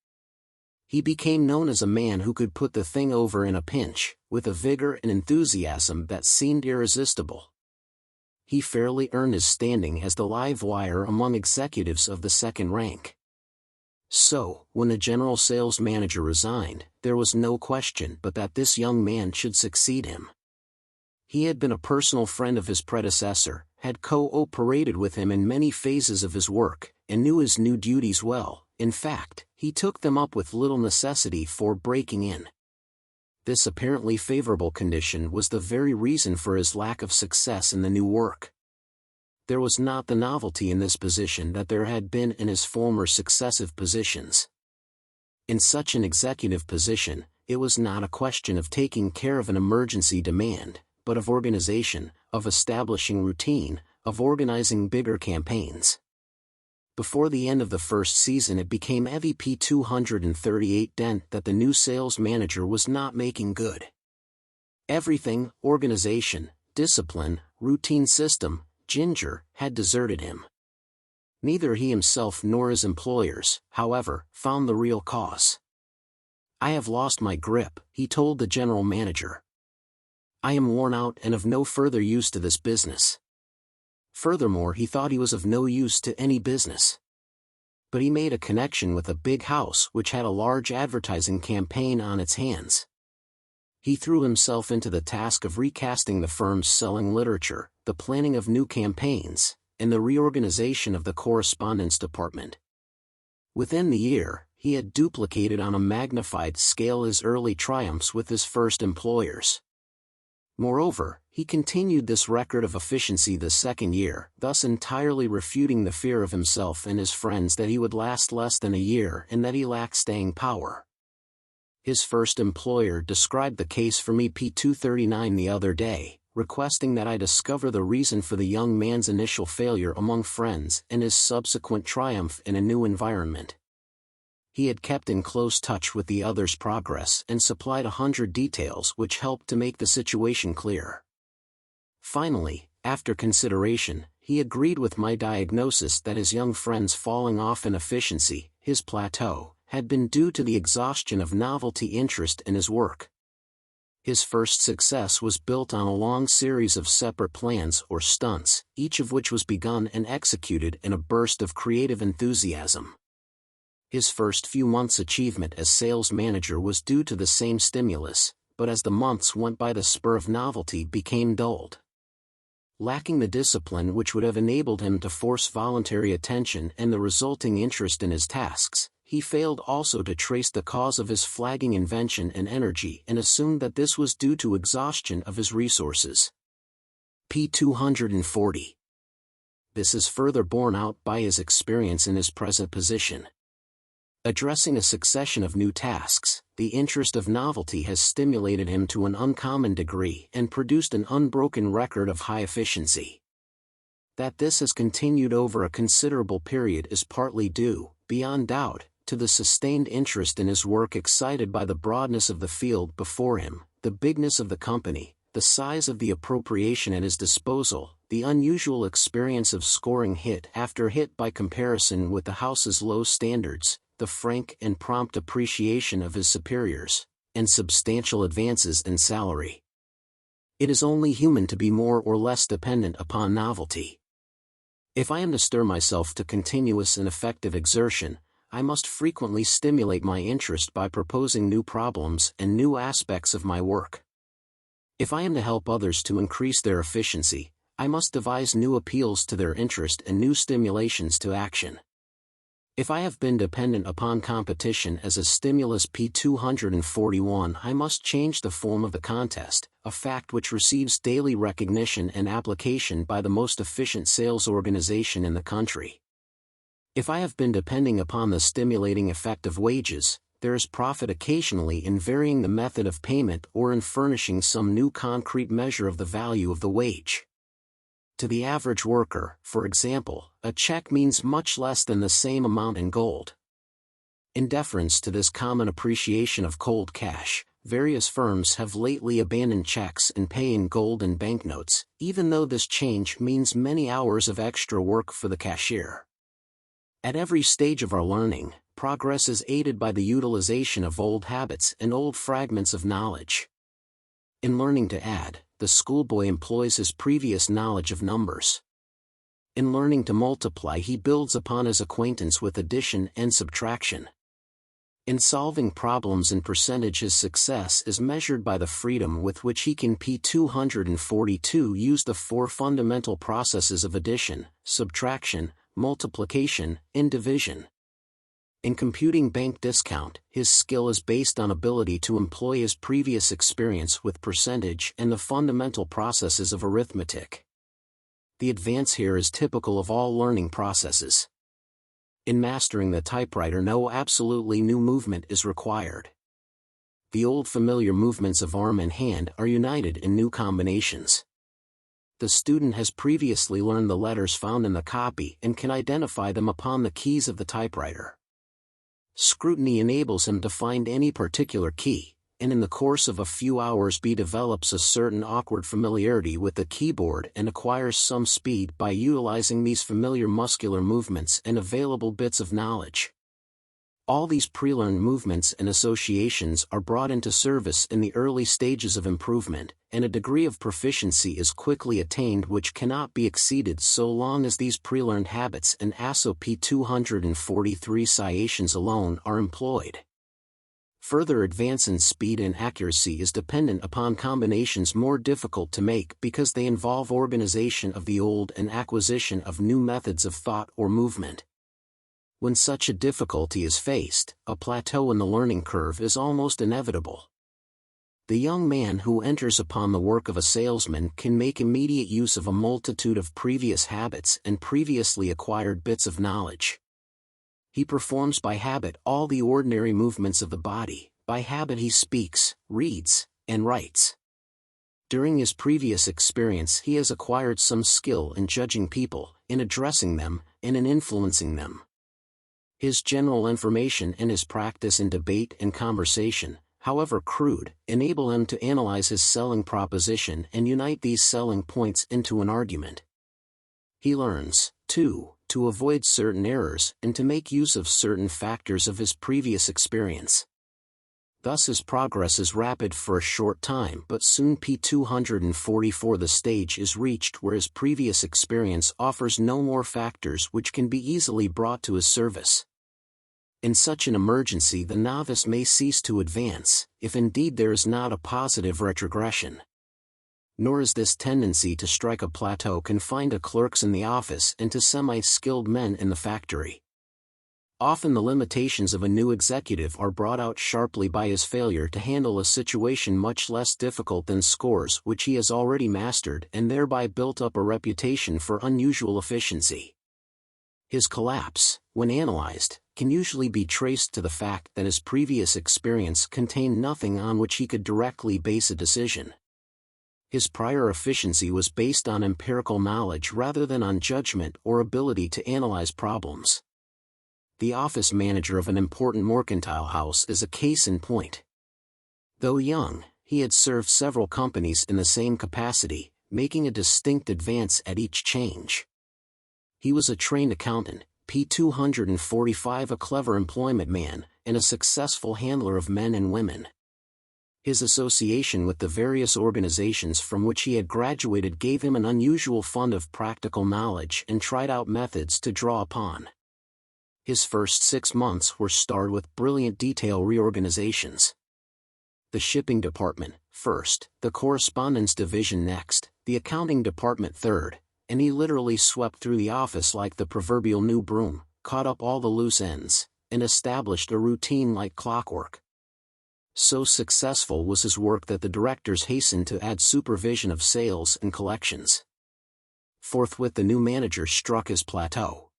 He became known as a man who could put the thing over in a pinch, with a vigor and enthusiasm that seemed irresistible. He fairly earned his standing as the live wire among executives of the second rank. So, when the general sales manager resigned, there was no question but that this young man should succeed him. He had been a personal friend of his predecessor, had cooperated with him in many phases of his work, and knew his new duties well. In fact, he took them up with little necessity for breaking in. This apparently favorable condition was the very reason for his lack of success in the new work. There was not the novelty in this position that there had been in his former successive positions. In such an executive position, it was not a question of taking care of an emergency demand, but of organization, of establishing routine, of organizing bigger campaigns. Before the end of the first season, it became EVP 238 Dent that the new sales manager was not making good. Everything, organization, discipline, routine system, ginger, had deserted him. Neither he himself nor his employers, however, found the real cause. "I have lost my grip," he told the general manager. "I am worn out and of no further use to this business." Furthermore, he thought he was of no use to any business. But he made a connection with a big house which had a large advertising campaign on its hands. He threw himself into the task of recasting the firm's selling literature, the planning of new campaigns, and the reorganization of the correspondence department. Within the year, he had duplicated on a magnified scale his early triumphs with his first employers. Moreover, he continued this record of efficiency the second year, thus entirely refuting the fear of himself and his friends that he would last less than a year and that he lacked staying power. His first employer described the case for me P239 the other day, requesting that I discover the reason for the young man's initial failure among friends and his subsequent triumph in a new environment. He had kept in close touch with the other's progress and supplied 100 details which helped to make the situation clear. Finally, after consideration, he agreed with my diagnosis that his young friend's falling off in efficiency, his plateau, had been due to the exhaustion of novelty interest in his work. His first success was built on a long series of separate plans or stunts, each of which was begun and executed in a burst of creative enthusiasm. His first few months' achievement as sales manager was due to the same stimulus, but as the months went by the spur of novelty became dulled. Lacking the discipline which would have enabled him to force voluntary attention and the resulting interest in his tasks, he failed also to trace the cause of his flagging invention and energy and assumed that this was due to exhaustion of his resources. P240. This is further borne out by his experience in his present position. Addressing a succession of new tasks, the interest of novelty has stimulated him to an uncommon degree and produced an unbroken record of high efficiency. That this has continued over a considerable period is partly due, beyond doubt, to the sustained interest in his work excited by the broadness of the field before him, the bigness of the company, the size of the appropriation at his disposal, the unusual experience of scoring hit after hit by comparison with the house's low standards, the frank and prompt appreciation of his superiors, and substantial advances in salary. It is only human to be more or less dependent upon novelty. If I am to stir myself to continuous and effective exertion, I must frequently stimulate my interest by proposing new problems and new aspects of my work. If I am to help others to increase their efficiency, I must devise new appeals to their interest and new stimulations to action. If I have been dependent upon competition as a stimulus P241, I must change the form of the contest, a fact which receives daily recognition and application by the most efficient sales organization in the country. If I have been depending upon the stimulating effect of wages, there is profit occasionally in varying the method of payment or in furnishing some new concrete measure of the value of the wage. To the average worker, for example, a check means much less than the same amount in gold. In deference to this common appreciation of cold cash, various firms have lately abandoned checks and pay in gold and banknotes, even though this change means many hours of extra work for the cashier. At every stage of our learning, progress is aided by the utilization of old habits and old fragments of knowledge. In learning to add, the schoolboy employs his previous knowledge of numbers. In learning to multiply, he builds upon his acquaintance with addition and subtraction. In solving problems in percentage, his success is measured by the freedom with which he can P242 use the four fundamental processes of addition, subtraction, multiplication, and division. In computing bank discount, his skill is based on ability to employ his previous experience with percentage and the fundamental processes of arithmetic. The advance here is typical of all learning processes. In mastering the typewriter, no absolutely new movement is required. The old familiar movements of arm and hand are united in new combinations. The student has previously learned the letters found in the copy and can identify them upon the keys of the typewriter. Scrutiny enables him to find any particular key, and in the course of a few hours B develops a certain awkward familiarity with the keyboard and acquires some speed by utilizing these familiar muscular movements and available bits of knowledge. All these pre-learned movements and associations are brought into service in the early stages of improvement, and a degree of proficiency is quickly attained which cannot be exceeded so long as these pre-learned habits and ASO P243 sciations alone are employed. Further advance in speed and accuracy is dependent upon combinations more difficult to make because they involve organization of the old and acquisition of new methods of thought or movement. When such a difficulty is faced, a plateau in the learning curve is almost inevitable. The young man who enters upon the work of a salesman can make immediate use of a multitude of previous habits and previously acquired bits of knowledge. He performs by habit all the ordinary movements of the body, by habit he speaks, reads, and writes. During his previous experience he has acquired some skill in judging people, in addressing them, and in influencing them. His general information and his practice in debate and conversation, however crude, enable him to analyze his selling proposition and unite these selling points into an argument. He learns, too, to avoid certain errors and to make use of certain factors of his previous experience. Thus his progress is rapid for a short time, but soon P244 the stage is reached where his previous experience offers no more factors which can be easily brought to his service. In such an emergency the novice may cease to advance, if indeed there is not a positive retrogression. Nor is this tendency to strike a plateau confined to clerks in the office and to semi-skilled men in the factory. Often the limitations of a new executive are brought out sharply by his failure to handle a situation much less difficult than scores which he has already mastered and thereby built up a reputation for unusual efficiency. His collapse, when analyzed, can usually be traced to the fact that his previous experience contained nothing on which he could directly base a decision. His prior efficiency was based on empirical knowledge rather than on judgment or ability to analyze problems. The office manager of an important mercantile house is a case in point. Though young, he had served several companies in the same capacity, making a distinct advance at each change. He was a trained accountant, P245 a clever employment man, and a successful handler of men and women. His association with the various organizations from which he had graduated gave him an unusual fund of practical knowledge and tried out methods to draw upon. His first 6 months were starred with brilliant detail reorganizations. The shipping department, first, the correspondence division next, the accounting department third, and he literally swept through the office like the proverbial new broom, caught up all the loose ends, and established a routine like clockwork. So successful was his work that the directors hastened to add supervision of sales and collections. Forthwith the new manager struck his plateau.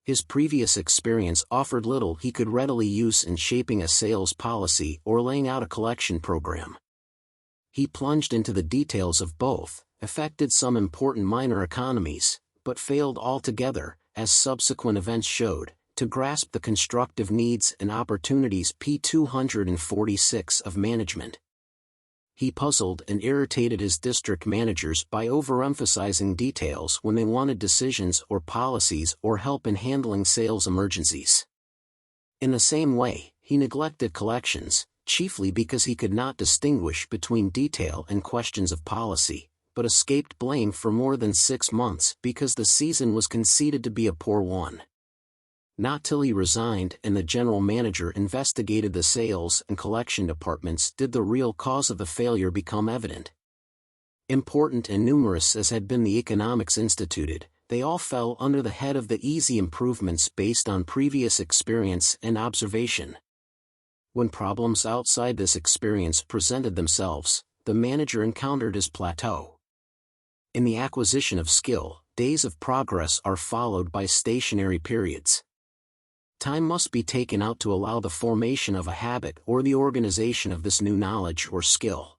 His previous experience offered little he could readily use in shaping a sales policy or laying out a collection program. He plunged into the details of both, effected some important minor economies, but failed altogether, as subsequent events showed, to grasp the constructive needs and opportunities P246 of management. He puzzled and irritated his district managers by overemphasizing details when they wanted decisions or policies or help in handling sales emergencies. In the same way, he neglected collections, chiefly because he could not distinguish between detail and questions of policy, but escaped blame for more than 6 months because the season was conceded to be a poor one. Not till he resigned and the general manager investigated the sales and collection departments did the real cause of the failure become evident. Important and numerous as had been the economics instituted, they all fell under the head of the easy improvements based on previous experience and observation. When problems outside this experience presented themselves, the manager encountered his plateau. In the acquisition of skill, days of progress are followed by stationary periods. Time must be taken out to allow the formation of a habit or the organization of this new knowledge or skill.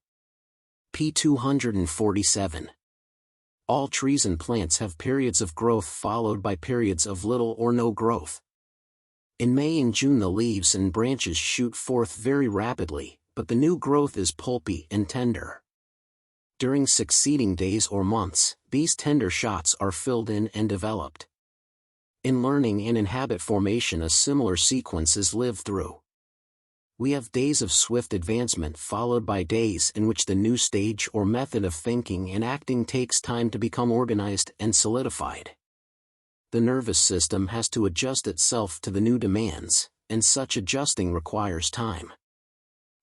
P247. All trees and plants have periods of growth followed by periods of little or no growth. In May and June the leaves and branches shoot forth very rapidly, but the new growth is pulpy and tender. During succeeding days or months, these tender shots are filled in and developed. In learning and in habit formation a similar sequence is lived through. We have days of swift advancement followed by days in which the new stage or method of thinking and acting takes time to become organized and solidified. The nervous system has to adjust itself to the new demands, and such adjusting requires time.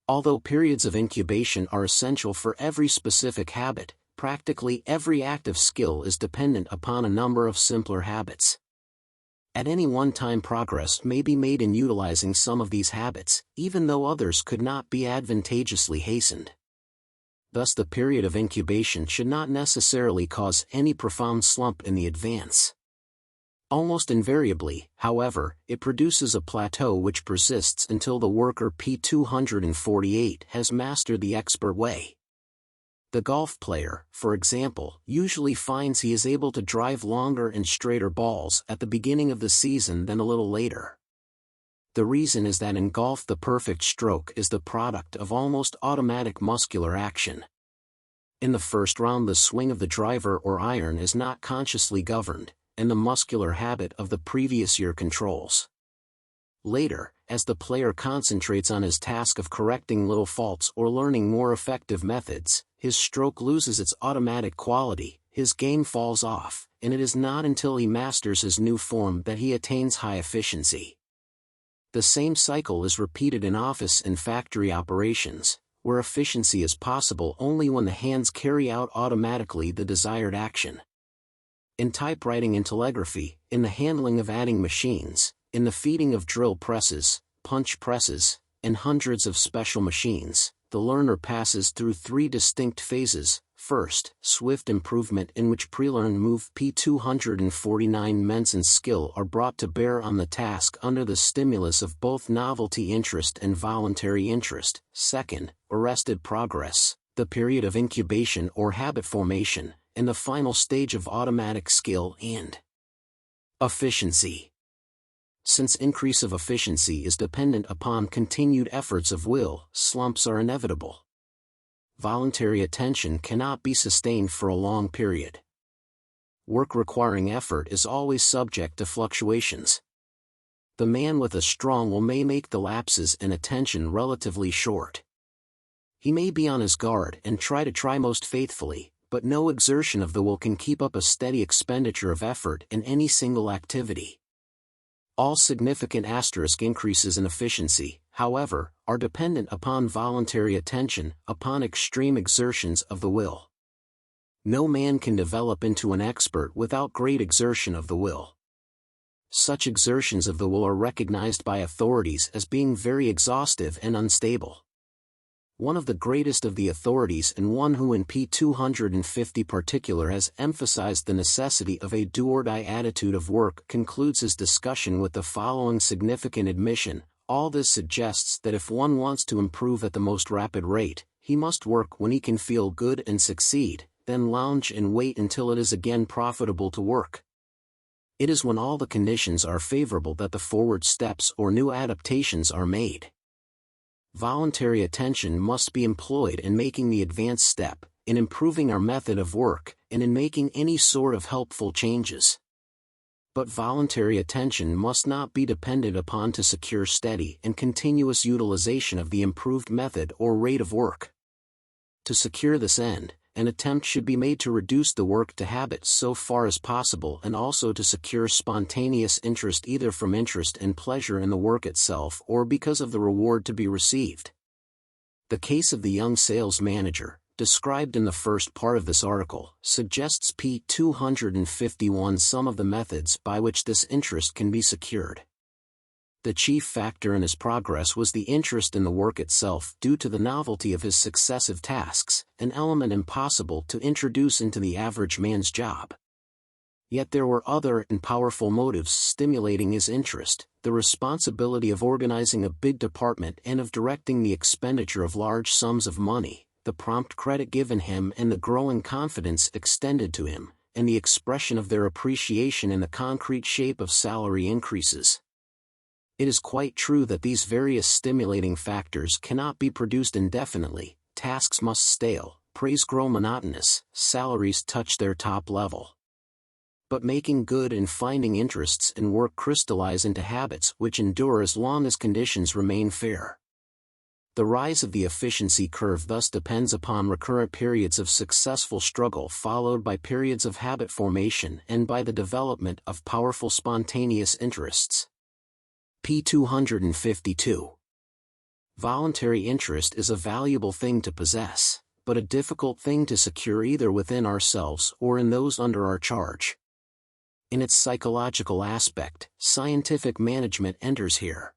Although periods of incubation are essential for every specific habit, practically every active skill is dependent upon a number of simpler habits. At any one time progress may be made in utilizing some of these habits, even though others could not be advantageously hastened. Thus the period of incubation should not necessarily cause any profound slump in the advance. Almost invariably, however, it produces a plateau which persists until the worker P248 has mastered the expert way. The golf player, for example, usually finds he is able to drive longer and straighter balls at the beginning of the season than a little later. The reason is that in golf the perfect stroke is the product of almost automatic muscular action. In the first round the swing of the driver or iron is not consciously governed, and the muscular habit of the previous year controls. Later, as the player concentrates on his task of correcting little faults or learning more effective methods, his stroke loses its automatic quality, his game falls off, and it is not until he masters his new form that he attains high efficiency. The same cycle is repeated in office and factory operations, where efficiency is possible only when the hands carry out automatically the desired action. In typewriting and telegraphy, in the handling of adding machines, in the feeding of drill presses, punch presses, and hundreds of special machines, the learner passes through three distinct phases. First, swift improvement in which pre-learned move P249 men's and skill are brought to bear on the task under the stimulus of both novelty interest and voluntary interest. Second, arrested progress, the period of incubation or habit formation, and the final stage of automatic skill and efficiency. Since increase of efficiency is dependent upon continued efforts of will, slumps are inevitable. Voluntary attention cannot be sustained for a long period. Work requiring effort is always subject to fluctuations. The man with a strong will may make the lapses in attention relatively short. He may be on his guard and try most faithfully, but no exertion of the will can keep up a steady expenditure of effort in any single activity. All significant asterisk increases in efficiency, however, are dependent upon voluntary attention, upon extreme exertions of the will. No man can develop into an expert without great exertion of the will. Such exertions of the will are recognized by authorities as being very exhaustive and unstable. One of the greatest of the authorities and one who in P250 particular has emphasized the necessity of a do-or-die attitude of work concludes his discussion with the following significant admission: all this suggests that if one wants to improve at the most rapid rate, he must work when he can feel good and succeed, then lounge and wait until it is again profitable to work. It is when all the conditions are favorable that the forward steps or new adaptations are made. Voluntary attention must be employed in making the advance step, in improving our method of work, and in making any sort of helpful changes. But voluntary attention must not be depended upon to secure steady and continuous utilization of the improved method or rate of work. To secure this end, an attempt should be made to reduce the work to habit so far as possible and also to secure spontaneous interest either from interest and pleasure in the work itself or because of the reward to be received. The case of the young sales manager, described in the first part of this article, suggests P251 some of the methods by which this interest can be secured. The chief factor in his progress was the interest in the work itself due to the novelty of his successive tasks, an element impossible to introduce into the average man's job. Yet there were other and powerful motives stimulating his interest: the responsibility of organizing a big department and of directing the expenditure of large sums of money, the prompt credit given him and the growing confidence extended to him, and the expression of their appreciation in the concrete shape of salary increases. It is quite true that these various stimulating factors cannot be produced indefinitely. Tasks must stale, praise grow monotonous, salaries touch their top level. But making good and finding interests in work crystallize into habits which endure as long as conditions remain fair. The rise of the efficiency curve thus depends upon recurrent periods of successful struggle followed by periods of habit formation and by the development of powerful spontaneous interests. p. 252. Voluntary interest is a valuable thing to possess, but a difficult thing to secure either within ourselves or in those under our charge. In its psychological aspect, scientific management enters here.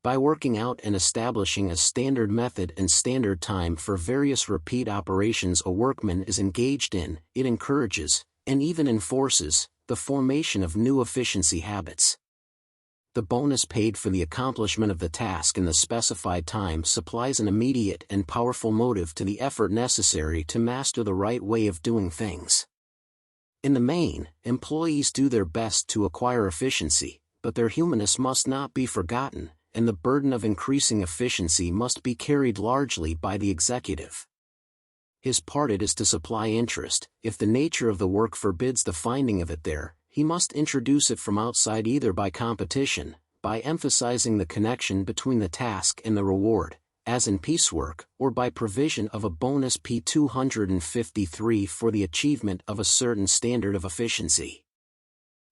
By working out and establishing a standard method and standard time for various repeat operations a workman is engaged in, it encourages, and even enforces, the formation of new efficiency habits. The bonus paid for the accomplishment of the task in the specified time supplies an immediate and powerful motive to the effort necessary to master the right way of doing things. In the main, employees do their best to acquire efficiency, but their humanness must not be forgotten, and the burden of increasing efficiency must be carried largely by the executive. His part it is to supply interest. If the nature of the work forbids the finding of it there, he must introduce it from outside either by competition, by emphasizing the connection between the task and the reward, as in piecework, or by provision of a bonus p. 253 for the achievement of a certain standard of efficiency.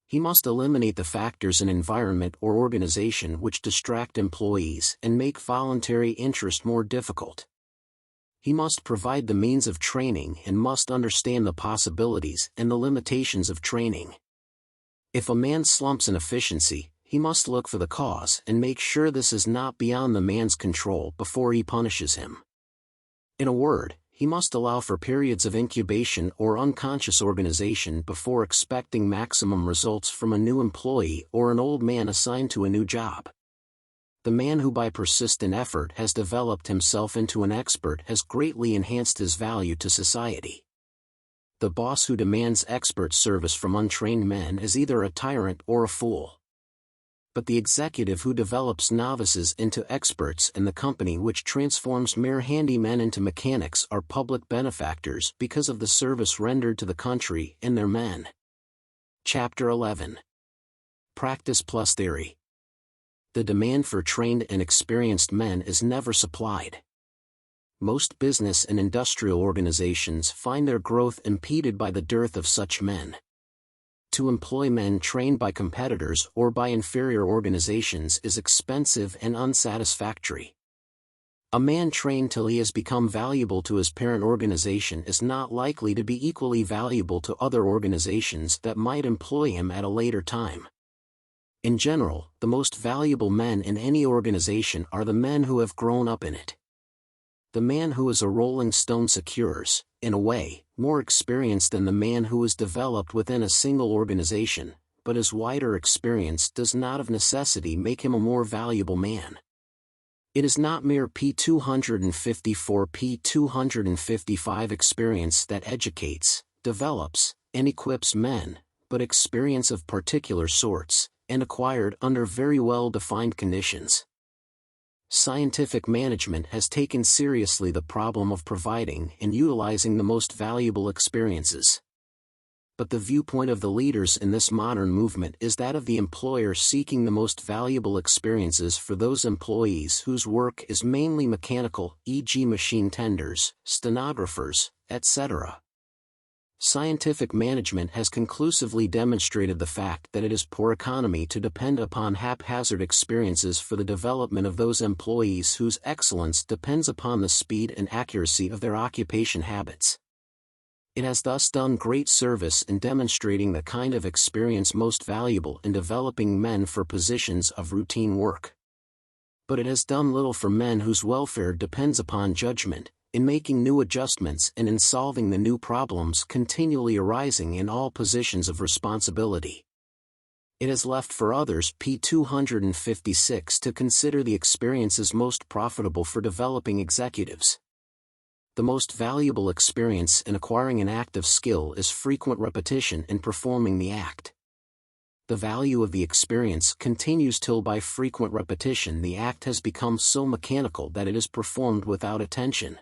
He must eliminate the factors in environment or organization which distract employees and make voluntary interest more difficult. He must provide the means of training and must understand the possibilities and the limitations of training. If a man slumps in efficiency, he must look for the cause and make sure this is not beyond the man's control before he punishes him. In a word, he must allow for periods of incubation or unconscious organization before expecting maximum results from a new employee or an old man assigned to a new job. The man who by persistent effort has developed himself into an expert has greatly enhanced his value to society. The boss who demands expert service from untrained men is either a tyrant or a fool. But the executive who develops novices into experts and the company which transforms mere handymen into mechanics are public benefactors because of the service rendered to the country and their men. Chapter 11. Practice plus Theory. The demand for trained and experienced men is never supplied. Most business and industrial organizations find their growth impeded by the dearth of such men. To employ men trained by competitors or by inferior organizations is expensive and unsatisfactory. A man trained till he has become valuable to his parent organization is not likely to be equally valuable to other organizations that might employ him at a later time. In general, the most valuable men in any organization are the men who have grown up in it. The man who is a rolling stone secures, in a way, more experience than the man who is developed within a single organization, but his wider experience does not of necessity make him a more valuable man. It is not mere p. 254 p. 255 experience that educates, develops, and equips men, but experience of particular sorts, and acquired under very well-defined conditions. Scientific management has taken seriously the problem of providing and utilizing the most valuable experiences. But the viewpoint of the leaders in this modern movement is that of the employer seeking the most valuable experiences for those employees whose work is mainly mechanical, e.g. machine tenders, stenographers, etc. Scientific management has conclusively demonstrated the fact that it is poor economy to depend upon haphazard experiences for the development of those employees whose excellence depends upon the speed and accuracy of their occupation habits. It has thus done great service in demonstrating the kind of experience most valuable in developing men for positions of routine work. But it has done little for men whose welfare depends upon judgment, in making new adjustments and in solving the new problems continually arising in all positions of responsibility. It has left for others p. 256 to consider the experiences most profitable for developing executives. The most valuable experience in acquiring an act of skill is frequent repetition in performing the act. The value of the experience continues till by frequent repetition the act has become so mechanical that it is performed without attention.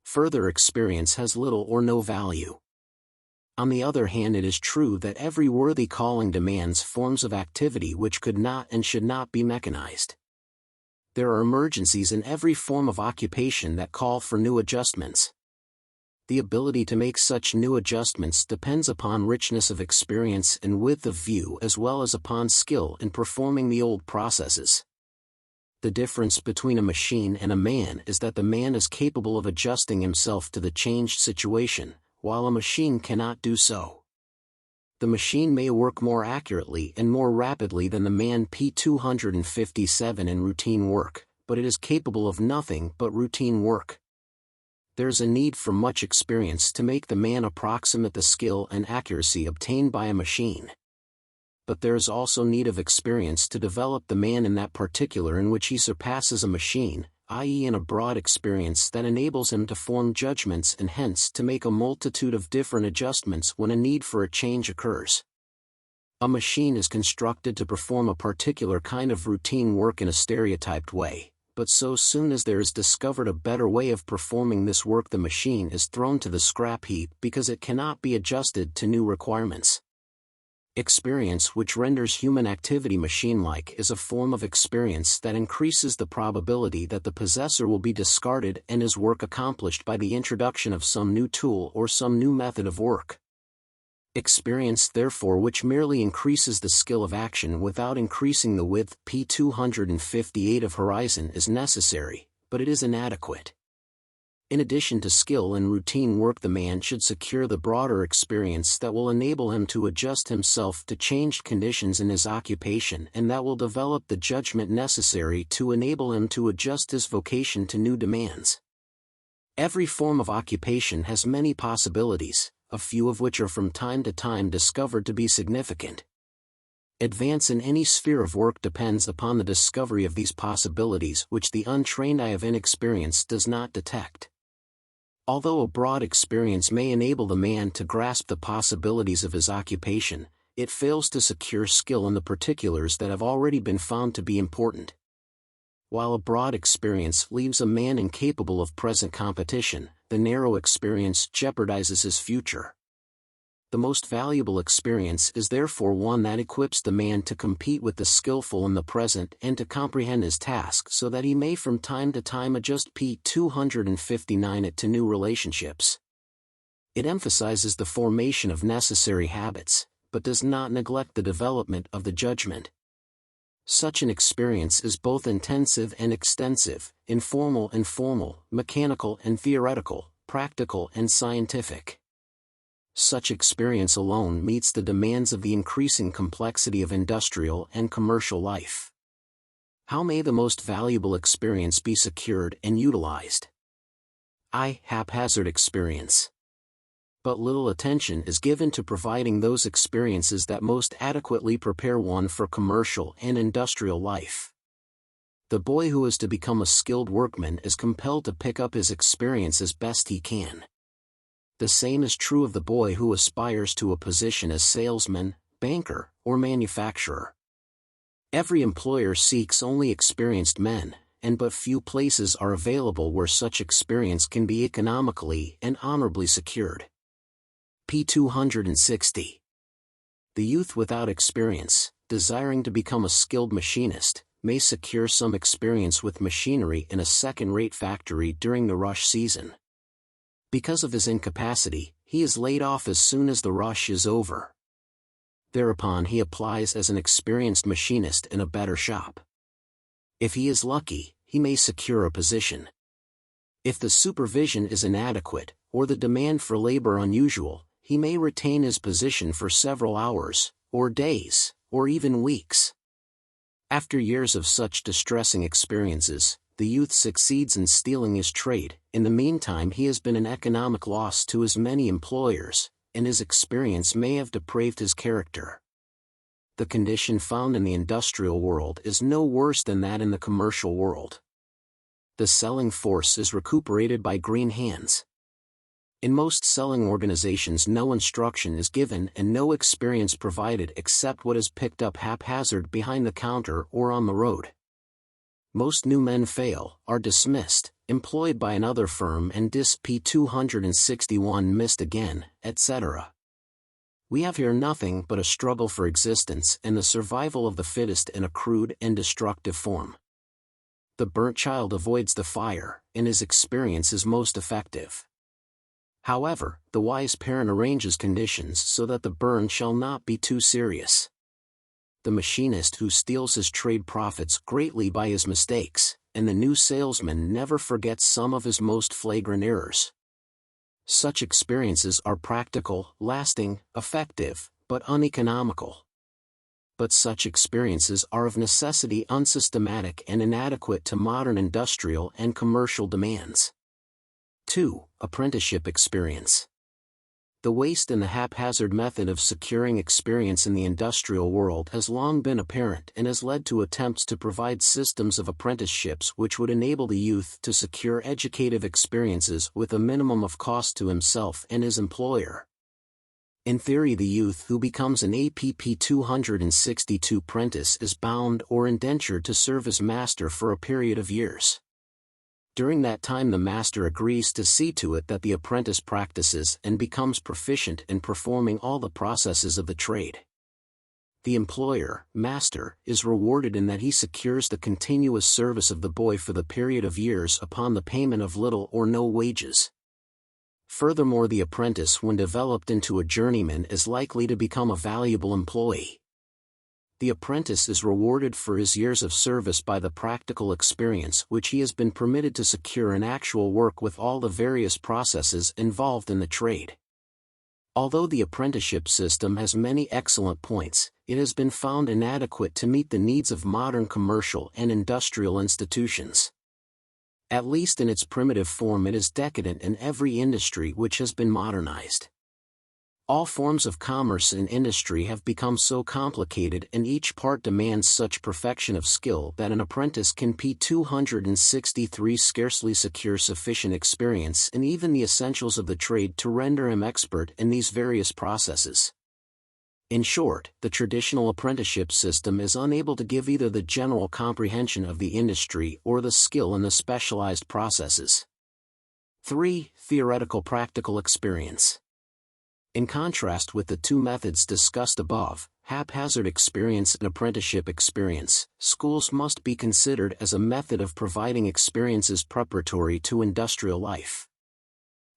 Further experience has little or no value. On the other hand, it is true that every worthy calling demands forms of activity which could not and should not be mechanized. There are emergencies in every form of occupation that call for new adjustments. The ability to make such new adjustments depends upon richness of experience and width of view as well as upon skill in performing the old processes. The difference between a machine and a man is that the man is capable of adjusting himself to the changed situation, while a machine cannot do so. The machine may work more accurately and more rapidly than the man P257 in routine work, but it is capable of nothing but routine work. There is a need for much experience to make the man approximate the skill and accuracy obtained by a machine. But there is also need of experience to develop the man in that particular in which he surpasses a machine, i.e. in a broad experience that enables him to form judgments and hence to make a multitude of different adjustments when a need for a change occurs. A machine is constructed to perform a particular kind of routine work in a stereotyped way, but so soon as there is discovered a better way of performing this work the machine is thrown to the scrap heap because it cannot be adjusted to new requirements. Experience which renders human activity machine-like is a form of experience that increases the probability that the possessor will be discarded and his work accomplished by the introduction of some new tool or some new method of work. Experience therefore which merely increases the skill of action without increasing the width P258 of horizon is necessary, but it is inadequate. In addition to skill in routine work the man should secure the broader experience that will enable him to adjust himself to changed conditions in his occupation and that will develop the judgment necessary to enable him to adjust his vocation to new demands. Every form of occupation has many possibilities, a few of which are from time to time discovered to be significant. Advance in any sphere of work depends upon the discovery of these possibilities which the untrained eye of inexperience does not detect. Although a broad experience may enable the man to grasp the possibilities of his occupation, it fails to secure skill in the particulars that have already been found to be important. While a broad experience leaves a man incapable of present competition, the narrow experience jeopardizes his future. The most valuable experience is therefore one that equips the man to compete with the skillful in the present and to comprehend his task so that he may from time to time adjust P259 it to new relationships. It emphasizes the formation of necessary habits, but does not neglect the development of the judgment. Such an experience is both intensive and extensive, informal and formal, mechanical and theoretical, practical and scientific. Such experience alone meets the demands of the increasing complexity of industrial and commercial life. How may the most valuable experience be secured and utilized? Haphazard experience. But little attention is given to providing those experiences that most adequately prepare one for commercial and industrial life. The boy who is to become a skilled workman is compelled to pick up his experience as best he can. The same is true of the boy who aspires to a position as salesman, banker, or manufacturer. Every employer seeks only experienced men, and but few places are available where such experience can be economically and honorably secured. P260. The youth without experience, desiring to become a skilled machinist, may secure some experience with machinery in a second-rate factory during the rush season. Because of his incapacity, he is laid off as soon as the rush is over. Thereupon he applies as an experienced machinist in a better shop. If he is lucky, he may secure a position. If the supervision is inadequate, or the demand for labor unusual, he may retain his position for several hours, or days, or even weeks. After years of such distressing experiences, the youth succeeds in stealing his trade. In the meantime he has been an economic loss to his many employers, and his experience may have depraved his character. The condition found in the industrial world is no worse than that in the commercial world. The selling force is recuperated by green hands. In most selling organizations, no instruction is given and no experience provided except what is picked up haphazard behind the counter or on the road. Most new men fail, are dismissed, employed by another firm, and P261 missed again, etc. We have here nothing but a struggle for existence and the survival of the fittest in a crude and destructive form. The burnt child avoids the fire, and his experience is most effective. However, the wise parent arranges conditions so that the burn shall not be too serious. The machinist who steals his trade profits greatly by his mistakes, and the new salesman never forgets some of his most flagrant errors. Such experiences are practical, lasting, effective, but uneconomical. But such experiences are of necessity unsystematic and inadequate to modern industrial and commercial demands. 2. Apprenticeship experience. The waste and the haphazard method of securing experience in the industrial world has long been apparent and has led to attempts to provide systems of apprenticeships which would enable the youth to secure educative experiences with a minimum of cost to himself and his employer. In theory, the youth who becomes an APP 262 apprentice is bound or indentured to serve as master for a period of years. During that time, the master agrees to see to it that the apprentice practices and becomes proficient in performing all the processes of the trade. The employer, master, is rewarded in that he secures the continuous service of the boy for the period of years upon the payment of little or no wages. Furthermore, the apprentice, when developed into a journeyman, is likely to become a valuable employee. The apprentice is rewarded for his years of service by the practical experience which he has been permitted to secure in actual work with all the various processes involved in the trade. Although the apprenticeship system has many excellent points, it has been found inadequate to meet the needs of modern commercial and industrial institutions. At least in its primitive form, it is decadent in every industry which has been modernized. All forms of commerce and industry have become so complicated and each part demands such perfection of skill that an apprentice can P263 scarcely secure sufficient experience in even the essentials of the trade to render him expert in these various processes. In short, the traditional apprenticeship system is unable to give either the general comprehension of the industry or the skill in the specialized processes. 3. Theoretical practical experience. In contrast with the two methods discussed above, haphazard experience and apprenticeship experience, schools must be considered as a method of providing experiences preparatory to industrial life.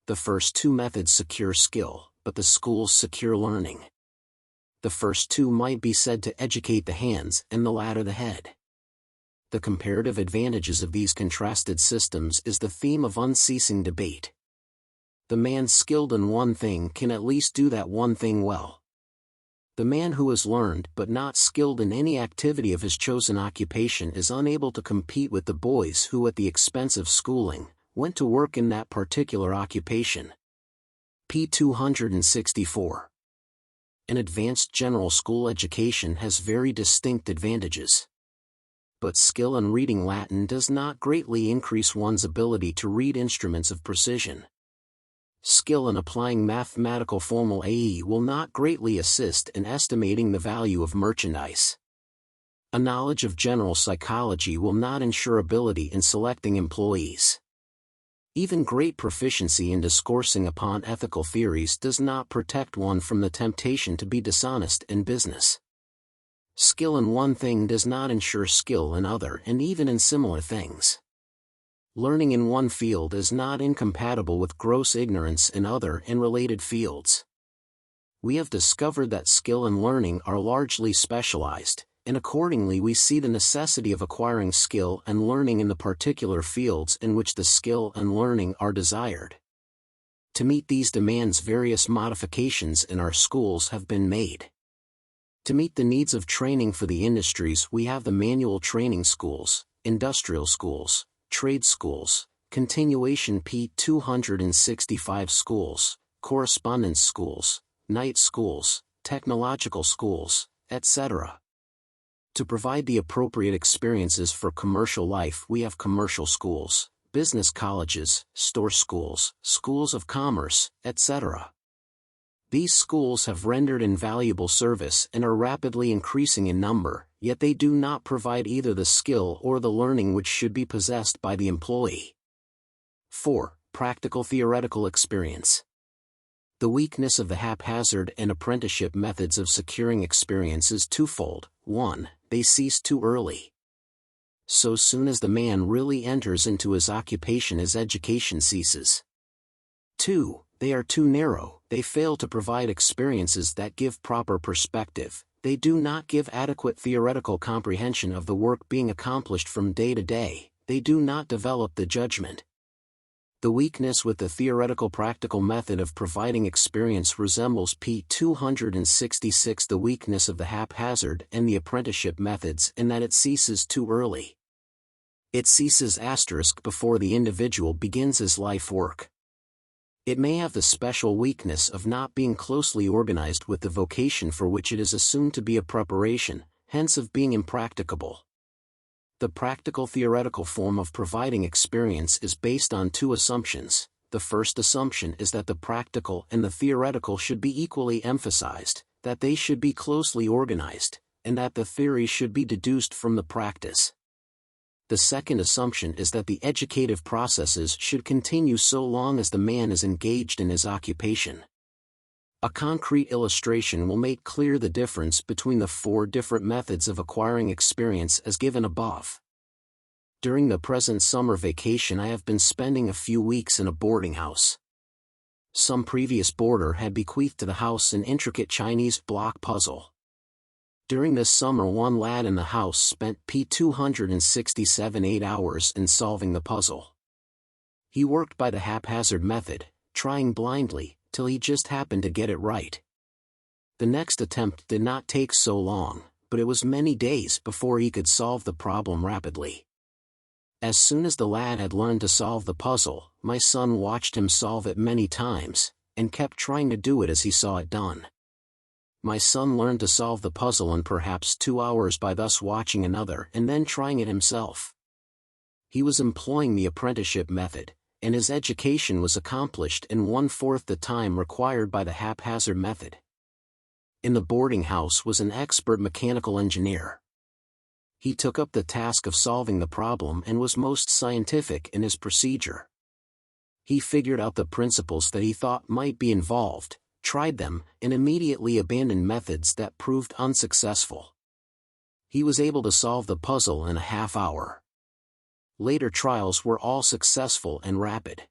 The first two methods secure skill, but the schools secure learning. The first two might be said to educate the hands and the latter the head. The comparative advantages of these contrasted systems is the theme of unceasing debate. The man skilled in one thing can at least do that one thing well. The man who has learned but not skilled in any activity of his chosen occupation is unable to compete with the boys who, at the expense of schooling, went to work in that particular occupation. P264. An advanced general school education has very distinct advantages. But skill in reading Latin does not greatly increase one's ability to read instruments of precision. Skill in applying mathematical formulae will not greatly assist in estimating the value of merchandise. A knowledge of general psychology will not ensure ability in selecting employees. Even great proficiency in discoursing upon ethical theories does not protect one from the temptation to be dishonest in business. Skill in one thing does not ensure skill in other and even in similar things. Learning in one field is not incompatible with gross ignorance in other and related fields. We have discovered that skill and learning are largely specialized, and accordingly we see the necessity of acquiring skill and learning in the particular fields in which the skill and learning are desired. To meet these demands, various modifications in our schools have been made. To meet the needs of training for the industries, we have the manual training schools, industrial schools, trade schools, continuation P265 schools, correspondence schools, night schools, technological schools, etc. To provide the appropriate experiences for commercial life, we have commercial schools, business colleges, store schools, schools of commerce, etc. These schools have rendered invaluable service and are rapidly increasing in number, yet they do not provide either the skill or the learning which should be possessed by the employee. 4. Practical theoretical experience. The weakness of the haphazard and apprenticeship methods of securing experience is twofold. 1. They cease too early. So soon as the man really enters into his occupation, his education ceases. 2. They are too narrow. They fail to provide experiences that give proper perspective. They do not give adequate theoretical comprehension of the work being accomplished from day to day. They do not develop the judgment. The weakness with the theoretical practical method of providing experience resembles p. 266 the weakness of the haphazard and the apprenticeship methods in that it ceases too early. It ceases before the individual begins his life work. It may have the special weakness of not being closely organized with the vocation for which it is assumed to be a preparation, hence of being impracticable. The practical theoretical form of providing experience is based on two assumptions. The first assumption is that the practical and the theoretical should be equally emphasized, that they should be closely organized, and that the theory should be deduced from the practice. The second assumption is that the educative processes should continue so long as the man is engaged in his occupation. A concrete illustration will make clear the difference between the 4 different methods of acquiring experience as given above. During the present summer vacation, I have been spending a few weeks in a boarding house. Some previous boarder had bequeathed to the house an intricate Chinese block puzzle. During this summer, one lad in the house spent 267 8 hours in solving the puzzle. He worked by the haphazard method, trying blindly, till he just happened to get it right. The next attempt did not take so long, but it was many days before he could solve the problem rapidly. As soon as the lad had learned to solve the puzzle, my son watched him solve it many times, and kept trying to do it as he saw it done. My son learned to solve the puzzle in perhaps 2 hours by thus watching another and then trying it himself. He was employing the apprenticeship method, and his education was accomplished in 1/4 the time required by the haphazard method. In the boarding house was an expert mechanical engineer. He took up the task of solving the problem and was most scientific in his procedure. He figured out the principles that he thought might be involved, tried them, and immediately abandoned methods that proved unsuccessful. He was able to solve the puzzle in a half hour. Later trials were all successful and rapid.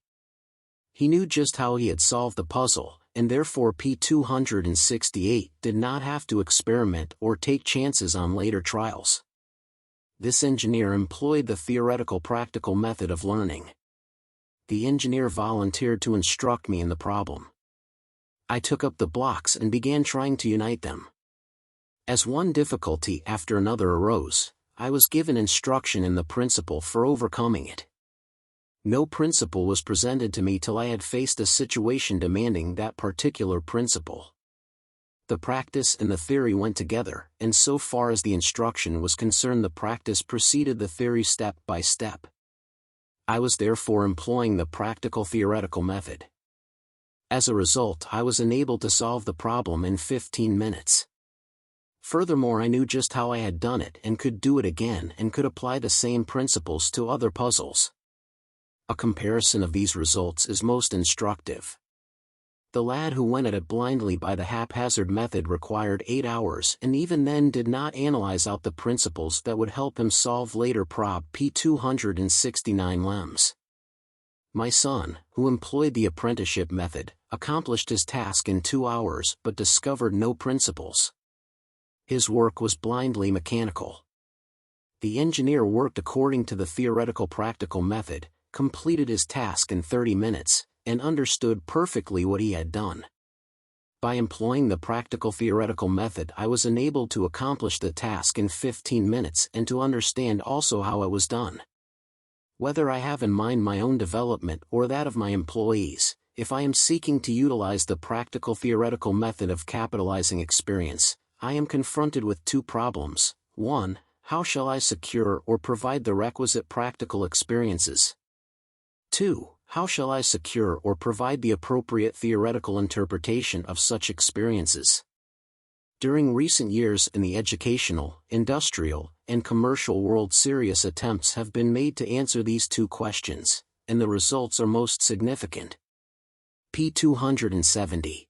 He knew just how he had solved the puzzle, and therefore p. 268 did not have to experiment or take chances on later trials. This engineer employed the theoretical practical method of learning. The engineer volunteered to instruct me in the problem. I took up the blocks and began trying to unite them. As one difficulty after another arose, I was given instruction in the principle for overcoming it. No principle was presented to me till I had faced a situation demanding that particular principle. The practice and the theory went together, and so far as the instruction was concerned, the practice preceded the theory step by step. I was therefore employing the practical theoretical method. As a result, I was enabled to solve the problem in 15 minutes. Furthermore, I knew just how I had done it and could do it again and could apply the same principles to other puzzles. A comparison of these results is most instructive. The lad who went at it blindly by the haphazard method required 8 hours and even then did not analyze out the principles that would help him solve later prob p. 269 lems. My son, who employed the apprenticeship method, accomplished his task in 2 hours but discovered no principles. His work was blindly mechanical. The engineer worked according to the theoretical practical method, completed his task in 30 minutes, and understood perfectly what he had done. By employing the practical theoretical method, I was enabled to accomplish the task in 15 minutes and to understand also how it was done. Whether I have in mind my own development or that of my employees, if I am seeking to utilize the practical theoretical method of capitalizing experience, I am confronted with 2 problems. 1. How shall I secure or provide the requisite practical experiences? 2. How shall I secure or provide the appropriate theoretical interpretation of such experiences? During recent years in the educational, industrial, and commercial world, serious attempts have been made to answer these two questions, and the results are most significant. p. 270.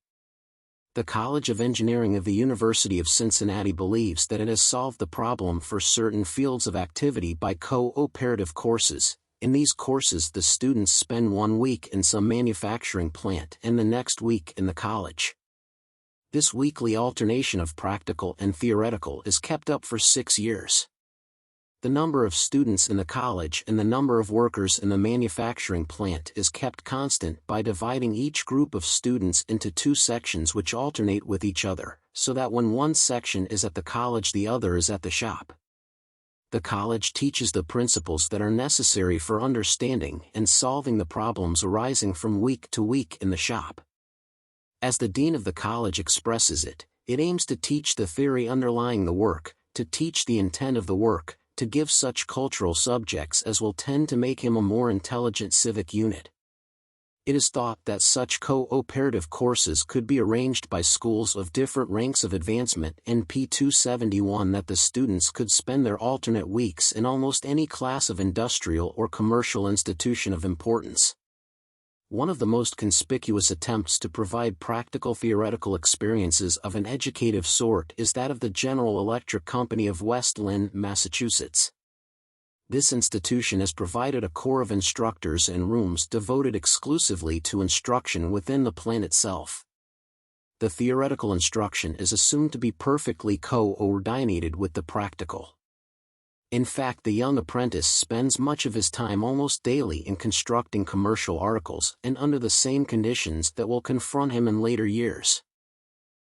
The College of Engineering of the University of Cincinnati believes that it has solved the problem for certain fields of activity by cooperative courses. In these courses, the students spend 1 week in some manufacturing plant and the next week in the college. This weekly alternation of practical and theoretical is kept up for 6 years. The number of students in the college and the number of workers in the manufacturing plant is kept constant by dividing each group of students into 2 sections which alternate with each other, so that when one section is at the college the other is at the shop. The college teaches the principles that are necessary for understanding and solving the problems arising from week to week in the shop. As the dean of the college expresses it, it aims to teach the theory underlying the work, to teach the intent of the work, to give such cultural subjects as will tend to make him a more intelligent civic unit. It is thought that such cooperative courses could be arranged by schools of different ranks of advancement, and p. 271 that the students could spend their alternate weeks in almost any class of industrial or commercial institution of importance. One of the most conspicuous attempts to provide practical theoretical experiences of an educative sort is that of the General Electric Company of West Lynn, Massachusetts. This institution has provided a corps of instructors and rooms devoted exclusively to instruction within the plant itself. The theoretical instruction is assumed to be perfectly coordinated with the practical. In fact, the young apprentice spends much of his time almost daily in constructing commercial articles and under the same conditions that will confront him in later years.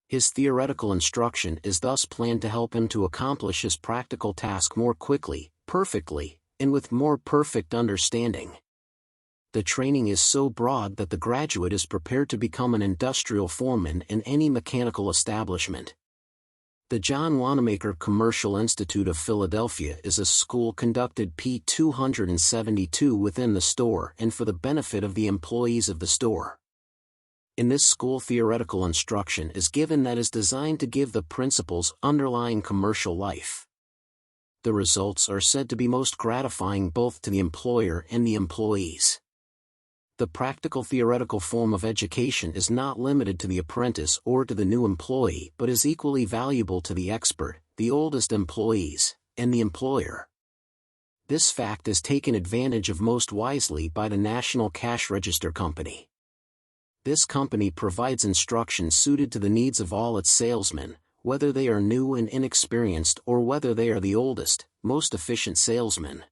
His theoretical instruction is thus planned to help him to accomplish his practical task more quickly, perfectly, and with more perfect understanding. The training is so broad that the graduate is prepared to become an industrial foreman in any mechanical establishment. The John Wanamaker Commercial Institute of Philadelphia is a school conducted p. 272 within the store and for the benefit of the employees of the store. In this school, theoretical instruction is given that is designed to give the principles underlying commercial life. The results are said to be most gratifying both to the employer and the employees. The practical theoretical form of education is not limited to the apprentice or to the new employee but is equally valuable to the expert, the oldest employees, and the employer. This fact is taken advantage of most wisely by the National Cash Register Company. This company provides instruction suited to the needs of all its salesmen, whether they are new and inexperienced or whether they are the oldest, most efficient salesmen.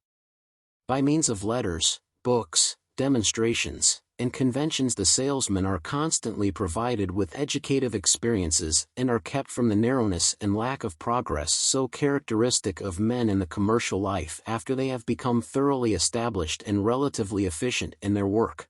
By means of letters, books, demonstrations, and conventions, the salesmen are constantly provided with educative experiences and are kept from the narrowness and lack of progress so characteristic of men in the commercial life after they have become thoroughly established and relatively efficient in their work.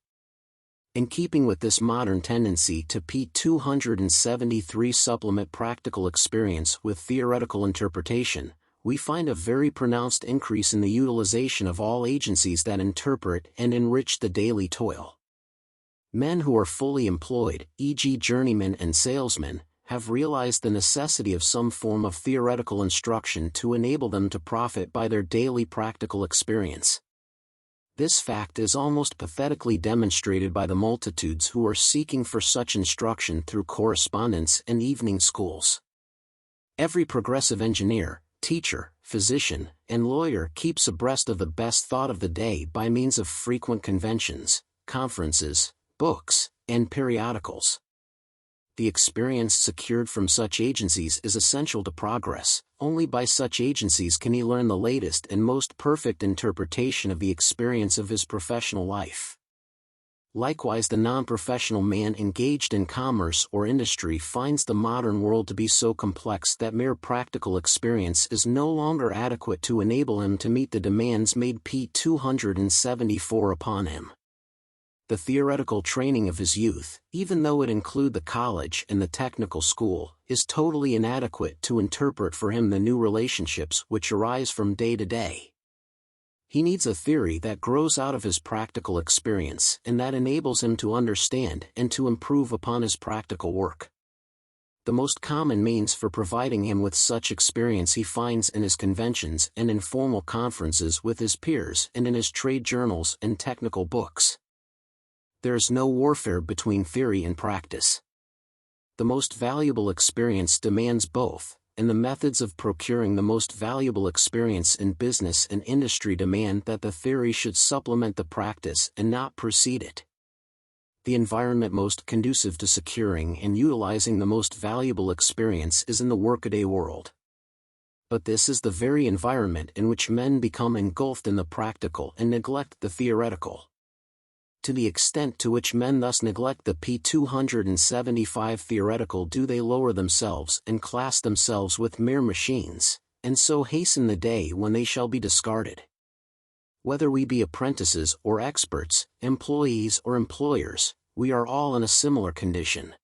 In keeping with this modern tendency to p. 273 supplement practical experience with theoretical interpretation, we find a very pronounced increase in the utilization of all agencies that interpret and enrich the daily toil. Men who are fully employed, e.g. journeymen and salesmen, have realized the necessity of some form of theoretical instruction to enable them to profit by their daily practical experience. This fact is almost pathetically demonstrated by the multitudes who are seeking for such instruction through correspondence and evening schools. Every progressive engineer, teacher, physician, and lawyer keeps abreast of the best thought of the day by means of frequent conventions, conferences, books, and periodicals. The experience secured from such agencies is essential to progress. Only by such agencies can he learn the latest and most perfect interpretation of the experience of his professional life. Likewise, the non-professional man engaged in commerce or industry finds the modern world to be so complex that mere practical experience is no longer adequate to enable him to meet the demands made p. 274 upon him. The theoretical training of his youth, even though it include the college and the technical school, is totally inadequate to interpret for him the new relationships which arise from day to day. He needs a theory that grows out of his practical experience and that enables him to understand and to improve upon his practical work. The most common means for providing him with such experience he finds in his conventions and informal conferences with his peers and in his trade journals and technical books. There is no warfare between theory and practice. The most valuable experience demands both, and the methods of procuring the most valuable experience in business and industry demand that the theory should supplement the practice and not precede it. The environment most conducive to securing and utilizing the most valuable experience is in the workaday world. But this is the very environment in which men become engulfed in the practical and neglect the theoretical. To the extent to which men thus neglect the P275 theoretical do they lower themselves and class themselves with mere machines, and so hasten the day when they shall be discarded. Whether we be apprentices or experts, employees or employers, we are all in a similar condition.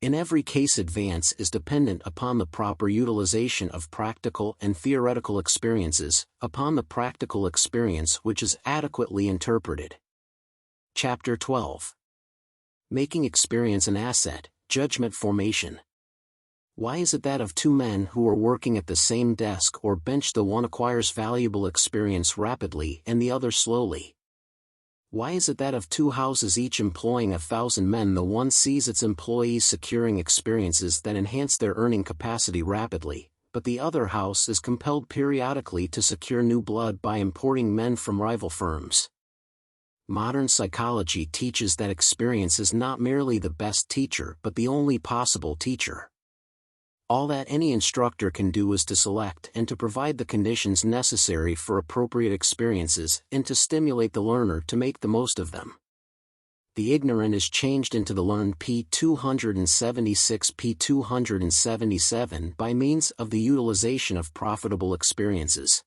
In every case, advance is dependent upon the proper utilization of practical and theoretical experiences, upon the practical experience which is adequately interpreted. Chapter 12. Making experience an asset, judgment formation. Why is it that of two men who are working at the same desk or bench the one acquires valuable experience rapidly and the other slowly? Why is it that of two houses each employing 1,000 men the one sees its employees securing experiences that enhance their earning capacity rapidly, but the other house is compelled periodically to secure new blood by importing men from rival firms? Modern psychology teaches that experience is not merely the best teacher but the only possible teacher. All that any instructor can do is to select and to provide the conditions necessary for appropriate experiences and to stimulate the learner to make the most of them. The ignorant is changed into the learned P276 P277 by means of the utilization of profitable experiences.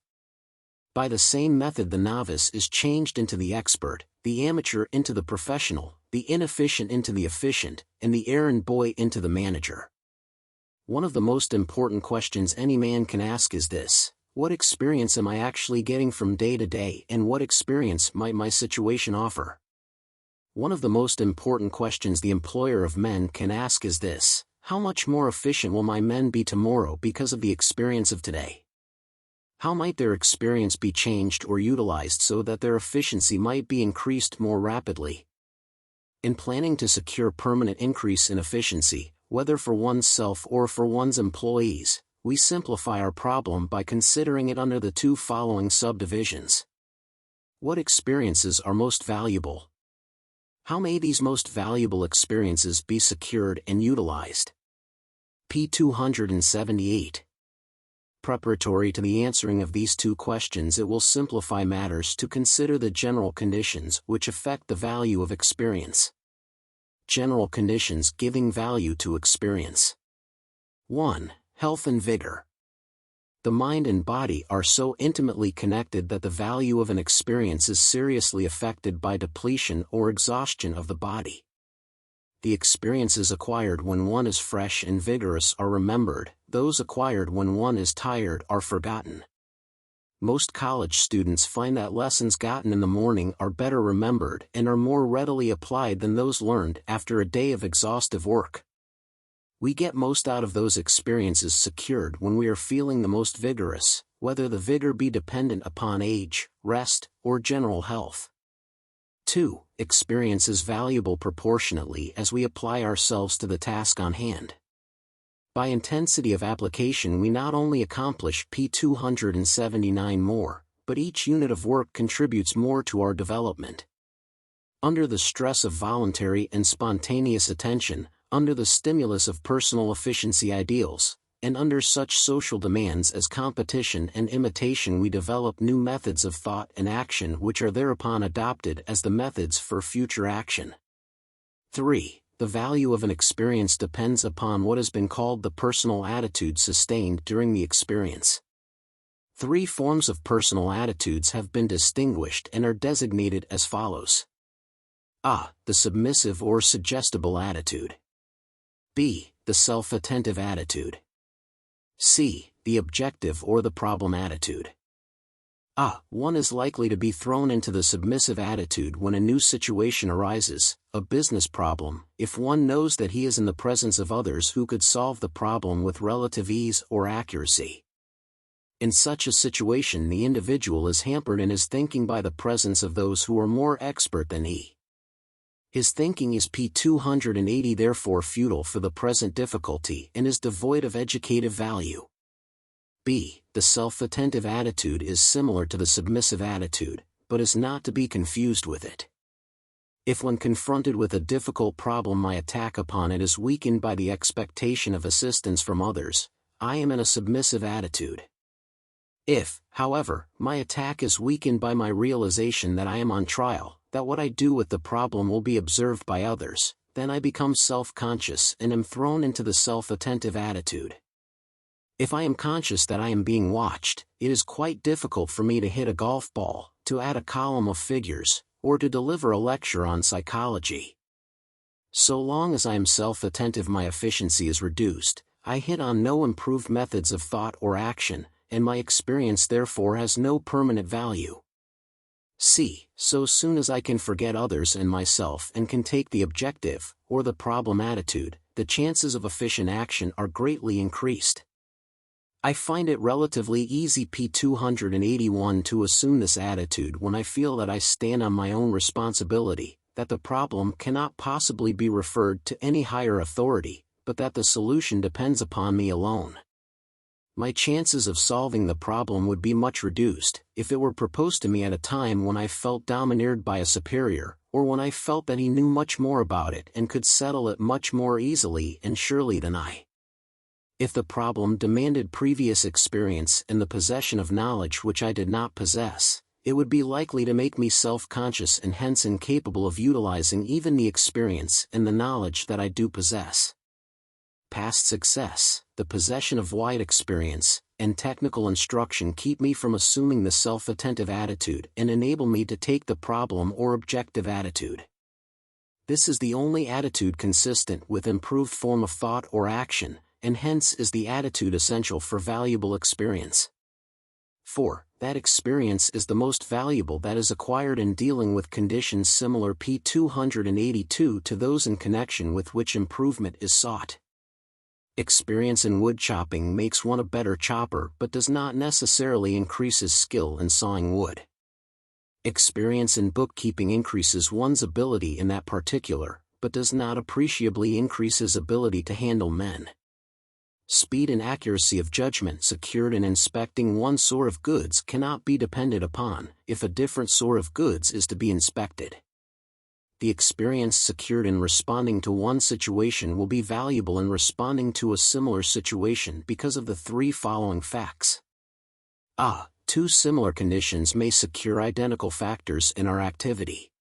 By the same method the novice is changed into the expert, the amateur into the professional, the inefficient into the efficient, and the errand boy into the manager. One of the most important questions any man can ask is this: what experience am I actually getting from day to day, and what experience might my situation offer? One of the most important questions the employer of men can ask is this: how much more efficient will my men be tomorrow because of the experience of today? How might their experience be changed or utilized so that their efficiency might be increased more rapidly? In planning to secure permanent increase in efficiency, whether for oneself or for one's employees, we simplify our problem by considering it under the two following subdivisions. What experiences are most valuable? How may these most valuable experiences be secured and utilized? P278. Preparatory to the answering of these two questions, it will simplify matters to consider the general conditions which affect the value of experience. General conditions giving value to experience. 1. Health and vigor. The mind and body are so intimately connected that the value of an experience is seriously affected by depletion or exhaustion of the body. The experiences acquired when one is fresh and vigorous are remembered, those acquired when one is tired are forgotten. Most college students find that lessons gotten in the morning are better remembered and are more readily applied than those learned after a day of exhaustive work. We get most out of those experiences secured when we are feeling the most vigorous, whether the vigor be dependent upon age, rest, or general health. 2. Experience is valuable proportionately as we apply ourselves to the task on hand. By intensity of application we not only accomplish P279 more, but each unit of work contributes more to our development. Under the stress of voluntary and spontaneous attention, under the stimulus of personal efficiency ideals, and under such social demands as competition and imitation, we develop new methods of thought and action which are thereupon adopted as the methods for future action. 3. The value of an experience depends upon what has been called the personal attitude sustained during the experience. 3 forms of personal attitudes have been distinguished and are designated as follows. A. The submissive or suggestible attitude. B. The self-attentive attitude. C. The objective or the problem attitude. One is likely to be thrown into the submissive attitude when a new situation arises, a business problem, if one knows that he is in the presence of others who could solve the problem with relative ease or accuracy. In such a situation, the individual is hampered in his thinking by the presence of those who are more expert than he. His thinking is P280, therefore futile for the present difficulty, and is devoid of educative value. B. The self-attentive attitude is similar to the submissive attitude, but is not to be confused with it. If when confronted with a difficult problem my attack upon it is weakened by the expectation of assistance from others, I am in a submissive attitude. If, however, my attack is weakened by my realization that I am on trial, that what I do with the problem will be observed by others, then I become self-conscious and am thrown into the self-attentive attitude. If I am conscious that I am being watched, it is quite difficult for me to hit a golf ball, to add a column of figures, or to deliver a lecture on psychology. So long as I am self-attentive, my efficiency is reduced, I hit on no improved methods of thought or action, and my experience therefore has no permanent value. C. So soon as I can forget others and myself and can take the objective, or the problem attitude, the chances of efficient action are greatly increased. I find it relatively easy P281 to assume this attitude when I feel that I stand on my own responsibility, that the problem cannot possibly be referred to any higher authority, but that the solution depends upon me alone. My chances of solving the problem would be much reduced if it were proposed to me at a time when I felt domineered by a superior, or when I felt that he knew much more about it and could settle it much more easily and surely than I. If the problem demanded previous experience and the possession of knowledge which I did not possess, it would be likely to make me self-conscious and hence incapable of utilizing even the experience and the knowledge that I do possess. Past success, the possession of wide experience, and technical instruction keep me from assuming the self-attentive attitude and enable me to take the problem or objective attitude. This is the only attitude consistent with improved form of thought or action, and hence is the attitude essential for valuable experience. 4. That experience is the most valuable that is acquired in dealing with conditions similar P282 to those in connection with which improvement is sought. Experience in wood chopping makes one a better chopper but does not necessarily increase his skill in sawing wood. Experience in bookkeeping increases one's ability in that particular, but does not appreciably increase his ability to handle men. Speed and accuracy of judgment secured in inspecting one sort of goods cannot be depended upon if a different sort of goods is to be inspected. The experience secured in responding to one situation will be valuable in responding to a similar situation because of the three following facts. Two similar conditions may secure identical factors in our activity.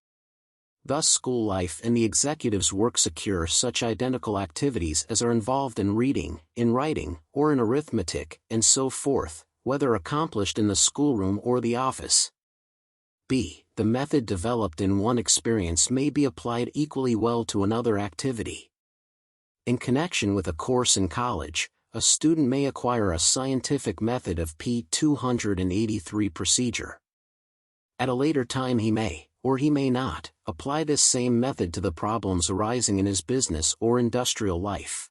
Thus school life and the executive's work secure such identical activities as are involved in reading, in writing, or in arithmetic, and so forth, whether accomplished in the schoolroom or the office. B. The method developed in one experience may be applied equally well to another activity. In connection with a course in college, a student may acquire a scientific method of P283 procedure. At a later time he may, or he may not, apply this same method to the problems arising in his business or industrial life.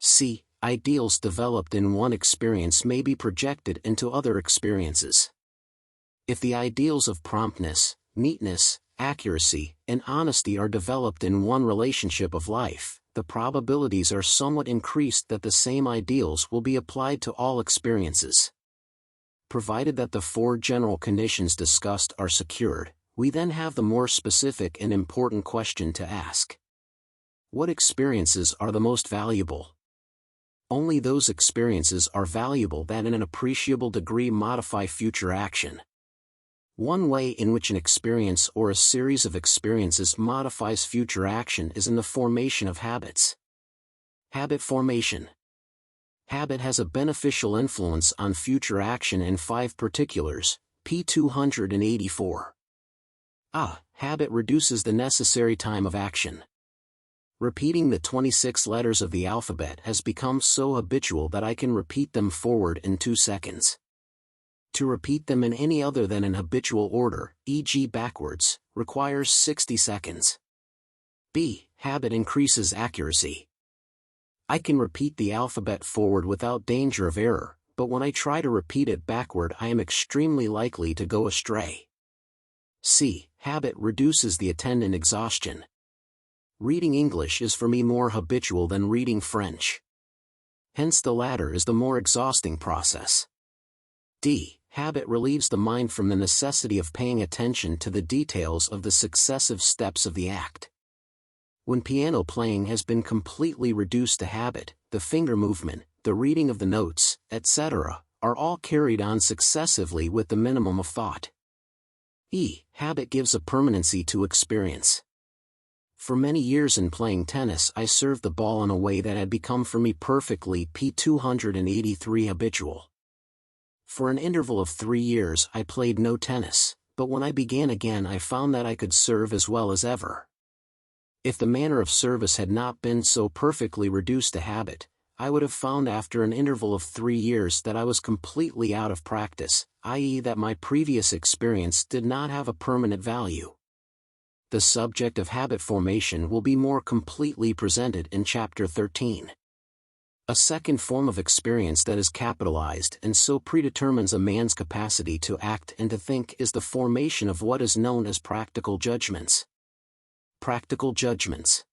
C. Ideals developed in one experience may be projected into other experiences. If the ideals of promptness, neatness, accuracy, and honesty are developed in one relationship of life, the probabilities are somewhat increased that the same ideals will be applied to all experiences. Provided that the four general conditions discussed are secured, we then have the more specific and important question to ask. What experiences are the most valuable? Only those experiences are valuable that in an appreciable degree modify future action. One way in which an experience or a series of experiences modifies future action is in the formation of habits. Habit formation. Habit has a beneficial influence on future action in 5 particulars, P284. Habit reduces the necessary time of action. Repeating the 26 letters of the alphabet has become so habitual that I can repeat them forward in 2 seconds. To repeat them in any other than an habitual order, e.g. backwards, requires 60 seconds. Habit increases accuracy. I can repeat the alphabet forward without danger of error, but when I try to repeat it backward I am extremely likely to go astray. Habit reduces the attendant exhaustion. Reading English is for me more habitual than reading French. Hence the latter is the more exhausting process. Habit relieves the mind from the necessity of paying attention to the details of the successive steps of the act. When piano playing has been completely reduced to habit, the finger movement, the reading of the notes, etc., are all carried on successively with the minimum of thought. Habit gives a permanency to experience. For many years in playing tennis I served the ball in a way that had become for me perfectly P283 habitual. For an interval of 3 years I played no tennis, but when I began again I found that I could serve as well as ever. If the manner of service had not been so perfectly reduced to habit, I would have found after an interval of 3 years that I was completely out of practice, i.e. that my previous experience did not have a permanent value. The subject of habit formation will be more completely presented in Chapter 13. A second form of experience that is capitalized and so predetermines a man's capacity to act and to think is the formation of what is known as practical judgments. Practical judgments.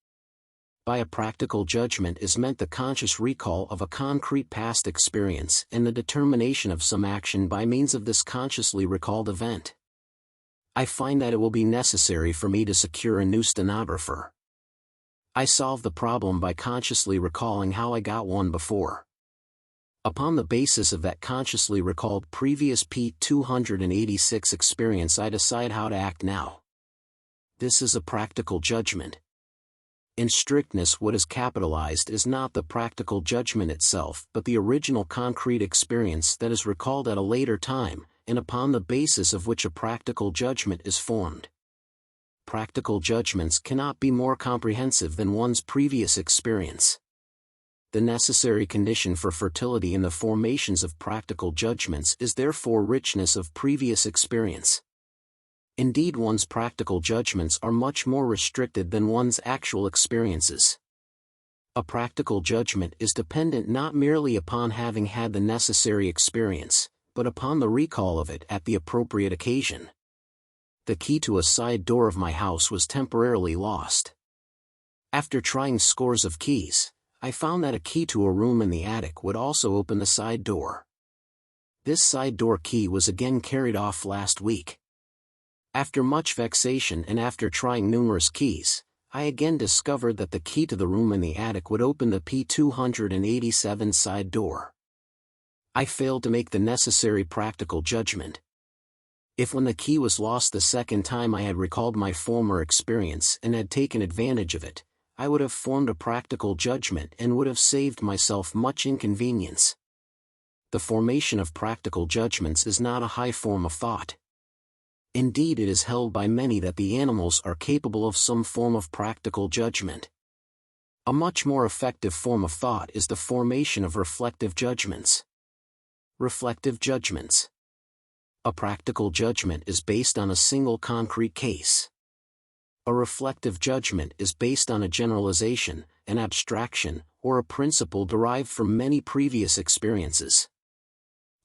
By a practical judgment is meant the conscious recall of a concrete past experience and the determination of some action by means of this consciously recalled event. I find that it will be necessary for me to secure a new stenographer. I solve the problem by consciously recalling how I got one before. Upon the basis of that consciously recalled previous P286 experience I decide how to act now. This is a practical judgment. In strictness what is capitalized is not the practical judgment itself but the original concrete experience that is recalled at a later time, and upon the basis of which a practical judgment is formed. Practical judgments cannot be more comprehensive than one's previous experience. The necessary condition for fertility in the formations of practical judgments is therefore richness of previous experience. Indeed, one's practical judgments are much more restricted than one's actual experiences. A practical judgment is dependent not merely upon having had the necessary experience, but upon the recall of it at the appropriate occasion. The key to a side door of my house was temporarily lost. After trying scores of keys, I found that a key to a room in the attic would also open the side door. This side door key was again carried off last week. After much vexation and after trying numerous keys, I again discovered that the key to the room in the attic would open the P287 side door. I failed to make the necessary practical judgment. If when the key was lost the second time I had recalled my former experience and had taken advantage of it, I would have formed a practical judgment and would have saved myself much inconvenience. The formation of practical judgments is not a high form of thought. Indeed, it is held by many that the animals are capable of some form of practical judgment. A much more effective form of thought is the formation of reflective judgments. Reflective judgments. A practical judgment is based on a single concrete case. A reflective judgment is based on a generalization, an abstraction, or a principle derived from many previous experiences.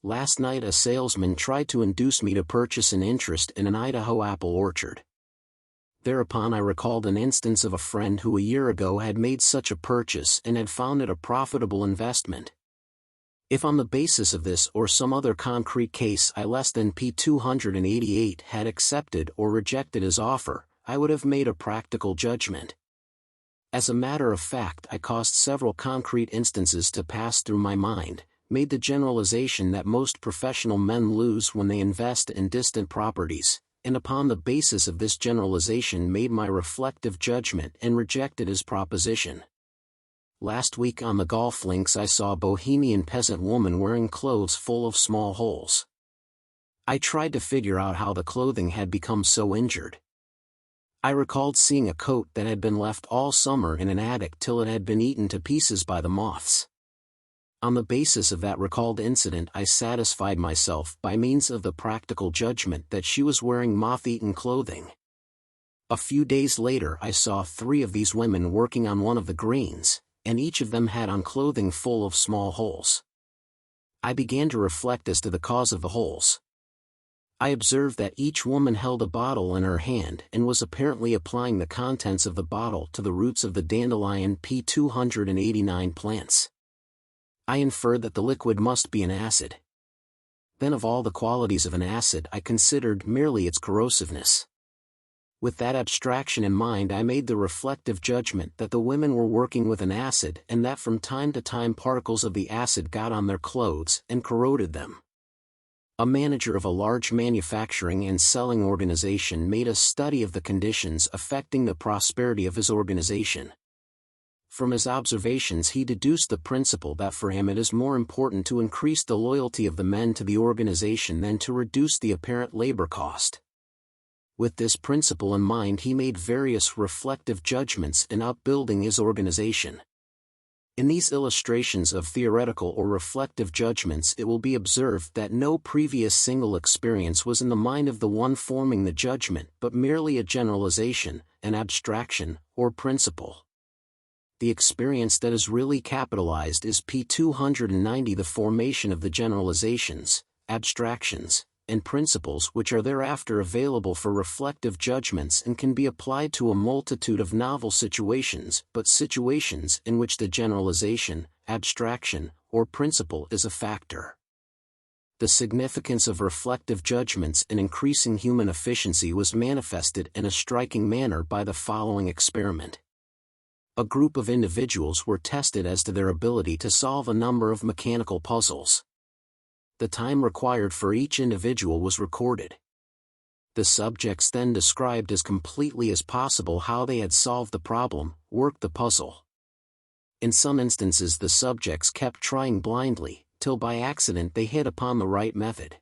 Last night a salesman tried to induce me to purchase an interest in an Idaho apple orchard. Thereupon I recalled an instance of a friend who a year ago had made such a purchase and had found it a profitable investment. If on the basis of this or some other concrete case I less than P288 had accepted or rejected his offer, I would have made a practical judgment. As a matter of fact, I caused several concrete instances to pass through my mind, made the generalization that most professional men lose when they invest in distant properties, and upon the basis of this generalization made my reflective judgment and rejected his proposition. Last week on the golf links I saw a bohemian peasant woman wearing clothes full of small holes. I tried to figure out how the clothing had become so injured. I recalled seeing a coat that had been left all summer in an attic till it had been eaten to pieces by the moths. On the basis of that recalled incident, I satisfied myself by means of the practical judgment that she was wearing moth-eaten clothing. A few days later I saw 3 of these women working on one of the greens, and each of them had on clothing full of small holes. I began to reflect as to the cause of the holes. I observed that each woman held a bottle in her hand and was apparently applying the contents of the bottle to the roots of the dandelion P289 plants. I inferred that the liquid must be an acid. Then of all the qualities of an acid I considered merely its corrosiveness. With that abstraction in mind, I made the reflective judgment that the women were working with an acid and that from time to time particles of the acid got on their clothes and corroded them. A manager of a large manufacturing and selling organization made a study of the conditions affecting the prosperity of his organization. From his observations he deduced the principle that for him it is more important to increase the loyalty of the men to the organization than to reduce the apparent labor cost. With this principle in mind he made various reflective judgments in upbuilding his organization. In these illustrations of theoretical or reflective judgments it will be observed that no previous single experience was in the mind of the one forming the judgment but merely a generalization, an abstraction, or principle. The experience that is really capitalized is P290, the formation of the generalizations, abstractions, and principles which are thereafter available for reflective judgments and can be applied to a multitude of novel situations, but situations in which the generalization, abstraction, or principle is a factor. The significance of reflective judgments in increasing human efficiency was manifested in a striking manner by the following experiment. A group of individuals were tested as to their ability to solve a number of mechanical puzzles. The time required for each individual was recorded. The subjects then described as completely as possible how they had solved the problem, worked the puzzle. In some instances the subjects kept trying blindly, till by accident they hit upon the right method.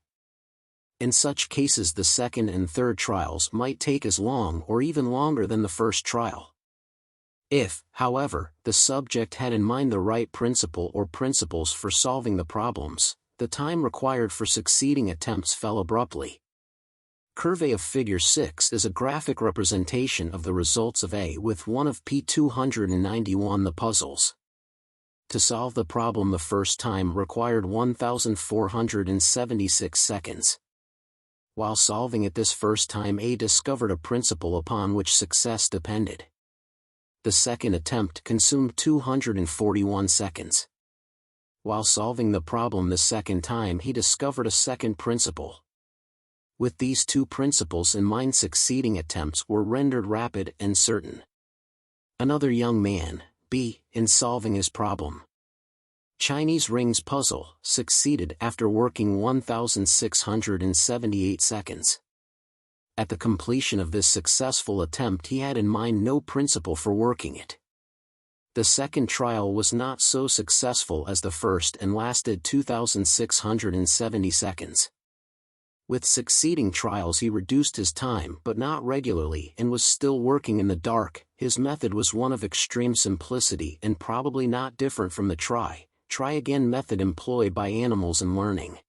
In such cases the second and third trials might take as long or even longer than the first trial. If, however, the subject had in mind the right principle or principles for solving the problems, the time required for succeeding attempts fell abruptly. Curve of Figure 6 is a graphic representation of the results of A with one of P291 the puzzles. To solve the problem the first time required 1,476 seconds. While solving it this first time A discovered a principle upon which success depended. The second attempt consumed 241 seconds. While solving the problem the second time he discovered a second principle. With these two principles in mind succeeding attempts were rendered rapid and certain. Another young man, B, in solving his problem. Chinese rings puzzle, succeeded after working 1,678 seconds. At the completion of this successful attempt he had in mind no principle for working it. The second trial was not so successful as the first and lasted 2,670 seconds. With succeeding trials he reduced his time but not regularly and was still working in the dark. His method was one of extreme simplicity and probably not different from the try again method employed by animals in learning.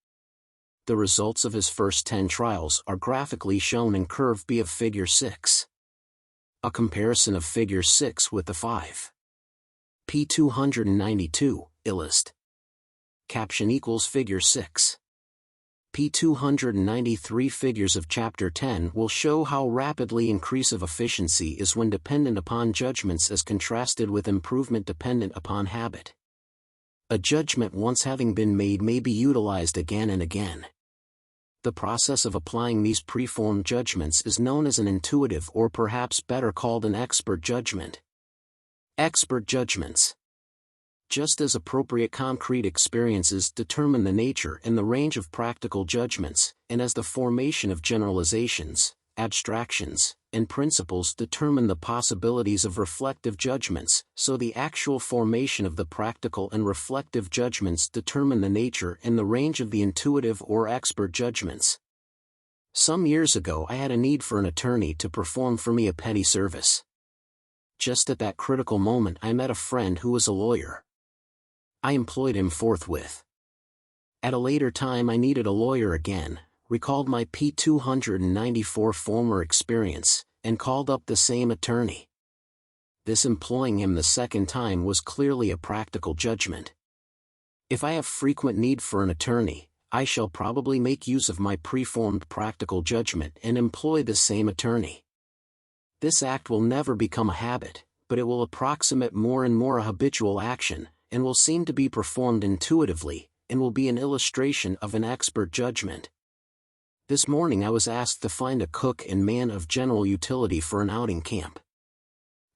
The results of his first 10 trials are graphically shown in Curve B of Figure 6. A comparison of Figure 6 with the 5. P292, Illust. Caption equals Figure 6. P293 figures of Chapter 10 will show how rapidly increase of efficiency is when dependent upon judgments as contrasted with improvement dependent upon habit. A judgment once having been made may be utilized again and again. The process of applying these preformed judgments is known as an intuitive or perhaps better called an expert judgment. Expert judgments. Just as appropriate concrete experiences determine the nature and the range of practical judgments, and as the formation of generalizations, abstractions, and principles determine the possibilities of reflective judgments, so the actual formation of the practical and reflective judgments determine the nature and the range of the intuitive or expert judgments. Some years ago I had a need for an attorney to perform for me a petty service. Just at that critical moment I met a friend who was a lawyer. I employed him forthwith. At a later time I needed a lawyer again, recalled my P294 former experience, and called up the same attorney. This employing him the second time was clearly a practical judgment. If I have frequent need for an attorney, I shall probably make use of my preformed practical judgment and employ the same attorney. This act will never become a habit, but it will approximate more and more a habitual action, and will seem to be performed intuitively, and will be an illustration of an expert judgment. This morning I was asked to find a cook and man of general utility for an outing camp.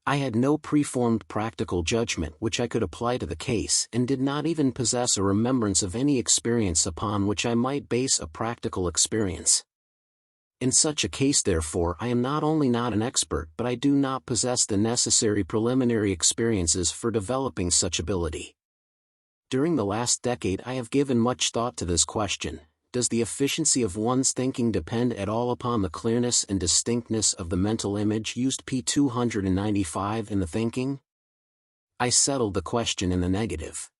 I had no preformed practical judgment which I could apply to the case and did not even possess a remembrance of any experience upon which I might base a practical experience. In such a case therefore I am not only not an expert but I do not possess the necessary preliminary experiences for developing such ability. During the last decade I have given much thought to this question: does the efficiency of one's thinking depend at all upon the clearness and distinctness of the mental image used P295 in the thinking? I settled the question in the negative.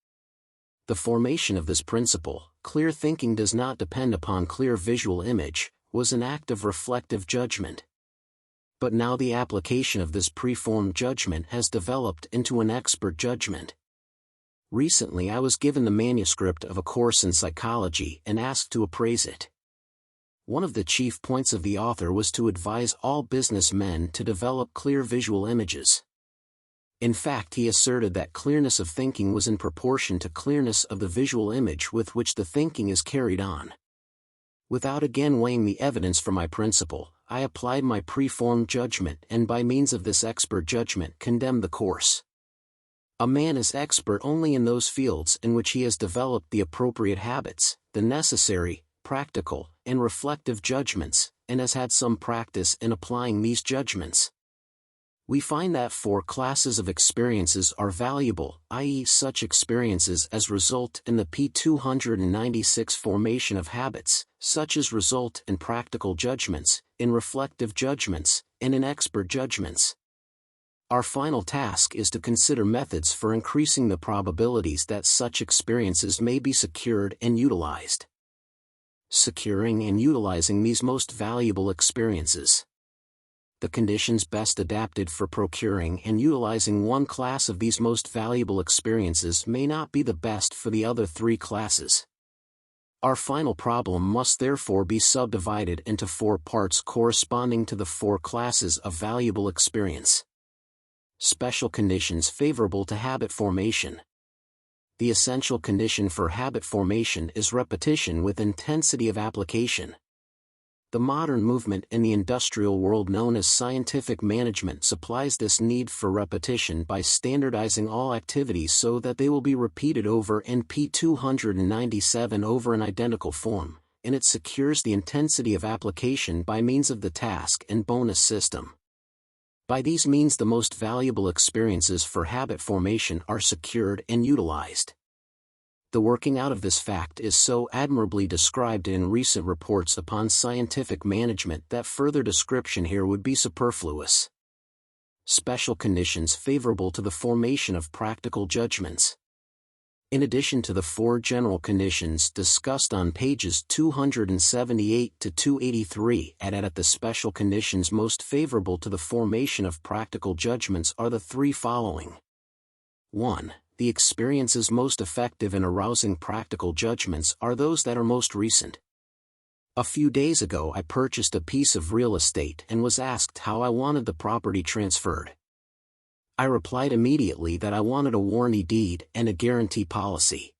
The formation of this principle, clear thinking does not depend upon clear visual image, was an act of reflective judgment. But now the application of this preformed judgment has developed into an expert judgment. Recently I was given the manuscript of a course in psychology and asked to appraise it. One of the chief points of the author was to advise all businessmen to develop clear visual images. In fact, he asserted that clearness of thinking was in proportion to clearness of the visual image with which the thinking is carried on. Without again weighing the evidence for my principle, I applied my preformed judgment and by means of this expert judgment condemned the course. A man is expert only in those fields in which he has developed the appropriate habits, the necessary, practical, and reflective judgments, and has had some practice in applying these judgments. We find that 4 classes of experiences are valuable, i.e. such experiences as result in the P296 formation of habits, such as result in practical judgments, in reflective judgments, and in expert judgments. Our final task is to consider methods for increasing the probabilities that such experiences may be secured and utilized. Securing and utilizing these most valuable experiences. The conditions best adapted for procuring and utilizing one class of these most valuable experiences may not be the best for the other 3 classes. Our final problem must therefore be subdivided into 4 parts corresponding to the 4 classes of valuable experience. Special conditions favorable to habit formation. The essential condition for habit formation is repetition with intensity of application. The modern movement in the industrial world known as scientific management supplies this need for repetition by standardizing all activities so that they will be repeated over in P297 over an identical form, and it secures the intensity of application by means of the task and bonus system. By these means the most valuable experiences for habit formation are secured and utilized. The working out of this fact is so admirably described in recent reports upon scientific management that further description here would be superfluous. Special conditions favorable to the formation of practical judgments. In addition to the 4 general conditions discussed on pages 278 to 283 at the special conditions most favorable to the formation of practical judgments are the 3 following. 1. The experiences most effective in arousing practical judgments are those that are most recent. A few days ago I purchased a piece of real estate and was asked how I wanted the property transferred. I replied immediately that I wanted a warranty deed and a guarantee policy.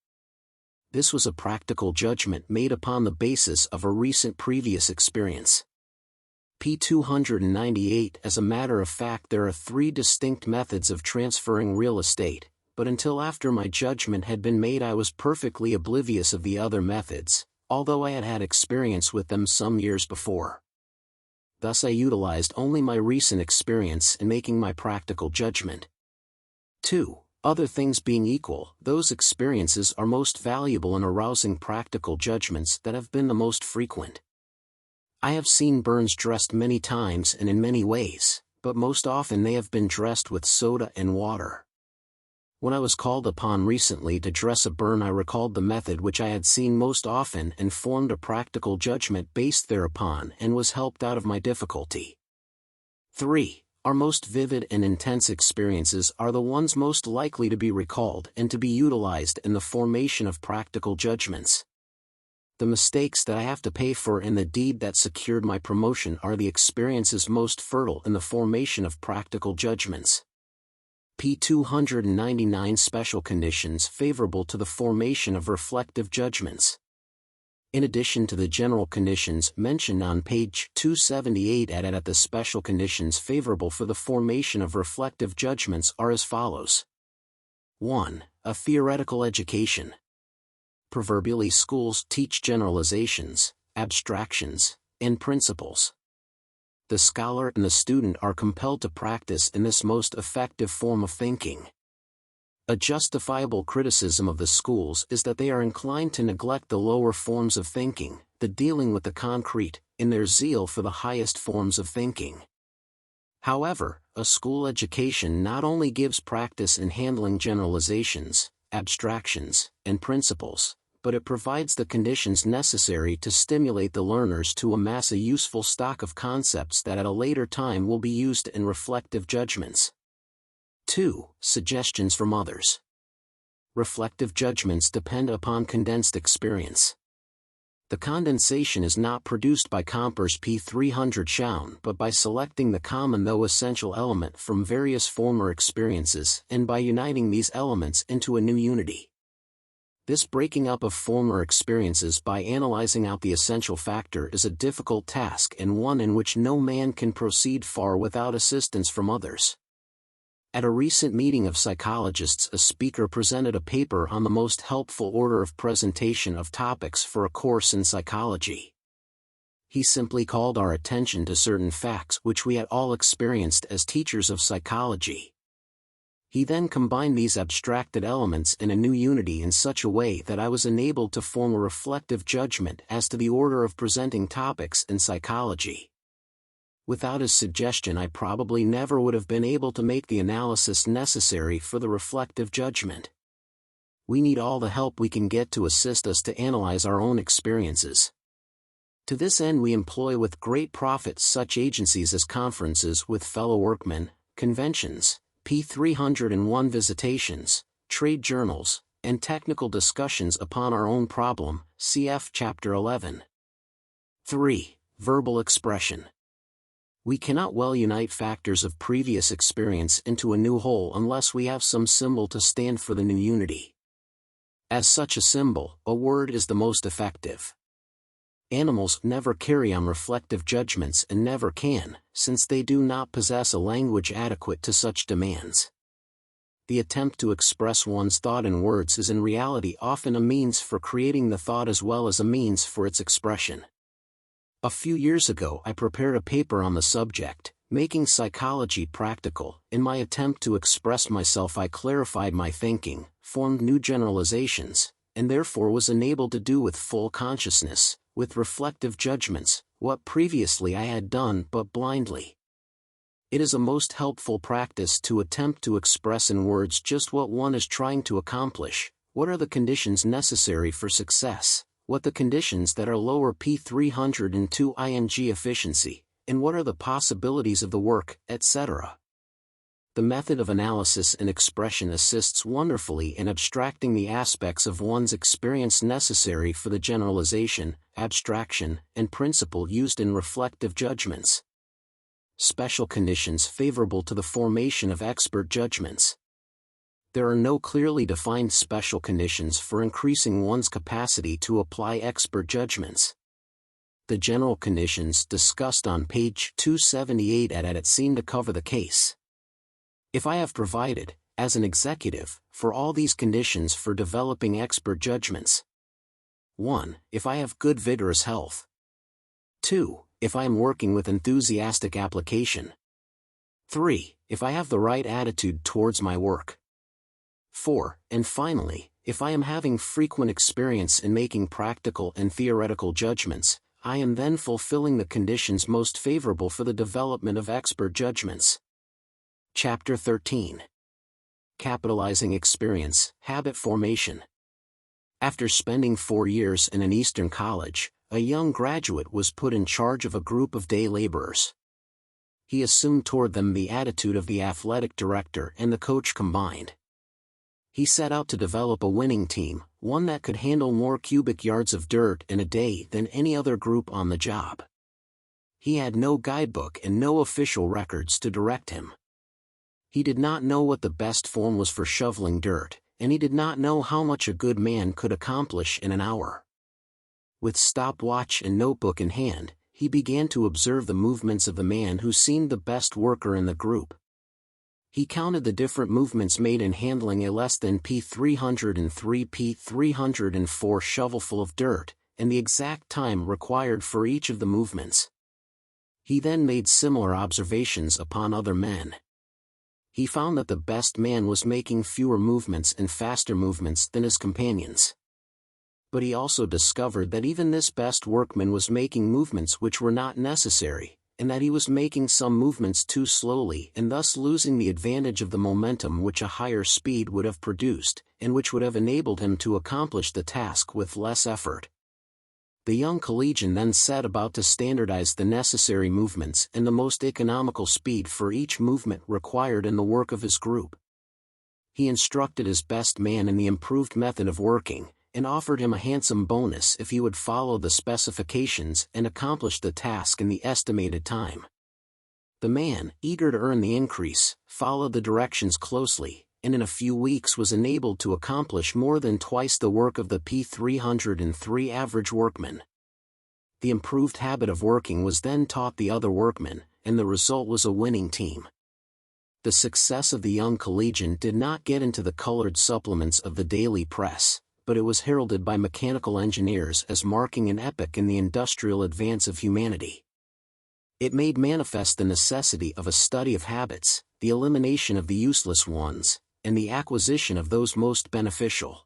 This was a practical judgment made upon the basis of a recent previous experience. P298. As a matter of fact, there are 3 distinct methods of transferring real estate, but until after my judgment had been made I was perfectly oblivious of the other methods, although I had had experience with them some years before. Thus I utilized only my recent experience in making my practical judgment. 2. Other things being equal, those experiences are most valuable in arousing practical judgments that have been the most frequent. I have seen burns dressed many times and in many ways, but most often they have been dressed with soda and water. When I was called upon recently to dress a burn, I recalled the method which I had seen most often and formed a practical judgment based thereupon and was helped out of my difficulty. 3. Our most vivid and intense experiences are the ones most likely to be recalled and to be utilized in the formation of practical judgments. The mistakes that I have to pay for and the deed that secured my promotion are the experiences most fertile in the formation of practical judgments. p. 299 Special conditions favorable to the formation of reflective judgments. In addition to the general conditions mentioned on page 278 at the special conditions favorable for the formation of reflective judgments are as follows. 1. A theoretical education. Proverbially, schools teach generalizations, abstractions, and principles. The scholar and the student are compelled to practice in this most effective form of thinking. A justifiable criticism of the schools is that they are inclined to neglect the lower forms of thinking, the dealing with the concrete, in their zeal for the highest forms of thinking. However, a school education not only gives practice in handling generalizations, abstractions, and principles, but it provides the conditions necessary to stimulate the learners to amass a useful stock of concepts that at a later time will be used in reflective judgments. 2. Suggestions from others. Reflective judgments depend upon condensed experience. The condensation is not produced by Comper's p. 300 Schaun but by selecting the common though essential element from various former experiences and by uniting these elements into a new unity. This breaking up of former experiences by analyzing out the essential factor is a difficult task and one in which no man can proceed far without assistance from others. At a recent meeting of psychologists, a speaker presented a paper on the most helpful order of presentation of topics for a course in psychology. He simply called our attention to certain facts which we had all experienced as teachers of psychology. He then combined these abstracted elements in a new unity in such a way that I was enabled to form a reflective judgment as to the order of presenting topics in psychology. Without his suggestion, I probably never would have been able to make the analysis necessary for the reflective judgment. We need all the help we can get to assist us to analyze our own experiences. To this end we employ with great profit such agencies as conferences with fellow workmen, conventions, p. 301 visitations, trade journals, and technical discussions upon our own problem, cf. Chapter 11. 3. Verbal expression. We cannot well unite factors of previous experience into a new whole unless we have some symbol to stand for the new unity. As such a symbol, a word is the most effective. Animals never carry on reflective judgments and never can, since they do not possess a language adequate to such demands. The attempt to express one's thought in words is in reality often a means for creating the thought as well as a means for its expression. A few years ago I prepared a paper on the subject, Making Psychology Practical. In my attempt to express myself I clarified my thinking, formed new generalizations, and therefore was enabled to do with full consciousness, with reflective judgments, what previously I had done but blindly. It is a most helpful practice to attempt to express in words just what one is trying to accomplish, what are the conditions necessary for success, what the conditions that are lower p. 302 ing efficiency, and what are the possibilities of the work, etc. The method of analysis and expression assists wonderfully in abstracting the aspects of one's experience necessary for the generalization, abstraction, and principle used in reflective judgments. Special conditions favorable to the formation of expert judgments. There are no clearly defined special conditions for increasing one's capacity to apply expert judgments. The general conditions discussed on page 278 at it seem to cover the case. If I have provided, as an executive, for all these conditions for developing expert judgments. 1. If I have good vigorous health. 2. If I am working with enthusiastic application. 3. If I have the right attitude towards my work. 4. And finally, if I am having frequent experience in making practical and theoretical judgments, I am then fulfilling the conditions most favorable for the development of expert judgments. Chapter 13. Capitalizing Experience, Habit Formation. After spending 4 years in an Eastern college, a young graduate was put in charge of a group of day laborers. He assumed toward them the attitude of the athletic director and the coach combined. He set out to develop a winning team, one that could handle more cubic yards of dirt in a day than any other group on the job. He had no guidebook and no official records to direct him. He did not know what the best form was for shoveling dirt, and he did not know how much a good man could accomplish in an hour. With stopwatch and notebook in hand, he began to observe the movements of the man who seemed the best worker in the group. He counted the different movements made in handling a less than P303 P304 shovelful of dirt, and the exact time required for each of the movements. He then made similar observations upon other men. He found that the best man was making fewer movements and faster movements than his companions. But he also discovered that even this best workman was making movements which were not necessary, and that he was making some movements too slowly and thus losing the advantage of the momentum which a higher speed would have produced, and which would have enabled him to accomplish the task with less effort. The young collegian then set about to standardize the necessary movements and the most economical speed for each movement required in the work of his group. He instructed his best man in the improved method of working, and offered him a handsome bonus if he would follow the specifications and accomplish the task in the estimated time. The man, eager to earn the increase, followed the directions closely, and in a few weeks was enabled to accomplish more than twice the work of the P303 average workman. The improved habit of working was then taught the other workmen, and the result was a winning team. The success of the young collegian did not get into the colored supplements of the daily press, but it was heralded by mechanical engineers as marking an epoch in the industrial advance of humanity. It made manifest the necessity of a study of habits, the elimination of the useless ones, and the acquisition of those most beneficial.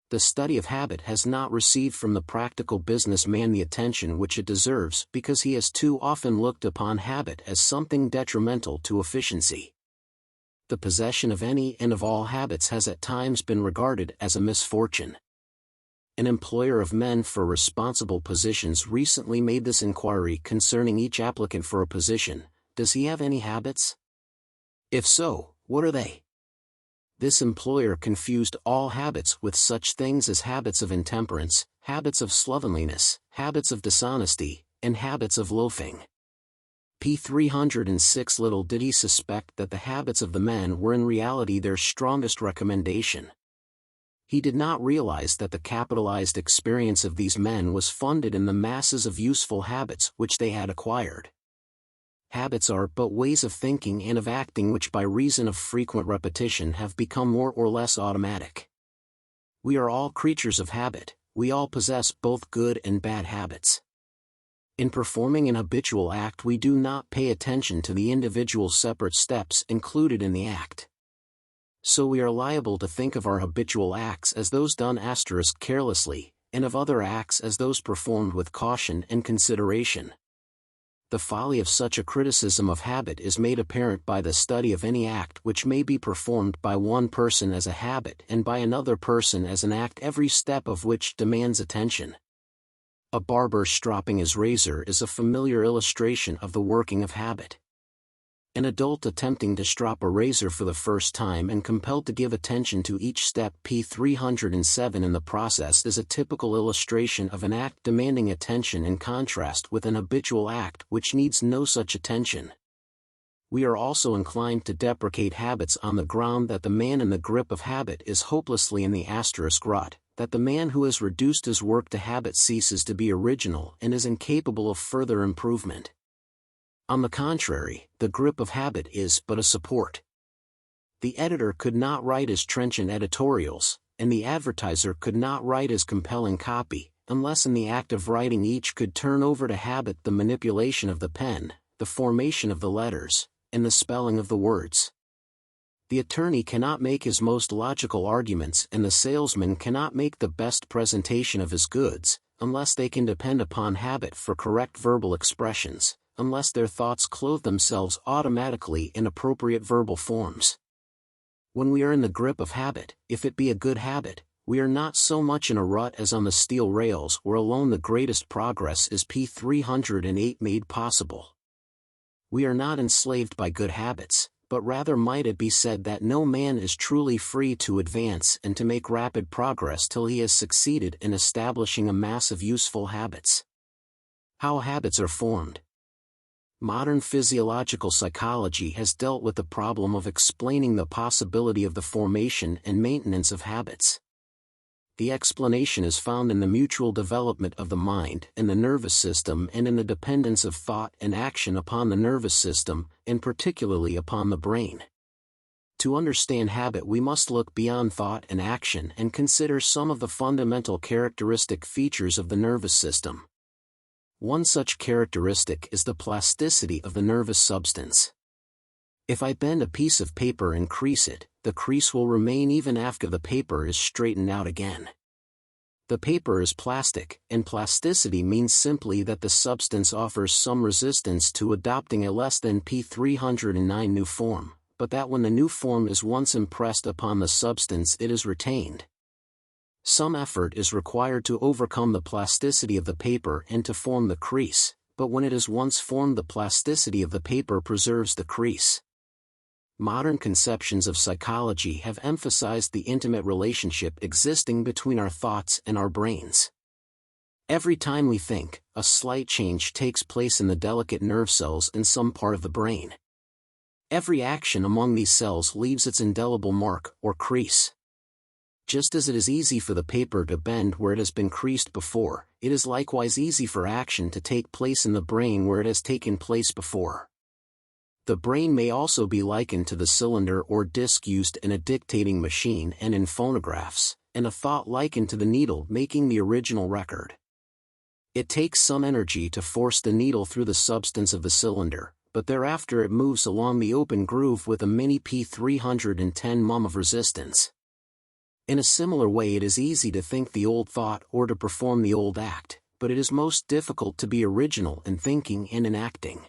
The study of habit has not received from the practical businessman the attention which it deserves because he has too often looked upon habit as something detrimental to efficiency. The possession of any and of all habits has at times been regarded as a misfortune. An employer of men for responsible positions recently made this inquiry concerning each applicant for a position: does he have any habits? If so, what are they? This employer confused all habits with such things as habits of intemperance, habits of slovenliness, habits of dishonesty, and habits of loafing. P306. Little did he suspect that the habits of the men were in reality their strongest recommendation. He did not realize that the capitalized experience of these men was funded in the masses of useful habits which they had acquired. Habits are but ways of thinking and of acting which by reason of frequent repetition have become more or less automatic. We are all creatures of habit, we all possess both good and bad habits. In performing an habitual act we do not pay attention to the individual separate steps included in the act. So we are liable to think of our habitual acts as those done carelessly, and of other acts as those performed with caution and consideration. The folly of such a criticism of habit is made apparent by the study of any act which may be performed by one person as a habit and by another person as an act every step of which demands attention. A barber stropping his razor is a familiar illustration of the working of habit. An adult attempting to strop a razor for the first time and compelled to give attention to each step P307 in the process is a typical illustration of an act demanding attention in contrast with an habitual act which needs no such attention. We are also inclined to deprecate habits on the ground that the man in the grip of habit is hopelessly in the rut, that the man who has reduced his work to habit ceases to be original and is incapable of further improvement. On the contrary, the grip of habit is but a support. The editor could not write his trenchant editorials, and the advertiser could not write his compelling copy, unless in the act of writing each could turn over to habit the manipulation of the pen, the formation of the letters, and the spelling of the words. The attorney cannot make his most logical arguments and the salesman cannot make the best presentation of his goods, unless they can depend upon habit for correct verbal expressions, unless their thoughts clothe themselves automatically in appropriate verbal forms. When we are in the grip of habit, if it be a good habit, we are not so much in a rut as on the steel rails where alone the greatest progress is P308 made possible. We are not enslaved by good habits, but rather might it be said that no man is truly free to advance and to make rapid progress till he has succeeded in establishing a mass of useful habits. How habits are formed. Modern physiological psychology has dealt with the problem of explaining the possibility of the formation and maintenance of habits. The explanation is found in the mutual development of the mind and the nervous system and in the dependence of thought and action upon the nervous system, and particularly upon the brain. To understand habit we must look beyond thought and action and consider some of the fundamental characteristic features of the nervous system. One such characteristic is the plasticity of the nervous substance. If I bend a piece of paper and crease it, the crease will remain even after the paper is straightened out again. The paper is plastic, and plasticity means simply that the substance offers some resistance to adopting a less than P309 new form, but that when the new form is once impressed upon the substance it is retained. Some effort is required to overcome the plasticity of the paper and to form the crease, but when it is once formed the plasticity of the paper preserves the crease. Modern conceptions of psychology have emphasized the intimate relationship existing between our thoughts and our brains. Every time we think, a slight change takes place in the delicate nerve cells in some part of the brain. Every action among these cells leaves its indelible mark, or crease. Just as it is easy for the paper to bend where it has been creased before, it is likewise easy for action to take place in the brain where it has taken place before. The brain may also be likened to the cylinder or disc used in a dictating machine and in phonographs, and a thought likened to the needle making the original record. It takes some energy to force the needle through the substance of the cylinder, but thereafter it moves along the open groove with a mini P310 mum of resistance. In a similar way it is easy to think the old thought or to perform the old act, but it is most difficult to be original in thinking and in acting.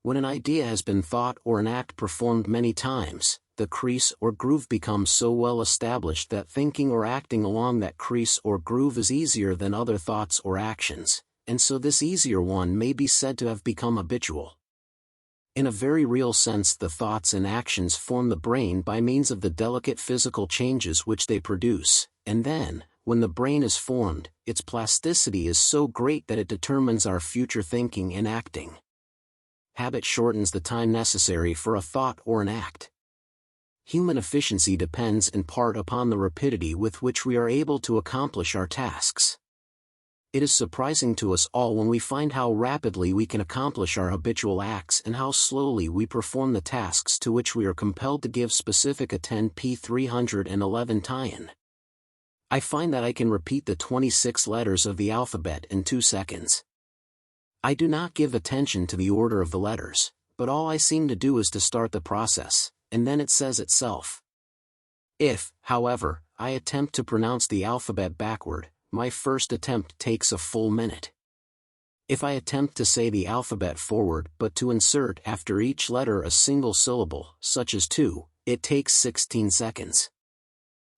When an idea has been thought or an act performed many times, the crease or groove becomes so well established that thinking or acting along that crease or groove is easier than other thoughts or actions, and so this easier one may be said to have become habitual. In a very real sense the thoughts and actions form the brain by means of the delicate physical changes which they produce, and then, when the brain is formed, its plasticity is so great that it determines our future thinking and acting. Habit shortens the time necessary for a thought or an act. Human efficiency depends in part upon the rapidity with which we are able to accomplish our tasks. It is surprising to us all when we find how rapidly we can accomplish our habitual acts and how slowly we perform the tasks to which we are compelled to give specific attend P311 tie-in. I find that I can repeat the 26 letters of the alphabet in 2 seconds. I do not give attention to the order of the letters, but all I seem to do is to start the process, and then it says itself. If, however, I attempt to pronounce the alphabet backward, my first attempt takes a full minute. If I attempt to say the alphabet forward but to insert after each letter a single syllable, such as to, it takes 16 seconds.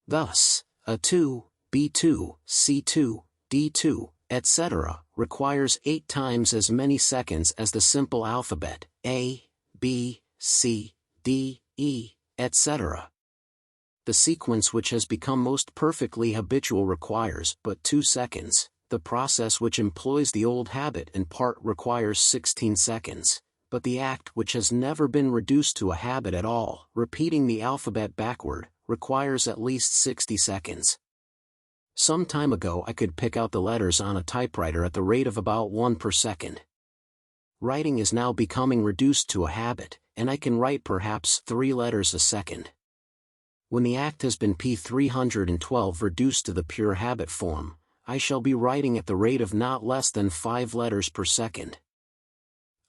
Thus, A2, B2, C2, D2, etc., requires 8 times as many seconds as the simple alphabet, A, B, C, D, E, etc. The sequence which has become most perfectly habitual requires but 2 seconds, the process which employs the old habit in part requires 16 seconds, but the act which has never been reduced to a habit at all, repeating the alphabet backward, requires at least 60 seconds. Some time ago I could pick out the letters on a typewriter at the rate of about 1 per second. Writing is now becoming reduced to a habit, and I can write perhaps 3 letters a second. When the act has been P312 reduced to the pure habit form, I shall be writing at the rate of not less than 5 letters per second.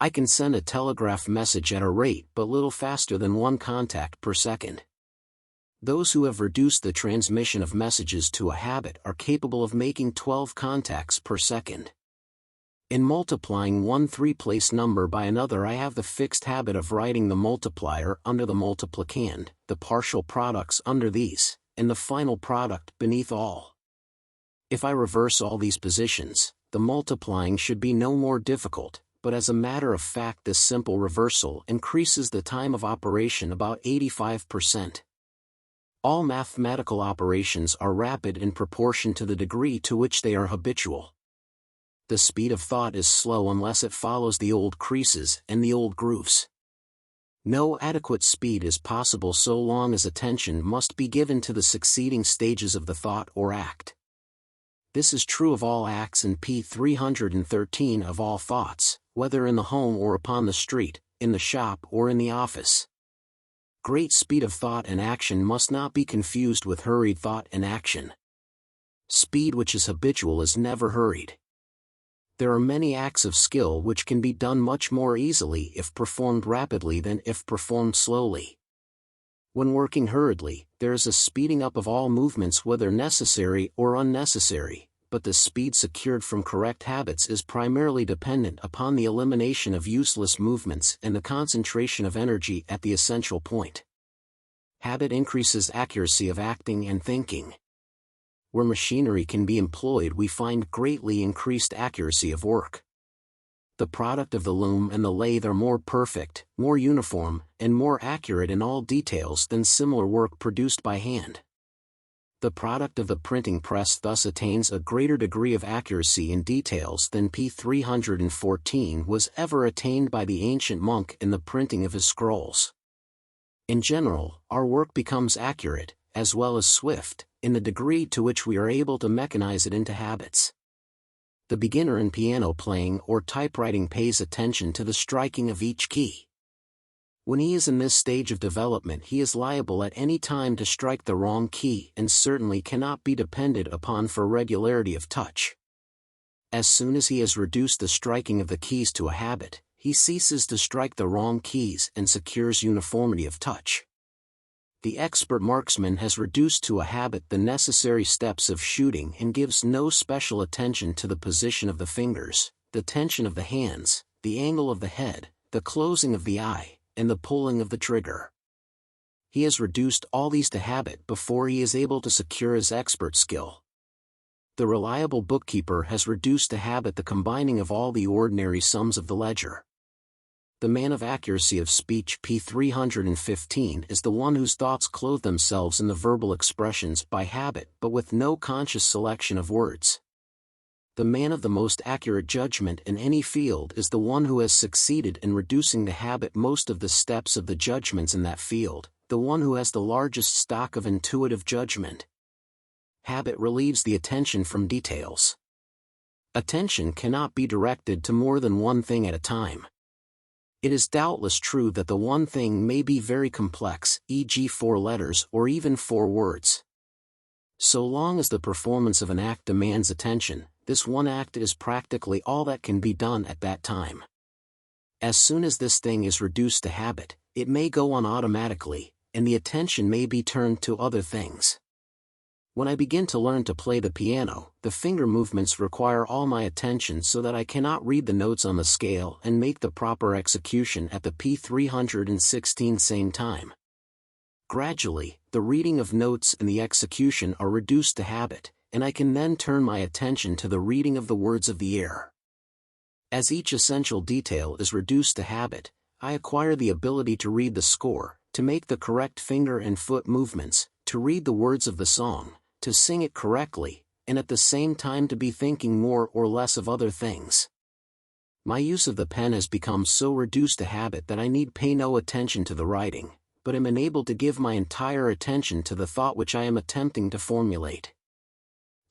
I can send a telegraph message at a rate but little faster than 1 contact per second. Those who have reduced the transmission of messages to a habit are capable of making 12 contacts per second. In multiplying one three-place number by another, I have the fixed habit of writing the multiplier under the multiplicand, the partial products under these, and the final product beneath all. If I reverse all these positions, the multiplying should be no more difficult, but as a matter of fact this simple reversal increases the time of operation about 85%. All mathematical operations are rapid in proportion to the degree to which they are habitual. The speed of thought is slow unless it follows the old creases and the old grooves. No adequate speed is possible so long as attention must be given to the succeeding stages of the thought or act. This is true of all acts and P313 of all thoughts, whether in the home or upon the street, in the shop or in the office. Great speed of thought and action must not be confused with hurried thought and action. Speed which is habitual is never hurried. There are many acts of skill which can be done much more easily if performed rapidly than if performed slowly. When working hurriedly, there is a speeding up of all movements whether necessary or unnecessary, but the speed secured from correct habits is primarily dependent upon the elimination of useless movements and the concentration of energy at the essential point. Habit increases accuracy of acting and thinking. Where machinery can be employed, we find greatly increased accuracy of work. The product of the loom and the lathe are more perfect, more uniform, and more accurate in all details than similar work produced by hand. The product of the printing press thus attains a greater degree of accuracy in details than P314 was ever attained by the ancient monk in the printing of his scrolls. In general, our work becomes accurate, as well as swift, in the degree to which we are able to mechanize it into habits. The beginner in piano playing or typewriting pays attention to the striking of each key. When he is in this stage of development, he is liable at any time to strike the wrong key and certainly cannot be depended upon for regularity of touch. As soon as he has reduced the striking of the keys to a habit, he ceases to strike the wrong keys and secures uniformity of touch. The expert marksman has reduced to a habit the necessary steps of shooting and gives no special attention to the position of the fingers, the tension of the hands, the angle of the head, the closing of the eye, and the pulling of the trigger. He has reduced all these to habit before he is able to secure his expert skill. The reliable bookkeeper has reduced to habit the combining of all the ordinary sums of the ledger. The man of accuracy of speech P315 is the one whose thoughts clothe themselves in the verbal expressions by habit but with no conscious selection of words. The man of the most accurate judgment in any field is the one who has succeeded in reducing to habit most of the steps of the judgments in that field, the one who has the largest stock of intuitive judgment. Habit relieves the attention from details. Attention cannot be directed to more than one thing at a time. It is doubtless true that the one thing may be very complex, e.g. 4 letters or even 4 words. So long as the performance of an act demands attention, this one act is practically all that can be done at that time. As soon as this thing is reduced to habit, it may go on automatically, and the attention may be turned to other things. When I begin to learn to play the piano, the finger movements require all my attention so that I cannot read the notes on the scale and make the proper execution at the P316 same time. Gradually, the reading of notes and the execution are reduced to habit, and I can then turn my attention to the reading of the words of the air. As each essential detail is reduced to habit, I acquire the ability to read the score, to make the correct finger and foot movements, to read the words of the song, to sing it correctly, and at the same time to be thinking more or less of other things. My use of the pen has become so reduced to habit that I need pay no attention to the writing, but am enabled to give my entire attention to the thought which I am attempting to formulate.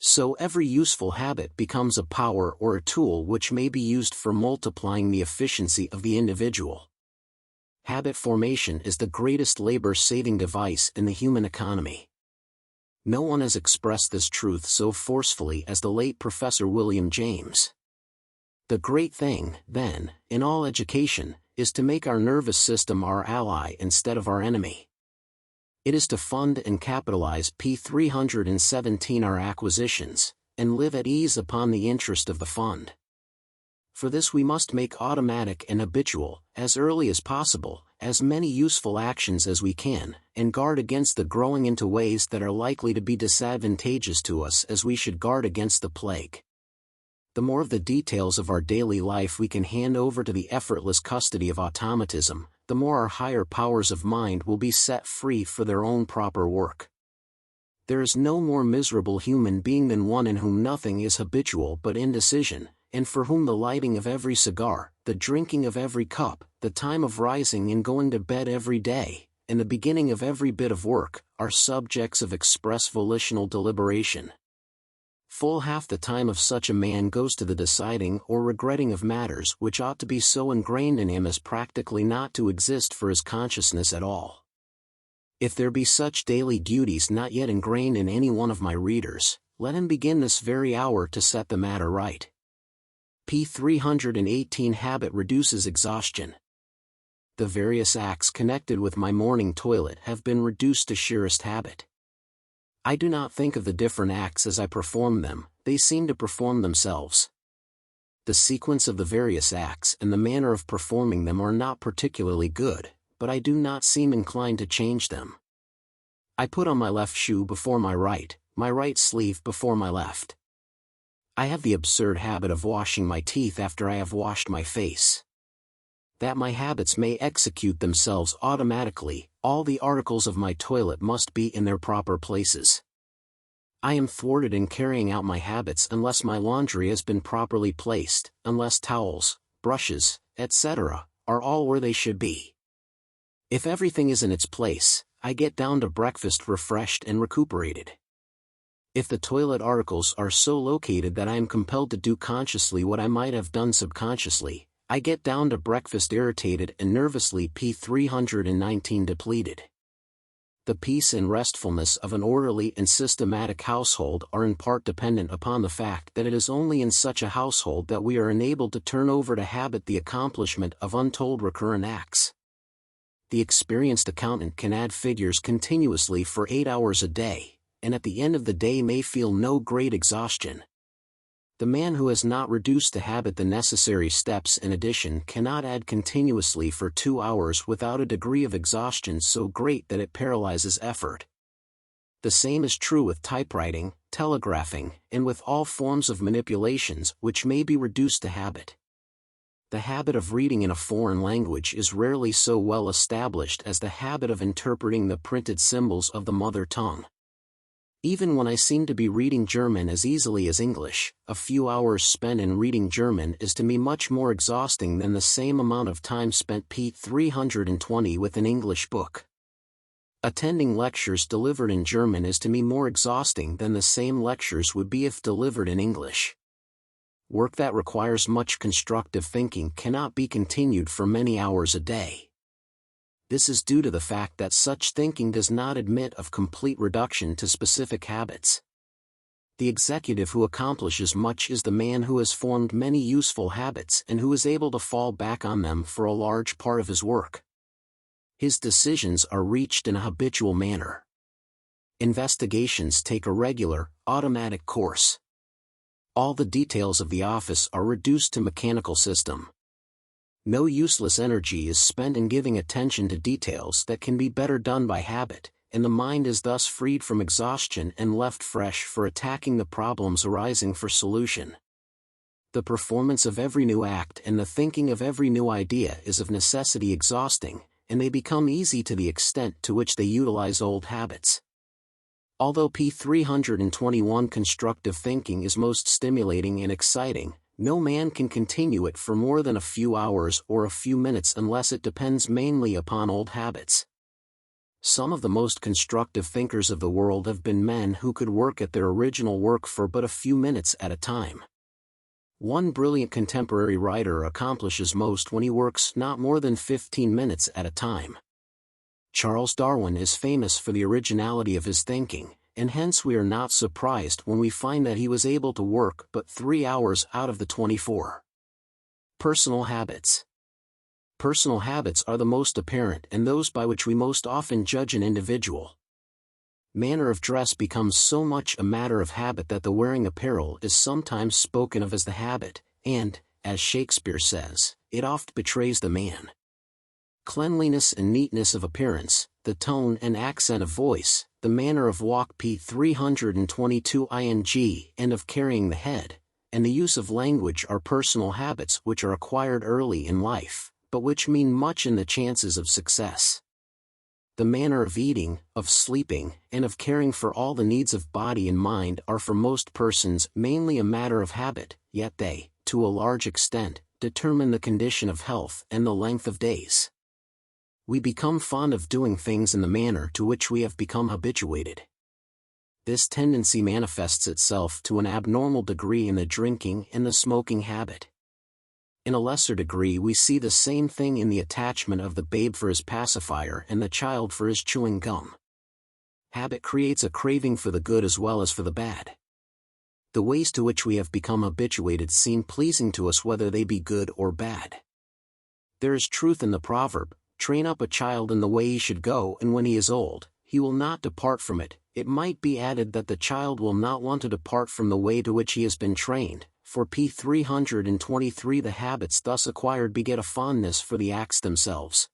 So every useful habit becomes a power or a tool which may be used for multiplying the efficiency of the individual. Habit formation is the greatest labor-saving device in the human economy. No one has expressed this truth so forcefully as the late Professor William James. The great thing, then, in all education, is to make our nervous system our ally instead of our enemy. It is to fund and capitalize P317 our acquisitions, and live at ease upon the interest of the fund. For this we must make automatic and habitual, as early as possible, as many useful actions as we can, and guard against the growing into ways that are likely to be disadvantageous to us as we should guard against the plague. The more of the details of our daily life we can hand over to the effortless custody of automatism, the more our higher powers of mind will be set free for their own proper work. There is no more miserable human being than one in whom nothing is habitual but indecision, and for whom the lighting of every cigar, the drinking of every cup, the time of rising and going to bed every day, and the beginning of every bit of work, are subjects of express volitional deliberation. Full half the time of such a man goes to the deciding or regretting of matters which ought to be so ingrained in him as practically not to exist for his consciousness at all. If there be such daily duties not yet ingrained in any one of my readers, let him begin this very hour to set the matter right. P318 Habit reduces exhaustion. The various acts connected with my morning toilet have been reduced to sheerest habit. I do not think of the different acts as I perform them, they seem to perform themselves. The sequence of the various acts and the manner of performing them are not particularly good, but I do not seem inclined to change them. I put on my left shoe before my right sleeve before my left. I have the absurd habit of washing my teeth after I have washed my face. That my habits may execute themselves automatically, all the articles of my toilet must be in their proper places. I am thwarted in carrying out my habits unless my laundry has been properly placed, unless towels, brushes, etc., are all where they should be. If everything is in its place, I get down to breakfast refreshed and recuperated. If the toilet articles are so located that I am compelled to do consciously what I might have done subconsciously, I get down to breakfast irritated and nervously P319 depleted. The peace and restfulness of an orderly and systematic household are in part dependent upon the fact that it is only in such a household that we are enabled to turn over to habit the accomplishment of untold recurrent acts. The experienced accountant can add figures continuously for 8 hours a day, and at the end of the day may feel no great exhaustion. The man who has not reduced to habit the necessary steps in addition cannot add continuously for 2 hours without a degree of exhaustion so great that it paralyzes effort. The same is true with typewriting, telegraphing, and with all forms of manipulations which may be reduced to habit. The habit of reading in a foreign language is rarely so well established as the habit of interpreting the printed symbols of the mother tongue. Even when I seem to be reading German as easily as English, a few hours spent in reading German is to me much more exhausting than the same amount of time spent P320 with an English book. Attending lectures delivered in German is to me more exhausting than the same lectures would be if delivered in English. Work that requires much constructive thinking cannot be continued for many hours a day. This is due to the fact that such thinking does not admit of complete reduction to specific habits. The executive who accomplishes much is the man who has formed many useful habits and who is able to fall back on them for a large part of his work. His decisions are reached in a habitual manner. Investigations take a regular, automatic course. All the details of the office are reduced to mechanical system. No useless energy is spent in giving attention to details that can be better done by habit, and the mind is thus freed from exhaustion and left fresh for attacking the problems arising for solution. The performance of every new act and the thinking of every new idea is of necessity exhausting, and they become easy to the extent to which they utilize old habits. Although P321 constructive thinking is most stimulating and exciting, no man can continue it for more than a few hours or a few minutes unless it depends mainly upon old habits. Some of the most constructive thinkers of the world have been men who could work at their original work for but a few minutes at a time. One brilliant contemporary writer accomplishes most when he works not more than 15 minutes at a time. Charles Darwin is famous for the originality of his thinking, and hence we are not surprised when we find that he was able to work but 3 hours out of the 24. Personal habits. Personal habits are the most apparent and those by which we most often judge an individual, Manner of dress becomes so much a matter of habit that the wearing apparel is sometimes spoken of as the habit, and, as Shakespeare says, it oft betrays the man. Cleanliness and neatness of appearance, the tone and accent of voice, the manner of walk p. 322 ing, and of carrying the head, and the use of language are personal habits which are acquired early in life, but which mean much in the chances of success. The manner of eating, of sleeping, and of caring for all the needs of body and mind are for most persons mainly a matter of habit, yet they, to a large extent, determine the condition of health and the length of days. We become fond of doing things in the manner to which we have become habituated. This tendency manifests itself to an abnormal degree in the drinking and the smoking habit. In a lesser degree we see the same thing in the attachment of the babe for his pacifier and the child for his chewing gum. Habit creates a craving for the good as well as for the bad. The ways to which we have become habituated seem pleasing to us whether they be good or bad. There is truth in the proverb, "Train up a child in the way he should go, and when he is old, he will not depart from it." It might be added that the child will not want to depart from the way to which he has been trained, for p. 323 the habits thus acquired beget a fondness for the acts themselves.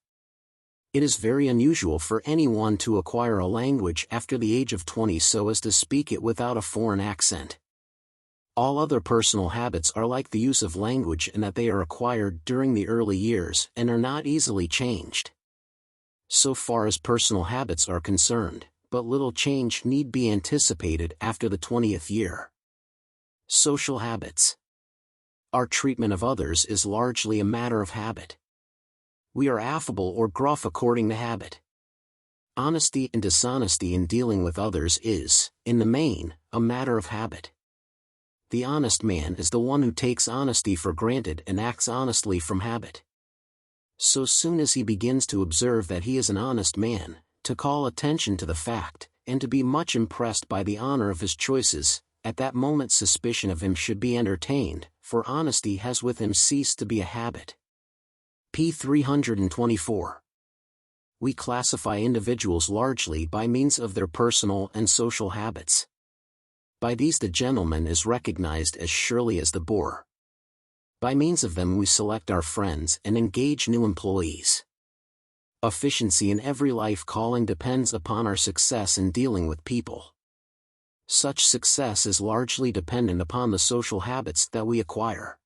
It is very unusual for anyone to acquire a language after the age of 20 so as to speak it without a foreign accent. All other personal habits are like the use of language in that they are acquired during the early years and are not easily changed. So far as personal habits are concerned, but little change need be anticipated after the 20th year. Social habits. Our treatment of others is largely a matter of habit. We are affable or gruff according to habit. Honesty and dishonesty in dealing with others is, in the main, a matter of habit. The honest man is the one who takes honesty for granted and acts honestly from habit. So soon as he begins to observe that he is an honest man, to call attention to the fact, and to be much impressed by the honor of his choices, at that moment suspicion of him should be entertained, for honesty has with him ceased to be a habit. p. 324. We classify individuals largely by means of their personal and social habits. By these the gentleman is recognized as surely as the boor. By means of them we select our friends and engage new employees. Efficiency in every life calling depends upon our success in dealing with people. Such success is largely dependent upon the social habits that we acquire.